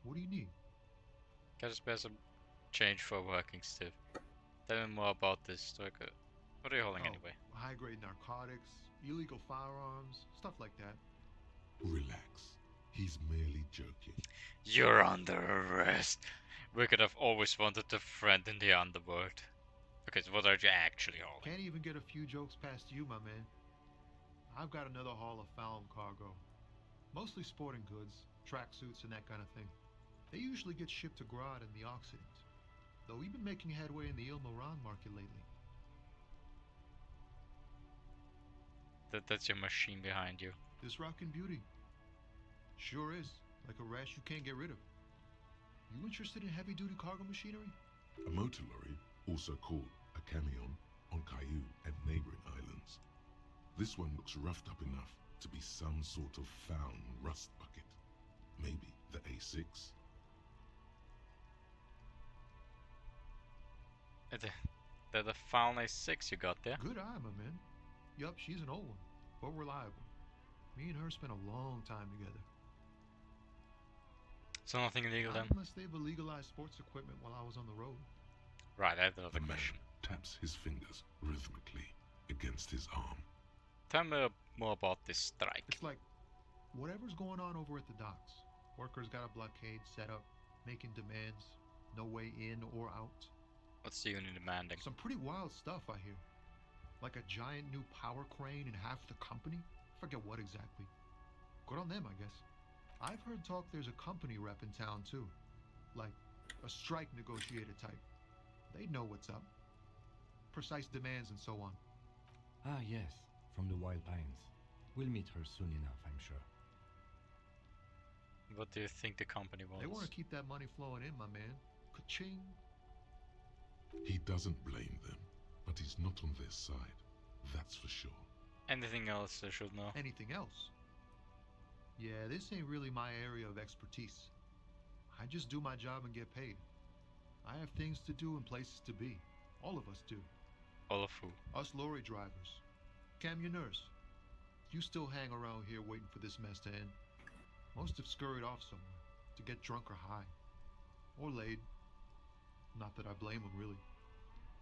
what do you need? Can I spare some change for a working stiff? Tell me more about this striker. What are you holding anyway? High-grade narcotics, illegal firearms, stuff like that. Relax. He's merely joking. You're under arrest. We could have always wanted a friend in the underworld. Okay, so what are you actually holding? Can't even get a few jokes past you, my man. I've got another haul of found cargo. Mostly sporting goods, tracksuits and that kind of thing. They usually get shipped to Grodd in the Occident. Though we've been making headway in the Ilmaran market lately. That's your machine behind you. This rockin' beauty. Sure is. Like a rash you can't get rid of. You interested in heavy-duty cargo machinery? A motor lorry, also called a camion, on Caillou and neighboring islands. This one looks roughed up enough to be some sort of found rust bucket. Maybe the A6? The found A6 you got there? Good eye, my man. Yup, she's an old one, but reliable. Me and her spent a long time together. So nothing illegal then? Unless they've illegalized sports equipment while I was on the road. Right, I have another The man question. taps his fingers rhythmically against his arm. Tell me more about this strike. It's like whatever's going on over at the docks. Workers got a blockade set up, making demands, no way in or out. What's the union demanding? Some pretty wild stuff, I hear. Like a giant new power crane in half the company? Forget what exactly. Good on them, I guess. I've heard talk there's a company rep in town, too. Like, a strike negotiator type. They know what's up. Precise demands and so on. Ah, yes, from the Wild Pines. We'll meet her soon enough, I'm sure. What do you think the company wants? They want to keep that money flowing in, my man. Ka-ching. He doesn't blame them, but he's not on their side. That's for sure. Anything else I should know? Anything else? Yeah, this ain't really my area of expertise. I just do my job and get paid. I have things to do and places to be. All of us do. All of who? Us lorry drivers. Camioners. You still hang around here waiting for this mess to end. Most have scurried off somewhere to get drunk or high. Or laid. Not that I blame them, really.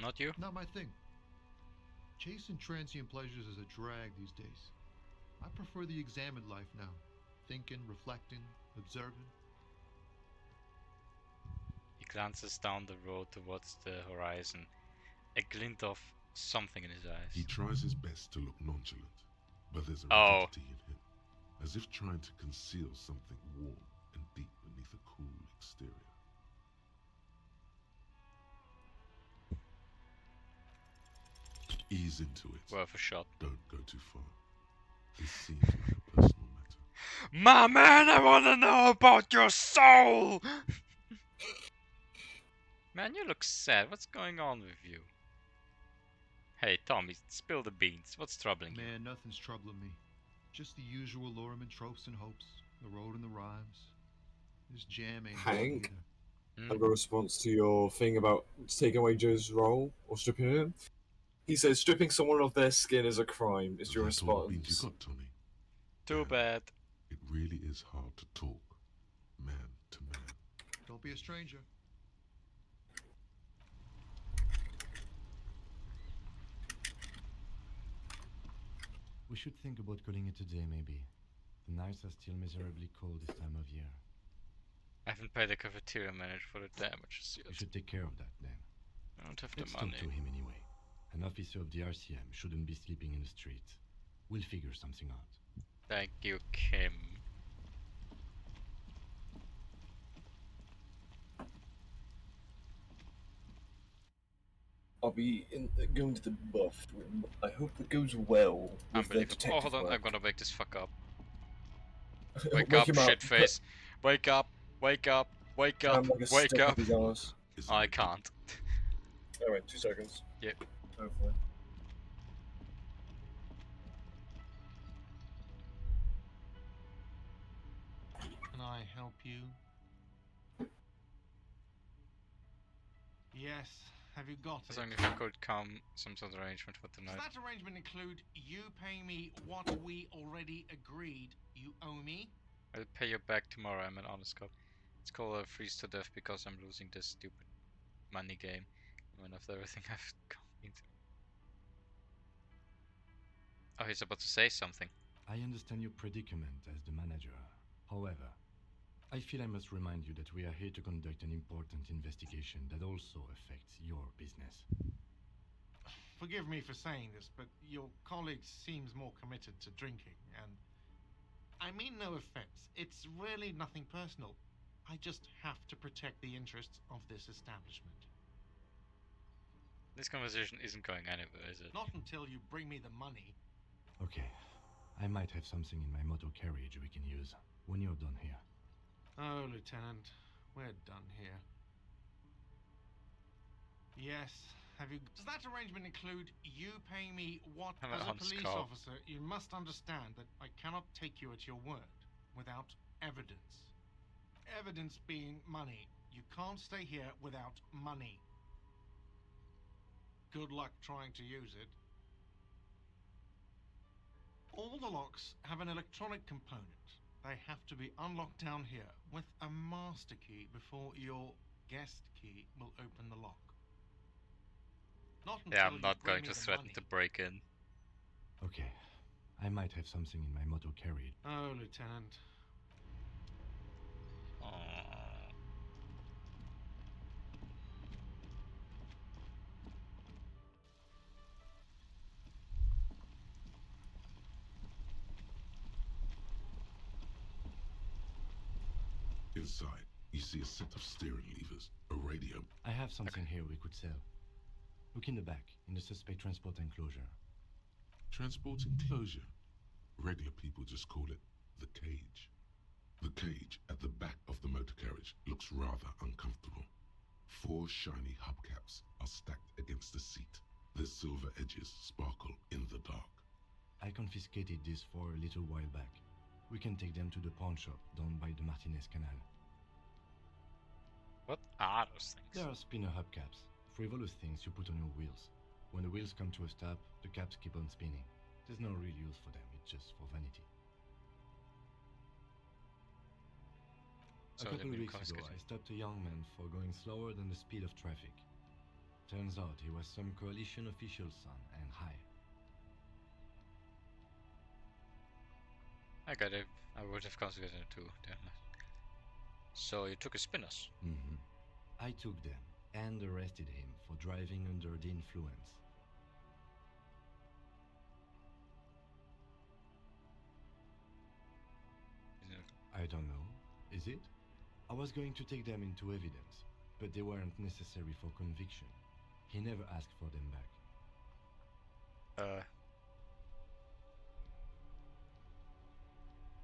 Not you? Not my thing. Chasing transient pleasures is a drag these days. I prefer the examined life now. Thinking, reflecting, observing. He glances down the road towards the horizon, a glint of something in his eyes. He tries his best to look nonchalant, but there's a Oh. rigidity in him, as if trying to conceal something warm and deep beneath a cool exterior. Ease into it. Worth a shot. Don't go too far. This seems like a personal matter. My man, I wanna know about your soul! Man, you look sad. What's going on with you? Hey, Tommy, spill the beans. What's troubling you? Man, nothing's troubling me. Just the usual Lorman tropes and hopes. The road and the rhymes. This jam ain't bad Hank, either. I have a response to your thing about taking away Joe's role or stripping him. He says stripping someone of their skin is a crime. Is your That's all the beans response? you got, Tommy. Too bad. It really is hard to talk, man to man. Don't be a stranger. We should think about calling it a day, maybe. The nights are still miserably cold this time of year. I haven't paid the cafeteria manager for the damages yet. We should take care of that then. I don't have Let's the money. talk to him anyway. An officer of the RCM shouldn't be sleeping in the streets. We'll figure something out. Thank you, Kim. I'll be going to the buff. I hope it goes well with their Unbelievable. Oh, detective hold on, I'm work. gonna wake this fuck up. Wake Wake up, him up. shitface. Wake up, wake up, wake up, I'm like a wake stick up. up his arse. I can't. Alright, 2 seconds. Yep. Hopefully. Can I help you? Yes. Have you got As it? long as you could come some sort of arrangement for tonight. Does that arrangement include you paying me what we already agreed you owe me? I'll pay you back tomorrow, I'm an honest cop. It's called a freeze to death because I'm losing this stupid money game. Even after everything I've gone into. Oh, he's about to say something. I understand your predicament as the manager. However, I feel I must remind you that we are here to conduct an important investigation that also affects your business. Forgive me for saying this, but your colleague seems more committed to drinking, and I mean no offense. It's really nothing personal. I just have to protect the interests of this establishment. This conversation isn't going anywhere, is it? Not until you bring me the money. Okay, I might have something in my motor carriage we can use when you're done here. Oh, Lieutenant, we're done here. Yes, have you... Does that arrangement include you paying me what, I'm an as a honest police cop. officer, you must understand that I cannot take you at your word without evidence. Evidence being money. You can't stay here without money. Good luck trying to use it. All the locks have an electronic component. They have to be unlocked down here with a master key before your guest key will open the lock. Not until Yeah, I'm you not bring going me to the threaten money. to break in. Okay, I might have something in my motor carriage. Oh, Lieutenant. Inside, you see a set of steering levers, a radio. I have something here we could sell. Look in the back, in the suspect transport enclosure. Transport enclosure. Regular people just call it the cage. The cage at the back of the motor carriage looks rather uncomfortable. 4 shiny hubcaps are stacked against the seat. Their silver edges sparkle in the dark. I confiscated these 4 a little while back. We can take them to the pawn shop down by the Martinez Canal. What are those things? They are spinner hubcaps, frivolous things you put on your wheels. When the wheels come to a stop, the caps keep on spinning. There's no real use for them, it's just for vanity. So A couple they've of been weeks ago, confiscated. I stopped a young man for going slower than the speed of traffic. Turns out he was some coalition official's son and high. I got it. I would have confiscated it too. Damn it. So you took his spinners. Mm-hmm. I took them and arrested him for driving under the influence. I don't know. Is it? I was going to take them into evidence, but they weren't necessary for conviction. He never asked for them back.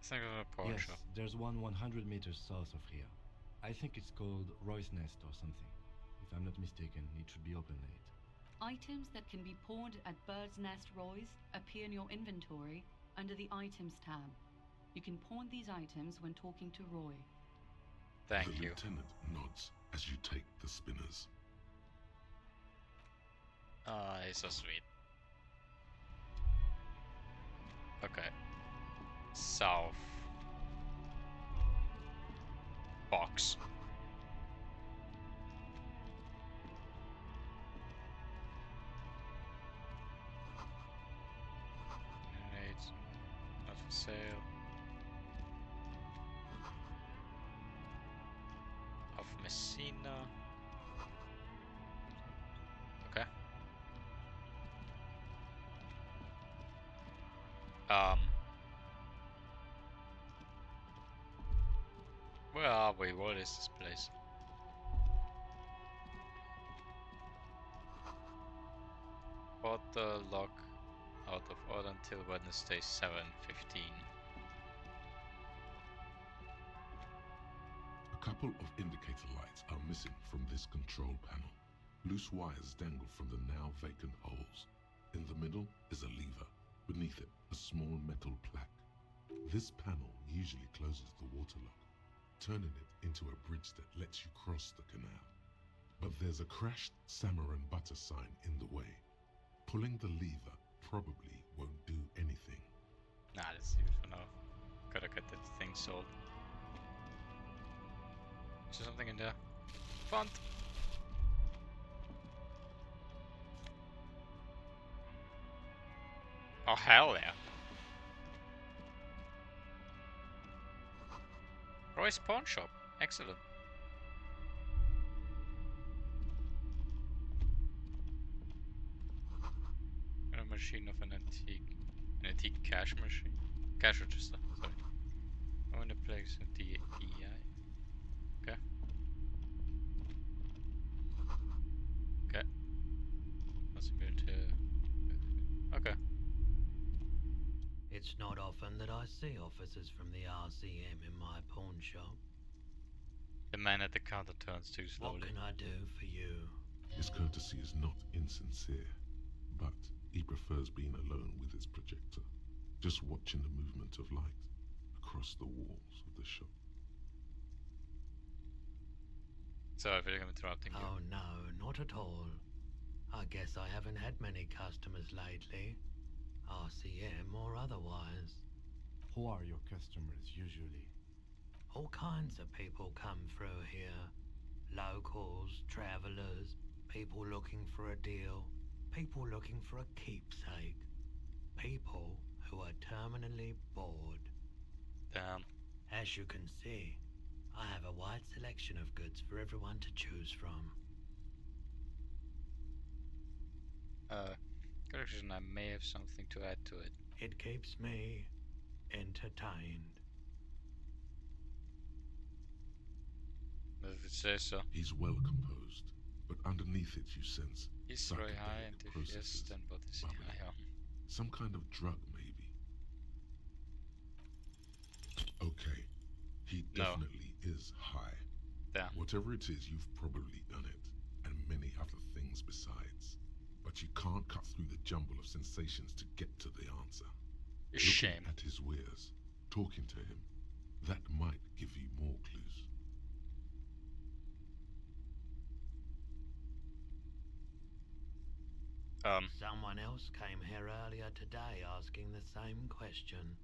Think of a pawn Yes, shop. there's one 100 meters south of here. I think it's called Roy's Nest or something. If I'm not mistaken, it should be open late. Items that can be pawned at Bird's Nest Roy's appear in your inventory under the Items tab. You can pawn these items when talking to Roy. Thank the you. lieutenant nods as you take the spinners. Ah, he's so sweet. Okay. South. Box. Grenades. sale of Messina. Okay. Where are we? What is this place? Bought the lock out of order until Wednesday 7:15. A couple of indicator lights are missing from this control panel. Loose wires dangle from the now vacant holes. In the middle is a lever. Beneath it, a small metal plaque. This panel usually closes the water lock, turning it into a bridge that lets you cross the canal. But there's a crashed salmon and butter sign in the way. Pulling the lever probably won't do anything. Nah, let's leave it for now. Gotta get that thing sold. Is there something in there? Font! Oh, hell yeah. Roy's Pawn Shop. Excellent. A machine of an antique cash machine. Cash register, sorry. Own a place at the EI. Okay. Okay. Possibility. Okay. It's not often that I see officers from the RCM in my pawn shop. The man at the counter turns too slowly. What can I do for you? His courtesy is not insincere, but he prefers being alone with his projector, just watching the movement of light across the walls of the shop. Sorry if I'm interrupting you. Oh no, not at all. I guess I haven't had many customers lately, RCM or otherwise. Who are your customers usually? All kinds of people come through here. Locals, travelers, people looking for a deal, people looking for a keepsake, people who are terminally bored. Damn. As you can see, I have a wide selection of goods for everyone to choose from. Correction, I may have something to add to it. It keeps me entertained. If it says so. He's well composed, but underneath it you sense He's very high, psychedelic and if yes, processes then what is he bubbling. high on? Some kind of drug, maybe. Okay, he No. definitely is high. Damn. Whatever it is, you've probably done it, and many other things besides. But you can't cut through the jumble of sensations to get to the answer. Shame. Looking at his wares, talking to him, that might give you more clues. Someone else came here earlier today asking the same question.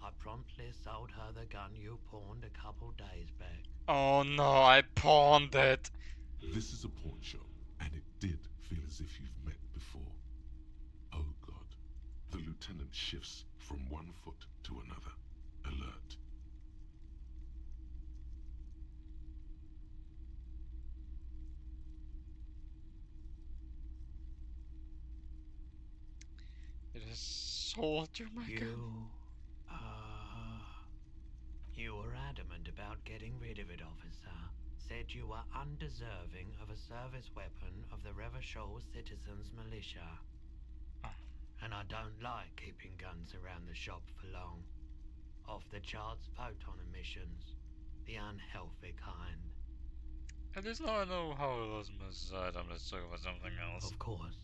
I promptly sold her the gun you pawned a couple days back. Oh no, I pawned it. This is a pawn shop, and it did feel as if you've met before. Oh God. The lieutenant shifts from one foot to another, alert. It is sold you my gun. You were adamant about getting rid of it, officer. Said you were undeserving of a service weapon of the Revachol Citizens Militia. And I don't like keeping guns around the shop for long. Off the charts photon emissions. The unhealthy kind. At least now I know how it was inside. Let's talk about something else. Of course.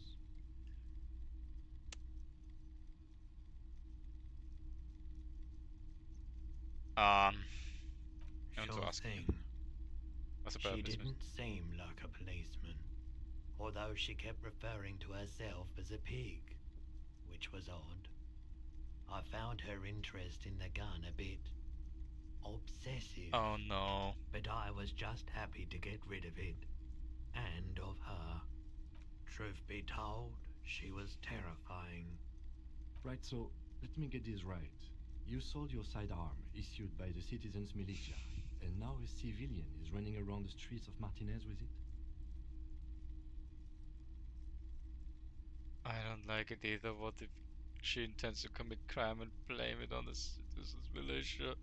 I want Sure to ask thing. you. What's the She purpose? didn't seem like a policeman, although she kept referring to herself as a pig, which was odd. I found her interest in the gun a bit obsessive. Oh no. But I was just happy to get rid of it, and of her. Truth be told, she was terrifying. Right, so let me get this right. You sold your sidearm, issued by the citizens' militia, and now a civilian is running around the streets of Martinez with it? I don't like it either. What if she intends to commit crime and blame it on the citizens' militia?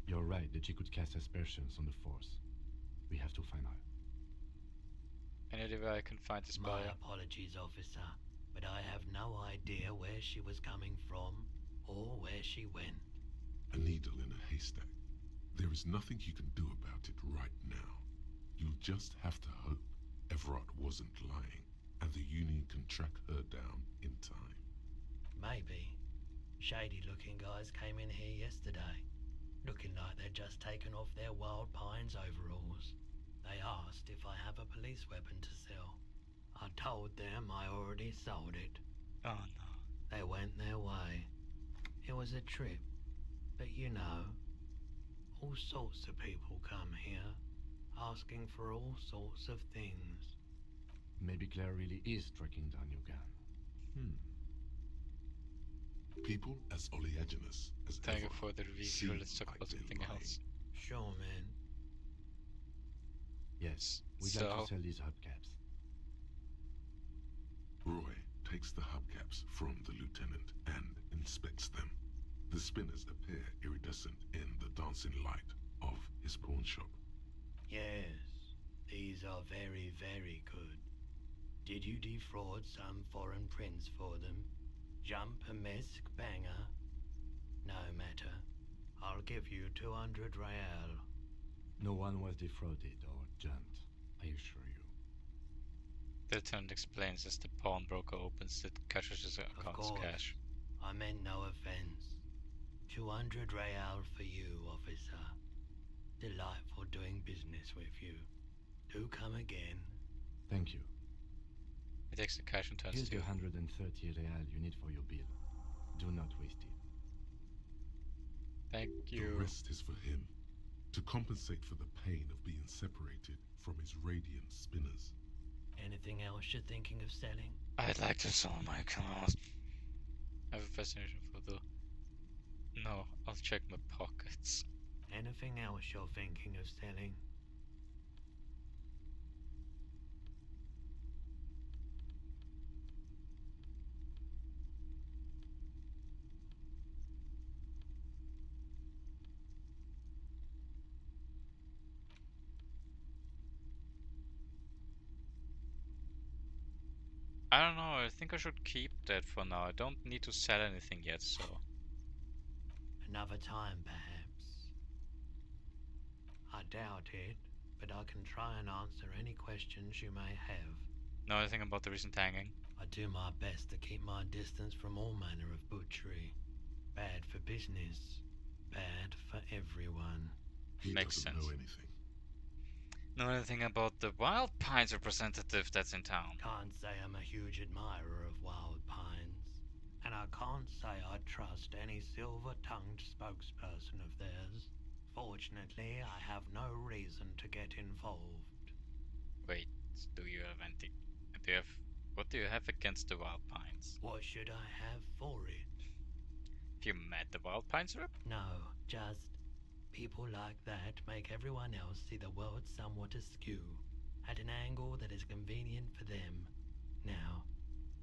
You're right that she could cast aspersions on the force. We have to find her. Any way I can find this My buyer? apologies, officer, but I have no idea where she was coming from or where she went. A needle in a haystack. There is nothing you can do about it right now. You'll just have to hope Everard wasn't lying and the Union can track her down in time. Maybe. Shady-looking guys came in here yesterday, looking like they'd just taken off their Wild Pines overalls. They asked if I have a police weapon to sell. I told them I already sold it. Oh no. They went their way. It was a trip, but you know, all sorts of people come here, asking for all sorts of things. Maybe Claire really is tracking down your gun. People as oleaginous as Thank you Everard for the review. seem Let's talk like about they're something lying. else. Sure, man. Yes, we'd like to sell these hubcaps. Roy takes the hubcaps from the lieutenant and inspects them. The spinners appear iridescent in the dancing light of his pawn shop. Yes, these are very, very good. Did you defraud some foreign prince for them? Jump a mesk banger? No matter. I'll give you 200 real. No one was defrauded or jumped, I assure you. The lieutenant explains as the pawnbroker opens the cashier's Of account's course, cash. I meant no offense. 200 real for you, officer. Delightful doing business with you. Do come again. Thank you. He takes the cash and turns Here's to the you. 130 real you need for your bill. Do not waste it. Thank The you. rest is for him, to compensate for the pain of being separated from his radiant spinners. Anything else you're thinking of selling? I'd like to sell my cars. I have a fascination for the... No, I'll check my pockets. Anything else you're thinking of selling? I don't know, I think I should keep that for now. I don't need to sell anything yet, so... Another time, perhaps. I doubt it, but I can try and answer any questions you may have. Know anything about the recent hanging? I do my best to keep my distance from all manner of butchery. Bad for business, bad for everyone. He Makes doesn't sense. know anything. Know anything about the Wild Pines representative that's in town? Can't say I'm a huge admirer of Wild Pines, and I can't say I trust any silver-tongued spokesperson of theirs. Fortunately, I have no reason to get involved. Wait, do you have anything? Do you have... What do you have against the Wild Pines? What should I have for it? Have you met the Wild Pines rep? No, just people like that make everyone else see the world somewhat askew, at an angle that is convenient for them. Now,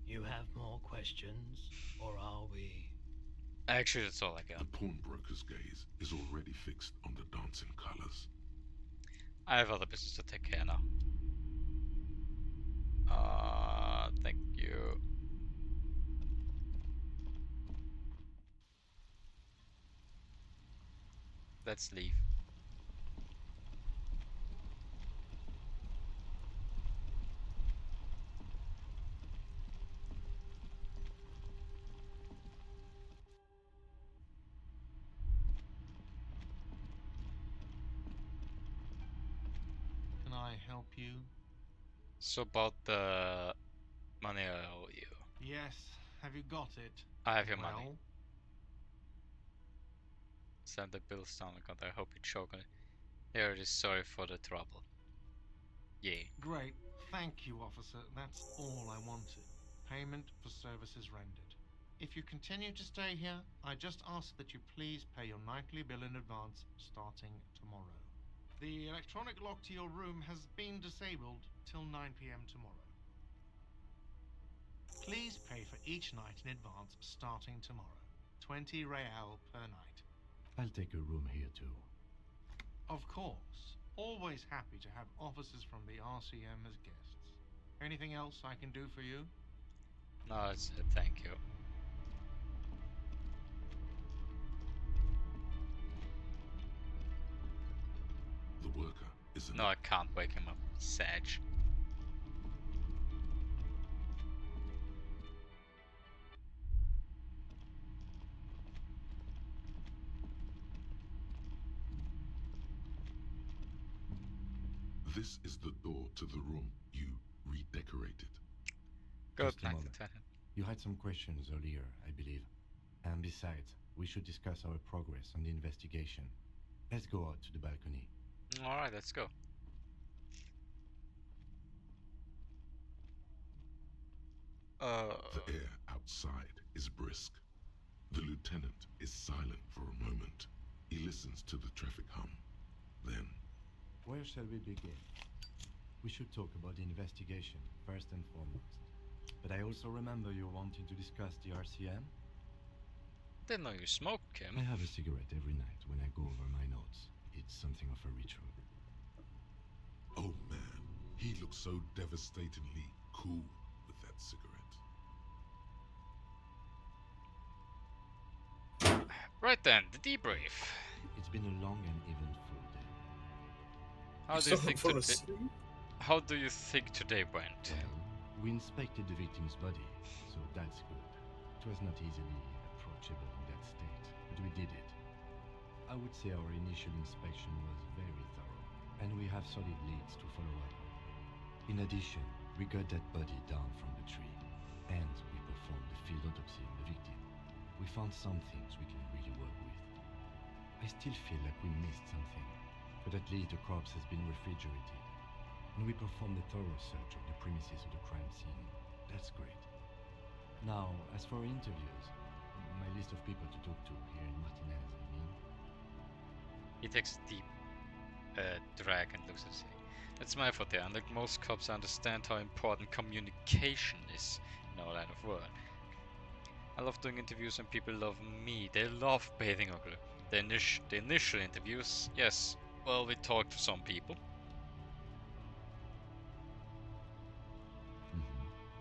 you have more questions, or are we? Actually, that's all I got. The pawnbroker's gaze is already fixed on the dancing colors. I have other business to take care now. Thank you. Let's leave. Can I help you? So about the money I owe you. Yes. Have you got it? I have your money. Well, Send the bills down account. I hope you choke on it. Here it is. Sorry for the trouble. Yeah. great. Thank you, officer. That's all I wanted. Payment for services rendered. If you continue to stay here, I just ask that you please pay your nightly bill in advance starting tomorrow. The electronic lock to your room has been disabled till 9 p.m. tomorrow. Please pay for each night in advance starting tomorrow. 20 real per night. I'll take a room here too. Of course. Always happy to have officers from the RCM as guests. Anything else I can do for you? No, that's it. Thank you. The worker isn't. No, I can't wake him up. Sag. This is the door to the room you redecorated. Good Just a night, moment. Lieutenant. You had some questions earlier, I believe. And besides, we should discuss our progress on the investigation. Let's go out to the balcony. Alright, let's go. The air outside is brisk. The lieutenant is silent for a moment. He listens to the traffic hum. Then, Where shall we begin? We should talk about the investigation, first and foremost. But I also remember you wanting to discuss the RCM? Didn't know you smoked, Kim. I have a cigarette every night when I go over my notes. It's something of a ritual. oh man, he looks so devastatingly cool with that cigarette. Right then, the debrief. It's been a long and eventful day. How do you think today? How do you think today went? Well, we inspected the victim's body, so that's good. It was not easily approachable in that state, but we did it. I would say our initial inspection was very thorough, and we have solid leads to follow up. In addition, we got that body down from the tree, and we performed a field autopsy on the victim. We found some things we can really work with. I still feel like we missed something, but at least the corpse has been refrigerated, and we performed a thorough search of the premises of the crime scene. That's great. Now, as for interviews, my list of people to talk to here in Martinez, I mean. He takes a deep drag and looks at me. That's my fault there. Unlike most cops, I understand how important communication is in our line of work. I love doing interviews and people love me. They love bathing Ogre. The initial interviews, yes. Well, we talked to some people.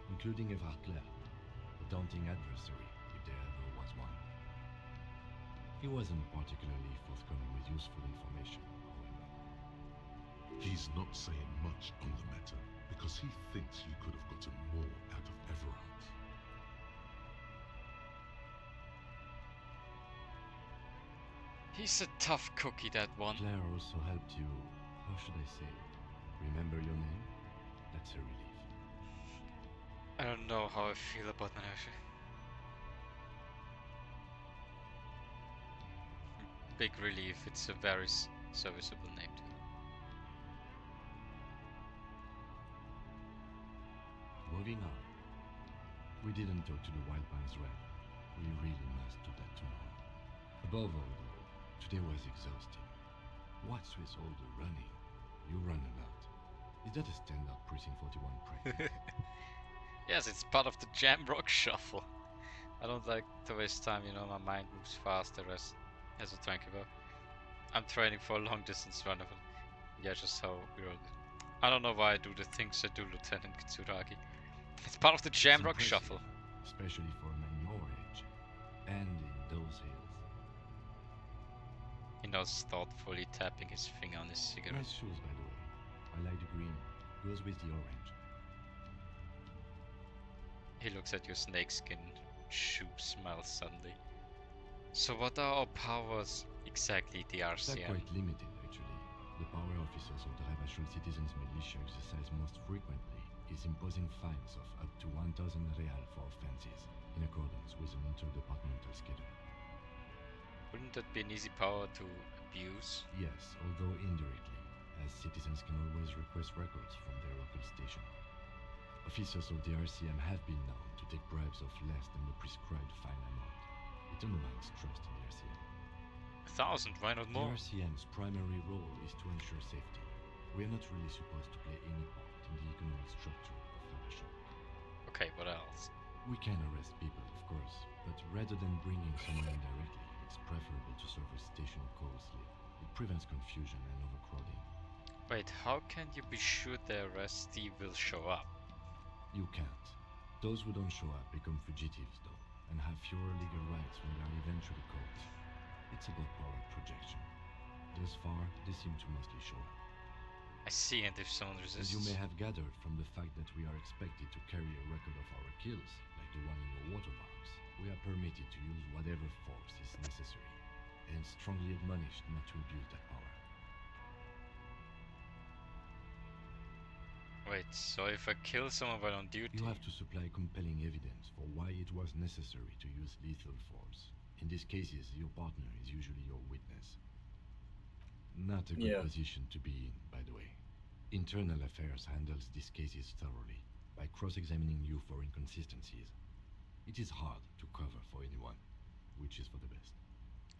Including Evrard Claire, a daunting adversary, if there ever was one. He wasn't particularly forthcoming with useful information, however. He's not saying much on the matter because he thinks you could have gotten more out of Everard. He's a tough cookie, that one. Claire also helped you, how should I say, remember your name? That's a relief. I don't know how I feel about Menashe. Big relief, it's a very serviceable name too. Moving on. We didn't talk to the Wild Pines rep. We really must do that tomorrow. Above all though, today was exhausting. What's with all the running? You run a lot. Is that a standard Precinct 41 practice? Yes, it's part of the Jamrock Shuffle. I don't like to waste time, you know, my mind moves faster as I think about. I'm training for a long distance run of it. Yeah, just how we roll it. I don't know why I do the things I do, Lieutenant Kitsuragi. It's part of the Jamrock Shuffle. Especially for a man your age. And in those hills. He nods thoughtfully, tapping his finger on his cigarette. Nice shoes, by the way. I like the green. Goes with the orange. He looks at your snakeskin shoe smell suddenly. So what are our powers exactly, the They're RCM? quite limited, actually. The power officers of the Ravachol Citizens Militia exercise most frequently is imposing fines of up to 1,000 real for offenses, in accordance with an interdepartmental schedule. Wouldn't that be an easy power to abuse? Yes, although indirectly, as citizens can always request records from their local station. Officers of the RCM have been known to take bribes of less than the prescribed fine amount. It undermines trust in the RCM. 1,000, why not more? The RCM's primary role is to ensure safety. We are not really supposed to play any part in the economic structure of Ravachol. Okay, what else? We can arrest people, of course, but rather than bringing someone in directly, it's preferable to serve a station closely. It prevents confusion and overcrowding. Wait, how can you be sure the arrestee will show up? You can't. Those who don't show up become fugitives, though, and have fewer legal rights when they are eventually caught. It's about power projection. Thus far, they seem to mostly show up. I see, and if someone resists... As you may have gathered from the fact that we are expected to carry a record of our kills, like the one in your water box, we are permitted to use whatever force is necessary, and strongly admonished not to abuse that power. Wait, so if I kill someone while on duty... You have to supply compelling evidence for why it was necessary to use lethal force. In these cases, your partner is usually your witness. Not a good position to be in, by the way. Internal Affairs handles these cases thoroughly, by cross-examining you for inconsistencies. It is hard to cover for anyone, which is for the best.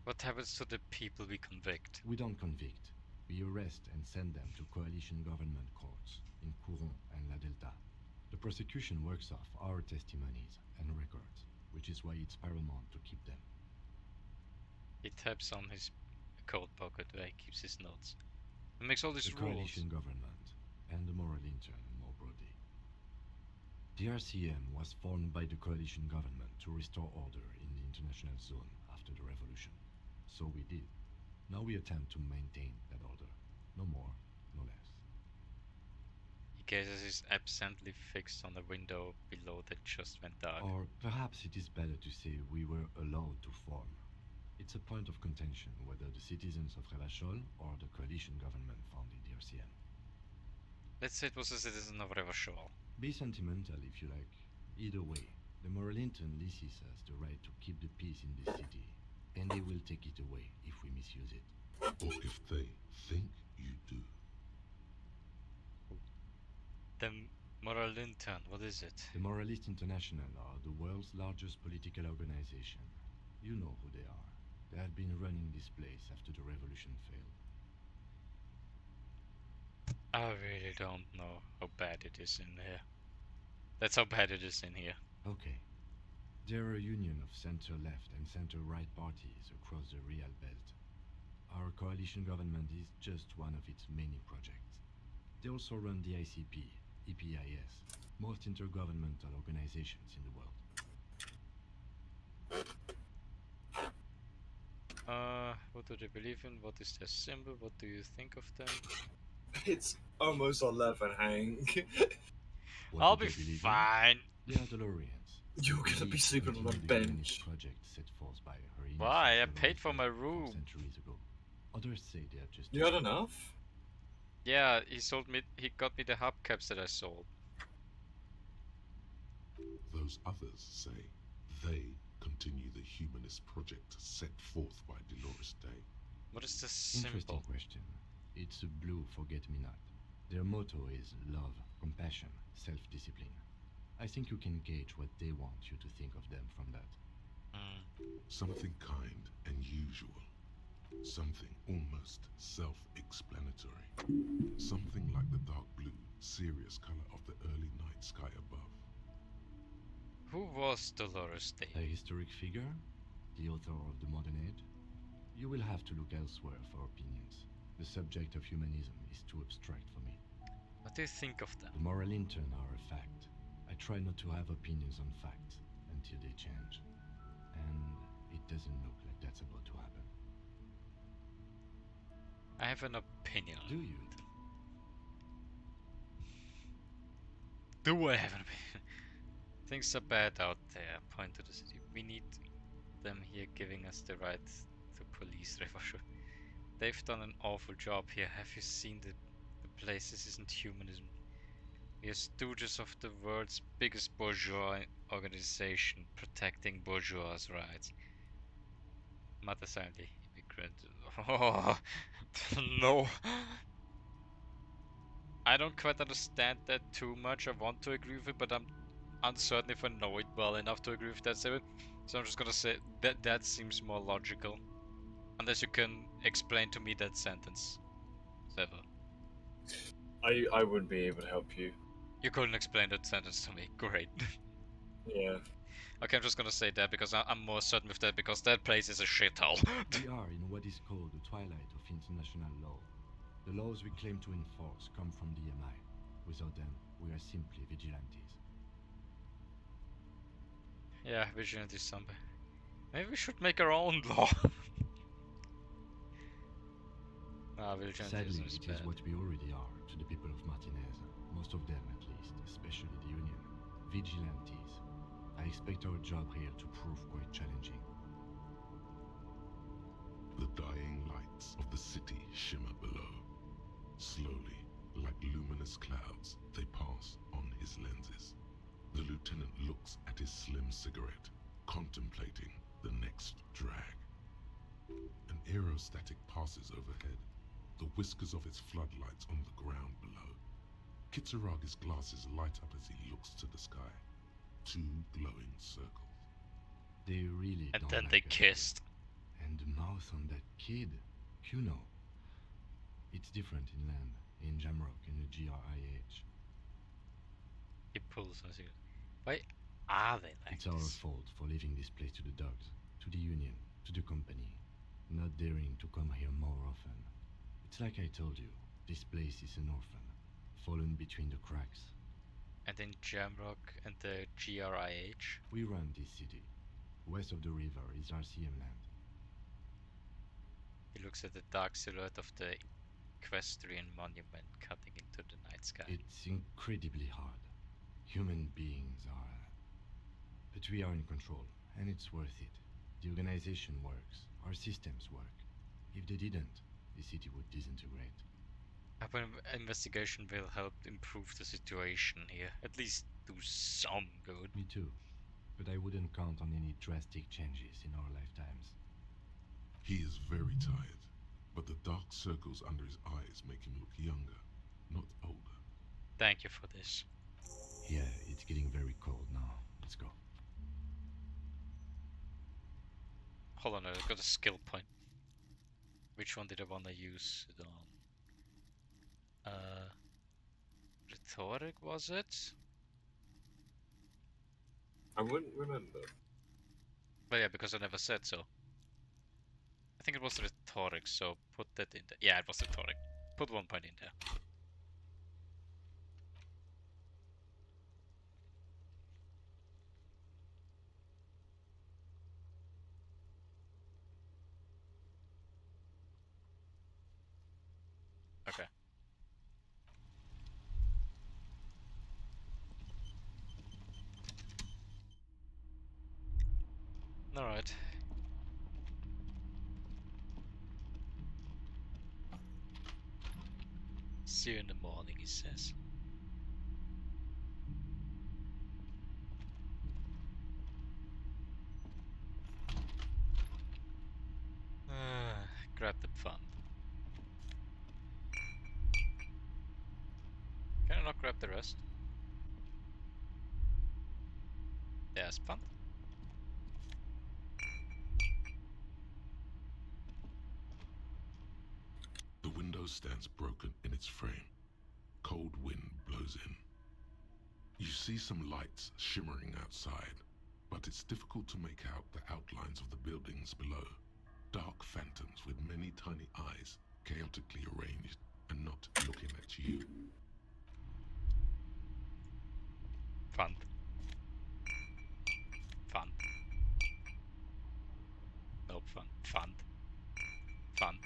What happens to the people we convict? We don't convict. We arrest and send them to coalition government courts in Couron and La Delta. The prosecution works off our testimonies and records, which is why it's paramount to keep them. He taps on his coat pocket where he keeps his notes. He makes all these rules. The coalition government and the moral intern more broadly. The RCM was formed by the coalition government to restore order in the international zone after the revolution. So we did. Now we attempt to maintain that order. No more, no less. He gazes his absently fixed on the window below that just went dark. Or perhaps it is better to say we were allowed to form. It's a point of contention whether the citizens of Ravachol or the coalition government founded the RCM. Let's say it was a citizen of Ravachol. Be sentimental if you like. Either way, the moral intern leases us the right to keep the peace in this city, and they will take it away if we misuse it. Or if they think you do. The Moral Intern, what is it? The Moralist International are the world's largest political organization. You know who they are. They have been running this place after the revolution failed. I really don't know how bad it is in here. That's how bad it is in here. Okay. They're a union of center-left and center-right parties across the Real Belt. Our coalition government is just one of its many projects. They also run the ICP, EPIS, most intergovernmental organizations in the world. What do they believe in? What is their symbol? What do you think of them? It's almost 11, Hank. I'll be fine. They are DeLoreans. You're gonna be sleeping on a bench. Project set forth by her. Why? I paid for my room. Centuries ago. Others say they are just. You had enough? Yeah, he sold me. He got me the hubcaps that I sold. Those others say they continue the humanist project set forth by Dolores Day. What is the symbol? Interesting question. It's a blue forget-me-not. Their motto is love, compassion, self-discipline. I think you can gauge what they want you to think of them from that. Something kind and usual. Something almost self-explanatory. Something like the dark blue, serious color of the early night sky above. Who was Dolores Day? A historic figure? The author of the modern age? You will have to look elsewhere for opinions. The subject of humanism is too abstract for me. What do you think of them? The moral intern are a fact. I try not to have opinions on facts until they change. And it doesn't look like that's about to happen. I have an opinion. Do you? Do I have an opinion? Things are bad out there. Point to the city. We need them here giving us the right to police Ravachol. They've done an awful job here. Have you seen the place? This isn't humanism. We are stooges of the world's biggest bourgeois organization, protecting bourgeois' rights. Mother silently, immigrant. Oh, no. I don't quite understand that too much. I want to agree with it, but I'm uncertain if I know it well enough to agree with that statement. So I'm just gonna say that seems more logical. Unless you can explain to me that sentence, Sever. I wouldn't be able to help you. You couldn't explain that sentence to me. Great. Yeah. Okay, I'm just gonna say that because I'm more certain with that because that place is a shithole. We are in what is called the twilight of international law. The laws we claim to enforce come from the MI. Without them, we are simply vigilantes. Yeah, vigilante zombie. Maybe we should make our own law. Sadly, it is what we already are to the people of Martinez. Most of them, at least, especially the Union. Vigilantes. I expect our job here to prove quite challenging. The dying lights of the city shimmer below. Slowly, like luminous clouds, they pass on his lenses. The lieutenant looks at his slim cigarette, contemplating the next drag. An aerostatic passes overhead, the whiskers of its floodlights on the ground below. Kitsuragi's glasses light up as he looks to the sky. Two glowing circles. They really And don't then like they us. kissed. And the mouth on that kid, Kuno. It's different inland, in Jamrock and the GRIH. He pulls on cigarette. Why are they like It's our this? fault for leaving this place to the dogs, to the Union, to the company, not daring to come here more often. It's like I told you, this place is an orphan, fallen between the cracks. And in Jamrock and the GRIH? We run this city. West of the river is RCM land. He looks at the dark silhouette of the equestrian monument cutting into the night sky. It's incredibly hard. Human beings are... But we are in control, and it's worth it. The organization works. Our systems work. If they didn't, the city would disintegrate. Our investigation will help improve the situation here. At least do some good. Me too. But I wouldn't count on any drastic changes in our lifetimes. He is very tired, but the dark circles under his eyes make him look younger, not older. Thank you for this. Yeah, it's getting very cold now. Let's go. Hold on, I got a skill point. Which one did I want to use it on? Rhetoric, was it? I wouldn't remember. But yeah, because I never said so. I think it was rhetoric, so put that in there. Yeah, it was rhetoric. Put 1 point in there. Okay. Alright. See you in the morning, he says. Grab the fund. Can I not grab the rest? Yes, fund. The window stands broken in its frame. Cold wind blows in. You see some lights shimmering outside, but it's difficult to make out the outlines of the buildings below. Dark phantoms with many tiny eyes, chaotically arranged and not looking at you. Fund. Fund. Nope, fund. Fund. Fund.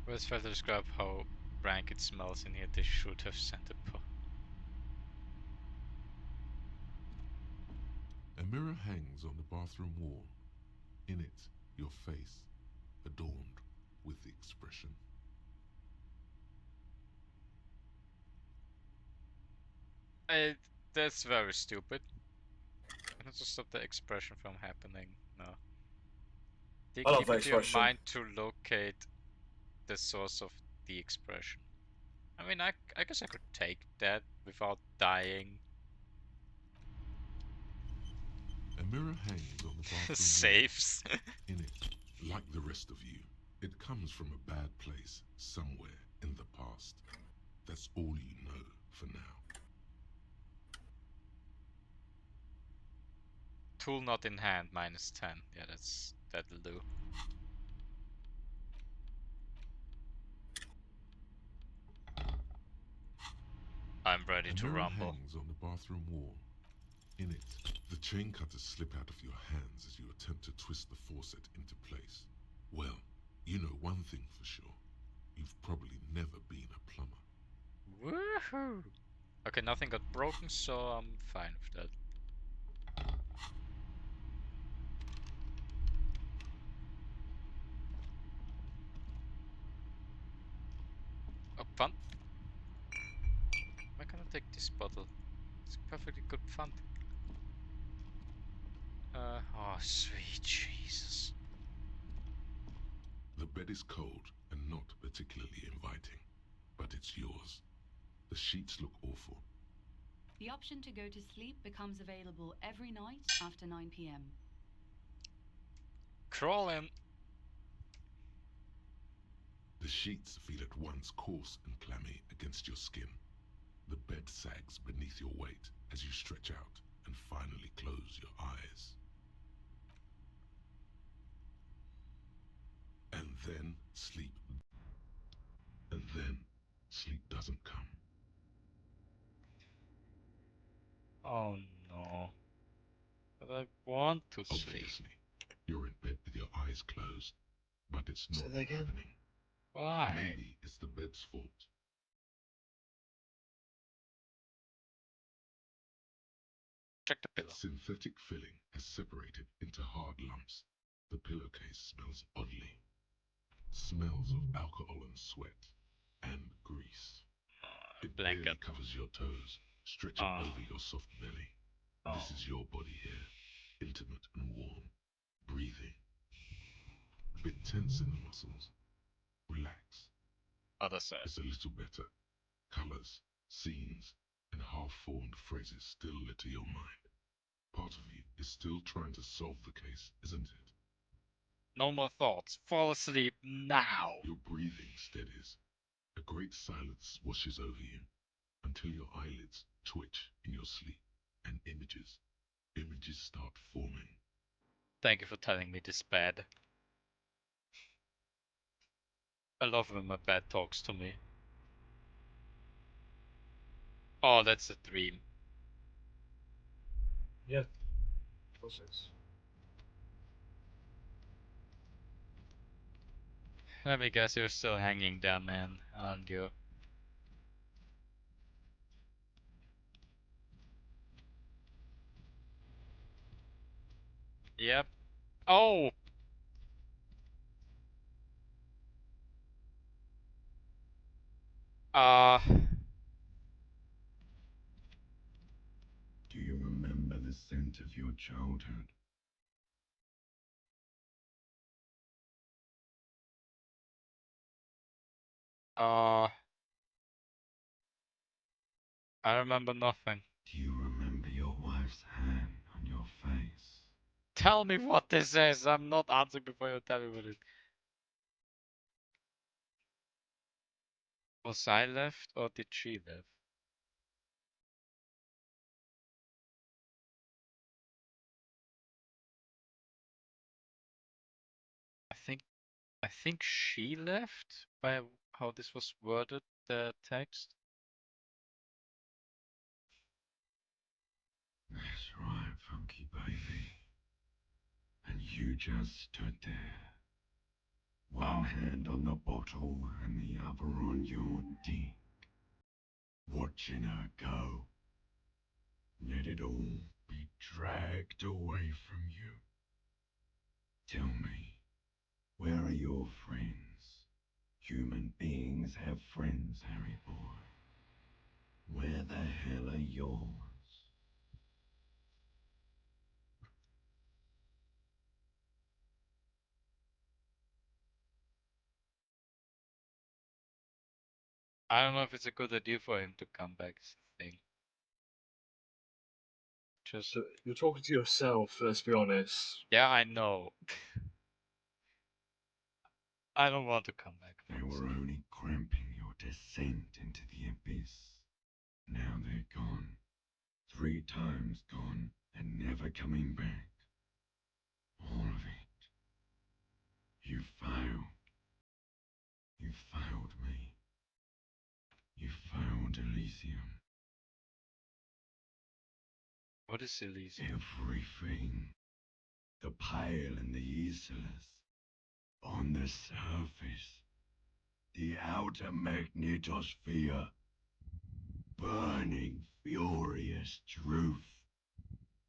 Let's try to describe how rank it smells in here. They should have sent a A mirror hangs on the bathroom wall. In it, your face, adorned with the expression. That's very stupid. I have to stop the expression from happening No. I love Keep that it in your expression. mind to locate the source of the expression. I mean, I guess I could take that without dying. A mirror hangs on the bathroom Saves. wall. In it, like the rest of you, it comes from a bad place somewhere in the past. That's all you know for now. Tool not in hand, -10. Yeah, that'll do. I'm ready to rumble. Hangs on the bathroom wall. In it, the chain cutters slip out of your hands as you attempt to twist the faucet into place. Well, you know one thing for sure. You've probably never been a plumber. Woohoo! Okay, nothing got broken, so I'm fine with that. Oh, fun. Why can't I take this bottle? It's perfectly good fun. Oh, sweet Jesus. The bed is cold and not particularly inviting, but it's yours. The sheets look awful. The option to go to sleep becomes available every night after 9 p.m. Crawl in. The sheets feel at once coarse and clammy against your skin. The bed sags beneath your weight as you stretch out and finally close your eyes. And then sleep. And then sleep doesn't come. Oh no. But I want to sleep. Obviously, you're in bed with your eyes closed, but it's not happening. Why? Maybe it's the bed's fault. Check the pillow. Synthetic filling has separated into hard lumps. The pillowcase smells oddly. Smells of alcohol and sweat and grease. It barely covers your toes, stretching over your soft belly. This is your body here, intimate and warm, breathing. A bit tense in the muscles. Relax. Other side. It's a little better. Colors, scenes, and half-formed phrases still litter your mind. Part of you is still trying to solve the case, isn't it? No more thoughts. Fall asleep now. Your breathing steadies. A great silence washes over you until your eyelids twitch in your sleep and images start forming. Thank you for telling me this bad. I love when my bed talks to me. Oh, that's a dream. Yeah. Process. Let me guess, you're still hanging down, man, aren't you? Yep. Oh! Do you remember the scent of your childhood? I remember nothing. Do you remember your wife's hand on your face? Tell me what this is. I'm not answering before you tell me what it is. Was I left or did she leave? I think she left by how this was worded, the text. That's right, funky baby. And you just stood there. One hand on the bottle and the other on your dick. Watching her go. Let it all be dragged away from you. Tell me, where are your friends? Human beings have friends, Harry boy. Where the hell are yours? I don't know if it's a good idea for him to come back. Is the thing. Just you're talking to yourself. Let's be honest. Yeah, I know. I don't want to come back. They were only cramping your descent into the abyss. Now they're gone. 3 times gone and never coming back. All of it. You failed. You failed me. You failed Elysium. What is Elysium? Everything. The Pale and the Islas. On the surface. The outer magnetosphere. Burning, furious truth.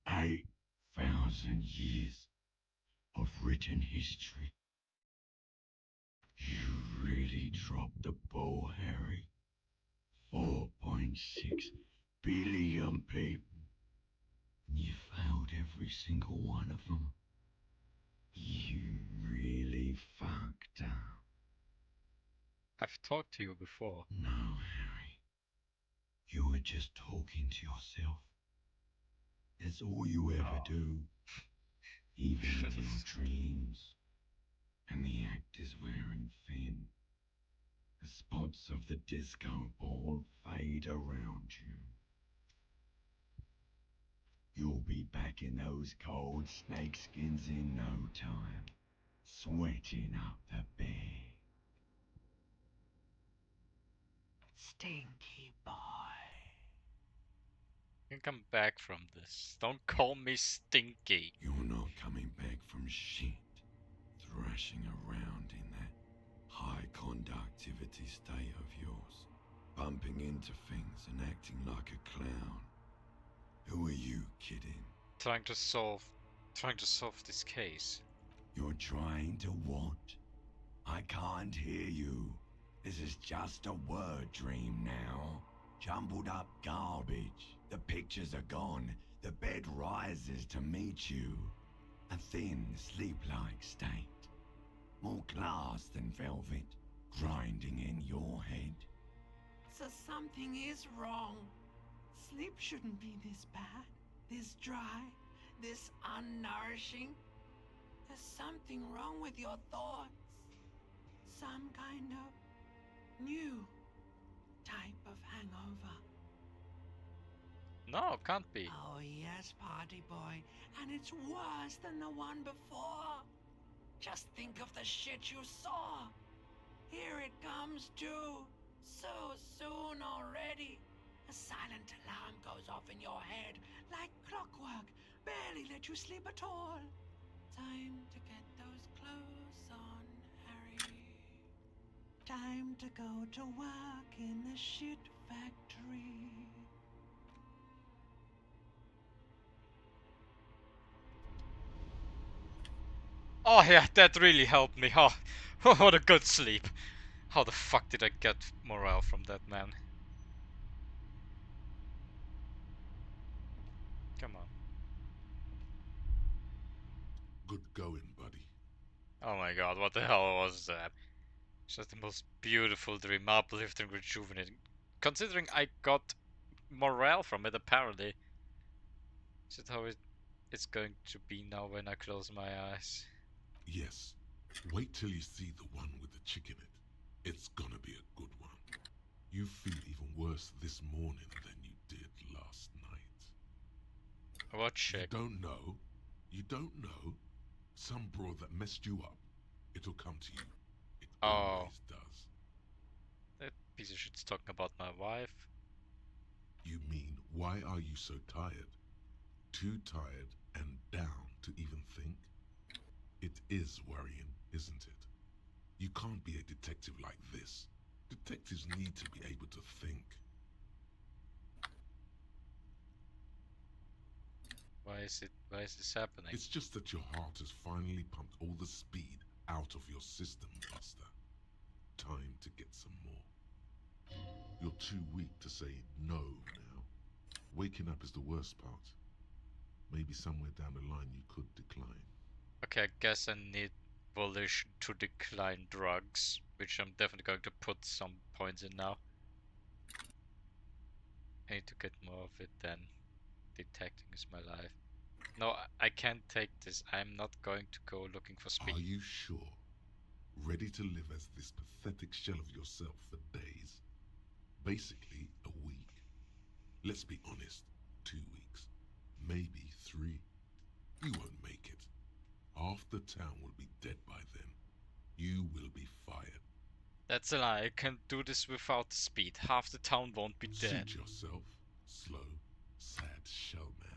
8,000 years of written history. You really dropped the ball, Harry. 4.6 billion people. You failed every single one of them. You really fucked up. I've talked to you before. No, Harry. You were just talking to yourself. That's all you ever do. Even in your dreams. And the actors wearing thin. The spots of the disco ball fade around you. You'll be back in those cold snakeskins in no time, sweating up the bed. Stinky boy. You can come back from this. Don't call me stinky. You're not coming back from shit. Thrashing around in that high conductivity state of yours, bumping into things and acting like a clown. Who are you kidding? Trying to solve this case. You're trying to what? I can't hear you. This is just a word dream now. Jumbled up garbage. The pictures are gone. The bed rises to meet you. A thin, sleep-like state. More glass than velvet, grinding in your head. So something is wrong. Sleep shouldn't be this bad, this dry, this unnourishing. There's something wrong with your thoughts. Some kind of new type of hangover. No, can't be. Oh yes, party boy. And it's worse than the one before. Just think of the shit you saw. Here it comes too. So soon already. A silent alarm goes off in your head like clockwork. Barely let you sleep at all. Time to get those clothes on, Harry. Time to go to work in the shit factory. Oh yeah, that really helped me. Oh, what a good sleep. How the fuck did I get morale from that man? Come on. Good going, buddy. Oh my god, what the hell was that? Just the most beautiful dream, uplifting, rejuvenating. Considering I got morale from it, apparently. Is it how it's going to be now when I close my eyes? Yes. Wait till you see the one with the chick in it. It's gonna be a good one. You feel even worse this morning than you did last night. What chick? You don't know? Some broad that messed you up. It'll come to you. It Oh. always does. That piece of shit's talking about my wife. You mean, why are you so tired? Too tired and down to even think? It is worrying, isn't it? You can't be a detective like this. Detectives need to be able to think. Why is this happening? It's just that your heart has finally pumped all the speed out of your system, Buster. Time to get some more. You're too weak to say no now. Waking up is the worst part. Maybe somewhere down the line you could decline. Okay, I guess I need volition to decline drugs, which I'm definitely going to put some points in now. I need to get more of it than detecting is my life. No, I can't take this. I'm not going to go looking for speed. Are you sure? Ready to live as this pathetic shell of yourself for days? Basically, a week. Let's be honest, 2 weeks. Maybe 3. You won't make it. Half the town will be dead by then. You will be fired. That's a lie. I can do this without the speed. Half the town won't be dead. Suit yourself, slow, sad shell man.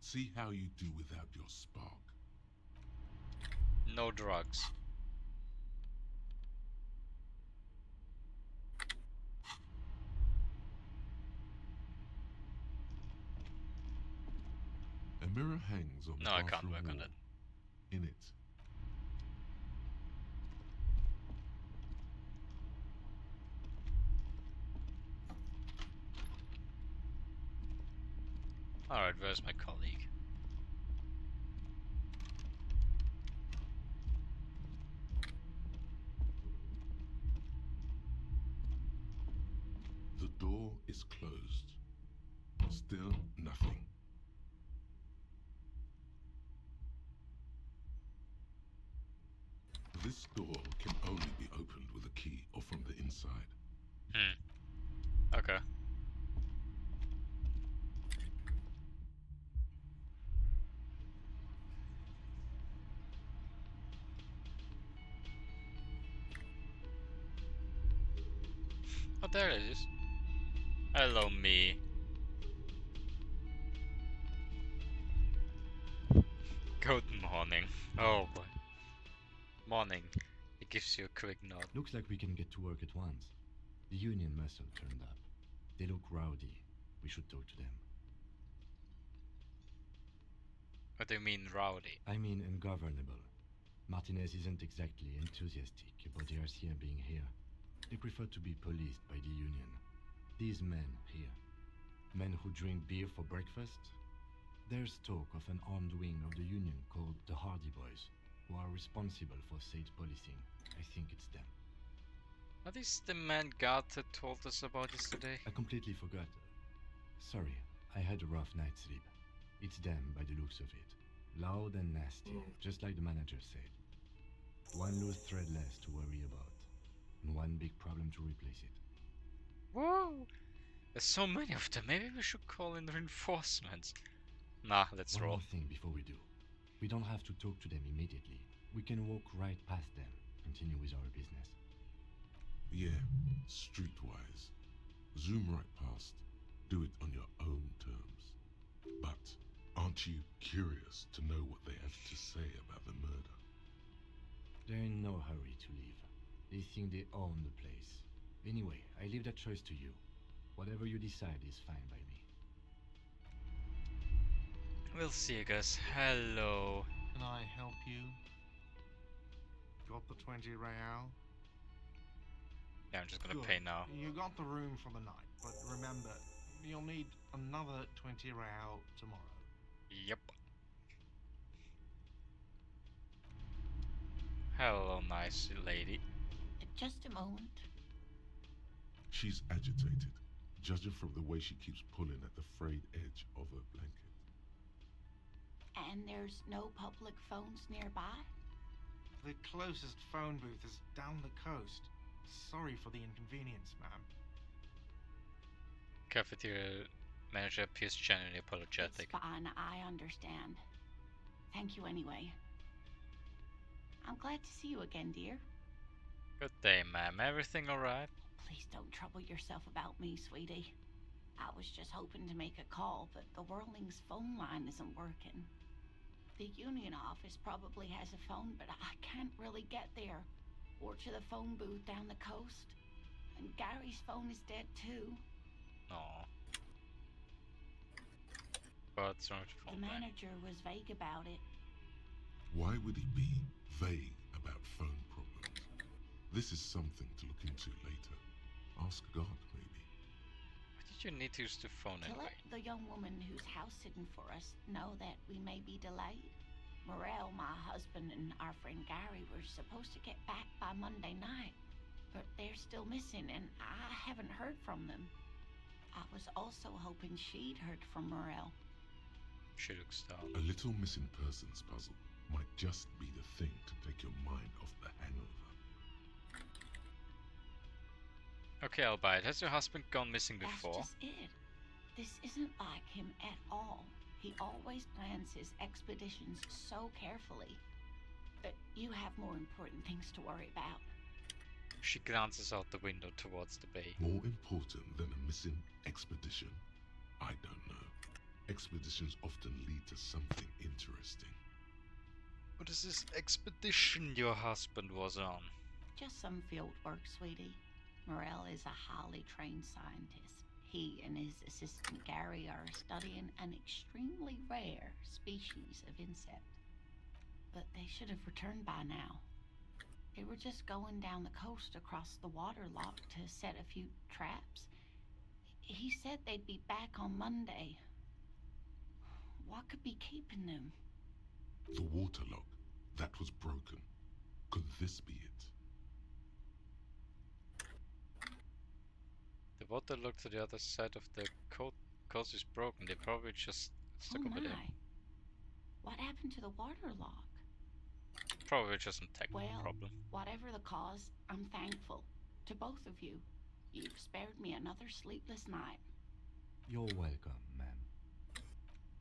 See how you do without your spark. No drugs. A mirror hangs on the No, I can't bathroom work on wall. that. In it, Alright, where's my colleague? the door is closed. Still nothing. This door can only be opened with a key or from the inside. Okay. Oh, there it is. Hello, me. Good morning. Oh boy. Morning. It gives you a quick nod. Looks like we can get to work at once. The Union muscle turned up. They look rowdy. We should talk to them. What do you mean, rowdy? I mean ungovernable. Martinez isn't exactly enthusiastic about the RCM being here. They prefer to be policed by the Union. These men here. Men who drink beer for breakfast? There's talk of an armed wing of the Union called the Hardy Boys, who are responsible for state policing. I think it's them. Are these the men Garta told us about yesterday? I completely forgot. Sorry, I had a rough night's sleep. It's them by the looks of it. Loud and nasty, just like the manager said. One loose thread less to worry about, and one big problem to replace it. Whoa! There's so many of them. Maybe we should call in reinforcements. Nah, let's One roll. more thing before we do. We don't have to talk to them immediately. We can walk right past them, continue with our business. Yeah, streetwise. Zoom right past. Do it on your own terms. But aren't you curious to know what they have to say about the murder? They're in no hurry to leave. They think they own the place. Anyway, I leave that choice to you. Whatever you decide is fine by me. We'll see you guys. Hello. Can I help you? Got the 20 real? Yeah, I'm just gonna Good. pay now. You got the room for the night, but remember, you'll need another 20 real tomorrow. Yep. Hello, nice lady. Just a moment. She's agitated, judging from the way she keeps pulling at the frayed edge of her blanket. And there's no public phones nearby? The closest phone booth is down the coast. Sorry for the inconvenience, ma'am. Cafeteria manager appears genuinely apologetic. It's fine, I understand. Thank you anyway. I'm glad to see you again, dear. Good day, ma'am. Everything alright? Please don't trouble yourself about me, sweetie. I was just hoping to make a call, but the Whirling's phone line isn't working. The Union office probably has a phone, but I can't really get there. Or to the phone booth down the coast. And Gary's phone is dead too. Aww. What's wrong with the The phone line? manager was vague about it. Why would he be vague about phone problems? This is something to look into later. Ask God, maybe. Why did you need to use the phone To anyway? let the young woman who's house sitting for us know that we may be delayed. Morel, my husband, and our friend Gary were supposed to get back by Monday night, but they're still missing, and I haven't heard from them. I was also hoping she'd heard from Morel. She looks down. A little missing persons puzzle might just be the thing to take your mind off the hangover. Okay, I'll buy it. Has your husband gone missing before? That's just it. This isn't like him at all. He always plans his expeditions so carefully. But you have more important things to worry about. She glances out the window towards the bay. More important than a missing expedition? I don't know. Expeditions often lead to something interesting. What is this expedition your husband was on? Just some field work, sweetie. Morel is a highly trained scientist. He and his assistant Gary are studying an extremely rare species of insect. But they should have returned by now. They were just going down the coast across the waterlock to set a few traps. He said they'd be back on Monday. What could be keeping them? The waterlock. That was broken. Could this be it? The waterlock to the other side of the coast is broken. They probably just stuck over there. What happened to the waterlock? Probably just a technical problem. Whatever the cause, I'm thankful. To both of you. You've spared me another sleepless night. You're welcome, ma'am.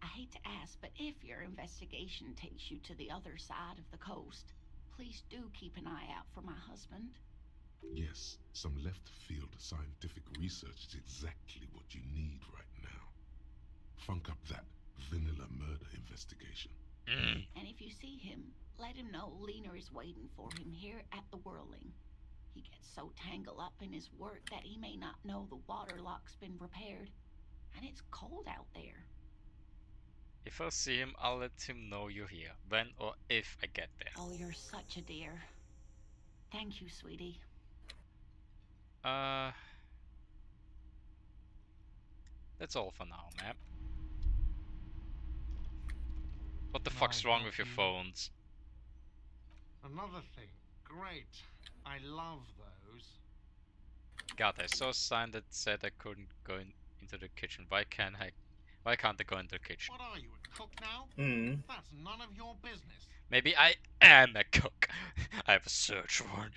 I hate to ask, but if your investigation takes you to the other side of the coast, please do keep an eye out for my husband. Yes, some left-field scientific research is exactly what you need right now. Funk up that vanilla murder investigation. And if you see him, let him know Lena is waiting for him here at the Whirling. He gets so tangled up in his work that he may not know the waterlock's been repaired. And it's cold out there. If I see him, I'll let him know you're here. When or if I get there. Oh, you're such a dear. Thank you, sweetie. That's all for now, ma'am. What the fuck's wrong with your phones? Another thing. Great. I love those. God, I saw a sign that said I couldn't go into the kitchen. Why can't I go into the kitchen? What are you, a cook now? That's none of your business. Maybe I am a cook. I have a search warrant.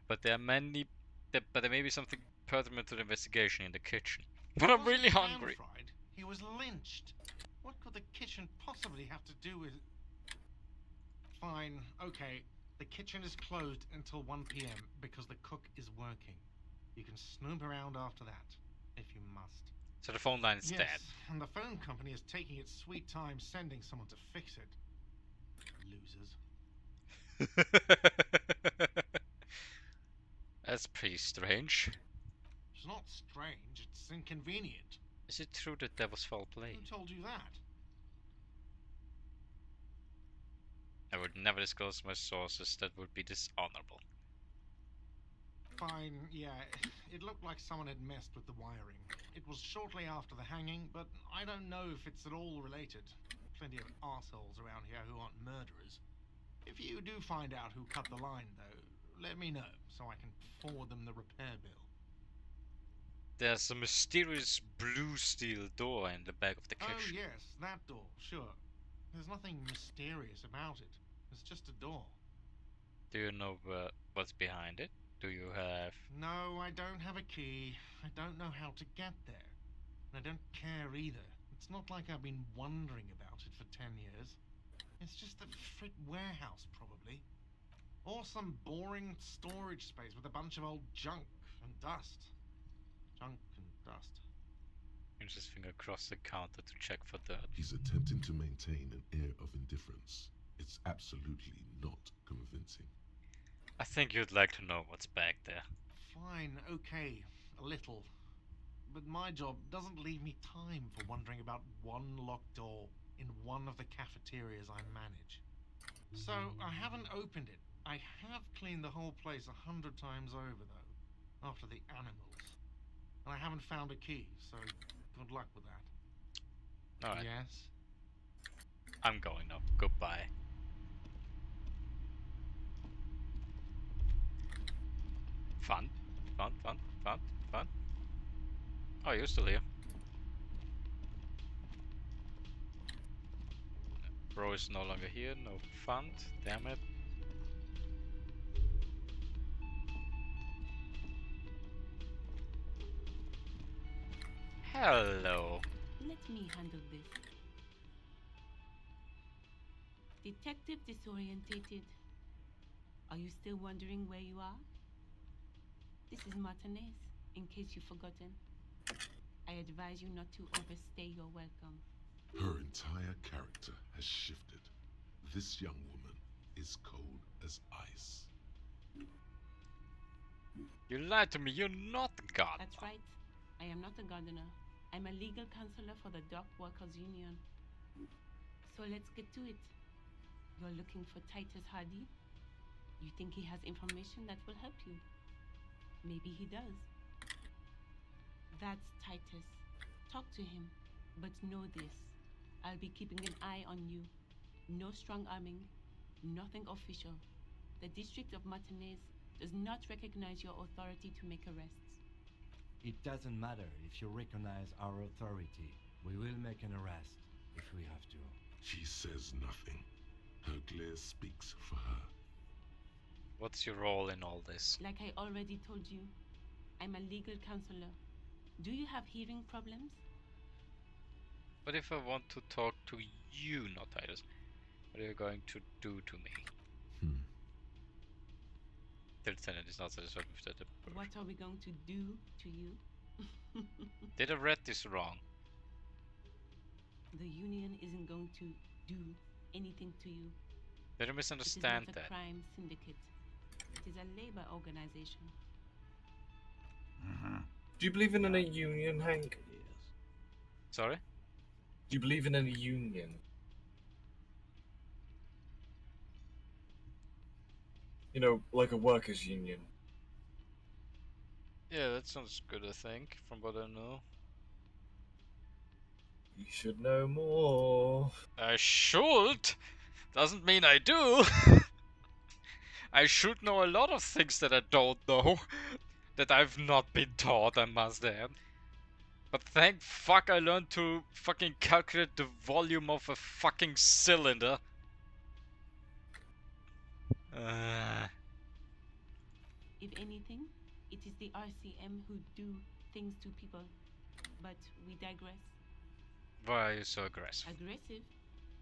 But there may be something pertinent to the investigation in the kitchen. But I'm really hungry. Fried. He was lynched. What could the kitchen possibly have to do with... Fine, okay. The kitchen is closed until 1 p.m. because the cook is working. You can snoop around after that, if you must. So the phone line is dead. And the phone company is taking its sweet time sending someone to fix it. Losers. That's pretty strange. It's not strange, it's inconvenient. Is it true that there was foul play? Who told you that? I would never disclose my sources. That would be dishonorable. Fine, yeah. It looked like someone had messed with the wiring. It was shortly after the hanging, but I don't know if it's at all related. Plenty of arseholes around here who aren't murderers. If you do find out who cut the line, though, let me know, so I can forward them the repair bill. There's a mysterious blue steel door in the back of the kitchen. Oh yes, that door, sure. There's nothing mysterious about it. It's just a door. Do you know what's behind it? Do you have... No, I don't have a key. I don't know how to get there. And I don't care either. It's not like I've been wondering about it for 10 years. It's just a Frit warehouse, probably. Or some boring storage space with a bunch of old junk and dust. Junk and dust. Moves his finger across the counter to check for dirt. He's attempting to maintain an air of indifference. It's absolutely not convincing. I think you'd like to know what's back there. Fine, okay, a little. But my job doesn't leave me time for wondering about one locked door in one of the cafeterias I manage. So I haven't opened it. I have cleaned the whole place 100 times over, though, after the animals. And I haven't found a key, so good luck with that. Alright. Yes? I'm going now. Goodbye. Fun. Fun. Oh, you're still here. is no longer here, no fund, damn it. Hello. Let me handle this. Detective Disorientated. Are you still wondering where you are? This is Martinez, in case you've forgotten. I advise you not to overstay your welcome. Her entire character has shifted. This young woman is cold as ice. You lied to me, you're not a god. That's right. I am not a gardener. I'm a legal counselor for the Dock Workers Union. So let's get to it. You're looking for Titus Hardy? You think he has information that will help you? Maybe he does. That's Titus. Talk to him, but know this. I'll be keeping an eye on you. No strong arming, nothing official. The District of Martinez does not recognize your authority to make arrests. It doesn't matter if you recognize our authority. We will make an arrest if we have to. She says nothing. Her glare speaks for her. What's your role in all this? Like I already told you, I'm a legal counselor. Do you have hearing problems? But if I want to talk to you, not Titus, what are you going to do to me? The lieutenant is not satisfied with that approach. What are we going to do to you? Did I read this wrong? The union isn't going to do anything to you. Did I misunderstand It is not that? a crime syndicate. It is a labor organization. Do you believe in any union, Hank? Sorry? Do you believe in any union? You know, like a workers' union. Yeah, that sounds good, I think, from what I know. You should know more. I should! Doesn't mean I do! I should know a lot of things that I don't know. That I've not been taught, I must add. But thank fuck I learned to fucking calculate the volume of a fucking cylinder. If anything, it is the RCM who do things to people. But we digress. Why are you so aggressive? Aggressive?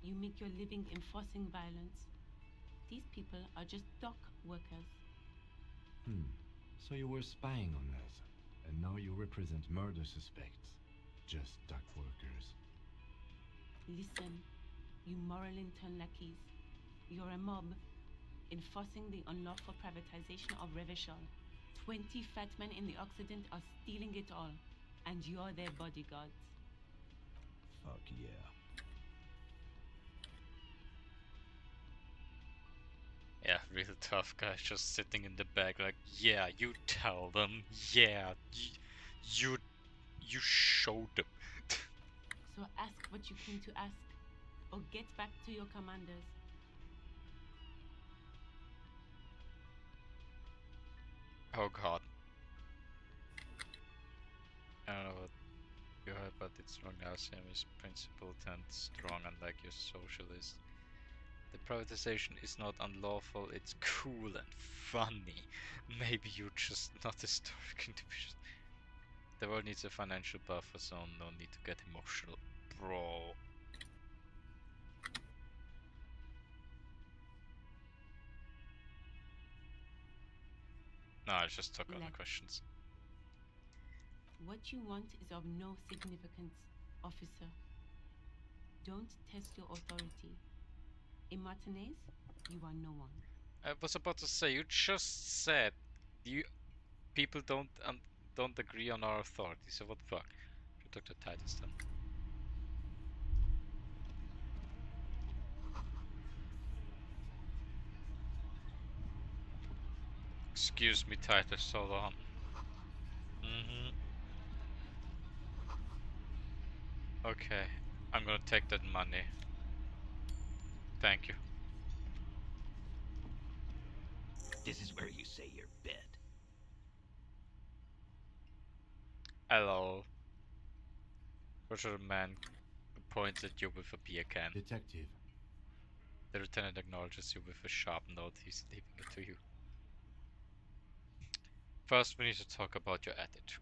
You make your living enforcing violence. These people are just dock workers. So you were spying on us, and now you represent murder suspects. Just dock workers. Listen, you moral intern lackeys. You're a mob, enforcing the unlawful privatization of Revachol. 20 fat men in the Occident are stealing it all, and you're their bodyguards. Fuck yeah. Yeah, real tough guy just sitting in the back like, yeah, you tell them, yeah, you show them. So ask what you came to ask, or get back to your commanders. Oh god. I don't know what you heard, but it's strong RCM is principled and strong, unlike your socialist. The privatization is not unlawful, it's cool and funny. Maybe you're just not historic individual. The world needs a financial buffer zone, no need to get emotional, bro. No, I just took all the questions. What you want is of no significance, officer. Don't test your authority. In Martinez, you are no one. I was about to say, you just said you people don't agree on our authority, so what the fuck? You took the Titus then. Excuse me, Titus, hold on. Okay, I'm gonna take that money. Thank you. This is where you say your bid. Hello. What should a man who points at you with a beer can? Detective, The lieutenant acknowledges you with a sharp nod. He's leaving it to you. First, we need to talk about your attitude.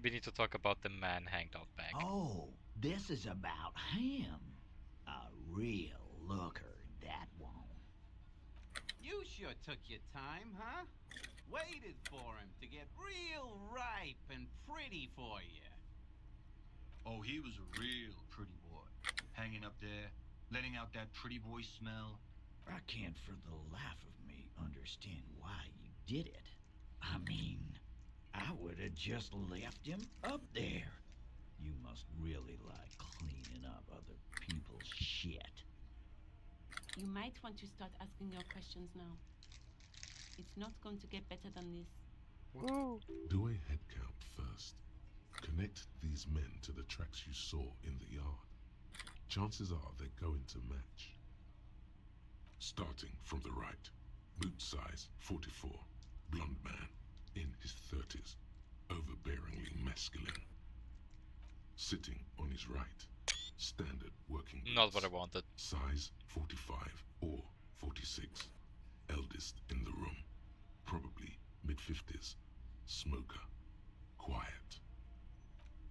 We need to talk about the man hanged out back. Oh, this is about him. A real looker, that one. You sure took your time, huh? Waited for him to get real ripe and pretty for you. Oh, he was a real pretty boy. Hanging up there, letting out that pretty boy smell. I can't for the life of me understand why you did it. I mean, I would have just left him up there. You must really like cleaning up other people's shit. You might want to start asking your questions now. It's not going to get better than this. Woo! Do a head count first. Connect these men to the tracks you saw in the yard. Chances are they're going to match. Starting from the right, boot size 44, blonde man, in his 30s, overbearingly masculine. Sitting on his right, standard working boots. Not what I wanted. Size 45 or 46, eldest in the room, probably mid-50s, smoker, quiet.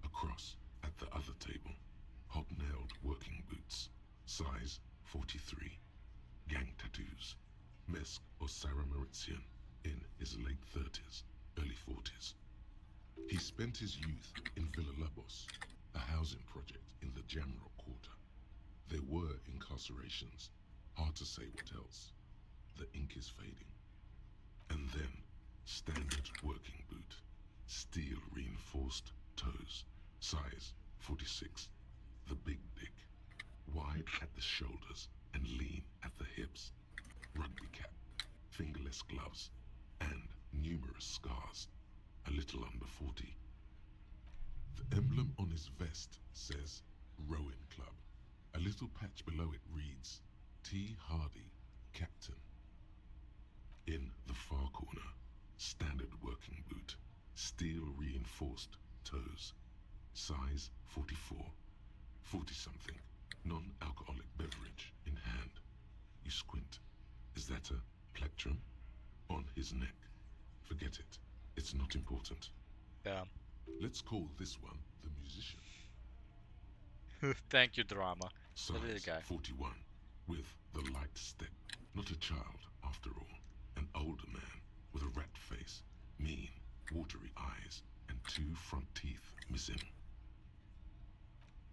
Across at the other table, hobnailed working boots, size 43, gang tattoos, Mesk or Sarah Mauritian, in his late 30s, early 40s. He spent his youth in Villa Labos, a housing project in the Jamrock quarter. There were incarcerations, hard to say what else. The ink is fading. And then, standard working boot, steel reinforced toes, size 46, the big dick, wide at the shoulders and lean at the hips, rugby cap, fingerless gloves, and numerous scars, a little under 40. The emblem on his vest says Rowing Club. A little patch below it reads T. Hardy, Captain. In the far corner, standard working boot, steel reinforced toes, size 44, 40-something, non-alcoholic beverage in hand. You squint. Is that a plectrum? On his neck. Forget it. It's not important. Yeah. Let's call this one the musician. Thank you, drama. Size The little guy. 41, with the light step. Not a child, after all. An older man with a rat face, mean, watery eyes, and 2 front teeth missing.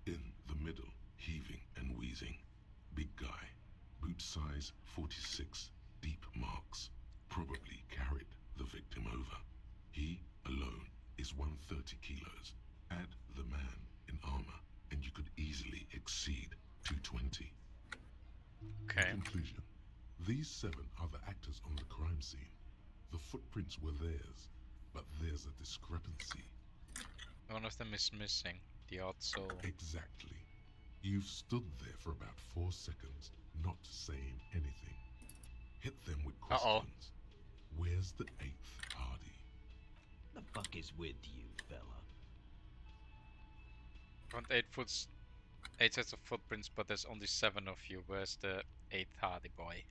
In the middle, heaving and wheezing, big guy, boot size 46, deep marks, probably carried the victim over. He, alone, is 130 kilos. Add the man in armor, and you could easily exceed 220. Okay. In conclusion, these 7 are the actors on the crime scene. The footprints were theirs, but there's a discrepancy. One of them is missing. The odd soul. Exactly. You've stood there for about 4 seconds, not saying anything. Hit them with questions. Where's the 8th Hardy? The fuck is with you, fella? Around 8 sets of footprints, but there's only 7 of you. Where's the 8th Hardy boy?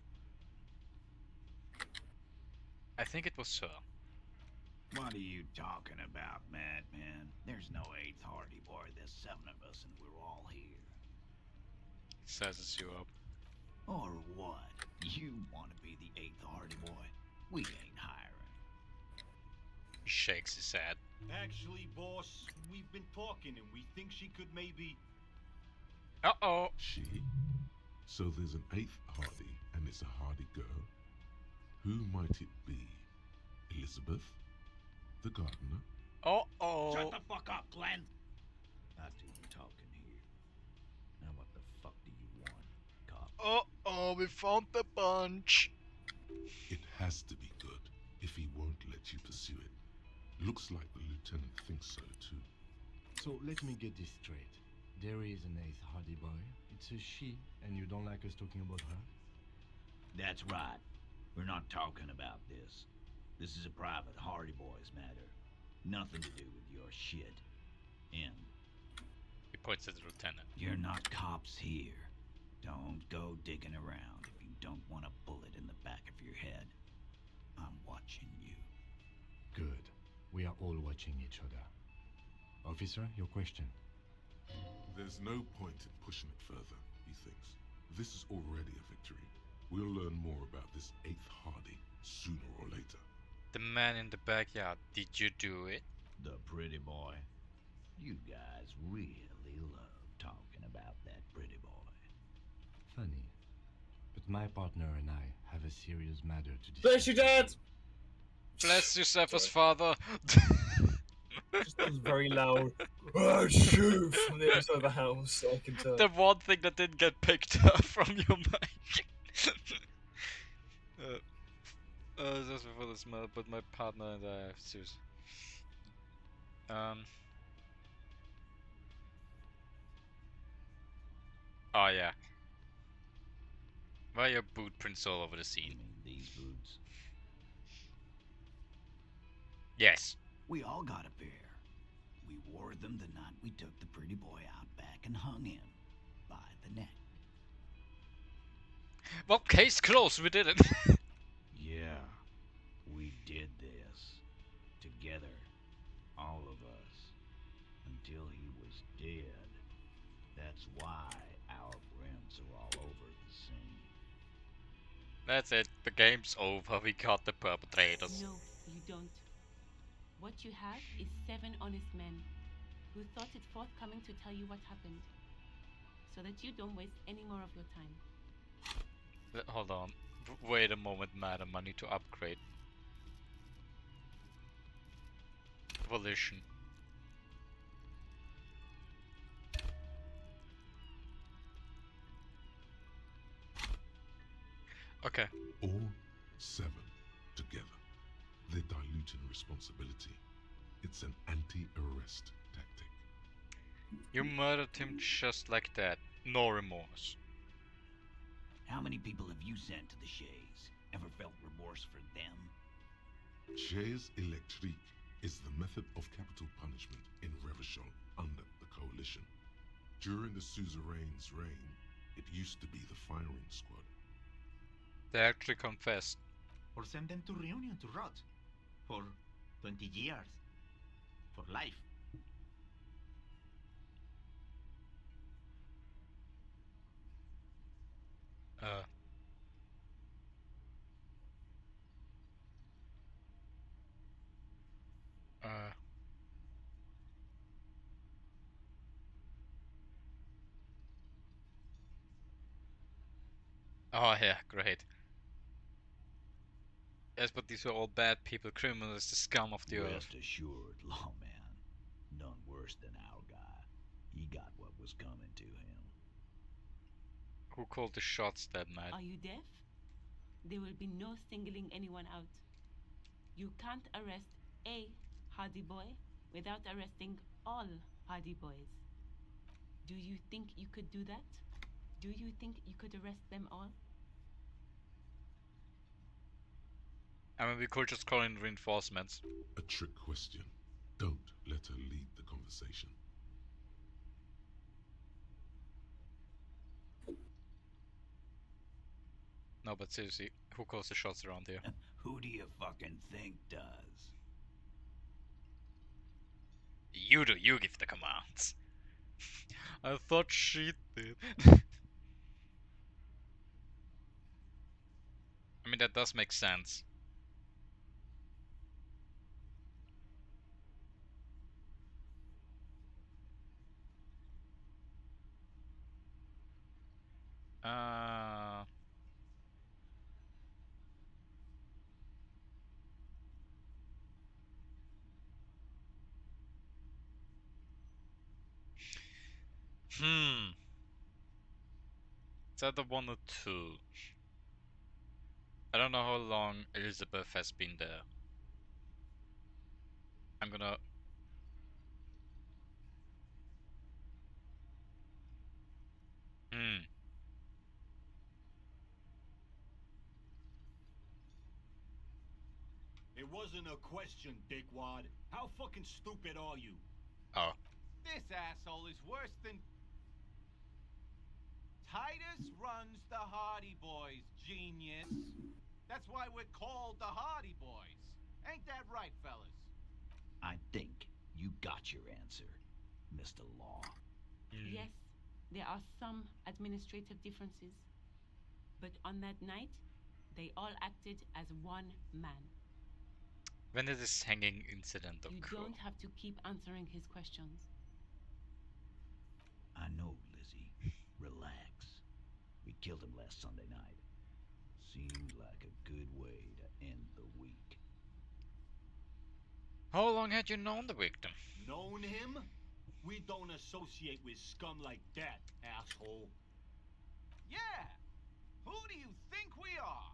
I think it was Sir. What are you talking about, madman? There's no 8th Hardy boy. There's 7 of us and we're all here. Sizes you up. Or what? You want to be the 8th Hardy boy? We ain't hiring. He shakes his head. Actually, boss, we've been talking and we think she could maybe... Uh-oh. She? So there's an 8th Hardy, and it's a Hardy girl? Who might it be? Elizabeth? The gardener? Uh-oh. Shut the fuck up, Glenn! Not even talking here. Now what the fuck do you want, cop? Uh-oh, we found the bunch. It has to be good, if he won't let you pursue it. Looks like the lieutenant thinks so, too. So let me get this straight. There is an 8th Hardy boy. It's a she, and you don't like us talking about her? That's right. We're not talking about this. This is a private Hardy Boys matter. Nothing to do with your shit. And he points at the lieutenant. You're not cops here. Don't go digging around if you don't want a bullet in the back of your head. I'm watching you. Good. We are all watching each other. Officer, your question. There's no point in pushing it further, he thinks. This is already a victory. We'll learn more about this 8th Hardy sooner or later. The man in the backyard, did you do it? The pretty boy. You guys really love talking about that pretty boy. Funny. But my partner and I have a serious matter to discuss. Bless you, Dad! Bless you, Zephyr's father! Just was very loud. Oh, shoot! From the other side of the house, so I can tell. The one thing that didn't get picked up from your mic. Just before this matter, but my partner and I have serious. Oh yeah. Why are your boot prints all over the scene? You mean these boots? Yes. We all got a pair. We wore them the night we took the pretty boy out back and hung him by the neck. Well, case closed, we did it. Yeah, we did this. Together. All of us. Until he was dead. That's why our prints are all over the scene. That's it. The game's over. We got the perpetrators. No, you don't. What you have is 7 honest men who thought it forthcoming to tell you what happened, so that you don't waste any more of your time. Hold on. Wait a moment, madam. I need to upgrade. Volition. Okay. All 7 together. They're diluting responsibility. It's an anti-arrest tactic. You murdered him just like that. No remorse. How many people have you sent to the Shays? Ever felt remorse for them? Chaise électrique is the method of capital punishment in Revachol under the Coalition. During the suzerain's reign, it used to be the firing squad. They actually confessed. Or send them to Reunion to rot. For 20 years. For life. Oh yeah, great. Yes, but these were all bad people, criminals, the scum of the earth. Rest assured, lawman. None worse than our guy. He got what was coming to him. Who called the shots that night? Are you deaf? There will be no singling anyone out. You can't arrest a Hardy boy without arresting all Hardy boys. Do you think you could do that? Do you think you could arrest them all? I mean, we could just call in reinforcements. A trick question. Don't let her lead the conversation. No, but seriously, who calls the shots around here? Who do you fucking think does? You do, you give the commands. I thought she did. I mean, that does make sense. It's either 1 or 2. I don't know how long Elizabeth has been there. I'm gonna... It wasn't a question, dickwad. How fucking stupid are you? Oh. This asshole is worse than... Titus runs the Hardy Boys, genius. That's why we're called the Hardy Boys. Ain't that right, fellas? I think you got your answer, Mr. Law. Yes, there are some administrative differences. But on that night, they all acted as one man. When did this hanging incident occur? You don't have to keep answering his questions. I know, Lizzie. Relax. We killed him last Sunday night. Seemed like a good way to end the week. How long had you known the victim? Known him? We don't associate with scum like that, asshole. Yeah! Who do you think we are?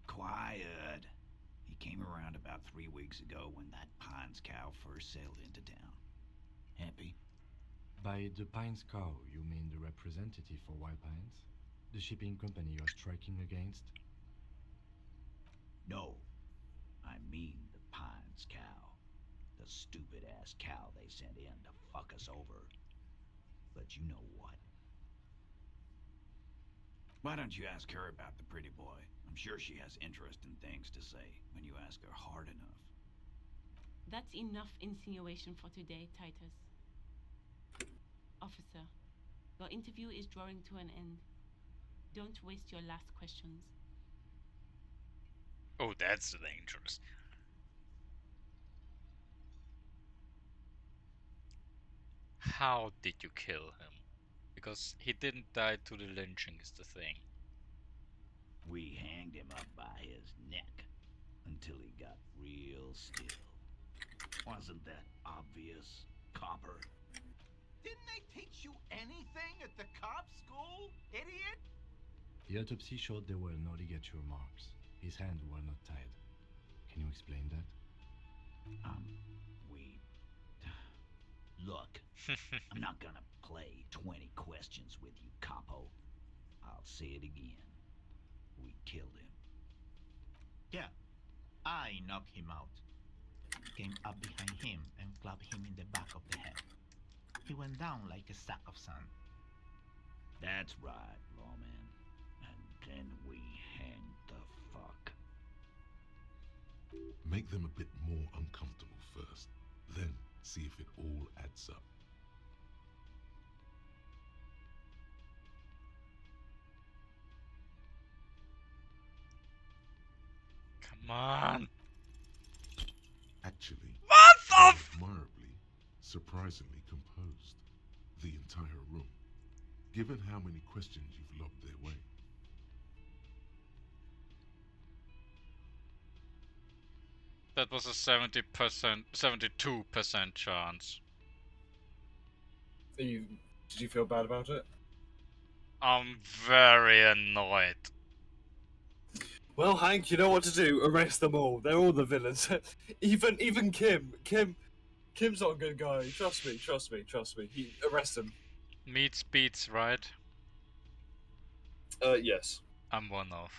Quiet. He came around about 3 weeks ago when that Pines cow first sailed into town. Happy? By the Pines cow, you mean the representative for Wild Pines? The shipping company you're striking against? No. I mean the Pines cow. The stupid-ass cow they sent in to fuck us over. But you know what? Why don't you ask her about the pretty boy? I'm sure she has interesting things to say when you ask her hard enough. That's enough insinuation for today, Titus. Officer, your interview is drawing to an end. Don't waste your last questions. Oh, that's dangerous. How did you kill him? Because he didn't die to the lynching is the thing. We hanged him up by his neck until he got real still. Wasn't that obvious, copper? Didn't they teach you anything at the cop school, idiot? The autopsy showed there were no ligature marks. His hands were not tied. Can you explain that? Look, I'm not gonna play 20 questions with you, capo. I'll say it again. We killed him. Yeah, I knocked him out. Came up behind him and clubbed him in the back of the head. He went down like a sack of sand. That's right, lawman. And then we hanged the fuck. Make them a bit more uncomfortable first, then see if it all adds up. Come on! Actually, what the admirably, surprisingly composed. The entire room, given how many questions you've lobbed their way. That was a 70%, 72% chance. Did you feel bad about it? I'm very annoyed. Well, Hank, you know what to do. Arrest them all. They're all the villains. even Kim. Kim's not a good guy. Trust me. Arrest him. Meets beats, right? Yes. I'm one of.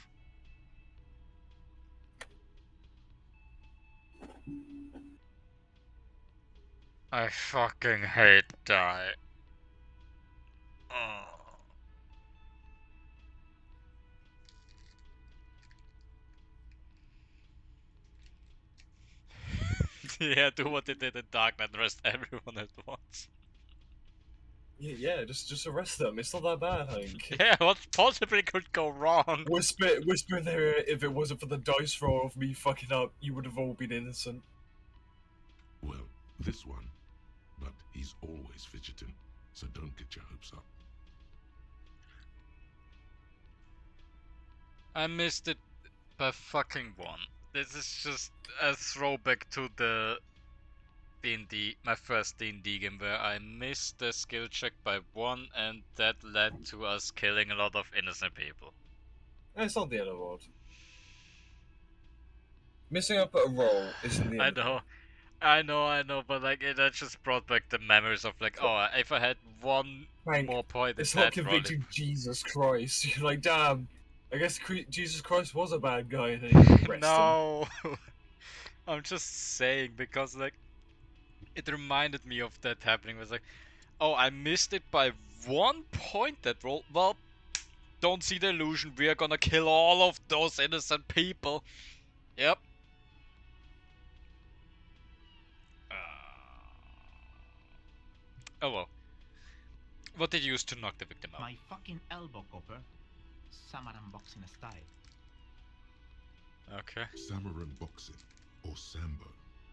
I fucking hate die. Oh. Yeah, do what they did in Dark Knight and arrest everyone at once. Yeah, just arrest them. It's not that bad, Hank. Yeah, what possibly could go wrong? Whisper in there. If it wasn't for the dice roll of me fucking up, you would have all been innocent. Well, this one. But he's always fidgeting, so don't get your hopes up. I missed it by fucking one. This is just a throwback to the D&D, my first D&D game, where I missed the skill check by one, and that led to us killing a lot of innocent people. It's not the end of the world. Missing up at a roll isn't the end. I know, but like that just brought back the memories of like, oh, if I had one Hank, more point, it's not convicting Jesus Christ. You're like, damn. I guess Jesus Christ was a bad guy. And then no, I'm just saying because like it reminded me of that happening. It was like, Oh, I missed it by 1 point that roll. Well, don't see the illusion. We are gonna kill all of those innocent people. Yep. Oh well. What did you use to knock the victim out? My fucking elbow, Copper. Samaran boxing style. Okay. Samaran boxing, or Sambo,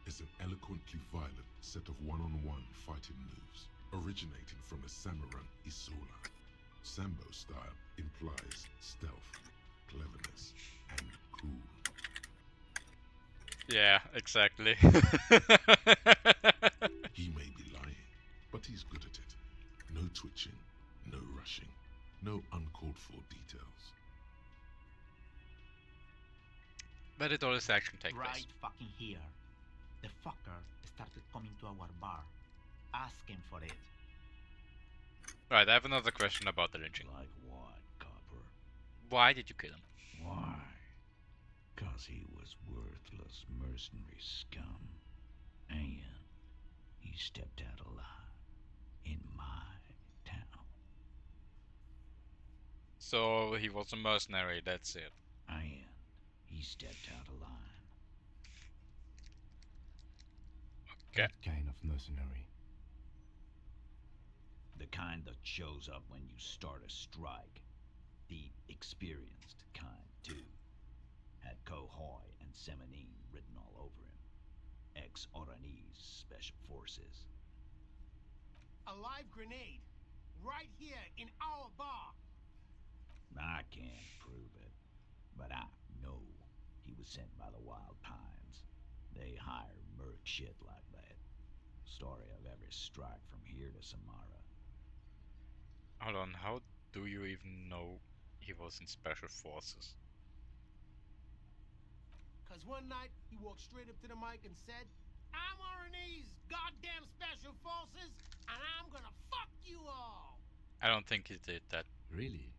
is an eloquently violent set of one-on-one fighting moves originating from a Samaran Isola. Sambo style implies stealth, cleverness, and cool. Yeah, exactly. He may be lying, but he's good at it. No twitching, no rushing, no uncalled for details. Where did all this action take Right place? fucking here. The fucker started coming to our bar, asking for it. Right, I have another question about the lynching. Like what, Copper? Why did you kill him? Why? 'Cause he was worthless mercenary scum. And he stepped out alive in my town. So he was a mercenary, that's it. And he stepped out of line. Okay. What kind of mercenary? The kind that shows up when you start a strike. The experienced kind, too. Had Kohoy and Semenine written all over him. Ex-Oranese Special Forces. A live grenade. Right here in our bar. I can't prove it, but I know he was sent by the Wild Pines. They hire merc shit like that. Story of every strike from here to Samara. Hold on, how do you even know he was in Special Forces? Cause one night he walked straight up to the mic and said, "I'm Oranese goddamn Special Forces, and I'm gonna fuck you all." I don't think he did that. Really?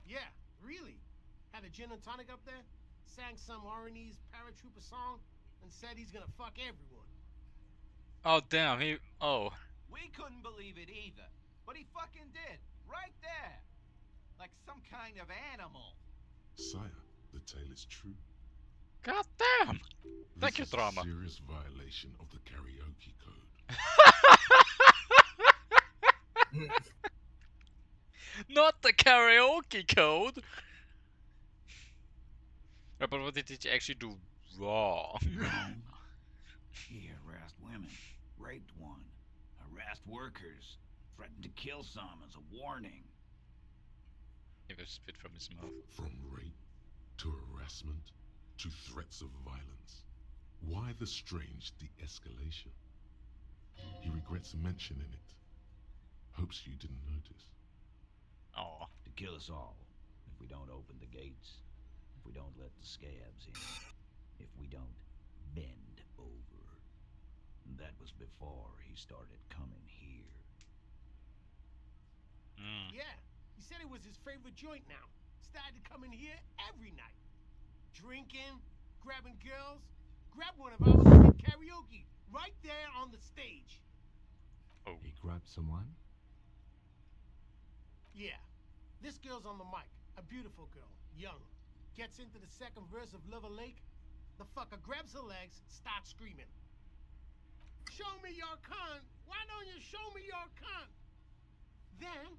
Yeah, really. Had a gin and tonic up there, sang some Oranese paratrooper song, and said he's gonna fuck everyone. Oh damn, he... oh. We couldn't believe it either, but he fucking did, right there. Like some kind of animal. Sire, the tale is true. God damn! Thank you, This is drama. a serious violation of the karaoke code. Not the karaoke code! But what did he actually do wrong? Wrong. He harassed women, raped one, harassed workers, threatened to kill some as a warning. He was spit from his mouth. From rape to harassment to threats of violence. Why the strange de-escalation? He regrets mentioning it. Hopes you didn't notice. Oh. To kill us all, if we don't open the gates, if we don't let the scabs in, if we don't bend over. That was before he started coming here. Yeah, he said it was his favorite joint now. Started to come in here every night. Drinking, grabbing girls. Grab one of ours and did karaoke right there on the stage. Oh. He grabbed someone? Yeah, this girl's on the mic. A beautiful girl, young. Gets into the second verse of Lover Lake. The fucker grabs her legs, starts screaming. "Show me your cunt! Why don't you show me your cunt?" Then,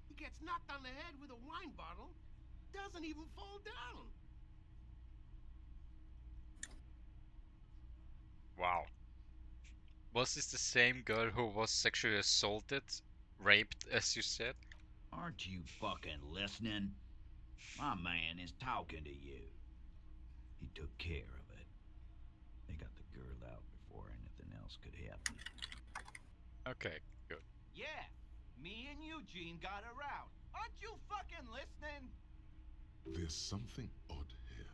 he gets knocked on the head with a wine bottle. Doesn't even fall down. Wow. Was this the same girl who was sexually assaulted? Raped, as you said? Aren't you fucking listening? My man is talking to you. He took care of it. They got the girl out before anything else could happen. Okay, good. Yeah, me and Eugene got her out. Aren't you fucking listening? There's something odd here.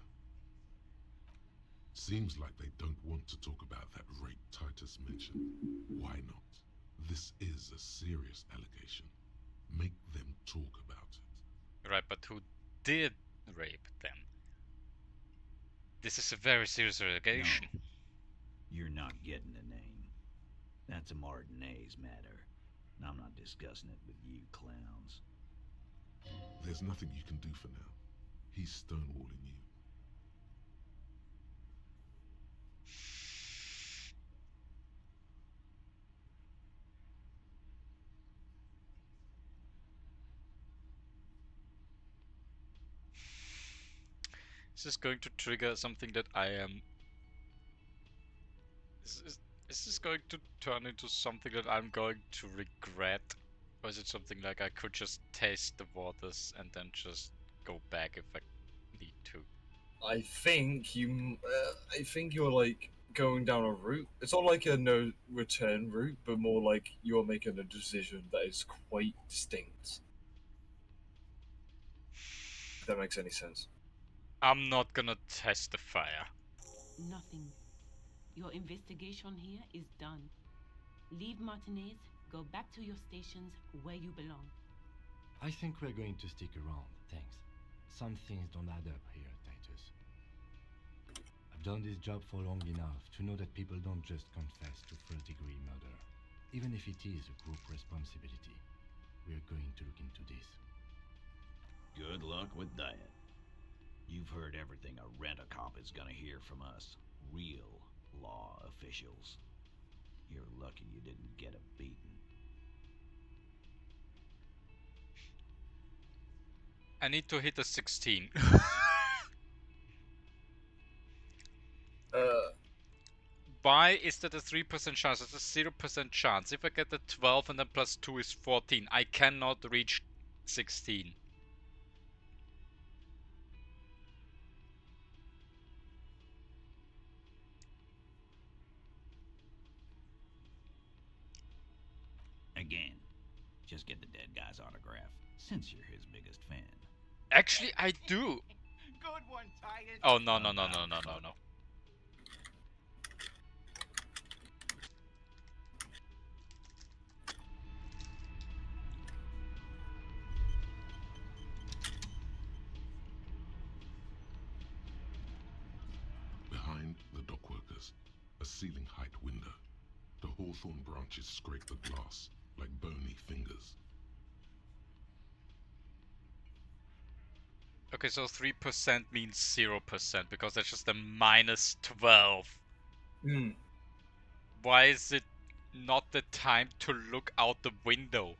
Seems like they don't want to talk about that rape Titus mentioned. Why not? This is a serious allegation. Make them talk about it. Right, but who did rape them? This is a very serious allegation. No, you're not getting the name. That's a Martinez matter. I'm not discussing it with you clowns. There's nothing you can do for now. He's stonewalling you. Is this going to trigger something that I am... Is this going to turn into something that I'm going to regret? Or is it something like I could just taste the waters and then just go back if I need to? I think you're like going down a route. It's not like a no return route, but more like you're making a decision that is quite distinct. If that makes any sense. I'm not gonna test the fire. Nothing. Your investigation here is done. Leave Martinez, go back to your stations where you belong. I think we're going to stick around, thanks. Some things don't add up here, Titus. I've done this job for long enough to know that people don't just confess to first-degree murder. Even if it is a group responsibility, we're going to look into this. Good luck with that. You've heard everything a rent-a-cop is gonna hear from us. Real law officials. You're lucky you didn't get a beating. I need to hit a 16. Why is that a 3% chance? It's a 0% chance. If I get the 12 and then plus 2 is 14, I cannot reach 16. Again, just get the dead guy's autograph, since you're his biggest fan. Actually, I do. Good one, Titus. Oh, no. Behind the dockworkers, a ceiling height window. The hawthorn branches scrape the glass like bony fingers. Okay, so 3% means 0% because that's just a minus 12. Hmm. Why is it not the time to look out the window?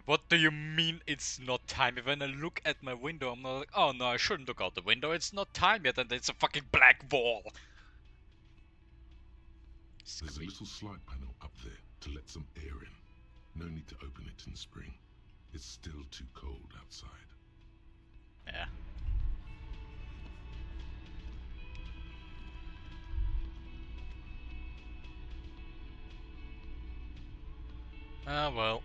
What do you mean it's not time? When I look at my window, I'm not like, oh no, I shouldn't look out the window. It's not time yet, and it's a fucking black wall. There's a little slide panel up there to let some air in. No need to open it in spring. It's still too cold outside. Yeah. Ah, well.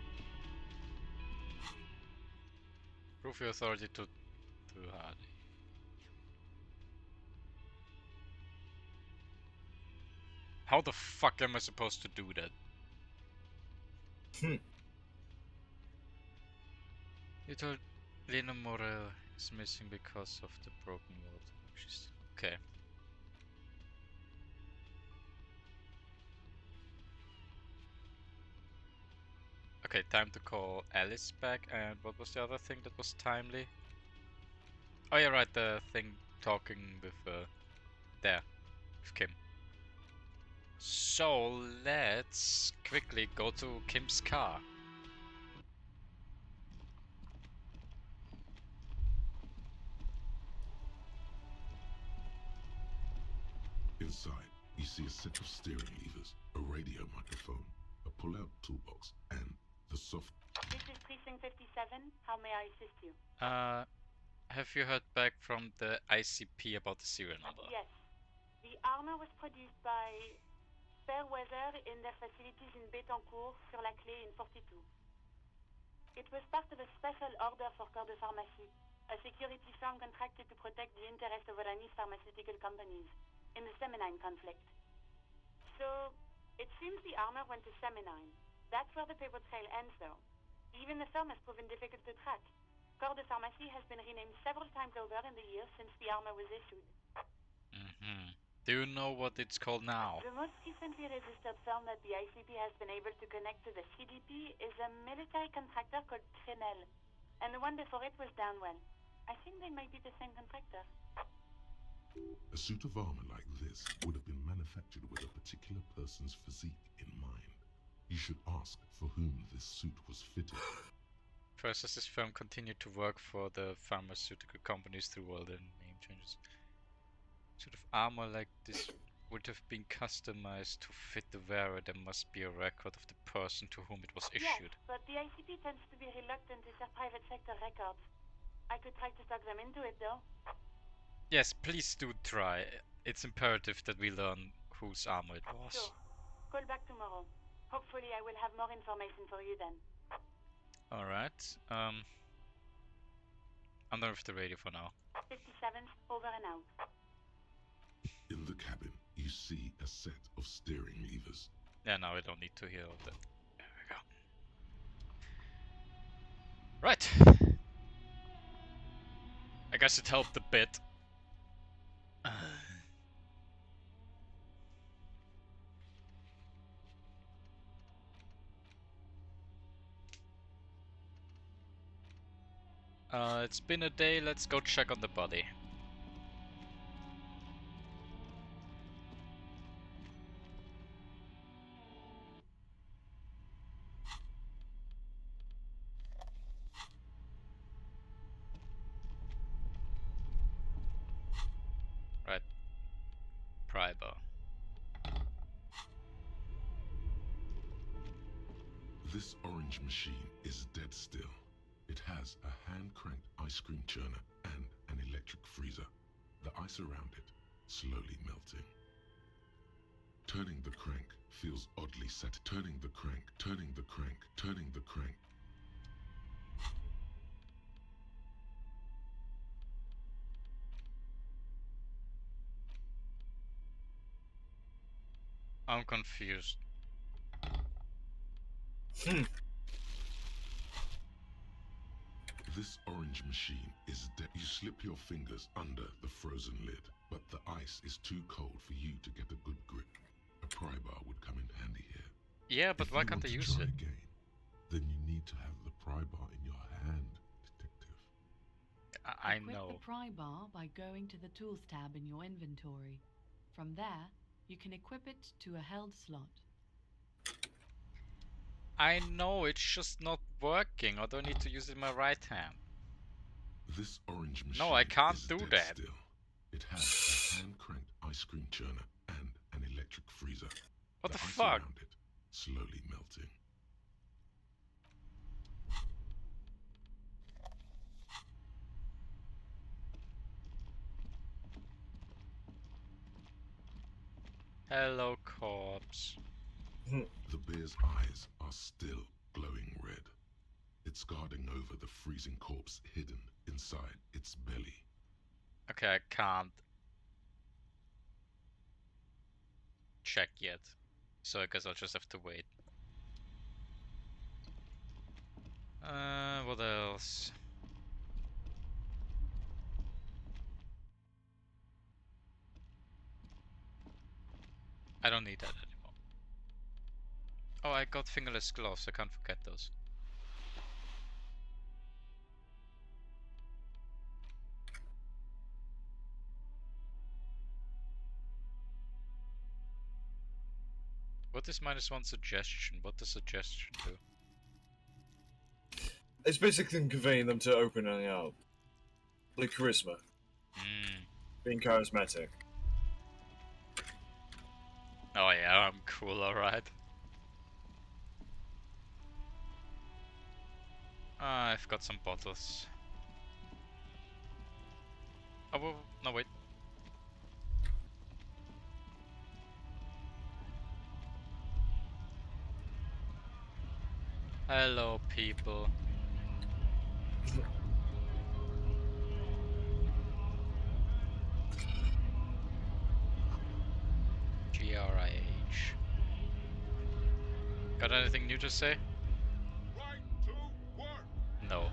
Prove your authority to Hardy. How the fuck am I supposed to do that? Little Lena Morel is missing because of the broken world. She's okay. Okay, time to call Alice back. And what was the other thing that was timely? Oh yeah, right, the thing talking with there, with Kim. So let's quickly go to Kim's car. Inside, you see a set of steering levers, a radio microphone, a pull-out toolbox, and the soft... This is Precinct 57. How may I assist you? Have you heard back from the ICP about the serial number? Yes. The armor was produced by Fairweather in their facilities in Betancourt, sur la Clé in 42. It was part of a special order for Corps de Pharmacie, a security firm contracted to protect the interests of Oranese pharmaceutical companies in the Seminine conflict. So, it seems the armor went to Seminine. That's where the paper trail ends, though. Even the firm has proven difficult to track. Corps de Pharmacie has been renamed several times over in the years since the armor was issued. Do you know what it's called now? The most recently registered firm that the ICP has been able to connect to the CDP is a military contractor called Trinell. And the one before it was Downwell. I think they might be the same contractor. A suit of armor like this would have been manufactured with a particular person's physique in mind. You should ask for whom this suit was fitted. First, as this firm continued to work for the pharmaceutical companies through all the name changes. Sort of armor like this would have been customized to fit the wearer. There must be a record of the person to whom it was issued. Yes, but the ICP tends to be reluctant to share private sector records. I could try to talk them into it, though. Yes, please do try. It's imperative that we learn whose armor it was. Sure. Call back tomorrow. Hopefully I will have more information for you then. Alright, I'm done with the radio for now. 57th, over and out. In the cabin, you see a set of steering levers. Yeah, now I don't need to hear all that. There we go. Right. I guess it helped a bit. It's been a day, let's go check on the body. Right. Prybar. This orange machine is dead still. It has a hand-cranked ice cream churner and an electric freezer. The ice around it slowly melting. Turning the crank feels oddly set. Turning the crank, turning the crank, turning the crank. I'm confused. This orange machine is dead. You slip your fingers under the frozen lid, but the ice is too cold for you to get a good grip. A pry bar would come in handy here. Yeah, but why can't I use it? Again, then you need to have the pry bar in your hand, detective. I Equip know. the pry bar by going to the Tools tab in your inventory. From there, you can equip it to a held slot. I know, it's just not working. Or do I need to use it in my right hand? This orange machine No, I can't is do dead that. Still. It has a hand-cranked ice cream churner and an electric freezer. What the ice fuck? around it slowly melting. Hello, corpse. The bear's eyes are still glowing red. It's guarding over the freezing corpse hidden inside its belly. Okay, I can't check yet. So I guess I'll just have to wait. What else? I don't need that anymore. Oh, I got fingerless gloves, I can't forget those. What is -1 suggestion? What does suggestion do? It's basically conveying them to opening up. Like charisma. Being charismatic. Oh yeah, I'm cool, alright. I've got some bottles. Oh, well, no wait. Hello, people. GRIH. Got anything new to say? No.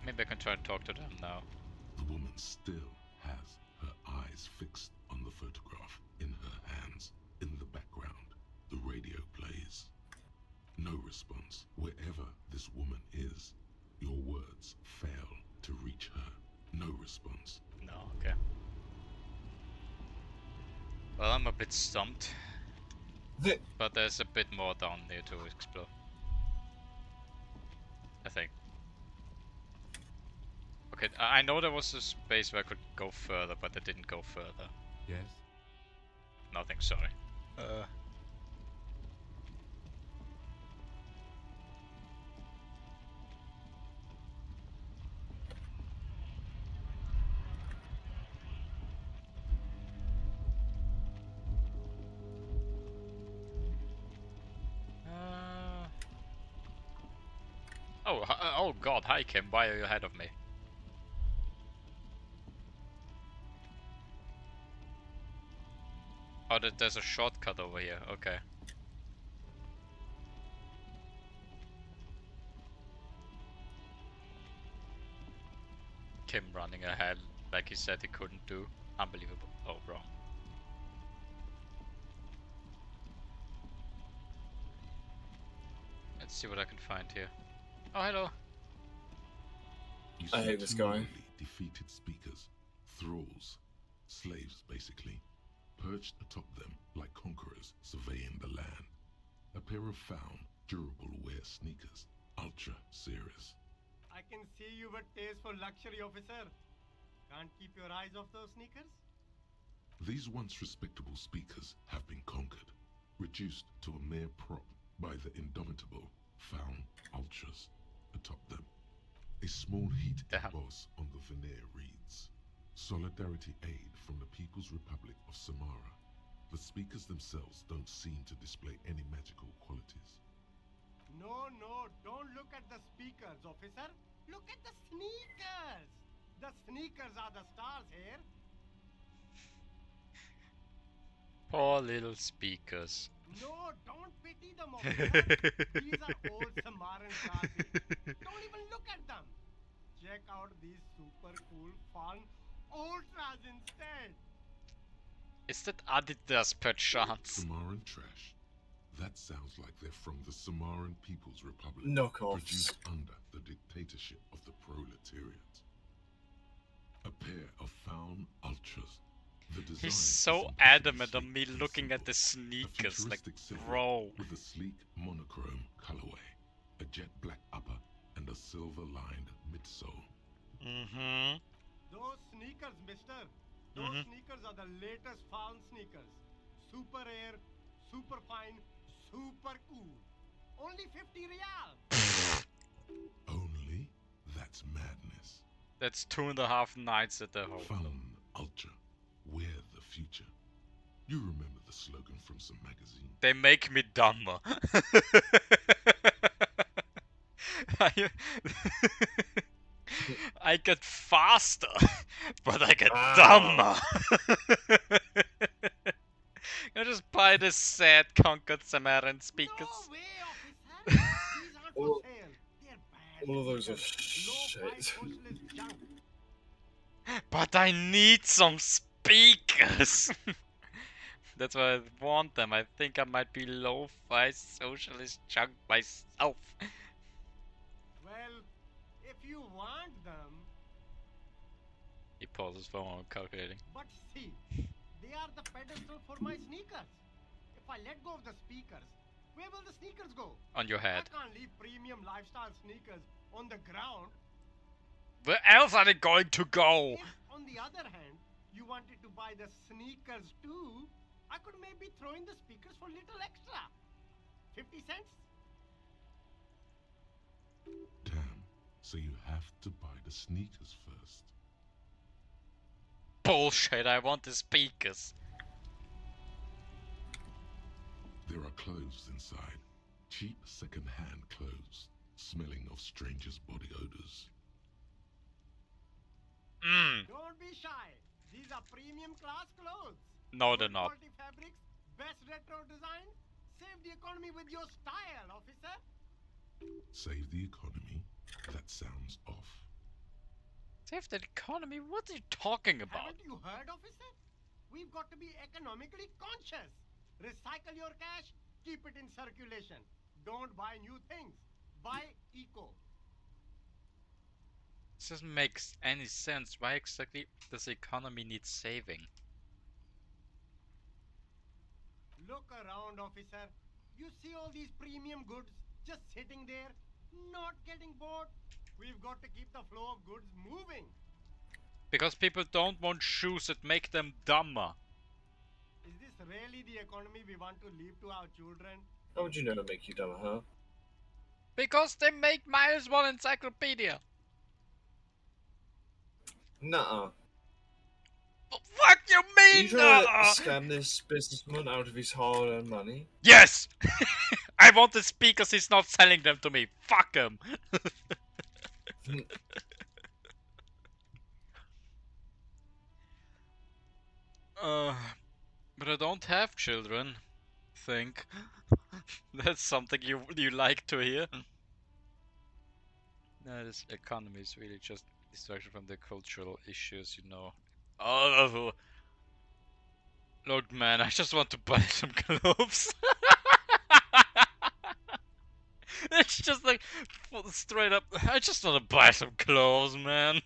Maybe I can try to talk to them now. The woman still has her eyes fixed on the photograph in her hands. In the background, the radio plays. No response. Wherever this woman is, your words fail to reach her. No response. No, okay. Well, I'm a bit stumped. But there's a bit more down there to explore. I think. Okay, I know there was a space where I could go further, but I didn't go further. Yes? Nothing, sorry. Oh god, hi Kim, why are you ahead of me? Oh, there's a shortcut over here, okay. Kim running ahead like he said he couldn't do. Unbelievable. Oh, wrong. Let's see what I can find here. Oh, hello. I hate this guy. Defeated speakers, thralls, slaves basically, perched atop them like conquerors surveying the land. A pair of found, durable wear sneakers, ultra serious. I can see you've a taste for luxury, officer. Can't keep your eyes off those sneakers? These once respectable speakers have been conquered, reduced to a mere prop by the indomitable found ultras atop them. A small heat boss on the veneer reads, "Solidarity aid from the People's Republic of Samara." The speakers themselves don't seem to display any magical qualities. No, don't look at the speakers, officer. Look at the sneakers. The sneakers are the stars here. Poor little speakers. No, don't pity them, officer. These are old Samaran carpets. Don't even look at them. Check out these super cool, fun ultras instead. Is that Adidas perchance? Samaran trash. That sounds like they're from the Samaran People's Republic. Knockoffs. Produced under the dictatorship of the proletariat. A pair of found ultras. He's so adamant on me looking at the sneakers, like, bro. With a sleek monochrome colorway, a jet black upper, and a silver-lined midsole. Mm-hmm. Those sneakers, mister. Those sneakers are the latest found sneakers. Super air, super fine, super cool. Only 50 real. Only? That's madness. That's 2.5 nights at the hotel. Found ultra. We're the future. You remember the slogan from some magazine? They make me dumber. I get faster, but I get dumber. I just buy this sad conquered Samaran speakers. No way, officer. These aren't for sale. They're bad. All of those are shit. But I need some speakers. That's why I want them. I think I might be lo-fi socialist junk myself. Well, if you want them. He pauses for one, calculating. But see, they are the pedestal for my sneakers. If I let go of the speakers, where will the sneakers go? On your head. I can't leave premium lifestyle sneakers on the ground. Where else are they going to go? If, on the other hand, you wanted to buy the sneakers too, I could maybe throw in the speakers for little extra. 50 cents? Damn, so you have to buy the sneakers first. Bullshit, I want the speakers. There are clothes inside. Cheap second-hand clothes, smelling of strangers' body odors. Don't be shy. These are premium class clothes. No, they're not. Quality fabrics, best retro design. Save the economy with your style, officer. Save the economy? that sounds off. Save the economy? What are you talking about? Haven't you heard, officer? We've got to be economically conscious. Recycle your cash, keep it in circulation. Don't buy new things. Buy eco. This doesn't make any sense. Why exactly does the economy need saving? Look around, officer. You see all these premium goods just sitting there, not getting bought? We've got to keep the flow of goods moving. Because people don't want shoes that make them dumber. Is this really the economy we want to leave to our children? How would you know to make you dumber, huh? Because they make -1 encyclopedia. Nuh-uh. What you mean? Are you trying to scam this businessman out of his hard-earned money? Yes! I want the speakers, he's not selling them to me. Fuck him. But I don't have children. Think. That's something you like to hear. No, this economy is really just distraction from the cultural issues, you know. Oh, look, man, I just want to buy some clothes. It's just like straight up. I just want to buy some clothes, man.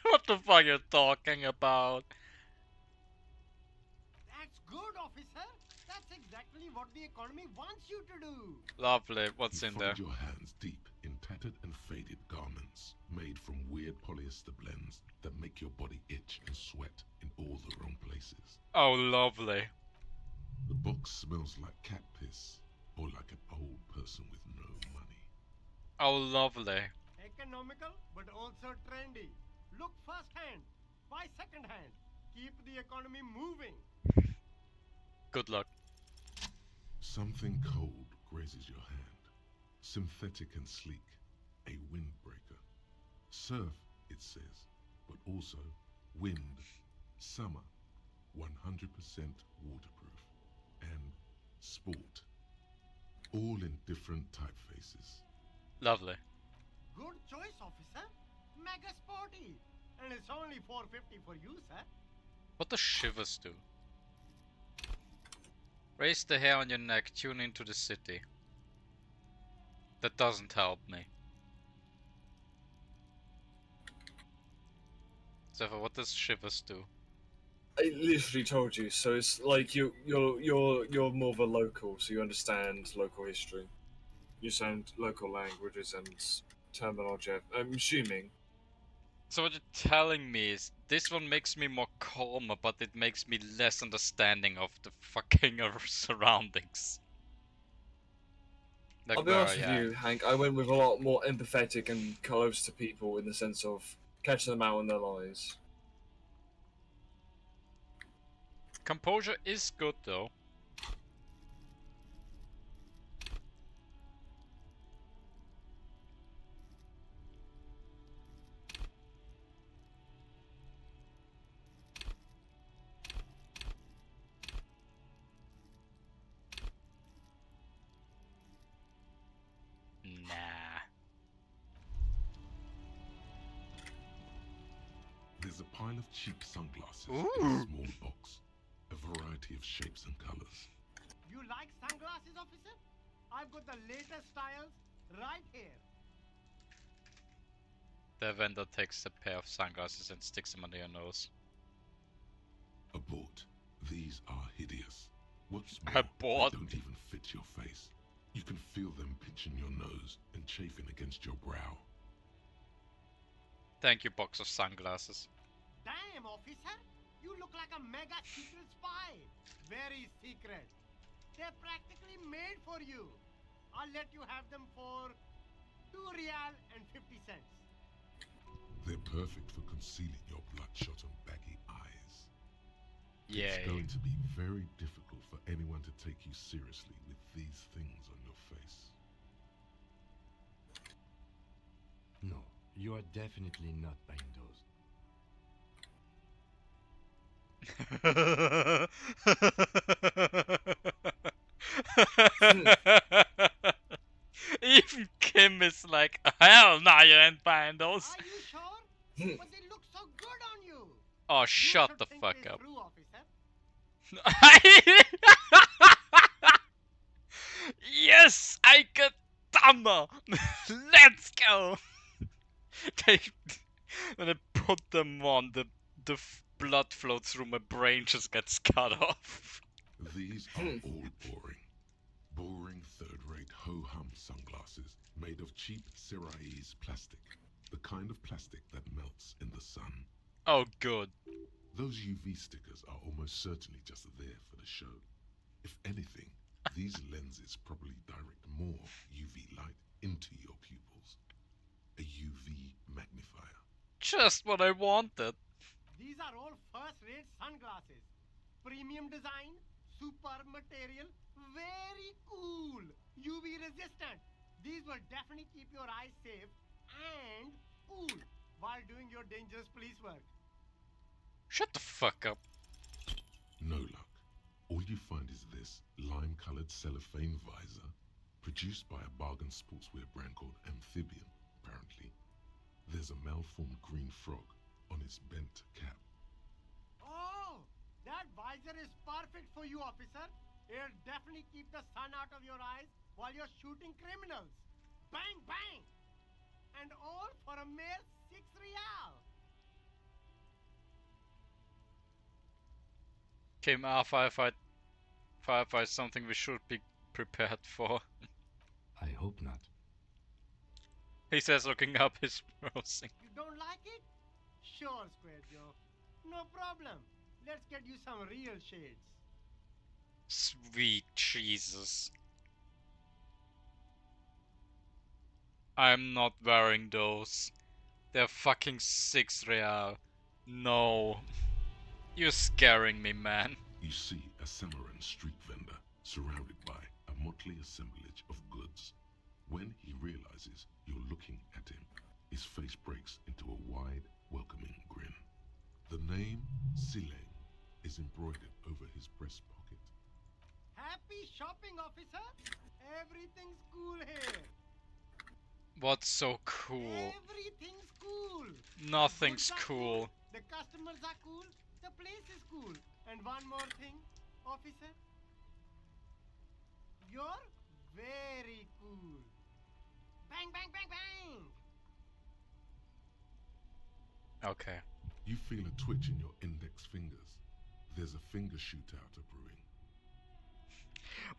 What the fuck are you talking about? That's good, officer. That's exactly what the economy wants you to do. Lovely. What's in there? Find your hands deep in tattered and faded garments made from weird polyester blends that make your body itch and sweat in all the wrong places. Oh, lovely. The box smells like cat piss or like an old person with no money. Oh, lovely. Economical, but also trendy. Look first hand, buy second hand. Keep the economy moving. Good luck. Something cold grazes your hand. Synthetic and sleek. A windbreaker. Surf, it says, but also wind, summer, 100% waterproof, and sport. All in different typefaces. Lovely. Good choice, officer. Mega sporty. And it's only $4.50 for you, sir. What does shivers do? Raise the hair on your neck, tune into the city. That doesn't help me. Zephyr, what does shivers do? I literally told you. So it's like you're more of a local, so you understand local history. You sound local languages and terminology. I'm assuming. So what you're telling me is this one makes me more calmer, but it makes me less understanding of the fucking surroundings. Like, I'll be honest with you, Hank. I went with a lot more empathetic and close to people in the sense of catching them out in their lies. Composure is good though. There's a pile of cheap sunglasses Ooh. in a small box. A variety of shapes and colors. You like sunglasses, officer? I've got the latest styles right here. The vendor takes a pair of sunglasses and sticks them under your nose. Abort. These are hideous. What's Abort. more, they don't even fit your face. You can feel them pinching your nose and chafing against your brow. Thank you, box of sunglasses. Damn, officer. You look like a mega secret spy. Very secret. They're practically made for you. I'll let you have them for $2.50. They're perfect for concealing your bloodshot and baggy eyes. Yay. It's going to be very difficult for anyone to take you seriously with these things on your face. No, you are definitely not buying those. Even Kim Hell no, you ain't buying those. Are you sure? But they look so good on you. Oh, shut the fuck up. True, officer. Yes, I get dumber. Let's go. When I put them on, the blood flow through my brain just gets cut off. These are all boring. Boring third-rate ho-hum sunglasses made of cheap Syrahese plastic. The kind of plastic that melts in the sun. Oh, good. Those UV stickers are almost certainly just there for the show. If anything, these lenses probably direct more UV light into your pupils. A UV magnifier. Just what I wanted. These are all first-rate sunglasses. Premium design, super material, very cool. UV resistant. These will definitely keep your eyes safe and cool while doing your dangerous police work. Shut the fuck up. No luck. All you find is this lime-colored cellophane visor, produced by a bargain sportswear brand called Amphibian, apparently. There's a malformed green frog on its bent cap. Oh, that visor is perfect for you, officer. It'll definitely keep the sun out of your eyes while you're shooting criminals. Bang, bang! And all for a mere 6 real. Came our firefight something we should be prepared for. I hope not. He says, looking up his browsing. You don't like it? Sure, Square Joe. No problem. Let's get you some real shades. Sweet Jesus. I'm not wearing those. They're fucking 6 real. No. You're scaring me, man. You see a Samarran street vendor surrounded by a motley assemblage of goods. When he realizes you're looking at him, his face breaks into a wide, welcoming grin. The name Sileng is embroidered over his breast pocket. Happy shopping, officer. Everything's cool here. What's so cool? Everything's cool. Nothing's The goods are cool. The customers are cool. The place is cool. And one more thing, officer. You're very cool. Bang, bang, bang, bang. Okay. You feel a twitch in your index fingers. There's a finger shootout brewing.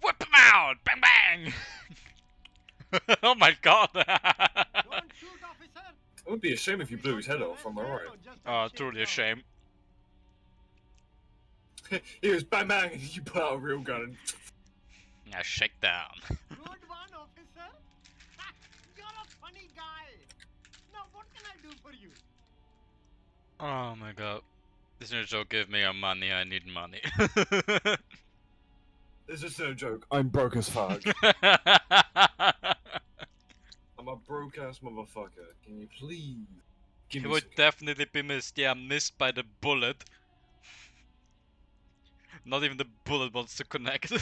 Whip him out! Bang bang! Oh my god! Don't shoot, officer. It would be a shame if you blew his head off, am I right? Oh, truly a shame. He was bang bang and you put out a real gun and... Yeah, shake down. Good one, officer. Ha, you're a funny guy. Now, what can I do for you? Oh my god. This is no joke, give me your money, I need money. This is no joke, I'm broke as fuck. I'm a broke ass motherfucker. Can you please give He me would some... definitely be missed. Yeah, missed by the bullet. Not even the bullet wants to connect.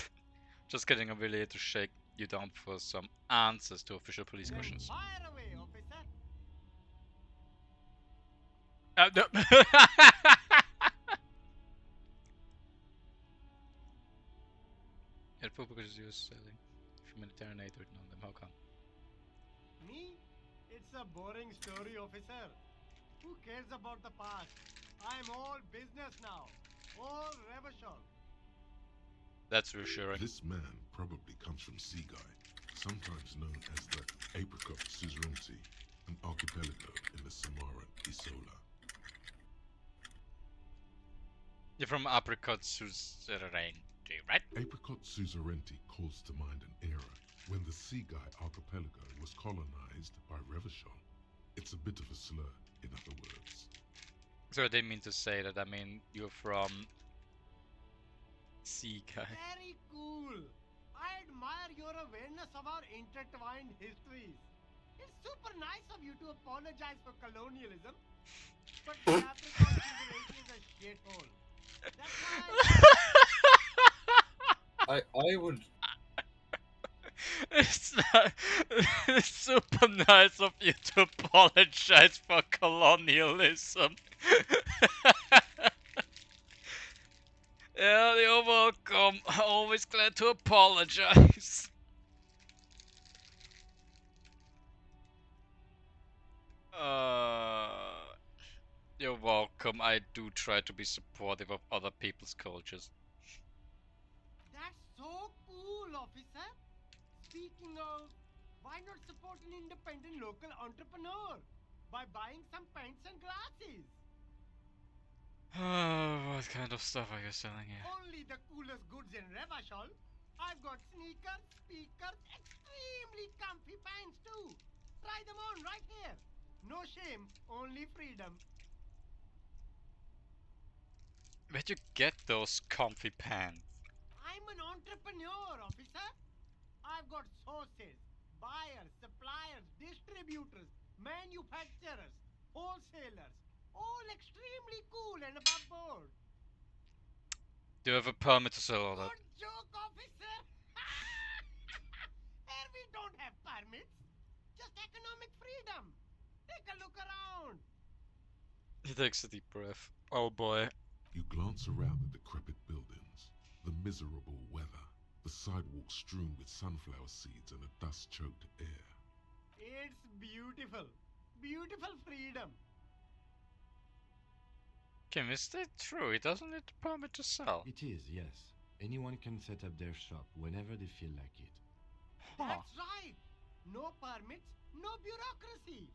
Just kidding, I'm really here to shake you down for some answers to official police questions. Fire away, officer. No. El público is used selling humanitarian aid written on them. How come? Me? It's a boring story, officer. Who cares about the past? I'm all business now. All Revachol. That's reassuring. This man probably comes from Seaguy, sometimes known as the Apricot Suzerainty, an archipelago in the Samara Isola. You're from Apricot Suzerainty, right? Apricot Suzerainty calls to mind an era when the Seaguy archipelago was colonized by Revachol. It's a bit of a slur, in other words. So I didn't mean to say that. I mean, you're from Seaguy. Very cool. I admire your awareness of our intertwined histories. It's super nice of you to apologize for colonialism, but the Apricot Suzerainty is a shithole. That's why I would... It's not. It's super nice of you to apologize for colonialism. Yeah, you're welcome. Always glad to apologize. You're welcome. I do try to be supportive of other people's cultures. That's so cool, officer. Speaking of, why not support an independent local entrepreneur by buying some pens and glasses? What kind of stuff are you selling here? Only the coolest goods in Revachol. I've got sneakers, speakers, extremely comfy pants too. Try them on right here. No shame, only freedom. Where'd you get those comfy pants? I'm an entrepreneur, officer. I've got sources, buyers, suppliers, distributors, manufacturers, wholesalers, all extremely cool and above board. Do you have a permit to sell all that? Good joke, officer. Here we don't have permits, just economic freedom. Take a look around. He takes a deep breath. Oh boy. You glance around the decrepit buildings, the miserable weather, the sidewalks strewn with sunflower seeds and a dust-choked air. It's beautiful. Beautiful freedom. Kim, is that true? He doesn't need a permit to sell. It is, yes. Anyone can set up their shop whenever they feel like it. That's right. No permits, no bureaucracy.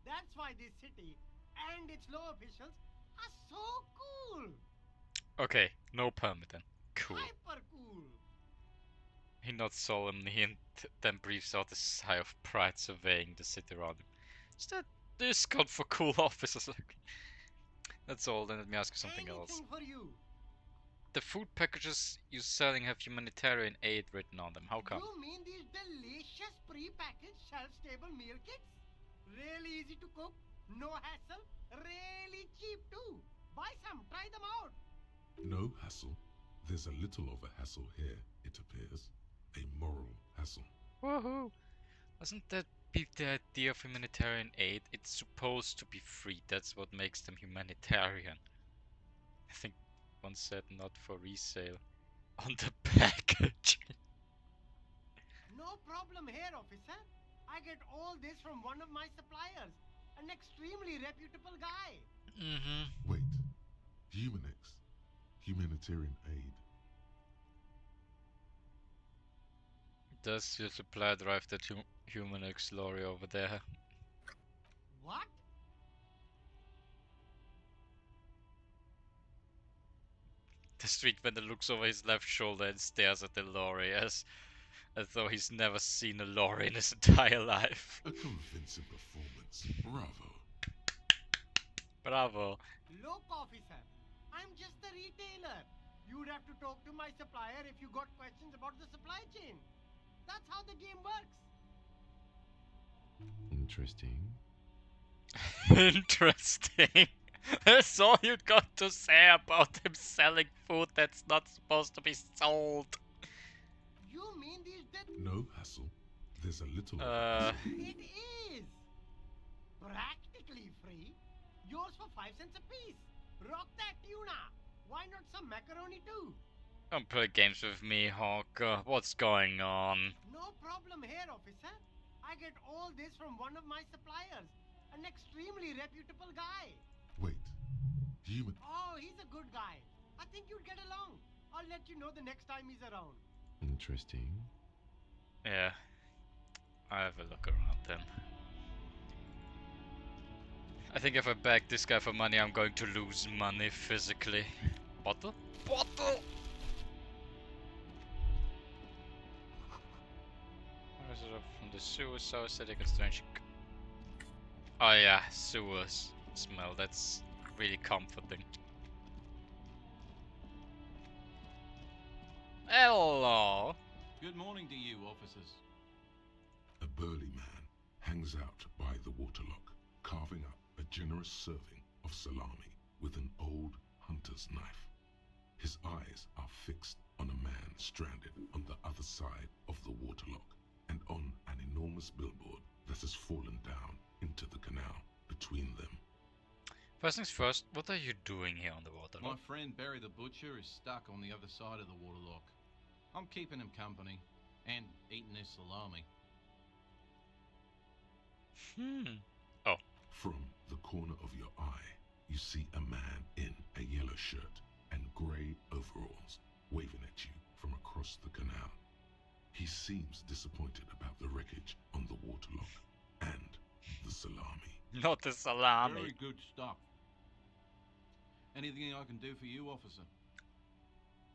That's why this city and its law officials are so cool. Okay, no permit then. Cool. Hyper cool. He nods solemnly and then breathes out a sigh of pride, surveying the city around him. Is that discount for cool officers? That's all, then let me ask you something else. Anything for you. The food packages you're selling have humanitarian aid written on them. How come? You mean these delicious pre-packaged shelf-stable meal kits? Really easy to cook, no hassle, really cheap too. Buy some, try them out. No hassle. There's a little of a hassle here, it appears. A moral hassle. Woohoo! Wasn't that be the idea of humanitarian aid? It's supposed to be free. That's what makes them humanitarian. I think one said not for resale on the package. No problem here, officer. I get all this from one of my suppliers, an extremely reputable guy. Wait. Humanix. Humanitarian aid. Does your supply drive that Humanix lorry over there? What? The street vendor looks over his left shoulder and stares at the lorry as though he's never seen a lorry in his entire life. A convincing performance. Bravo. Bravo. Look, officer, I'm just a retailer. You'd have to talk to my supplier if you got questions about the supply chain. That's how the game works. Interesting. Interesting. That's all you got to say about him selling food that's not supposed to be sold. You mean these No hassle. There's a little. It is practically free. Yours for 5 cents a piece. Rock that tuna. Why not some macaroni too? Don't play games with me, Hawk. What's going on? No problem here, officer. I get all this from one of my suppliers, an extremely reputable guy. Wait. Human. Oh, he's a good guy. I think you'd get along. I'll let you know the next time he's around. Interesting. Yeah. I'll have a look around then. I think if I beg this guy for money, I'm going to lose money physically. Bottle? Bottle! From the sewers, so aesthetic and strange. Oh yeah, sewers smell. That's really comforting. Hello. Good morning to you, officers. A burly man hangs out by the waterlock, carving up a generous serving of salami with an old hunter's knife. His eyes are fixed on a man stranded on the other side of the waterlock, enormous billboard that has fallen down into the canal between them. First things first, what are you doing here on the waterlock? My friend Barry the Butcher is stuck on the other side of the waterlock. I'm keeping him company and eating his salami. Oh. From the corner of your eye, you see a man in a yellow shirt and grey overalls waving at you from across the canal. He seems disappointed about the wreckage on the waterlock and the salami. Not the salami. Very good stuff. Anything I can do for you, officer?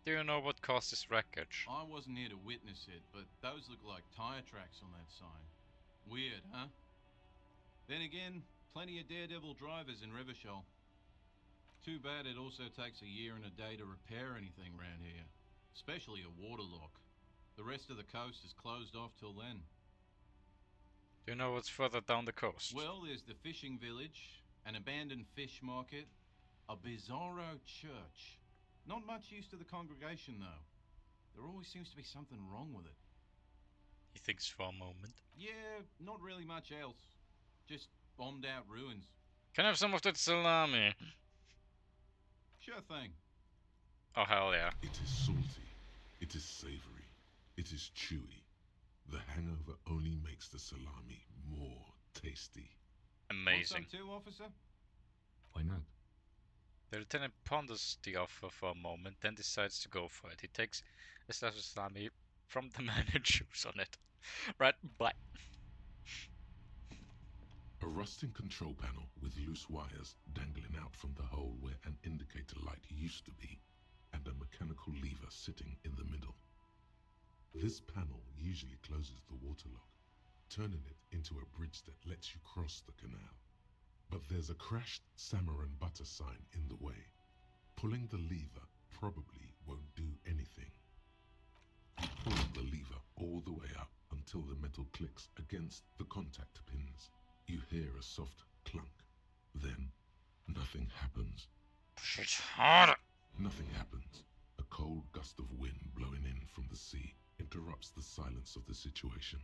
Do you know what caused this wreckage? I wasn't here to witness it, but those look like tire tracks on that sign. Weird, huh? Then again, plenty of daredevil drivers in Revachol. Too bad it also takes a year and a day to repair anything around here. Especially a waterlock. The rest of the coast is closed off till then. Do you know what's further down the coast? Well, there's the fishing village, an abandoned fish market, a bizarro church. Not much use to the congregation, though. There always seems to be something wrong with it. He thinks for a moment. Yeah, not really much else. Just bombed out ruins. Can I have some of that salami? Sure thing. Oh, hell yeah. It is salty. It is savory. It is chewy. The hangover only makes the salami more tasty. Amazing. Want some too, officer? Why not? The lieutenant ponders the offer for a moment, then decides to go for it. He takes a slice of salami from the man and chews on it. Right, bye. A rusting control panel with loose wires dangling out from the hole where an indicator light used to be, and a mechanical lever sitting in the middle. This panel usually closes the waterlock, turning it into a bridge that lets you cross the canal. But there's a crashed Salmon and Butter sign in the way. Pulling the lever probably won't do anything. You pull the lever all the way up until the metal clicks against the contact pins. You hear a soft clunk. Then, nothing happens. Push it harder! Nothing happens. A cold gust of wind blowing in from the sea interrupts the silence of the situation.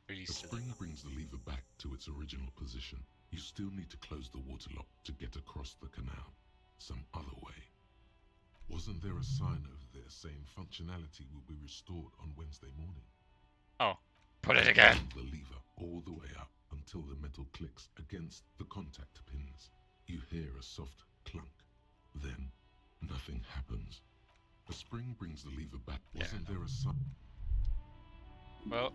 Really the spring brings the lever back to its original position. You still need to close the waterlock to get across the canal. Some other way. Wasn't there a sign over there saying functionality will be restored on Wednesday morning? Oh, put it again. The lever all the way up until the metal clicks against the contact pins. You hear a soft clunk. Then, nothing happens. The spring brings the lever back. Wasn't there a sign? Well,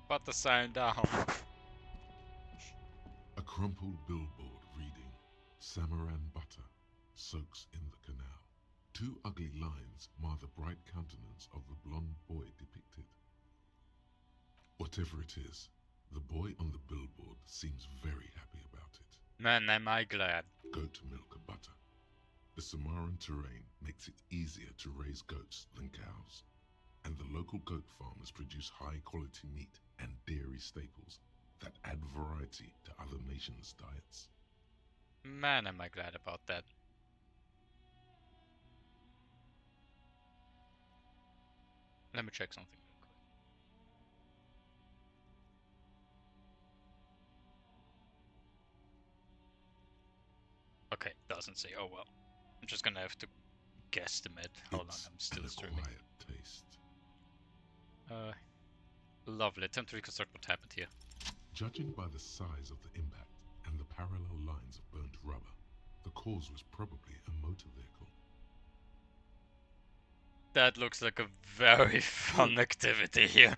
put the sign down. A crumpled billboard reading, Samaran Butter soaks in the canal. Two ugly lines mar the bright countenance of the blonde boy depicted. Whatever it is, the boy on the billboard seems very happy about it. Man, am I glad. Goat milk and butter. The Samaran terrain makes it easier to raise goats than cows, and the local goat farmers produce high-quality meat and dairy staples that add variety to other nations' diets. Man, am I glad about that. Let me check something real quick. Okay, doesn't say. Oh well. I'm just gonna have to guesstimate. Hold on, I'm still streaming. Taste. Lovely. Attempt to reconstruct what happened here. Judging by the size of the impact and the parallel lines of burnt rubber, the cause was probably a motor vehicle. That looks like a very fun activity here.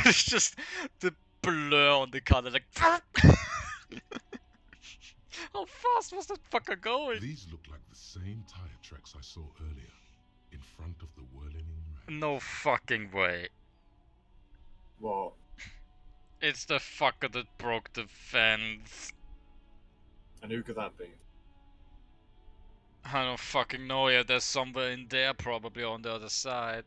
It's just the blur on the car, like... How fast was that fucker going? These look like the same tire tracks I saw earlier, in front of the whirling rags. No fucking way. What? It's the fucker that broke the fence. And who could that be? I don't fucking know yet. There's somewhere in there, probably on the other side.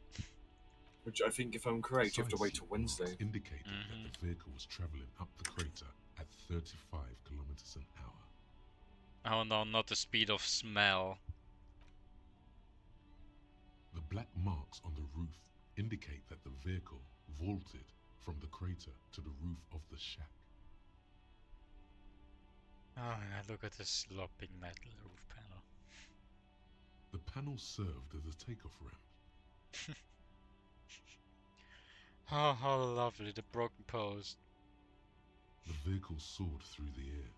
Which I think, if I'm correct, you have to wait till Wednesday. Indicated that the vehicle was travelling up the crater at 35 kilometers an hour. Oh no, not the speed of smell. The black marks on the roof indicate that the vehicle vaulted from the crater to the roof of the shack. Oh, yeah, look at this slopping metal roof panel. The panel served as a takeoff ramp. Oh, how lovely, the broken post. The vehicle soared through the air,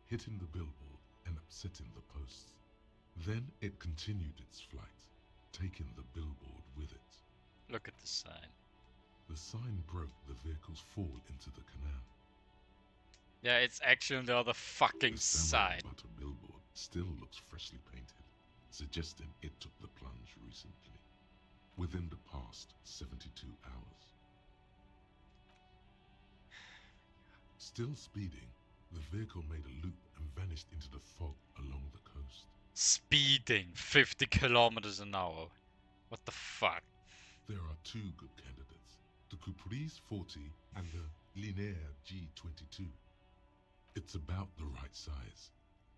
hitting the billboard and upsetting the posts. Then it continued its flight, taking the billboard with it. Look at the sign. The sign broke the vehicle's fall into the canal. Yeah, it's actually on the other fucking The side. Samurai Butter billboard still looks freshly painted, suggesting it took the plunge recently, within the past 72 hours. Still speeding, the vehicle made a loop and vanished into the fog along the coast. Speeding 50 kilometers an hour. What the fuck? There are two good candidates, the Caprice 40 and the Linear G22. It's about the right size,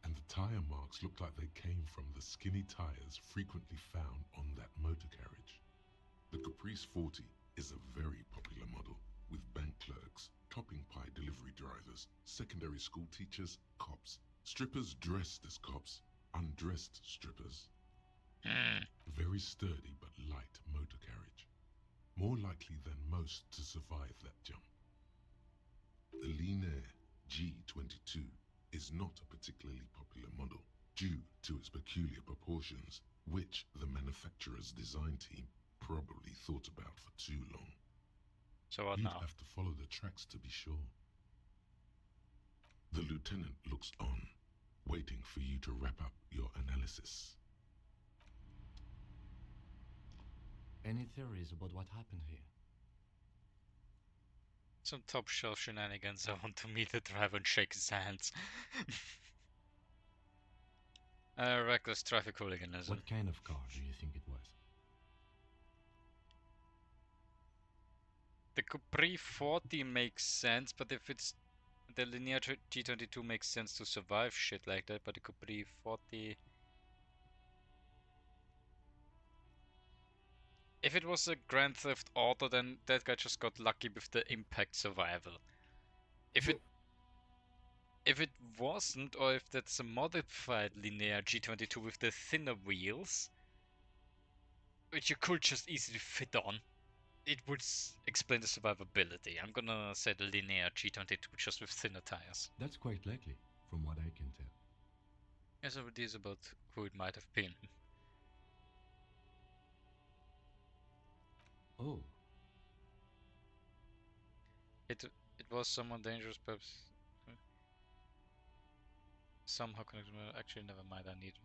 and the tire marks look like they came from the skinny tires frequently found on that motor carriage. The Caprice 40 is a very popular model, with bank clerks, topping pie delivery drivers, secondary school teachers, cops, strippers dressed as cops, undressed strippers. Very sturdy but light motor carriage. More likely than most to survive that jump. The Linear G22 is not a particularly popular model due to its peculiar proportions, which the manufacturer's design team probably thought about for too long. So what You'd now? have to follow the tracks to be sure. The lieutenant looks on, waiting for you to wrap up your analysis. Any theories about what happened here? Some top shelf shenanigans. I want to meet the driver and shake his hands. Reckless traffic hooliganism. What kind of car do you think it was? The Capri 40 makes sense, but if it's the Linear G22 makes sense to survive shit like that, but the Capri 40... If it was a Grand Theft Auto, then that guy just got lucky with the impact survival. If it wasn't, or if that's a modified Linear G22 with the thinner wheels, which you could just easily fit on, it would explain the survivability. I'm gonna say the Linear G22 just with thinner tires. That's quite likely, from what I can tell. Yes, it is about who it might have been. Oh. It was someone dangerous, perhaps. Somehow connected. Actually, never mind. I need.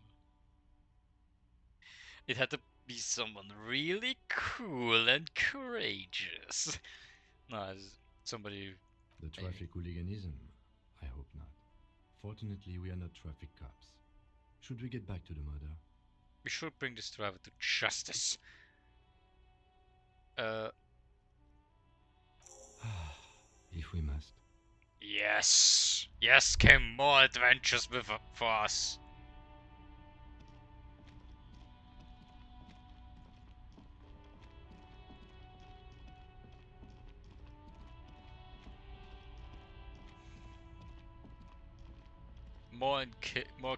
It had to be someone really cool and courageous. No, it's somebody. The traffic hooliganism? I hope not. Fortunately, we are not traffic cops. Should we get back to the murder? We should bring this driver to justice. If we must. Yes! Yes, came more adventures for us. More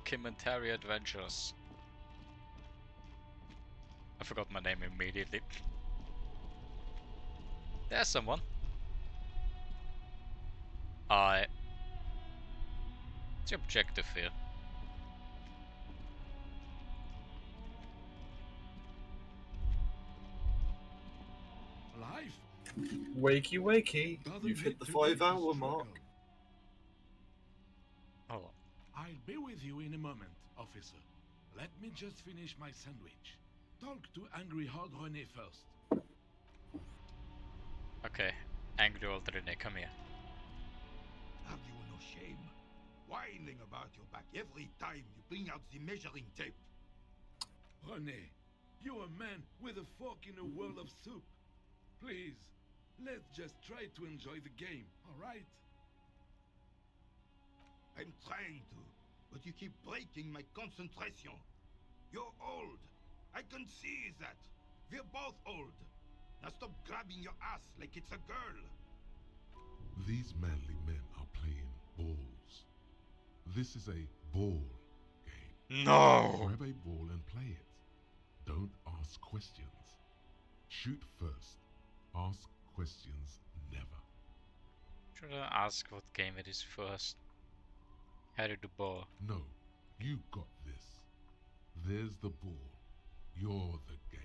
Kim and Terry adventures. I forgot my name immediately. There's someone. What's your objective here? Alive? Wakey, wakey. You've hit the 5-hour mark. Hold on. I'll be with you in a moment, officer. Let me just finish my sandwich. Talk to Angry Hog René first. Okay, Angry Old René, come here. Have you no shame? Whining about your back every time you bring out the measuring tape. René, you're a man with a fork in a world of soup. Please, let's just try to enjoy the game, alright? I'm trying to, but you keep breaking my concentration. You're old. I can see that. We're both old. Now stop grabbing your ass like it's a girl. These manly men are playing balls. This is a ball game. No! Grab a ball and play it. Don't ask questions. Shoot first. Ask questions never. Should I ask what game it is first? How to do ball? No, you got this. There's the ball. You're the game.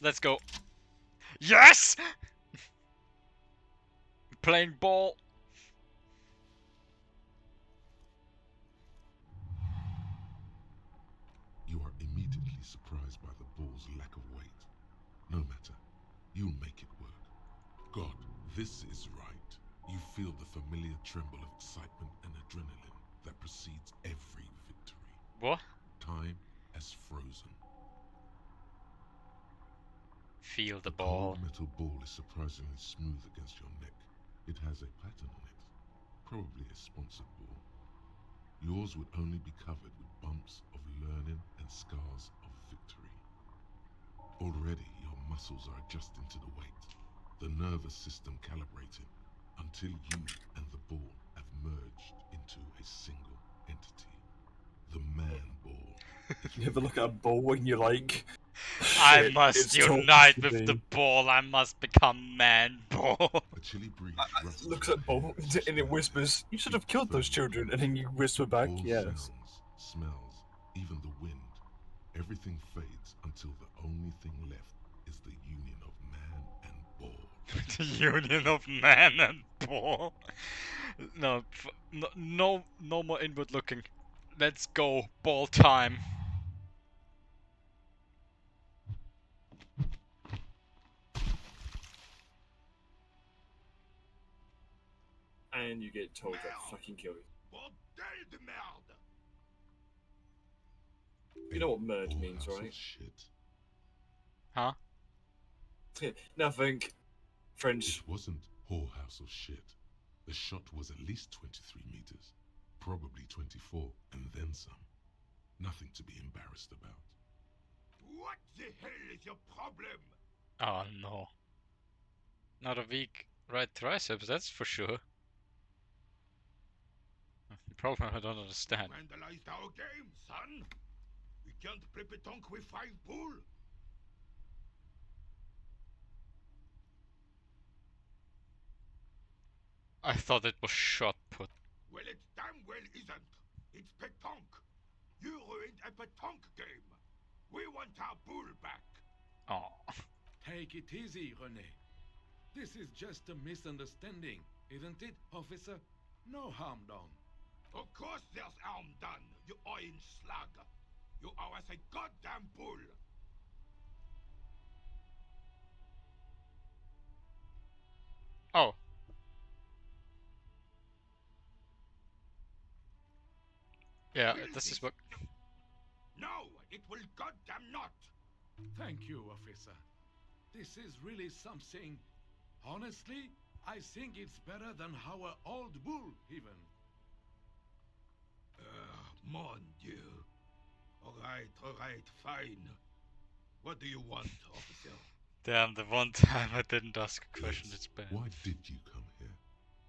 Let's go. Yes! Playing ball. You are immediately surprised by the ball's lack of weight. No matter, you'll make it work. God, this is right. You feel the familiar tremble of excitement and adrenaline that precedes every victory. What? Time has frozen. Feel the cold ball. metal ball is surprisingly smooth against your neck. It has a pattern on it. Probably a sponsored ball. Yours would only be covered with bumps of learning and scars of victory. Already your muscles are adjusting to the weight, the nervous system calibrating, until you and the ball have merged into a single entity. The man ball. You ever look at a ball when you're like, I "Shit, must it's unite talking to with me." the ball. I must become man ball. A chilly breeze Looks at ball and it whispers, "You should have killed those children," and then you whisper back, all "Yes." sounds, smells, even the wind. Everything fades until the only thing left is the union of man and ball. The union of man and ball. No, no more inward looking. Let's go, ball time. And you get told that fucking kill you. Bordel de merde! You know what murd means, Whorehouse of right? Shit. Huh? Nothing. French. It wasn't whorehouse of shit. The shot was at least 23 meters, probably 24, and then some. Nothing to be embarrassed about. What the hell is your problem? Oh no. Not a weak right triceps, that's for sure. Problem I don't understand. Vandalized our game, son. We can't play petanque with 5 bull. I thought it was shot put. Well, it damn well isn't. It's petanque. You ruined a petanque game. We want our bull back. Oh. Take it easy, René. This is just a misunderstanding, isn't it, officer? No harm done. Of course there's harm done, you orange slug. You owe us a goddamn bull. Oh. Yeah, this is what. No, it will goddamn not. Thank you, officer. This is really something. Honestly, I think it's better than our old bull, even. Mon Dieu. All right, fine. What do you want, officer? Damn, the one time I didn't ask a question, it's bad. Why did you come here?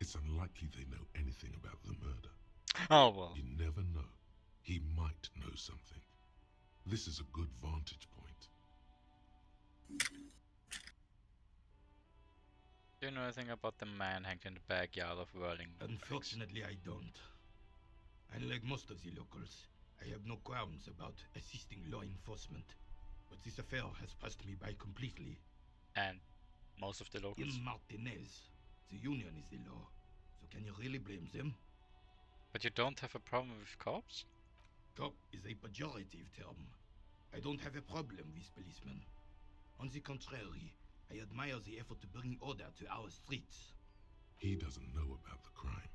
It's unlikely they know anything about the murder. Oh well. You never know. He might know something. This is a good vantage point. Do you know anything about the man hanged in the backyard of Whirling? Unfortunately, I don't. Unlike most of the locals, I have no qualms about assisting law enforcement. But this affair has passed me by completely. And most of the locals? In Martinez, the union is the law. So can you really blame them? But you don't have a problem with cops? Cop is a pejorative term. I don't have a problem with policemen. On the contrary, I admire the effort to bring order to our streets. He doesn't know about the crime.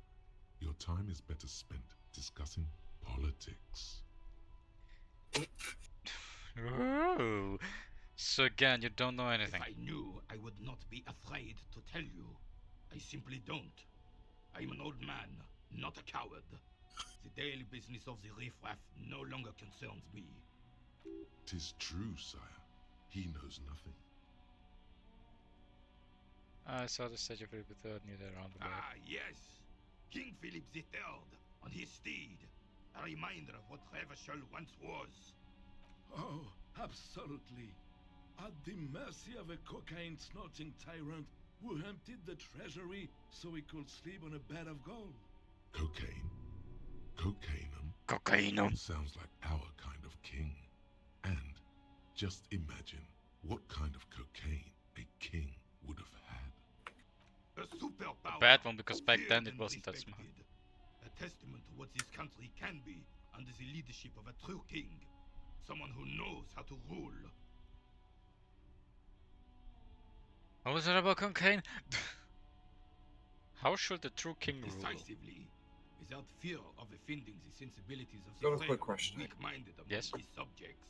Your time is better spent discussing Politics. Ooh. So again, you don't know anything. If I knew, I would not be afraid to tell you. I simply don't. I'm an old man, not a coward. The daily business of the riffraff no longer concerns me. 'Tis true, sire. He knows nothing. I saw the statue of Philip III near the roundabout. Ah, yes! King Philip III on his steed. A reminder of what Revachol once was. Oh, absolutely. At the mercy of a cocaine-snorting tyrant who emptied the treasury so he could sleep on a bed of gold. Cocaine? Cocainum? Cocainum. Sounds like our kind of king. And just imagine what kind of cocaine a king would have had. A superpower. A bad one, because back then it wasn't that smart. A testament to what this country can be under the leadership of a true king. Someone who knows how to rule. What was it about cocaine? How should the true king rule? Decisively, without fear of offending the sensibilities of Got a the quick question. weak-minded among Yes? his subjects.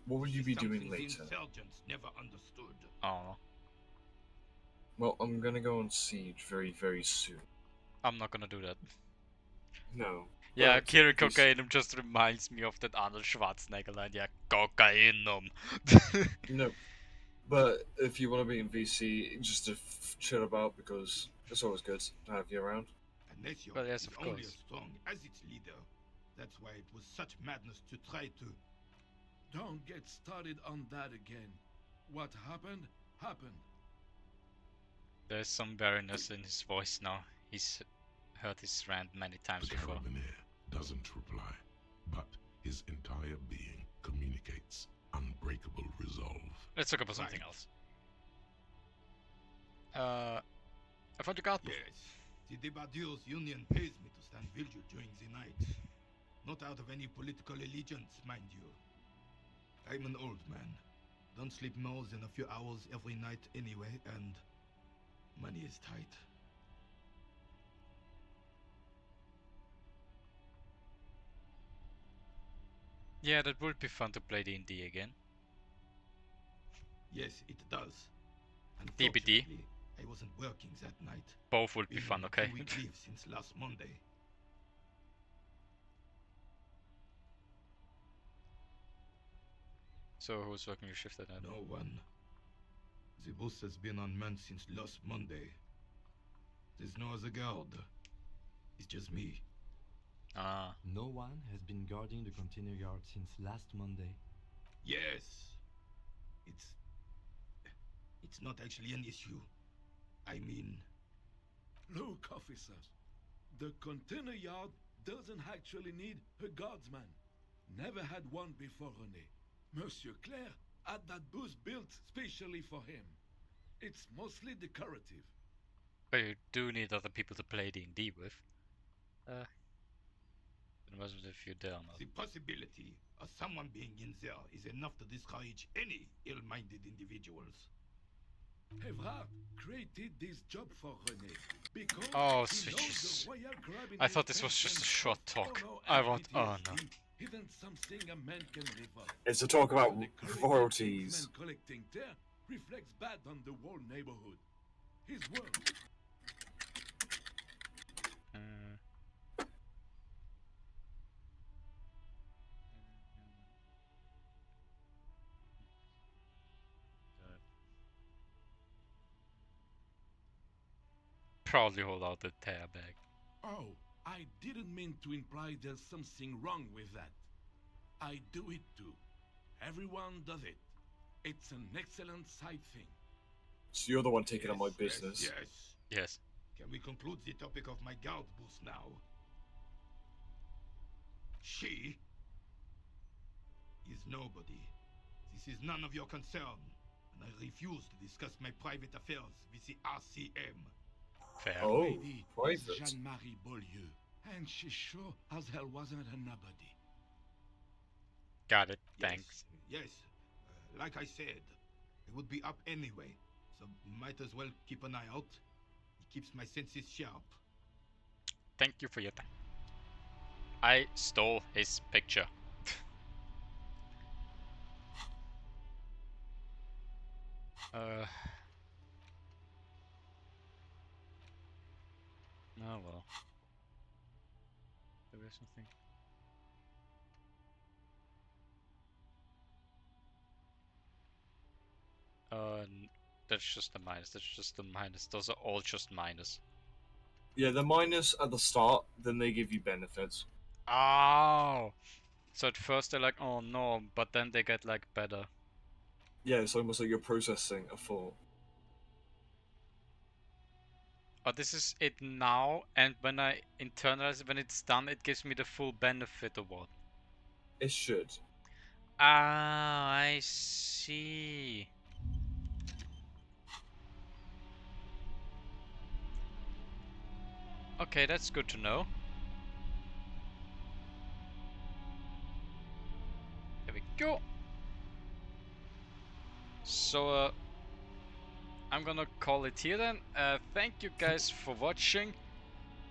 What will you be doing Something later? The insurgents never understood. Oh, Well, I'm gonna go on siege very, very soon. I'm not gonna do that. No. Yeah, but hearing this- cocainum just reminds me of that Arnold Schwarzenegger line. Yeah, cocainum. No. But if you want to be in VC, just to chill about, because it's always good to have you around. Nesio Well, yes, is of only course. as strong as its leader. That's why it was such madness to try to... Don't get started on that again. What happened, happened. There's some weariness in his voice now. He's heard his rant many times The before. Carabinier doesn't reply, but his entire being communicates unbreakable resolve. Let's talk about something else. I found your guard book. Yes, the Debardeurs Union pays me to stand vigil during the night. Not out of any political allegiance, mind you. I'm an old man. Don't sleep more than a few hours every night anyway, and money is tight. Yeah, that would be fun to play D&D again. Yes, it does. DBD. Unfortunately, I wasn't working that night. Both would be Been fun, on okay? 2-week leave since last Monday. So who's working your shift at that? No one. The boss has been unmanned since last Monday. There's no other guard. It's just me. Ah. No one has been guarding the container yard since last Monday. Yes. It's not actually an issue. I mean... Look, officer. The container yard doesn't actually need a guardsman. Never had one before René. Monsieur Claire had that booth built specially for him. It's mostly decorative. But you do need other people to play D&D with. There must be a few there now. The possibility of someone being in there is enough to discourage any ill-minded individuals. Evrard created this job for René because Oh, he sweet knows Jesus. the royal carabiniers I thought this was just a can short stop talk. all I want. Oh activities no. Isn't something a man can live up. It's a talk about The creative royalties. man collecting there reflects bad on the whole neighborhood. His word. Proudly hold out the tear bag. Oh, I didn't mean to imply there's something wrong with that. I do it too. Everyone does it. It's an excellent side thing. So you're the one taking on my business. Yes. Yes. Can we conclude the topic of my guard booth now? She is nobody. This is none of your concern, and I refuse to discuss my private affairs with the RCM. Fair. Oh, Lady is private. Jeanne-Marie Beaulieu, and she sure as hell wasn't a nobody. Got it. Thanks. Yes, like I said, it would be up anyway, so might as well keep an eye out. It keeps my senses sharp. Thank you for your time. I stole his picture. Oh well. There is nothing. That's just a minus. That's just a minus. Those are all just minus. Yeah, the minus at the start, then they give you benefits. Oh! So at first they're like, oh no, but then they get like better. Yeah, it's almost like you're processing a thought. Oh, this is it now, and when I internalize it, when it's done, it gives me the full benefit or what? It should. Ah, I see. Okay, that's good to know. There we go. So, I'm gonna call it here then. Thank you guys for watching.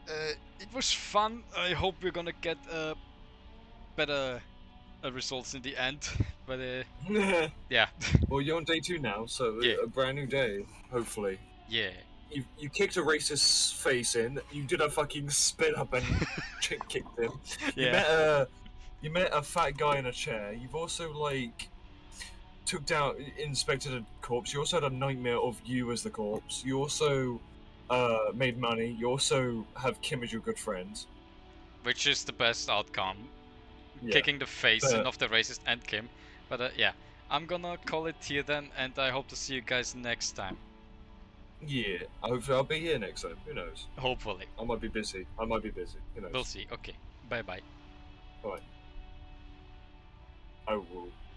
It was fun. I hope we're gonna get better results in the end. But yeah. Well, you're on day 2 now, so Yeah. a brand new day, hopefully. Yeah. You kicked a racist's face in. You did a fucking spin up and kicked him. Yeah. You met a fat guy in a chair. You've also like inspected a corpse. You also had a nightmare of you as the corpse. You also made money. You also have Kim as your good friend. Which is the best outcome. Yeah. Kicking the face in of the racist and Kim. But yeah, I'm gonna call it here then, and I hope to see you guys next time. Yeah, hopefully I'll be here next time. Who knows? Hopefully. I might be busy. Who knows? We'll see. Okay. Bye bye. Bye. I will.